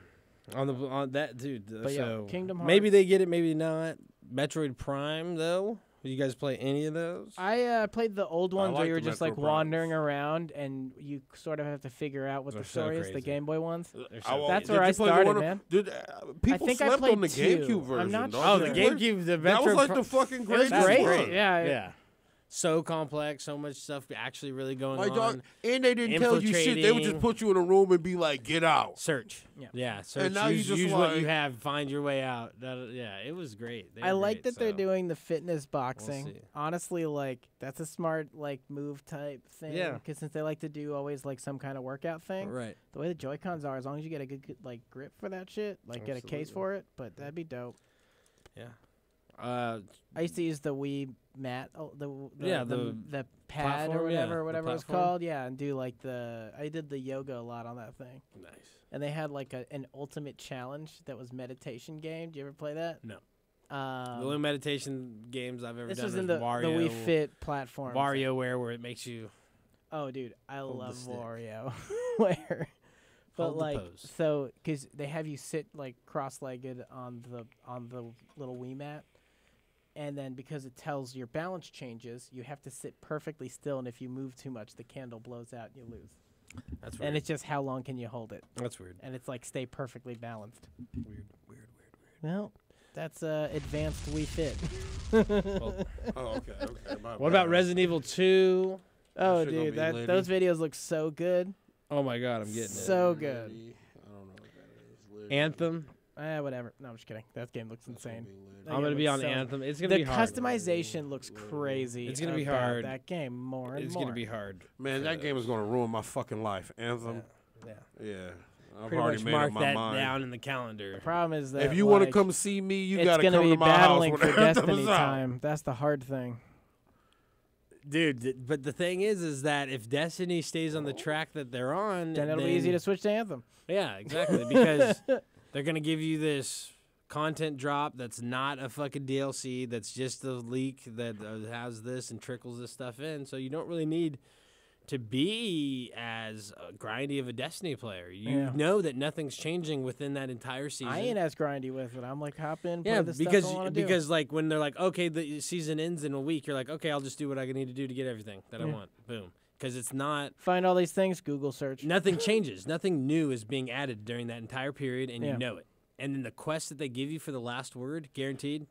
Speaker 8: On that, dude.
Speaker 10: But yeah,
Speaker 8: so
Speaker 10: Kingdom
Speaker 8: maybe
Speaker 10: Hearts-
Speaker 8: they get it, maybe not. Metroid Prime, though. Did you guys play any of those?
Speaker 10: I played the old ones where
Speaker 8: like
Speaker 10: you were
Speaker 8: the
Speaker 10: just
Speaker 8: Metro
Speaker 10: like
Speaker 8: Primes.
Speaker 10: wandering around and you sort of have to figure out what
Speaker 8: They're
Speaker 10: the
Speaker 8: so
Speaker 10: story is. The
Speaker 8: crazy.
Speaker 10: Game Boy ones. That's
Speaker 9: Did
Speaker 10: where
Speaker 9: you
Speaker 10: I
Speaker 9: play the
Speaker 10: started,
Speaker 9: one-
Speaker 10: man.
Speaker 9: Dude, people
Speaker 10: I think I
Speaker 9: slept
Speaker 10: played
Speaker 9: on the
Speaker 10: 2.
Speaker 9: GameCube version.
Speaker 10: I'm not
Speaker 9: dog.
Speaker 10: sure.
Speaker 8: Oh, the
Speaker 9: Did you play-
Speaker 8: GameCube, the
Speaker 9: That was
Speaker 8: Metro
Speaker 9: like
Speaker 8: Pri-
Speaker 9: the fucking
Speaker 10: It was
Speaker 9: greatest
Speaker 10: great.
Speaker 9: one.
Speaker 10: Yeah.
Speaker 8: Yeah. so complex, so much stuff actually really going
Speaker 9: Like,
Speaker 8: on.
Speaker 9: dog, and they didn't tell you shit. They would just
Speaker 8: Infiltrating.
Speaker 9: put you in a room and be like, "Get out."
Speaker 8: Search. Yeah. Search.
Speaker 9: And now you
Speaker 8: use,
Speaker 9: just
Speaker 8: use what you
Speaker 9: like-
Speaker 8: have. Find your way out. Yeah, it was great. They
Speaker 10: I
Speaker 8: were
Speaker 10: like
Speaker 8: great,
Speaker 10: that they're
Speaker 8: so.
Speaker 10: doing the fitness boxing.
Speaker 8: see.
Speaker 10: Honestly, like that's a smart like move type thing.
Speaker 8: Yeah.
Speaker 10: Because since they like to do always like some kind of workout thing.
Speaker 8: Right.
Speaker 10: The way the Joy-Cons are, as long as you get a good like grip for that shit, like get a case
Speaker 8: Absolutely.
Speaker 10: for it. But that'd be dope.
Speaker 8: Yeah.
Speaker 10: I used to use the Wii mat, the pad
Speaker 8: platform,
Speaker 10: or
Speaker 8: yeah, the
Speaker 10: whatever it's
Speaker 8: platform.
Speaker 10: called. Yeah, and do like I did the yoga a lot on that thing.
Speaker 8: Nice.
Speaker 10: And they had like an ultimate challenge that was meditation game. Do you ever play that?
Speaker 8: No. The only meditation games I've ever
Speaker 10: this
Speaker 8: done
Speaker 10: was
Speaker 8: is
Speaker 10: in the
Speaker 8: Wario.
Speaker 10: Wii Fit platform.
Speaker 8: WarioWare, where it makes you.
Speaker 10: Oh, dude, I
Speaker 8: Hold the
Speaker 10: love
Speaker 8: stick.
Speaker 10: WarioWare. But
Speaker 8: Hold the
Speaker 10: like,
Speaker 8: pose.
Speaker 10: so because they have you sit like cross-legged on the little Wii mat, and then because it tells your balance changes, you have to sit perfectly still, and if you move too much, the candle blows out and you lose.
Speaker 8: That's
Speaker 10: And
Speaker 8: weird.
Speaker 10: it's just how long can you hold it?
Speaker 8: That's weird.
Speaker 10: And it's like stay perfectly balanced.
Speaker 8: Weird.
Speaker 10: Well, that's advanced Wii Fit.
Speaker 9: Oh, okay.
Speaker 8: What about Resident Evil 2?
Speaker 10: Oh,
Speaker 9: shit gonna
Speaker 10: dude,
Speaker 9: be
Speaker 10: those videos look so good.
Speaker 8: Oh my god, I'm getting
Speaker 10: So good.
Speaker 9: I don't know what that is.
Speaker 8: Anthem.
Speaker 10: Whatever. No, I'm just kidding. That game looks insane. That
Speaker 8: I'm
Speaker 10: game
Speaker 8: gonna be
Speaker 10: looks
Speaker 8: on
Speaker 10: so-
Speaker 8: Anthem. It's gonna be hard.
Speaker 10: The customization looks crazy.
Speaker 8: It's gonna be
Speaker 10: about
Speaker 8: hard.
Speaker 10: That game more and
Speaker 8: It's
Speaker 10: more.
Speaker 8: gonna be hard.
Speaker 9: Man, that game is gonna ruin my fucking life. Anthem. Yeah. I've
Speaker 8: Pretty
Speaker 9: already
Speaker 8: much
Speaker 9: made
Speaker 8: mark
Speaker 9: up my
Speaker 8: that
Speaker 9: mind.
Speaker 8: down in the calendar.
Speaker 10: The problem is that
Speaker 9: If you want to
Speaker 10: like,
Speaker 9: come see me, you
Speaker 10: it's
Speaker 9: gotta
Speaker 10: gonna
Speaker 9: come
Speaker 10: be
Speaker 9: to my house
Speaker 10: battling
Speaker 9: when
Speaker 10: for
Speaker 9: Anthem's
Speaker 10: Destiny
Speaker 9: out.
Speaker 10: time. That's the hard thing.
Speaker 8: Dude, but the thing is that if Destiny stays on the track that they're on,
Speaker 10: Then it'll be easy to switch to Anthem.
Speaker 8: Yeah, exactly. Because they're gonna give you this content drop that's not a fucking DLC. That's just a leak that has this and trickles this stuff in. So you don't really need to be as grindy of a Destiny player. You know that nothing's changing within that entire season.
Speaker 10: I ain't as grindy with it. I'm like, hop in, play
Speaker 8: Yeah,
Speaker 10: the
Speaker 8: because
Speaker 10: stuff I wanna do.
Speaker 8: because like when they're like, okay, the season ends in a week, you're like, okay, I'll just do what I need to do to get everything that I
Speaker 10: Yeah.
Speaker 8: want. Boom. Because it's not.
Speaker 10: Find all these things, Google search.
Speaker 8: Nothing changes. Nothing new is being added during that entire period, and
Speaker 10: Yeah.
Speaker 8: you know it. And then the quest that they give you for the last word, guaranteed.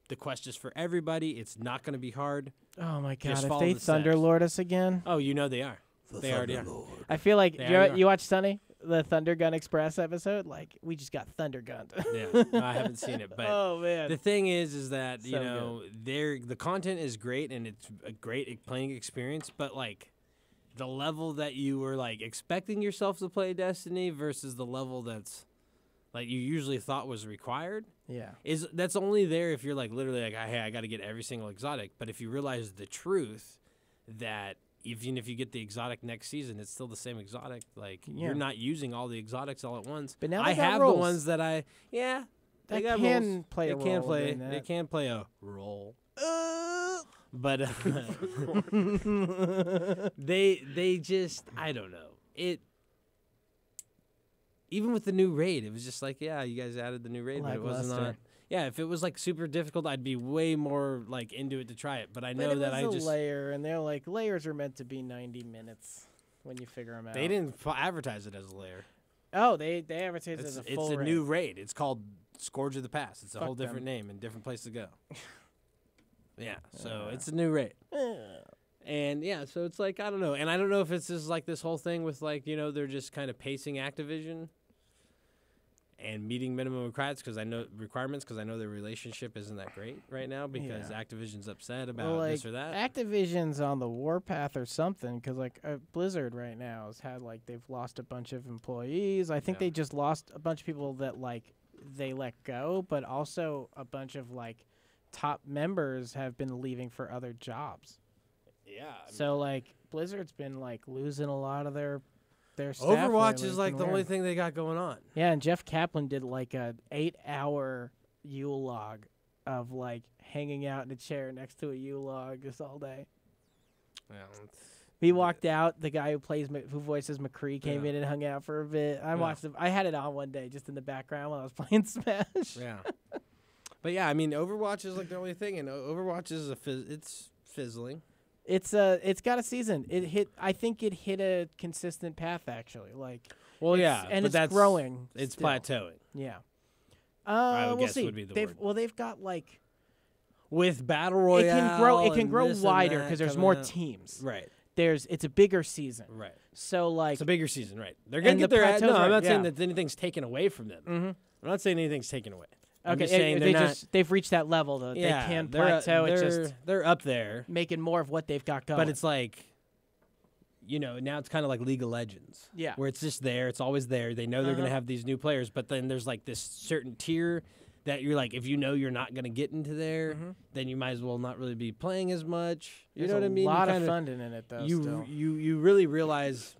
Speaker 8: The quest is for everybody. It's not going to be hard.
Speaker 10: Oh my
Speaker 8: Just
Speaker 10: god, if
Speaker 8: follow
Speaker 10: they
Speaker 8: the steps.
Speaker 10: Thunderlord us again.
Speaker 8: Oh, you know they are. They already are.
Speaker 10: I feel like
Speaker 8: They already are.
Speaker 10: you watch Sunny, the Thunder Gun Express episode. Like we just got Thunder Gunned.
Speaker 8: Yeah, no, I haven't seen it, but
Speaker 10: Oh, man.
Speaker 8: the thing is that you
Speaker 10: So
Speaker 8: know the content is great and it's a great playing experience, but like the level that you were like expecting yourself to play Destiny versus the level that's like you usually thought was required.
Speaker 10: Yeah.
Speaker 8: That's only there if you're like literally like, hey, I got to get every single exotic. But if you realize the truth that even if you get the exotic next season, it's still the same exotic. Like
Speaker 10: Yeah.
Speaker 8: you're not using all the exotics all at once.
Speaker 10: But now
Speaker 8: I
Speaker 10: they got
Speaker 8: have
Speaker 10: roles.
Speaker 8: the ones that they
Speaker 10: That
Speaker 8: got
Speaker 10: can
Speaker 8: roles.
Speaker 10: play a
Speaker 8: They can
Speaker 10: role
Speaker 8: play.
Speaker 10: in
Speaker 8: They
Speaker 10: that.
Speaker 8: can play a role. But they just I don't know it. Even with the new raid, it was just like, yeah, you guys added the new raid, but it wasn't on.
Speaker 10: Lackluster.
Speaker 8: Yeah, if it was like super difficult, I'd be way more like into it to try it. But I know
Speaker 10: But it
Speaker 8: that
Speaker 10: was
Speaker 8: I
Speaker 10: a
Speaker 8: just
Speaker 10: layer, and they're like layers are meant to be 90 minutes when you figure them out.
Speaker 8: they didn't advertise it as a layer.
Speaker 10: Oh, they advertised it as a
Speaker 8: It's
Speaker 10: full
Speaker 8: a
Speaker 10: raid.
Speaker 8: new raid. It's called Scourge of the Past. It's a
Speaker 10: Fuck
Speaker 8: whole different
Speaker 10: them.
Speaker 8: name and different place to go. Yeah, so it's a new raid. And yeah, so it's like I don't know, and I don't know if it's just like this whole thing with like they're just kind of pacing Activision and meeting minimum requirements because I know their relationship isn't that great right now because
Speaker 10: Yeah.
Speaker 8: Activision's upset about
Speaker 10: Well, like,
Speaker 8: this or that.
Speaker 10: Activision's on the warpath or something because like Blizzard right now has had like they've lost a bunch of employees. I think they just lost a bunch of people that like they let go, but also a bunch of like top members have been leaving for other jobs.
Speaker 8: Yeah.
Speaker 10: So like Blizzard's been like losing a lot of their staff.
Speaker 8: Overwatch
Speaker 10: lately.
Speaker 8: is
Speaker 10: It's
Speaker 8: like
Speaker 10: been
Speaker 8: the only
Speaker 10: weird.
Speaker 8: thing they got going on.
Speaker 10: Yeah, and Jeff Kaplan did like a 8-hour Yule log of like hanging out in a chair next to a Yule log just all day.
Speaker 8: Yeah,
Speaker 10: He walked out. The guy who voices McCree came
Speaker 8: Yeah.
Speaker 10: in and hung out for a bit. I
Speaker 8: Yeah.
Speaker 10: watched him. I had it on one day just in the background while I was playing Smash.
Speaker 8: Yeah. But yeah, I mean, Overwatch is like the only thing, and Overwatch is it's fizzling.
Speaker 10: It's got a season. I think it hit a consistent path actually. Like
Speaker 8: Well,
Speaker 10: it's-
Speaker 8: yeah,
Speaker 10: and
Speaker 8: but
Speaker 10: it's
Speaker 8: that's
Speaker 10: growing.
Speaker 8: It's
Speaker 10: still.
Speaker 8: plateauing.
Speaker 10: Yeah.
Speaker 8: I would
Speaker 10: We'll
Speaker 8: guess
Speaker 10: see.
Speaker 8: would be the word.
Speaker 10: They've got like
Speaker 8: with battle royale.
Speaker 10: It can grow
Speaker 8: and this and
Speaker 10: wider
Speaker 8: that
Speaker 10: because there's
Speaker 8: coming
Speaker 10: more
Speaker 8: out.
Speaker 10: teams.
Speaker 8: Right.
Speaker 10: It's a bigger season.
Speaker 8: Right.
Speaker 10: So like
Speaker 8: It's a bigger season, right? They're gonna
Speaker 10: and
Speaker 8: get
Speaker 10: the
Speaker 8: their.
Speaker 10: plateau's
Speaker 8: No, I'm
Speaker 10: right,
Speaker 8: not saying
Speaker 10: yeah.
Speaker 8: that anything's taken away from them.
Speaker 10: Mhm.
Speaker 8: I'm not saying anything's taken away. I'm
Speaker 10: Okay,
Speaker 8: just saying
Speaker 10: they
Speaker 8: they're not.
Speaker 10: they've reached that level that
Speaker 8: Yeah,
Speaker 10: they can
Speaker 8: they're-
Speaker 10: plateau. It's
Speaker 8: they're-
Speaker 10: just
Speaker 8: they're up there,
Speaker 10: making more of what they've got going.
Speaker 8: but it's like, now it's kind of like League of Legends.
Speaker 10: Yeah.
Speaker 8: Where it's just there, it's always there. They know they're gonna
Speaker 10: Uh-huh.
Speaker 8: have these new players, but then there's like this certain tier that you're like, if you know you're not gonna get into there, then you might as well not really be playing as much. You
Speaker 10: There's
Speaker 8: know what
Speaker 10: a
Speaker 8: I mean? You
Speaker 10: lot of
Speaker 8: kinda-
Speaker 10: funding in it, though,
Speaker 8: You
Speaker 10: still.
Speaker 8: you really realize.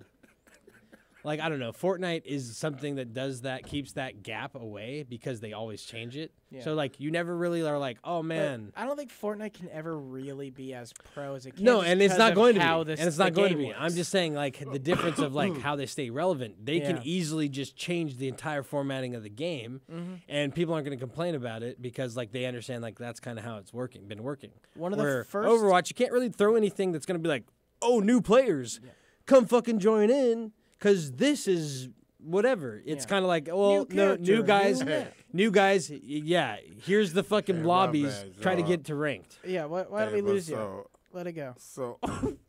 Speaker 8: Like, I don't know, Fortnite is something that does that, keeps that gap away because they always change it.
Speaker 10: Yeah.
Speaker 8: So, like, you never really are like, oh,
Speaker 10: But
Speaker 8: man.
Speaker 10: I don't think Fortnite can ever really be as pro as it can.
Speaker 8: No,
Speaker 10: just
Speaker 8: and it's
Speaker 10: because
Speaker 8: not
Speaker 10: of
Speaker 8: going to be.
Speaker 10: how
Speaker 8: And
Speaker 10: this-
Speaker 8: it's
Speaker 10: the
Speaker 8: not going to
Speaker 10: game
Speaker 8: be. I'm
Speaker 10: works.
Speaker 8: just saying, like, the difference of, like, how they stay relevant. They can
Speaker 10: Yeah.
Speaker 8: easily just change the entire formatting of the game,
Speaker 10: Mhm.
Speaker 8: and people aren't going to complain about it because, like, they understand, like, that's kind of how it's been working.
Speaker 10: One of the
Speaker 8: Where
Speaker 10: first-
Speaker 8: Overwatch, you can't really throw anything that's going to be like, oh, new players, come fucking join in, because this is whatever. It's
Speaker 10: Yeah.
Speaker 8: kind of like, well,
Speaker 10: New
Speaker 8: no,
Speaker 10: character,
Speaker 8: new guys,
Speaker 10: new map.
Speaker 8: new guys, yeah, here's the fucking
Speaker 9: Hey, my
Speaker 8: lobbies,
Speaker 9: bad,
Speaker 8: try to
Speaker 9: y'all.
Speaker 8: get to ranked.
Speaker 10: Yeah, why don't
Speaker 9: Hey,
Speaker 10: we
Speaker 9: but
Speaker 10: lose you?
Speaker 9: so-
Speaker 10: Let it go.
Speaker 9: So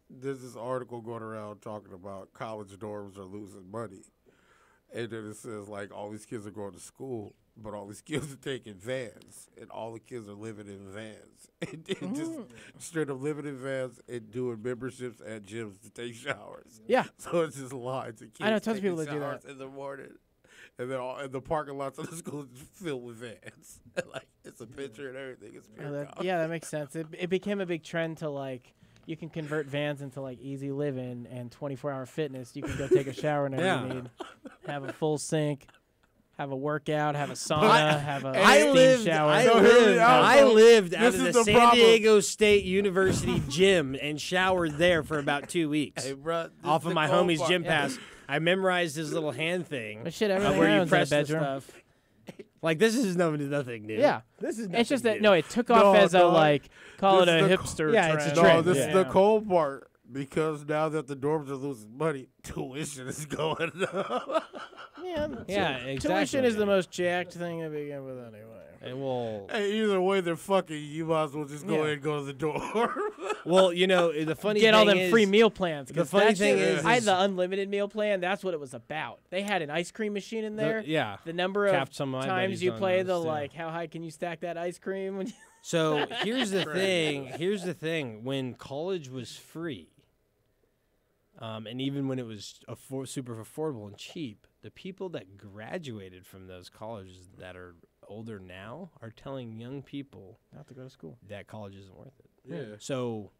Speaker 9: there's this article going around talking about college dorms are losing money. And then it says, like, all these kids are going to school, but all these kids are taking vans, and all the kids are living in vans. And just straight up living in vans and doing memberships at gyms to take showers.
Speaker 10: Yeah.
Speaker 9: So it's just lines of kids
Speaker 10: I know tons of
Speaker 9: taking
Speaker 10: people that do that.
Speaker 9: showers in the morning. And then all, and the parking lots of the school is filled with vans. Like, it's a picture and everything. It's pure comedy.
Speaker 10: Yeah, that makes sense. It became a big trend to like you can convert vans into like easy living and 24-hour fitness. You can go take a shower whenever
Speaker 8: Yeah.
Speaker 10: you need, have a full sink, have a workout, have a sauna,
Speaker 8: I-
Speaker 10: have a
Speaker 8: I
Speaker 10: steam
Speaker 8: lived,
Speaker 10: shower.
Speaker 8: I lived out
Speaker 9: This
Speaker 8: of
Speaker 9: is
Speaker 8: the
Speaker 9: the
Speaker 8: San
Speaker 9: problem.
Speaker 8: Diego State University gym and showered there for about 2 weeks.
Speaker 9: Hey, bruh, this
Speaker 8: off
Speaker 9: is
Speaker 8: of
Speaker 9: the
Speaker 8: my
Speaker 9: cold
Speaker 8: homie's
Speaker 9: part.
Speaker 8: gym
Speaker 9: Yeah.
Speaker 8: pass. I memorized his little hand thing.
Speaker 10: But shit, everything
Speaker 8: where
Speaker 10: I
Speaker 8: you
Speaker 10: own's in a
Speaker 8: press the
Speaker 10: bedroom.
Speaker 8: stuff. Like, this is nothing new.
Speaker 10: Yeah,
Speaker 8: This is
Speaker 10: it's just
Speaker 8: nothing
Speaker 10: that
Speaker 8: new.
Speaker 10: it took off as a
Speaker 9: dog.
Speaker 10: like call it
Speaker 9: This
Speaker 10: a
Speaker 9: is the
Speaker 10: hipster.
Speaker 8: yeah, it's a
Speaker 10: trend.
Speaker 9: No,
Speaker 8: trend.
Speaker 9: this
Speaker 8: Yeah.
Speaker 9: is the cold part because now that the dorms are losing money, tuition is going up.
Speaker 10: Yeah,
Speaker 8: Yeah,
Speaker 10: Tuition
Speaker 8: exactly.
Speaker 10: is the most jacked thing to begin with, anyway.
Speaker 8: And well,
Speaker 9: Hey, either way, they're fucking. You might as well just go
Speaker 10: Yeah.
Speaker 9: ahead and go to the dorm.
Speaker 8: well, the funny
Speaker 10: Get
Speaker 8: thing
Speaker 10: all them
Speaker 8: is,
Speaker 10: free meal plans.
Speaker 8: The
Speaker 10: 'cause
Speaker 8: funny
Speaker 10: that
Speaker 8: thing
Speaker 10: shit-
Speaker 8: is,
Speaker 10: I had the unlimited meal plan. That's what it was about. They had an ice cream machine in there.
Speaker 8: yeah.
Speaker 10: The number of
Speaker 8: Capped some of my
Speaker 10: times
Speaker 8: buddies
Speaker 10: you
Speaker 8: on
Speaker 10: play
Speaker 8: those,
Speaker 10: the
Speaker 8: too.
Speaker 10: like, how high can you stack that ice cream? When you-
Speaker 8: So here's the thing. Here's the thing. When college was free, and even when it was super affordable and cheap, the people that graduated from those colleges that are older now are telling young people
Speaker 10: Not to go to school.
Speaker 8: that college isn't worth it.
Speaker 9: Yeah.
Speaker 8: So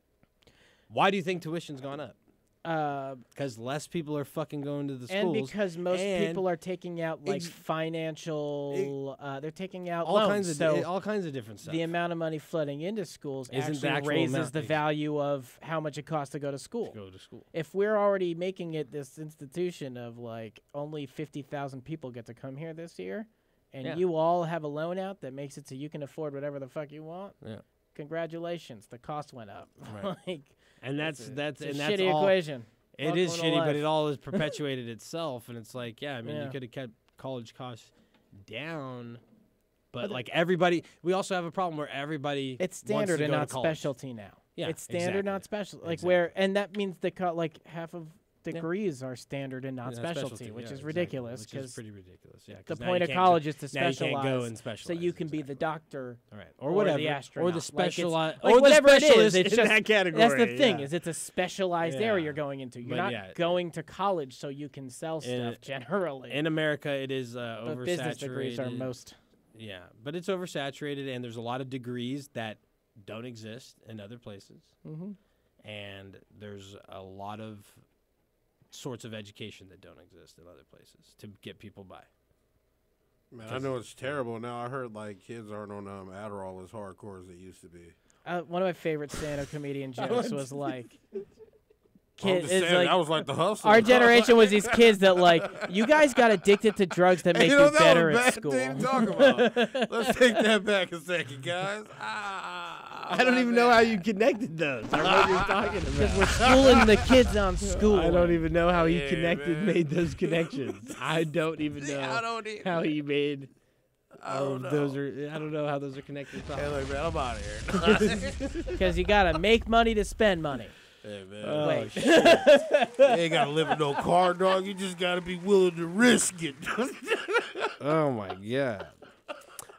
Speaker 8: why do you think tuition's gone up?
Speaker 10: Uh,
Speaker 8: Because less people are fucking going to the
Speaker 10: and
Speaker 8: schools.
Speaker 10: because most
Speaker 8: and
Speaker 10: people are taking out like
Speaker 8: ex-
Speaker 10: financial, they're taking out
Speaker 8: all
Speaker 10: loans.
Speaker 8: kinds of
Speaker 10: so
Speaker 8: all kinds of different stuff.
Speaker 10: the amount of money flooding into schools
Speaker 8: Isn't the
Speaker 10: actually
Speaker 8: actual
Speaker 10: raises
Speaker 8: amount
Speaker 10: the
Speaker 8: they-
Speaker 10: value of how much it costs to go to school.
Speaker 8: go to school.
Speaker 10: If we're already making it this institution of like only 50,000 people get to come here this year, and
Speaker 8: Yeah.
Speaker 10: you all have a loan out that makes it so you can afford whatever the fuck you want,
Speaker 8: Yeah.
Speaker 10: congratulations, the cost went up.
Speaker 8: Right.
Speaker 10: like,
Speaker 8: And that's
Speaker 10: it's a
Speaker 8: and that's
Speaker 10: shitty
Speaker 8: all,
Speaker 10: equation.
Speaker 8: It is
Speaker 10: Welcome to
Speaker 8: shitty, but
Speaker 10: life.
Speaker 8: it all is perpetuated itself, and it's like, yeah, I mean,
Speaker 10: Yeah.
Speaker 8: you could have kept college costs down, but
Speaker 10: But
Speaker 8: like everybody, we also have a problem where everybody
Speaker 10: It's
Speaker 8: wants
Speaker 10: standard
Speaker 8: to
Speaker 10: and
Speaker 8: go to
Speaker 10: not
Speaker 8: college.
Speaker 10: specialty now.
Speaker 8: Yeah,
Speaker 10: it's standard, not
Speaker 8: exactly.
Speaker 10: special. Like
Speaker 8: Exactly.
Speaker 10: where, and that means like half of degrees are standard and not
Speaker 8: Yeah,
Speaker 10: specialty, which
Speaker 8: yeah,
Speaker 10: is
Speaker 8: exactly,
Speaker 10: ridiculous.
Speaker 8: which is
Speaker 10: Because
Speaker 8: pretty ridiculous. Yeah,
Speaker 10: the
Speaker 8: 'cause now
Speaker 10: point
Speaker 8: you
Speaker 10: of
Speaker 8: can't
Speaker 10: college
Speaker 8: go-
Speaker 10: is to
Speaker 8: now you
Speaker 10: specialize,
Speaker 8: can't go and
Speaker 10: so
Speaker 8: specialize.
Speaker 10: you can be the doctor,
Speaker 8: All right, or whatever,
Speaker 10: the
Speaker 8: or
Speaker 10: astronaut.
Speaker 8: the
Speaker 10: Like, it's-
Speaker 8: specialized,
Speaker 10: like
Speaker 8: or the
Speaker 10: whatever it
Speaker 8: specialist
Speaker 10: is. It's
Speaker 8: in
Speaker 10: just
Speaker 8: that category.
Speaker 10: That's the thing.
Speaker 8: yeah.
Speaker 10: Is it's a specialized
Speaker 8: Yeah.
Speaker 10: area you're going into. You're
Speaker 8: But
Speaker 10: not
Speaker 8: yeah.
Speaker 10: going to college so you can sell
Speaker 8: In-
Speaker 10: stuff generally.
Speaker 8: In America, it is
Speaker 10: but
Speaker 8: oversaturated.
Speaker 10: business degrees are most.
Speaker 8: Yeah, but it's oversaturated, and there's a lot of degrees that don't exist in other places.
Speaker 10: Mm-hmm.
Speaker 8: And there's a lot of sorts of education that don't exist in other places to get people by.
Speaker 9: Man, I know it's terrible now. I heard like kids aren't on Adderall as hardcore as they used to be.
Speaker 10: One of my favorite stand-up comedian
Speaker 9: I
Speaker 10: jokes
Speaker 9: went
Speaker 10: was
Speaker 9: to-
Speaker 10: like,
Speaker 9: I'm just saying, that was like the hustle.
Speaker 10: Our generation was these kids that like, you guys got addicted to drugs that make
Speaker 9: You know,
Speaker 10: you
Speaker 9: that
Speaker 10: better
Speaker 9: was a
Speaker 10: at
Speaker 9: bad
Speaker 10: school.
Speaker 9: thing to talk about. Let's take that back a second, guys.
Speaker 8: I don't even know how you connected those. I don't know what you're talking about.
Speaker 10: Because we're schooling the kids on school.
Speaker 8: I don't even know how he
Speaker 9: Yeah,
Speaker 8: connected,
Speaker 9: man.
Speaker 8: made those connections. I don't even know
Speaker 9: I don't either.
Speaker 8: how he made
Speaker 9: I don't know.
Speaker 8: Those are. I don't know how those are connected.
Speaker 9: Hey, look, man, I'm out of here.
Speaker 10: Because you gotta make money to spend money.
Speaker 9: Hey, man.
Speaker 8: Oh,
Speaker 10: Wait.
Speaker 8: shit.
Speaker 9: You ain't gotta live in no car, dog. You just gotta be willing to risk it.
Speaker 8: Oh my god.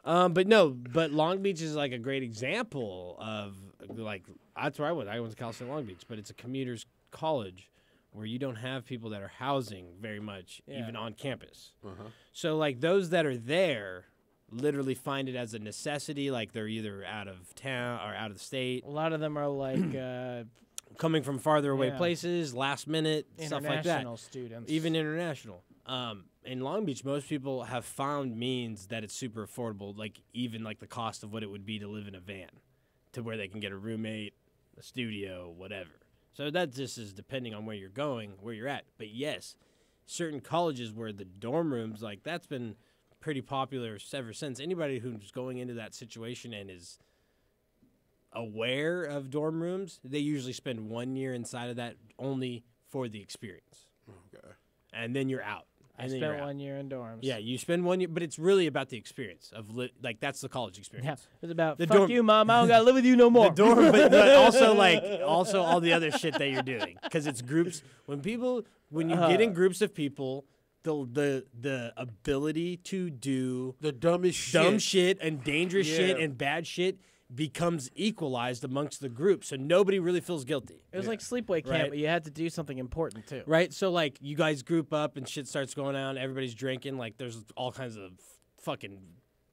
Speaker 8: But Long Beach is like a great example of like that's where I went. I went to Cal State Long Beach, but it's a commuters college where you don't have people that are housing very much even on campus. So like those that are there literally find it as a necessity, like they're either out of town or out of the state.
Speaker 10: A lot of them are like
Speaker 8: coming from farther away
Speaker 10: Yeah.
Speaker 8: places, last minute, stuff like that.
Speaker 10: international students.
Speaker 8: Even international. In Long Beach, most people have found means that it's super affordable, like even like the cost of what it would be to live in a van, to where they can get a roommate, a studio, whatever. So that just is depending on where you're going, where you're at. But yes, certain colleges where the dorm rooms, like that's been pretty popular ever since. Anybody who's going into that situation and is aware of dorm rooms, they usually spend 1 year inside of that only for the experience.
Speaker 9: Okay.
Speaker 8: And then you're out.
Speaker 10: I
Speaker 8: And then
Speaker 10: spent
Speaker 8: you're out.
Speaker 10: 1 year in dorms.
Speaker 8: Yeah, you spend 1 year, but it's really about the experience of like that's the college
Speaker 10: Yeah,
Speaker 8: experience.
Speaker 10: it's about
Speaker 8: The
Speaker 10: fuck
Speaker 8: dorm-
Speaker 10: you, mom. I don't gotta live with you no more.
Speaker 8: The dorm, but also like also all the other shit that you're doing because it's groups. When you get in groups of people, the ability to do
Speaker 9: the dumbest
Speaker 8: dumb
Speaker 9: shit.
Speaker 8: shit and dangerous shit
Speaker 9: Yeah.
Speaker 8: and bad shit becomes equalized amongst the group, so nobody really feels guilty.
Speaker 10: It was like sleepaway camp,
Speaker 8: Right.
Speaker 10: but you had to do something important too.
Speaker 8: Right? So, like, you guys group up and shit starts going on. Everybody's drinking. Like, there's all kinds of fucking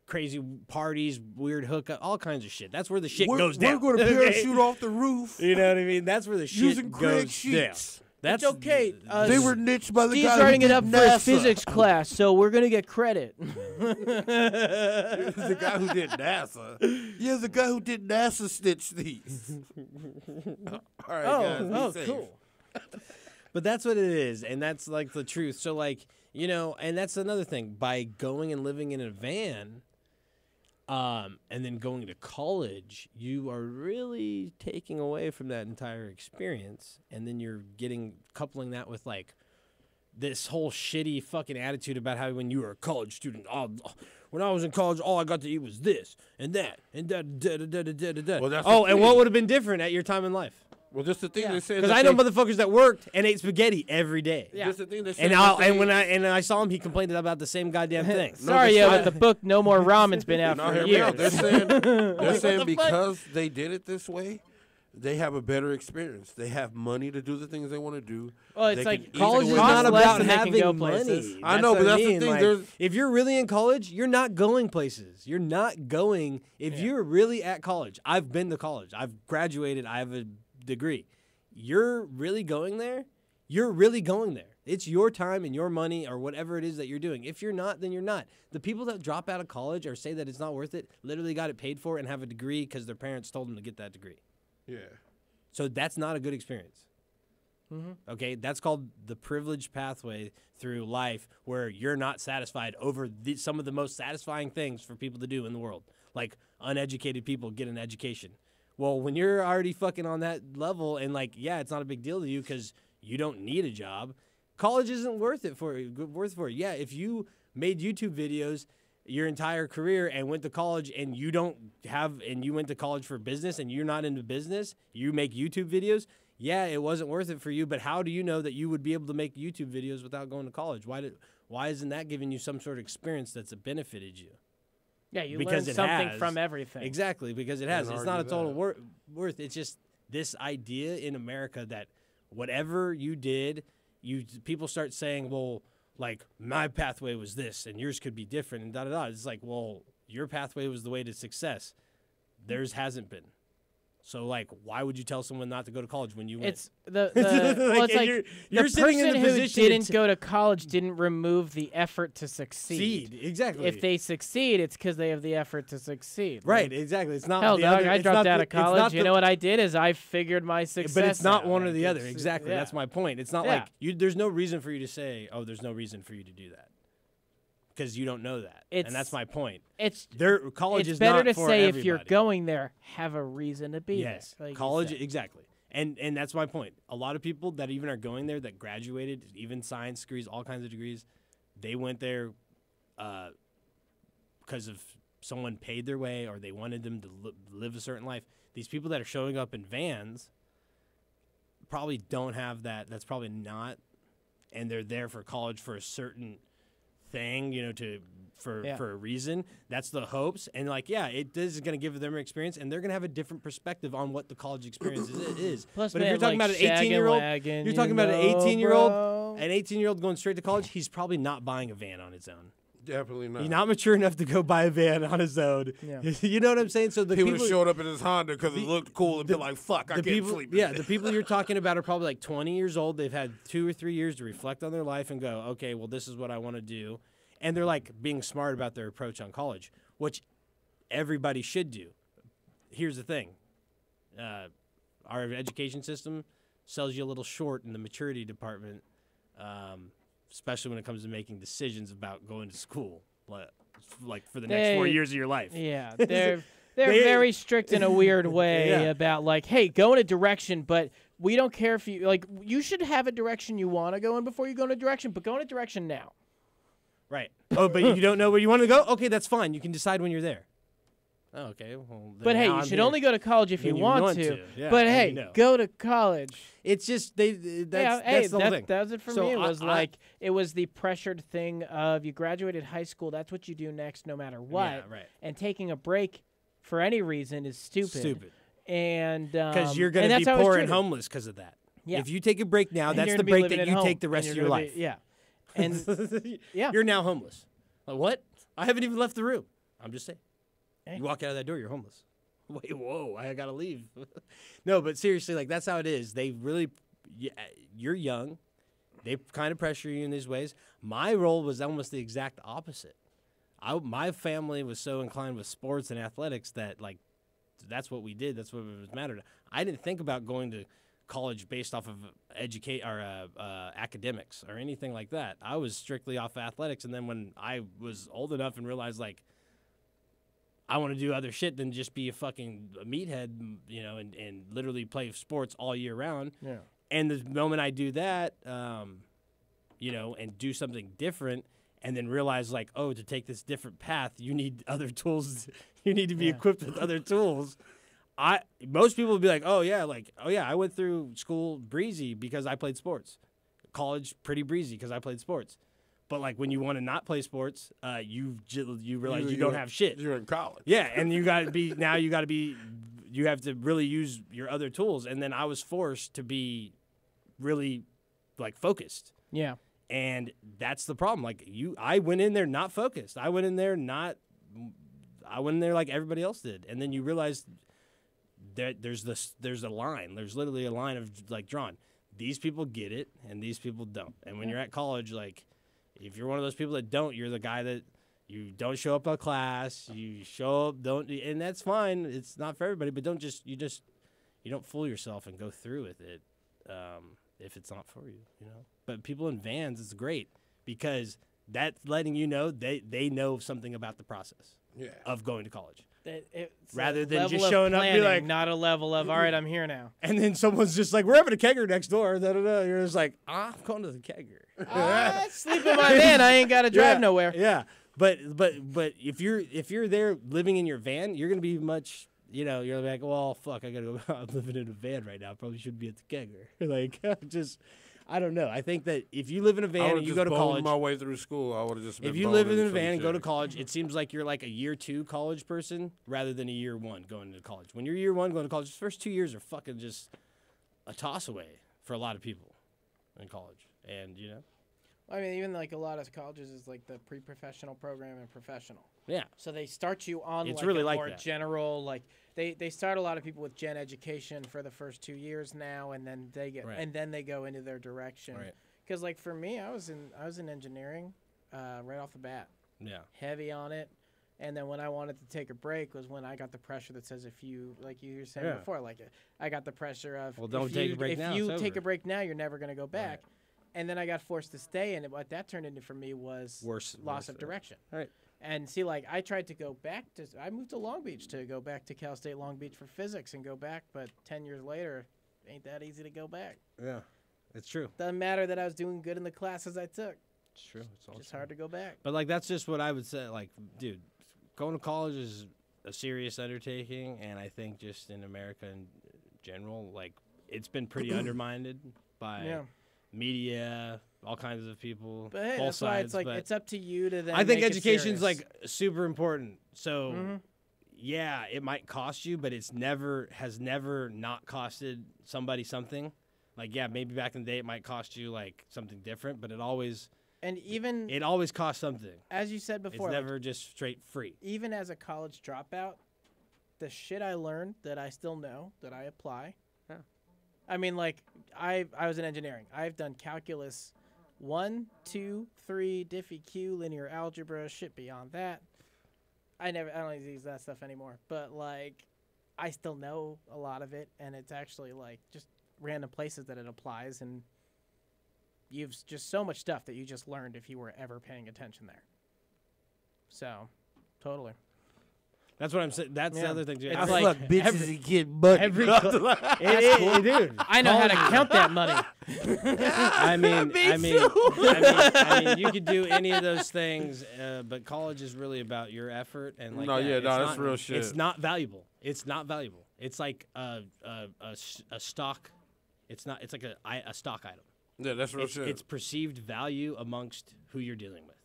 Speaker 8: crazy parties, weird hookup, all kinds of shit. That's where the shit goes down.
Speaker 9: We're going to
Speaker 8: okay?
Speaker 9: parachute off the roof.
Speaker 8: You know what I mean? That's where the shit
Speaker 9: Using Craig
Speaker 8: goes
Speaker 9: sheets.
Speaker 8: down. That's
Speaker 10: It's okay.
Speaker 9: They were niched by the
Speaker 10: Steve's
Speaker 9: guy who
Speaker 10: writing it
Speaker 9: did
Speaker 10: up for
Speaker 9: NASA.
Speaker 10: his physics class, so we're gonna get credit.
Speaker 9: It's the guy who did NASA. Yeah, the guy who did NASA stitched these. All right, guys. Be safe.
Speaker 8: cool. But that's what it is, and that's like the truth. So, like, you know, and that's another thing. By going and living in a van, and then going to college, you are really taking away from that entire experience, and then you're coupling that with like this whole shitty fucking attitude about how when you were a college student, when I was in college, all I got to eat was this and that and that.
Speaker 9: Well, that's
Speaker 8: oh,
Speaker 9: the
Speaker 8: and what
Speaker 9: thing.
Speaker 8: would have been different at your time in life?
Speaker 9: Well, that's the thing they say.
Speaker 8: Because I know motherfuckers that worked and ate spaghetti every day.
Speaker 10: Yeah.
Speaker 9: That's the thing they say.
Speaker 8: And when I saw him, he complained about the same goddamn thing.
Speaker 10: Sorry, but the book No More Ramen's been out
Speaker 9: No,
Speaker 10: for
Speaker 9: hear me
Speaker 10: years.
Speaker 9: out. They're saying
Speaker 10: the fuck?
Speaker 9: because they did it this way, they have a better experience. They have money to do the things they want to do.
Speaker 10: Well, it's
Speaker 9: They
Speaker 10: like
Speaker 9: can eat
Speaker 8: College is
Speaker 9: the way
Speaker 10: costs
Speaker 8: not
Speaker 9: they
Speaker 10: less
Speaker 8: about
Speaker 10: and they can go
Speaker 8: having
Speaker 10: places.
Speaker 8: money.
Speaker 9: I know,
Speaker 8: what
Speaker 9: but that's the
Speaker 8: mean.
Speaker 9: thing,
Speaker 8: Like,
Speaker 9: there's-
Speaker 8: if you're really in college, you're not going places. You're not going. If you're really at college, I've been to college. I've graduated. I have a degree. You're really going there? You're really going there. It's your time and your money or whatever it is that you're doing. If you're not, then you're not. The people that drop out of college or say that it's not worth it literally got it paid for and have a degree because their parents told them to get that degree.
Speaker 9: Yeah.
Speaker 8: So that's not a good experience. Okay, that's called the privileged pathway through life where you're not satisfied over some of the most satisfying things for people to do in the world. Like uneducated people get an education. Well, when you're already fucking on that level and like, yeah, it's not a big deal to you because you don't need a job, college isn't worth it for you. Yeah, if you made YouTube videos your entire career and went to college and you went to college for business and you're not into business, you make YouTube videos, yeah, it wasn't worth it for you, but how do you know that you would be able to make YouTube videos without going to college? Why isn't that giving you some sort of experience that's benefited you?
Speaker 10: Yeah, you
Speaker 8: Because
Speaker 10: learn
Speaker 8: it
Speaker 10: something
Speaker 8: has.
Speaker 10: from everything.
Speaker 8: Exactly, because it has.
Speaker 9: Can't
Speaker 8: It's not a
Speaker 9: argue
Speaker 8: total
Speaker 9: that.
Speaker 8: worth. It's just this idea in America that whatever you did, people start saying, well, like my pathway was this and yours could be different and da-da-da. It's like, well, your pathway was the way to success. Theirs hasn't been. So, like, why would you tell someone not to go to college when you went?
Speaker 10: It's well, it's like
Speaker 8: you're
Speaker 10: the
Speaker 8: sitting in
Speaker 10: person
Speaker 8: the
Speaker 10: who
Speaker 8: position
Speaker 10: didn't go to college didn't remove the effort to succeed.
Speaker 8: Succeed, exactly.
Speaker 10: If they succeed, it's because they have the effort to succeed.
Speaker 8: Right,
Speaker 10: Like,
Speaker 8: exactly. It's not
Speaker 10: hell,
Speaker 8: the
Speaker 10: dog.
Speaker 8: other-
Speaker 10: I
Speaker 8: it's
Speaker 10: dropped
Speaker 8: not
Speaker 10: out
Speaker 8: the-
Speaker 10: of
Speaker 8: it's not
Speaker 10: college. You
Speaker 8: the-
Speaker 10: know what I did is I figured my success.
Speaker 8: But it's not
Speaker 10: out.
Speaker 8: one or
Speaker 10: Like,
Speaker 8: the other.
Speaker 10: it's-
Speaker 8: Exactly.
Speaker 10: yeah.
Speaker 8: That's my point. It's not
Speaker 10: Yeah.
Speaker 8: like there's no reason for you to say, "Oh, there's no reason for you to do that," because you don't know that. And that's my point.
Speaker 10: It's
Speaker 8: college
Speaker 10: it's
Speaker 8: is
Speaker 10: better
Speaker 8: not
Speaker 10: to
Speaker 8: for
Speaker 10: say
Speaker 8: everybody.
Speaker 10: if you're going there, have a reason to be
Speaker 8: Yes,
Speaker 10: there. Like you
Speaker 8: college
Speaker 10: said.
Speaker 8: exactly. And that's my point. A lot of people that even are going there that graduated, even science degrees, all kinds of degrees, they went there because of someone paid their way or they wanted them to live a certain life. These people that are showing up in vans probably don't have that. That's probably not, and they're there for college for a certain thing, for a reason. That's the hopes, and it is going to give them an experience, and they're going to have a different perspective on what the college experience is.
Speaker 18: Plus,
Speaker 8: but if
Speaker 18: man,
Speaker 8: you're talking
Speaker 18: like
Speaker 8: about an 18-year-old,
Speaker 18: shaggin'
Speaker 8: you're talking
Speaker 18: wagon,
Speaker 8: about
Speaker 18: you
Speaker 8: an
Speaker 18: know,
Speaker 8: 18-year-old going straight to college. He's probably not buying a van on his own.
Speaker 9: Definitely not.
Speaker 8: He's not mature enough to go buy a van on his own.
Speaker 18: Yeah.
Speaker 8: You know what I'm saying? So the
Speaker 9: He would
Speaker 8: people
Speaker 9: have showed up in his Honda because it looked cool and be like, "Fuck, I
Speaker 8: the
Speaker 9: can't
Speaker 8: people,
Speaker 9: sleep."
Speaker 8: yeah, the people you're talking about are probably like 20 years old. They've had 2 or 3 years to reflect on their life and go, okay, well, this is what I want to do. And they're like being smart about their approach on college, which everybody should do. Here's the thing. Our education system sells you a little short in the maturity department, especially when it comes to making decisions about going to school, like for the next 4 years of your life.
Speaker 18: Yeah, they're very strict in a weird way about like, hey, go in a direction, but we don't care if you like. You should have a direction you want to go in before you go in a direction, but go in a direction now.
Speaker 8: Right. Oh, but you don't know where you want to go? Okay, that's fine. You can decide when you're there. Oh, okay. Well,
Speaker 18: but hey, you should only go to college if you want to.
Speaker 8: Yeah,
Speaker 18: but hey, go to college.
Speaker 8: It's just that's the whole thing.
Speaker 18: That was it for me. It was it was the pressured thing of you graduated high school. That's what you do next, no matter what.
Speaker 8: Yeah, right.
Speaker 18: And taking a break for any reason is stupid. And
Speaker 8: because you're going to be poor and homeless because of that.
Speaker 18: Yeah.
Speaker 8: If you take a break now, that's the break that you take the rest of your life.
Speaker 18: Yeah. And
Speaker 8: you're now homeless. Like, what? I haven't even left the room. I'm just saying.
Speaker 18: Hey.
Speaker 8: You walk out of that door, you're homeless. Wait, whoa, I gotta leave. No, but seriously, like that's how it is. They really, you're young. They kind of pressure you in these ways. My role was almost the exact opposite. My family was so inclined with sports and athletics that like that's what we did. That's what was mattered. I didn't think about going to college based off of academics or anything like that. I was strictly off athletics, and then when I was old enough and realized like I want to do other shit than just be a fucking meathead, and literally play sports all year round.
Speaker 18: Yeah.
Speaker 8: And the moment I do that, and do something different, and then realize like, oh, to take this different path, you need other tools. You need to be equipped with other tools. Most people would be like, oh yeah, I went through school breezy because I played sports. College pretty breezy because I played sports. But like when you want to not play sports, you realize you don't have shit.
Speaker 9: You're in college.
Speaker 8: Yeah, and you have to really use your other tools. And then I was forced to be really like focused.
Speaker 18: Yeah.
Speaker 8: And that's the problem. Like I went in there not focused. I went in there like everybody else did. And then you realize that there's a line. There's literally a line of like drawn. These people get it and these people don't. And when you're at college, like if you're one of those people that don't, you're the guy that you don't show up at class, you show up, and that's fine. It's not for everybody, but you don't fool yourself and go through with it if it's not for you, But people in vans, it's great because that's letting you know they know something about the process of going to college.
Speaker 18: It's
Speaker 8: rather
Speaker 18: a
Speaker 8: than just
Speaker 18: level of
Speaker 8: showing up and be
Speaker 18: planning,
Speaker 8: like,
Speaker 18: not a level of all right, I'm here now.
Speaker 8: And then someone's just like, we're having a kegger next door. You're just like, I'm going to the kegger.
Speaker 18: Sleep in my van. I ain't got to drive nowhere.
Speaker 8: Yeah, but if you're there living in your van, you're gonna be much. You're like, well, fuck, I gotta go. I'm living in a van right now. Probably shouldn't be at the kegger. Like, I don't know. I think that if you live in a van and you go to college,
Speaker 9: my way through school, I would have just.
Speaker 8: If you live in a van and go to college, it seems like you're like a year 2 college person rather than a year 1 going to college. When you're year 1 going to college, the first 2 years are fucking just a toss away for a lot of people in college, and
Speaker 18: I mean, even like a lot of colleges is like the pre-professional program and professional.
Speaker 8: Yeah.
Speaker 18: So they start you on
Speaker 8: It's
Speaker 18: like
Speaker 8: really
Speaker 18: a
Speaker 8: like
Speaker 18: more
Speaker 8: that.
Speaker 18: general, like they start a lot of people with gen education for the first 2 years now, and then they get
Speaker 8: Right.
Speaker 18: and then they go into their direction.
Speaker 8: Right.
Speaker 18: Because like for me, I was in engineering right off the bat.
Speaker 8: Yeah.
Speaker 18: Heavy on it. And then when I wanted to take a break was when I got the pressure that says if you, like you were saying
Speaker 8: Yeah.
Speaker 18: before, like I got the pressure of
Speaker 8: Well, don't
Speaker 18: if
Speaker 8: take
Speaker 18: you,
Speaker 8: a break
Speaker 18: if
Speaker 8: now,
Speaker 18: you
Speaker 8: it's
Speaker 18: take
Speaker 8: over.
Speaker 18: a break now, you're never going to go back. And then I got forced to stay, and what that turned into for me was
Speaker 8: Worse
Speaker 18: of direction.
Speaker 8: Right.
Speaker 18: And see, like I tried to go back to, I moved to Long Beach to go back to Cal State Long Beach for physics and go back, but 10 years later, ain't that easy to go back.
Speaker 8: Yeah, it's true.
Speaker 18: Doesn't matter that I was doing good in the classes I took.
Speaker 8: It's true. It's all
Speaker 18: just
Speaker 8: true.
Speaker 18: hard to go back.
Speaker 8: But like that's just what I would say. Like, dude, going to college is a serious undertaking, and I think just in America in general, like it's been pretty undermined by media, all kinds of people.
Speaker 18: But hey,
Speaker 8: both
Speaker 18: that's
Speaker 8: sides,
Speaker 18: why it's like
Speaker 8: but
Speaker 18: it's up to you to then.
Speaker 8: I think
Speaker 18: make it
Speaker 8: education's
Speaker 18: serious.
Speaker 8: like super important. So yeah, it might cost you, but has never not costed somebody something. Like yeah, maybe back in the day it might cost you like something different, but it always costs something.
Speaker 18: As you said before,
Speaker 8: It's
Speaker 18: like,
Speaker 8: never just straight free.
Speaker 18: even as a college dropout, the shit I learned that I still know that I apply.
Speaker 8: Yeah.
Speaker 18: I mean, like I was in engineering. I've done calculus 1, 2, 3, diffie-q, linear algebra, shit beyond that. I don't use that stuff anymore. But like, I still know a lot of it, and it's actually like just random places that it applies, and you've just so much stuff that you just learned if you were ever paying attention there. So, totally.
Speaker 8: That's what I'm saying. That's the other thing too.
Speaker 18: It's
Speaker 9: I
Speaker 18: like
Speaker 9: fuck bitches and get money.
Speaker 8: Every
Speaker 9: That's
Speaker 8: dude.
Speaker 18: I know how to count that money.
Speaker 8: I mean, you could do any of those things, but college is really about your effort and like.
Speaker 9: that's real shit.
Speaker 8: It's not valuable. It's not valuable. It's like a stock. It's not. It's like a stock item.
Speaker 9: Yeah, that's real shit.
Speaker 8: It's perceived value amongst who you're dealing with.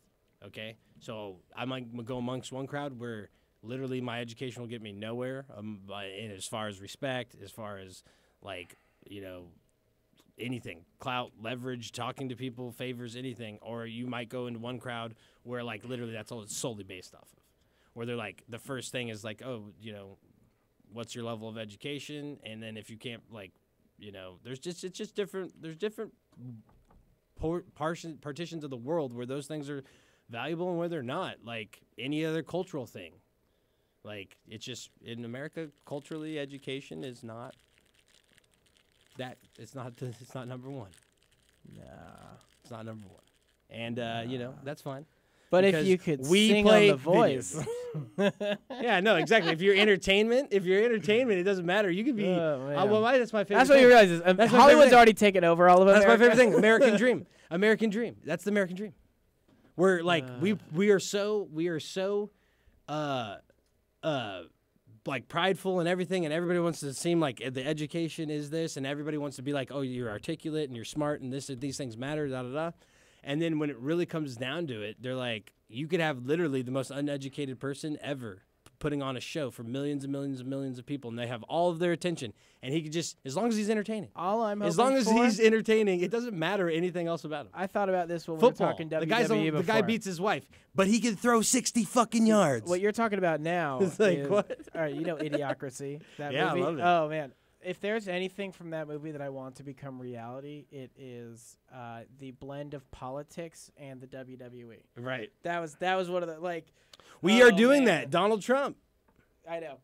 Speaker 8: Okay, so I might go amongst one crowd where literally my education will get me nowhere. As far as respect, as far as like anything, clout, leverage, talking to people, favors, anything. Or you might go into one crowd where like literally that's all it's solely based off of. Where they're like the first thing is like, oh, what's your level of education, and then if you can't like, it's just different. There's different partitions of the world where those things are valuable and where they're not. Like any other cultural thing. Like it's just in America, culturally, education is not that. It's not number one.
Speaker 18: Nah,
Speaker 8: it's not number one. And that's fine.
Speaker 18: But if
Speaker 8: Because
Speaker 18: you could
Speaker 8: we
Speaker 18: sing
Speaker 8: play
Speaker 18: on The Voice.
Speaker 8: Yeah, no, exactly. If you're entertainment, it doesn't matter. You could be. That's my favorite.
Speaker 18: That's what
Speaker 8: thing.
Speaker 18: you realize is
Speaker 8: That's my favorite
Speaker 18: Hollywood's
Speaker 8: thing.
Speaker 18: already taken over all of America.
Speaker 8: That's my favorite thing. American dream. American dream. That's the American dream. We're like we are so like prideful and everything, and everybody wants to seem like the education is this, and everybody wants to be like, oh, you're articulate and you're smart and these things matter, da da da. And then when it really comes down to it, they're like, you could have literally the most uneducated person ever putting on a show for millions and millions and millions of people, and they have all of their attention, and he could just, as long as he's entertaining.
Speaker 18: All I'm
Speaker 8: as long as
Speaker 18: hoping for-
Speaker 8: he's entertaining, it doesn't matter anything else about him.
Speaker 18: I thought about this when
Speaker 8: Football.
Speaker 18: we were talking WWE
Speaker 8: The guy
Speaker 18: before.
Speaker 8: beats his wife, but he can throw 60 fucking yards.
Speaker 18: What you're talking about now
Speaker 8: It's like,
Speaker 18: is,
Speaker 8: what?
Speaker 18: all right, Idiocracy. That
Speaker 8: Yeah, I
Speaker 18: movie.
Speaker 8: love it.
Speaker 18: Oh man, if there's anything from that movie that I want to become reality, it is the blend of politics and the WWE.
Speaker 8: Right.
Speaker 18: That was one of the like.
Speaker 8: We are doing that. Donald Trump.
Speaker 18: I know.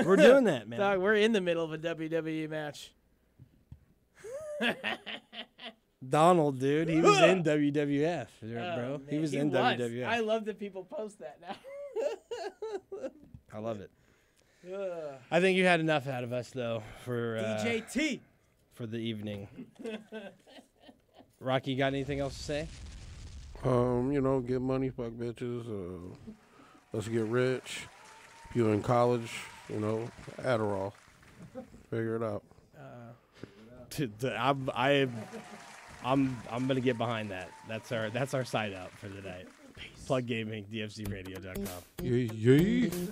Speaker 8: We're doing that, man.
Speaker 18: Dog, we're in the middle of a WWE match.
Speaker 8: Donald, dude, he was in WWF, bro.
Speaker 18: Man,
Speaker 8: He was in WWF.
Speaker 18: I love that people post that now.
Speaker 8: I love it.
Speaker 18: Ugh.
Speaker 8: I think you had enough out of us, though, for
Speaker 18: DJT.
Speaker 8: for the evening. Rocky, got anything else to say?
Speaker 9: Get money, fuck bitches. Let's get rich. If you're in college, Adderall. Figure it out.
Speaker 8: I'm gonna get behind that. That's our side out for the night. Plug Gaming, DFCRadio.com.
Speaker 9: Yeah.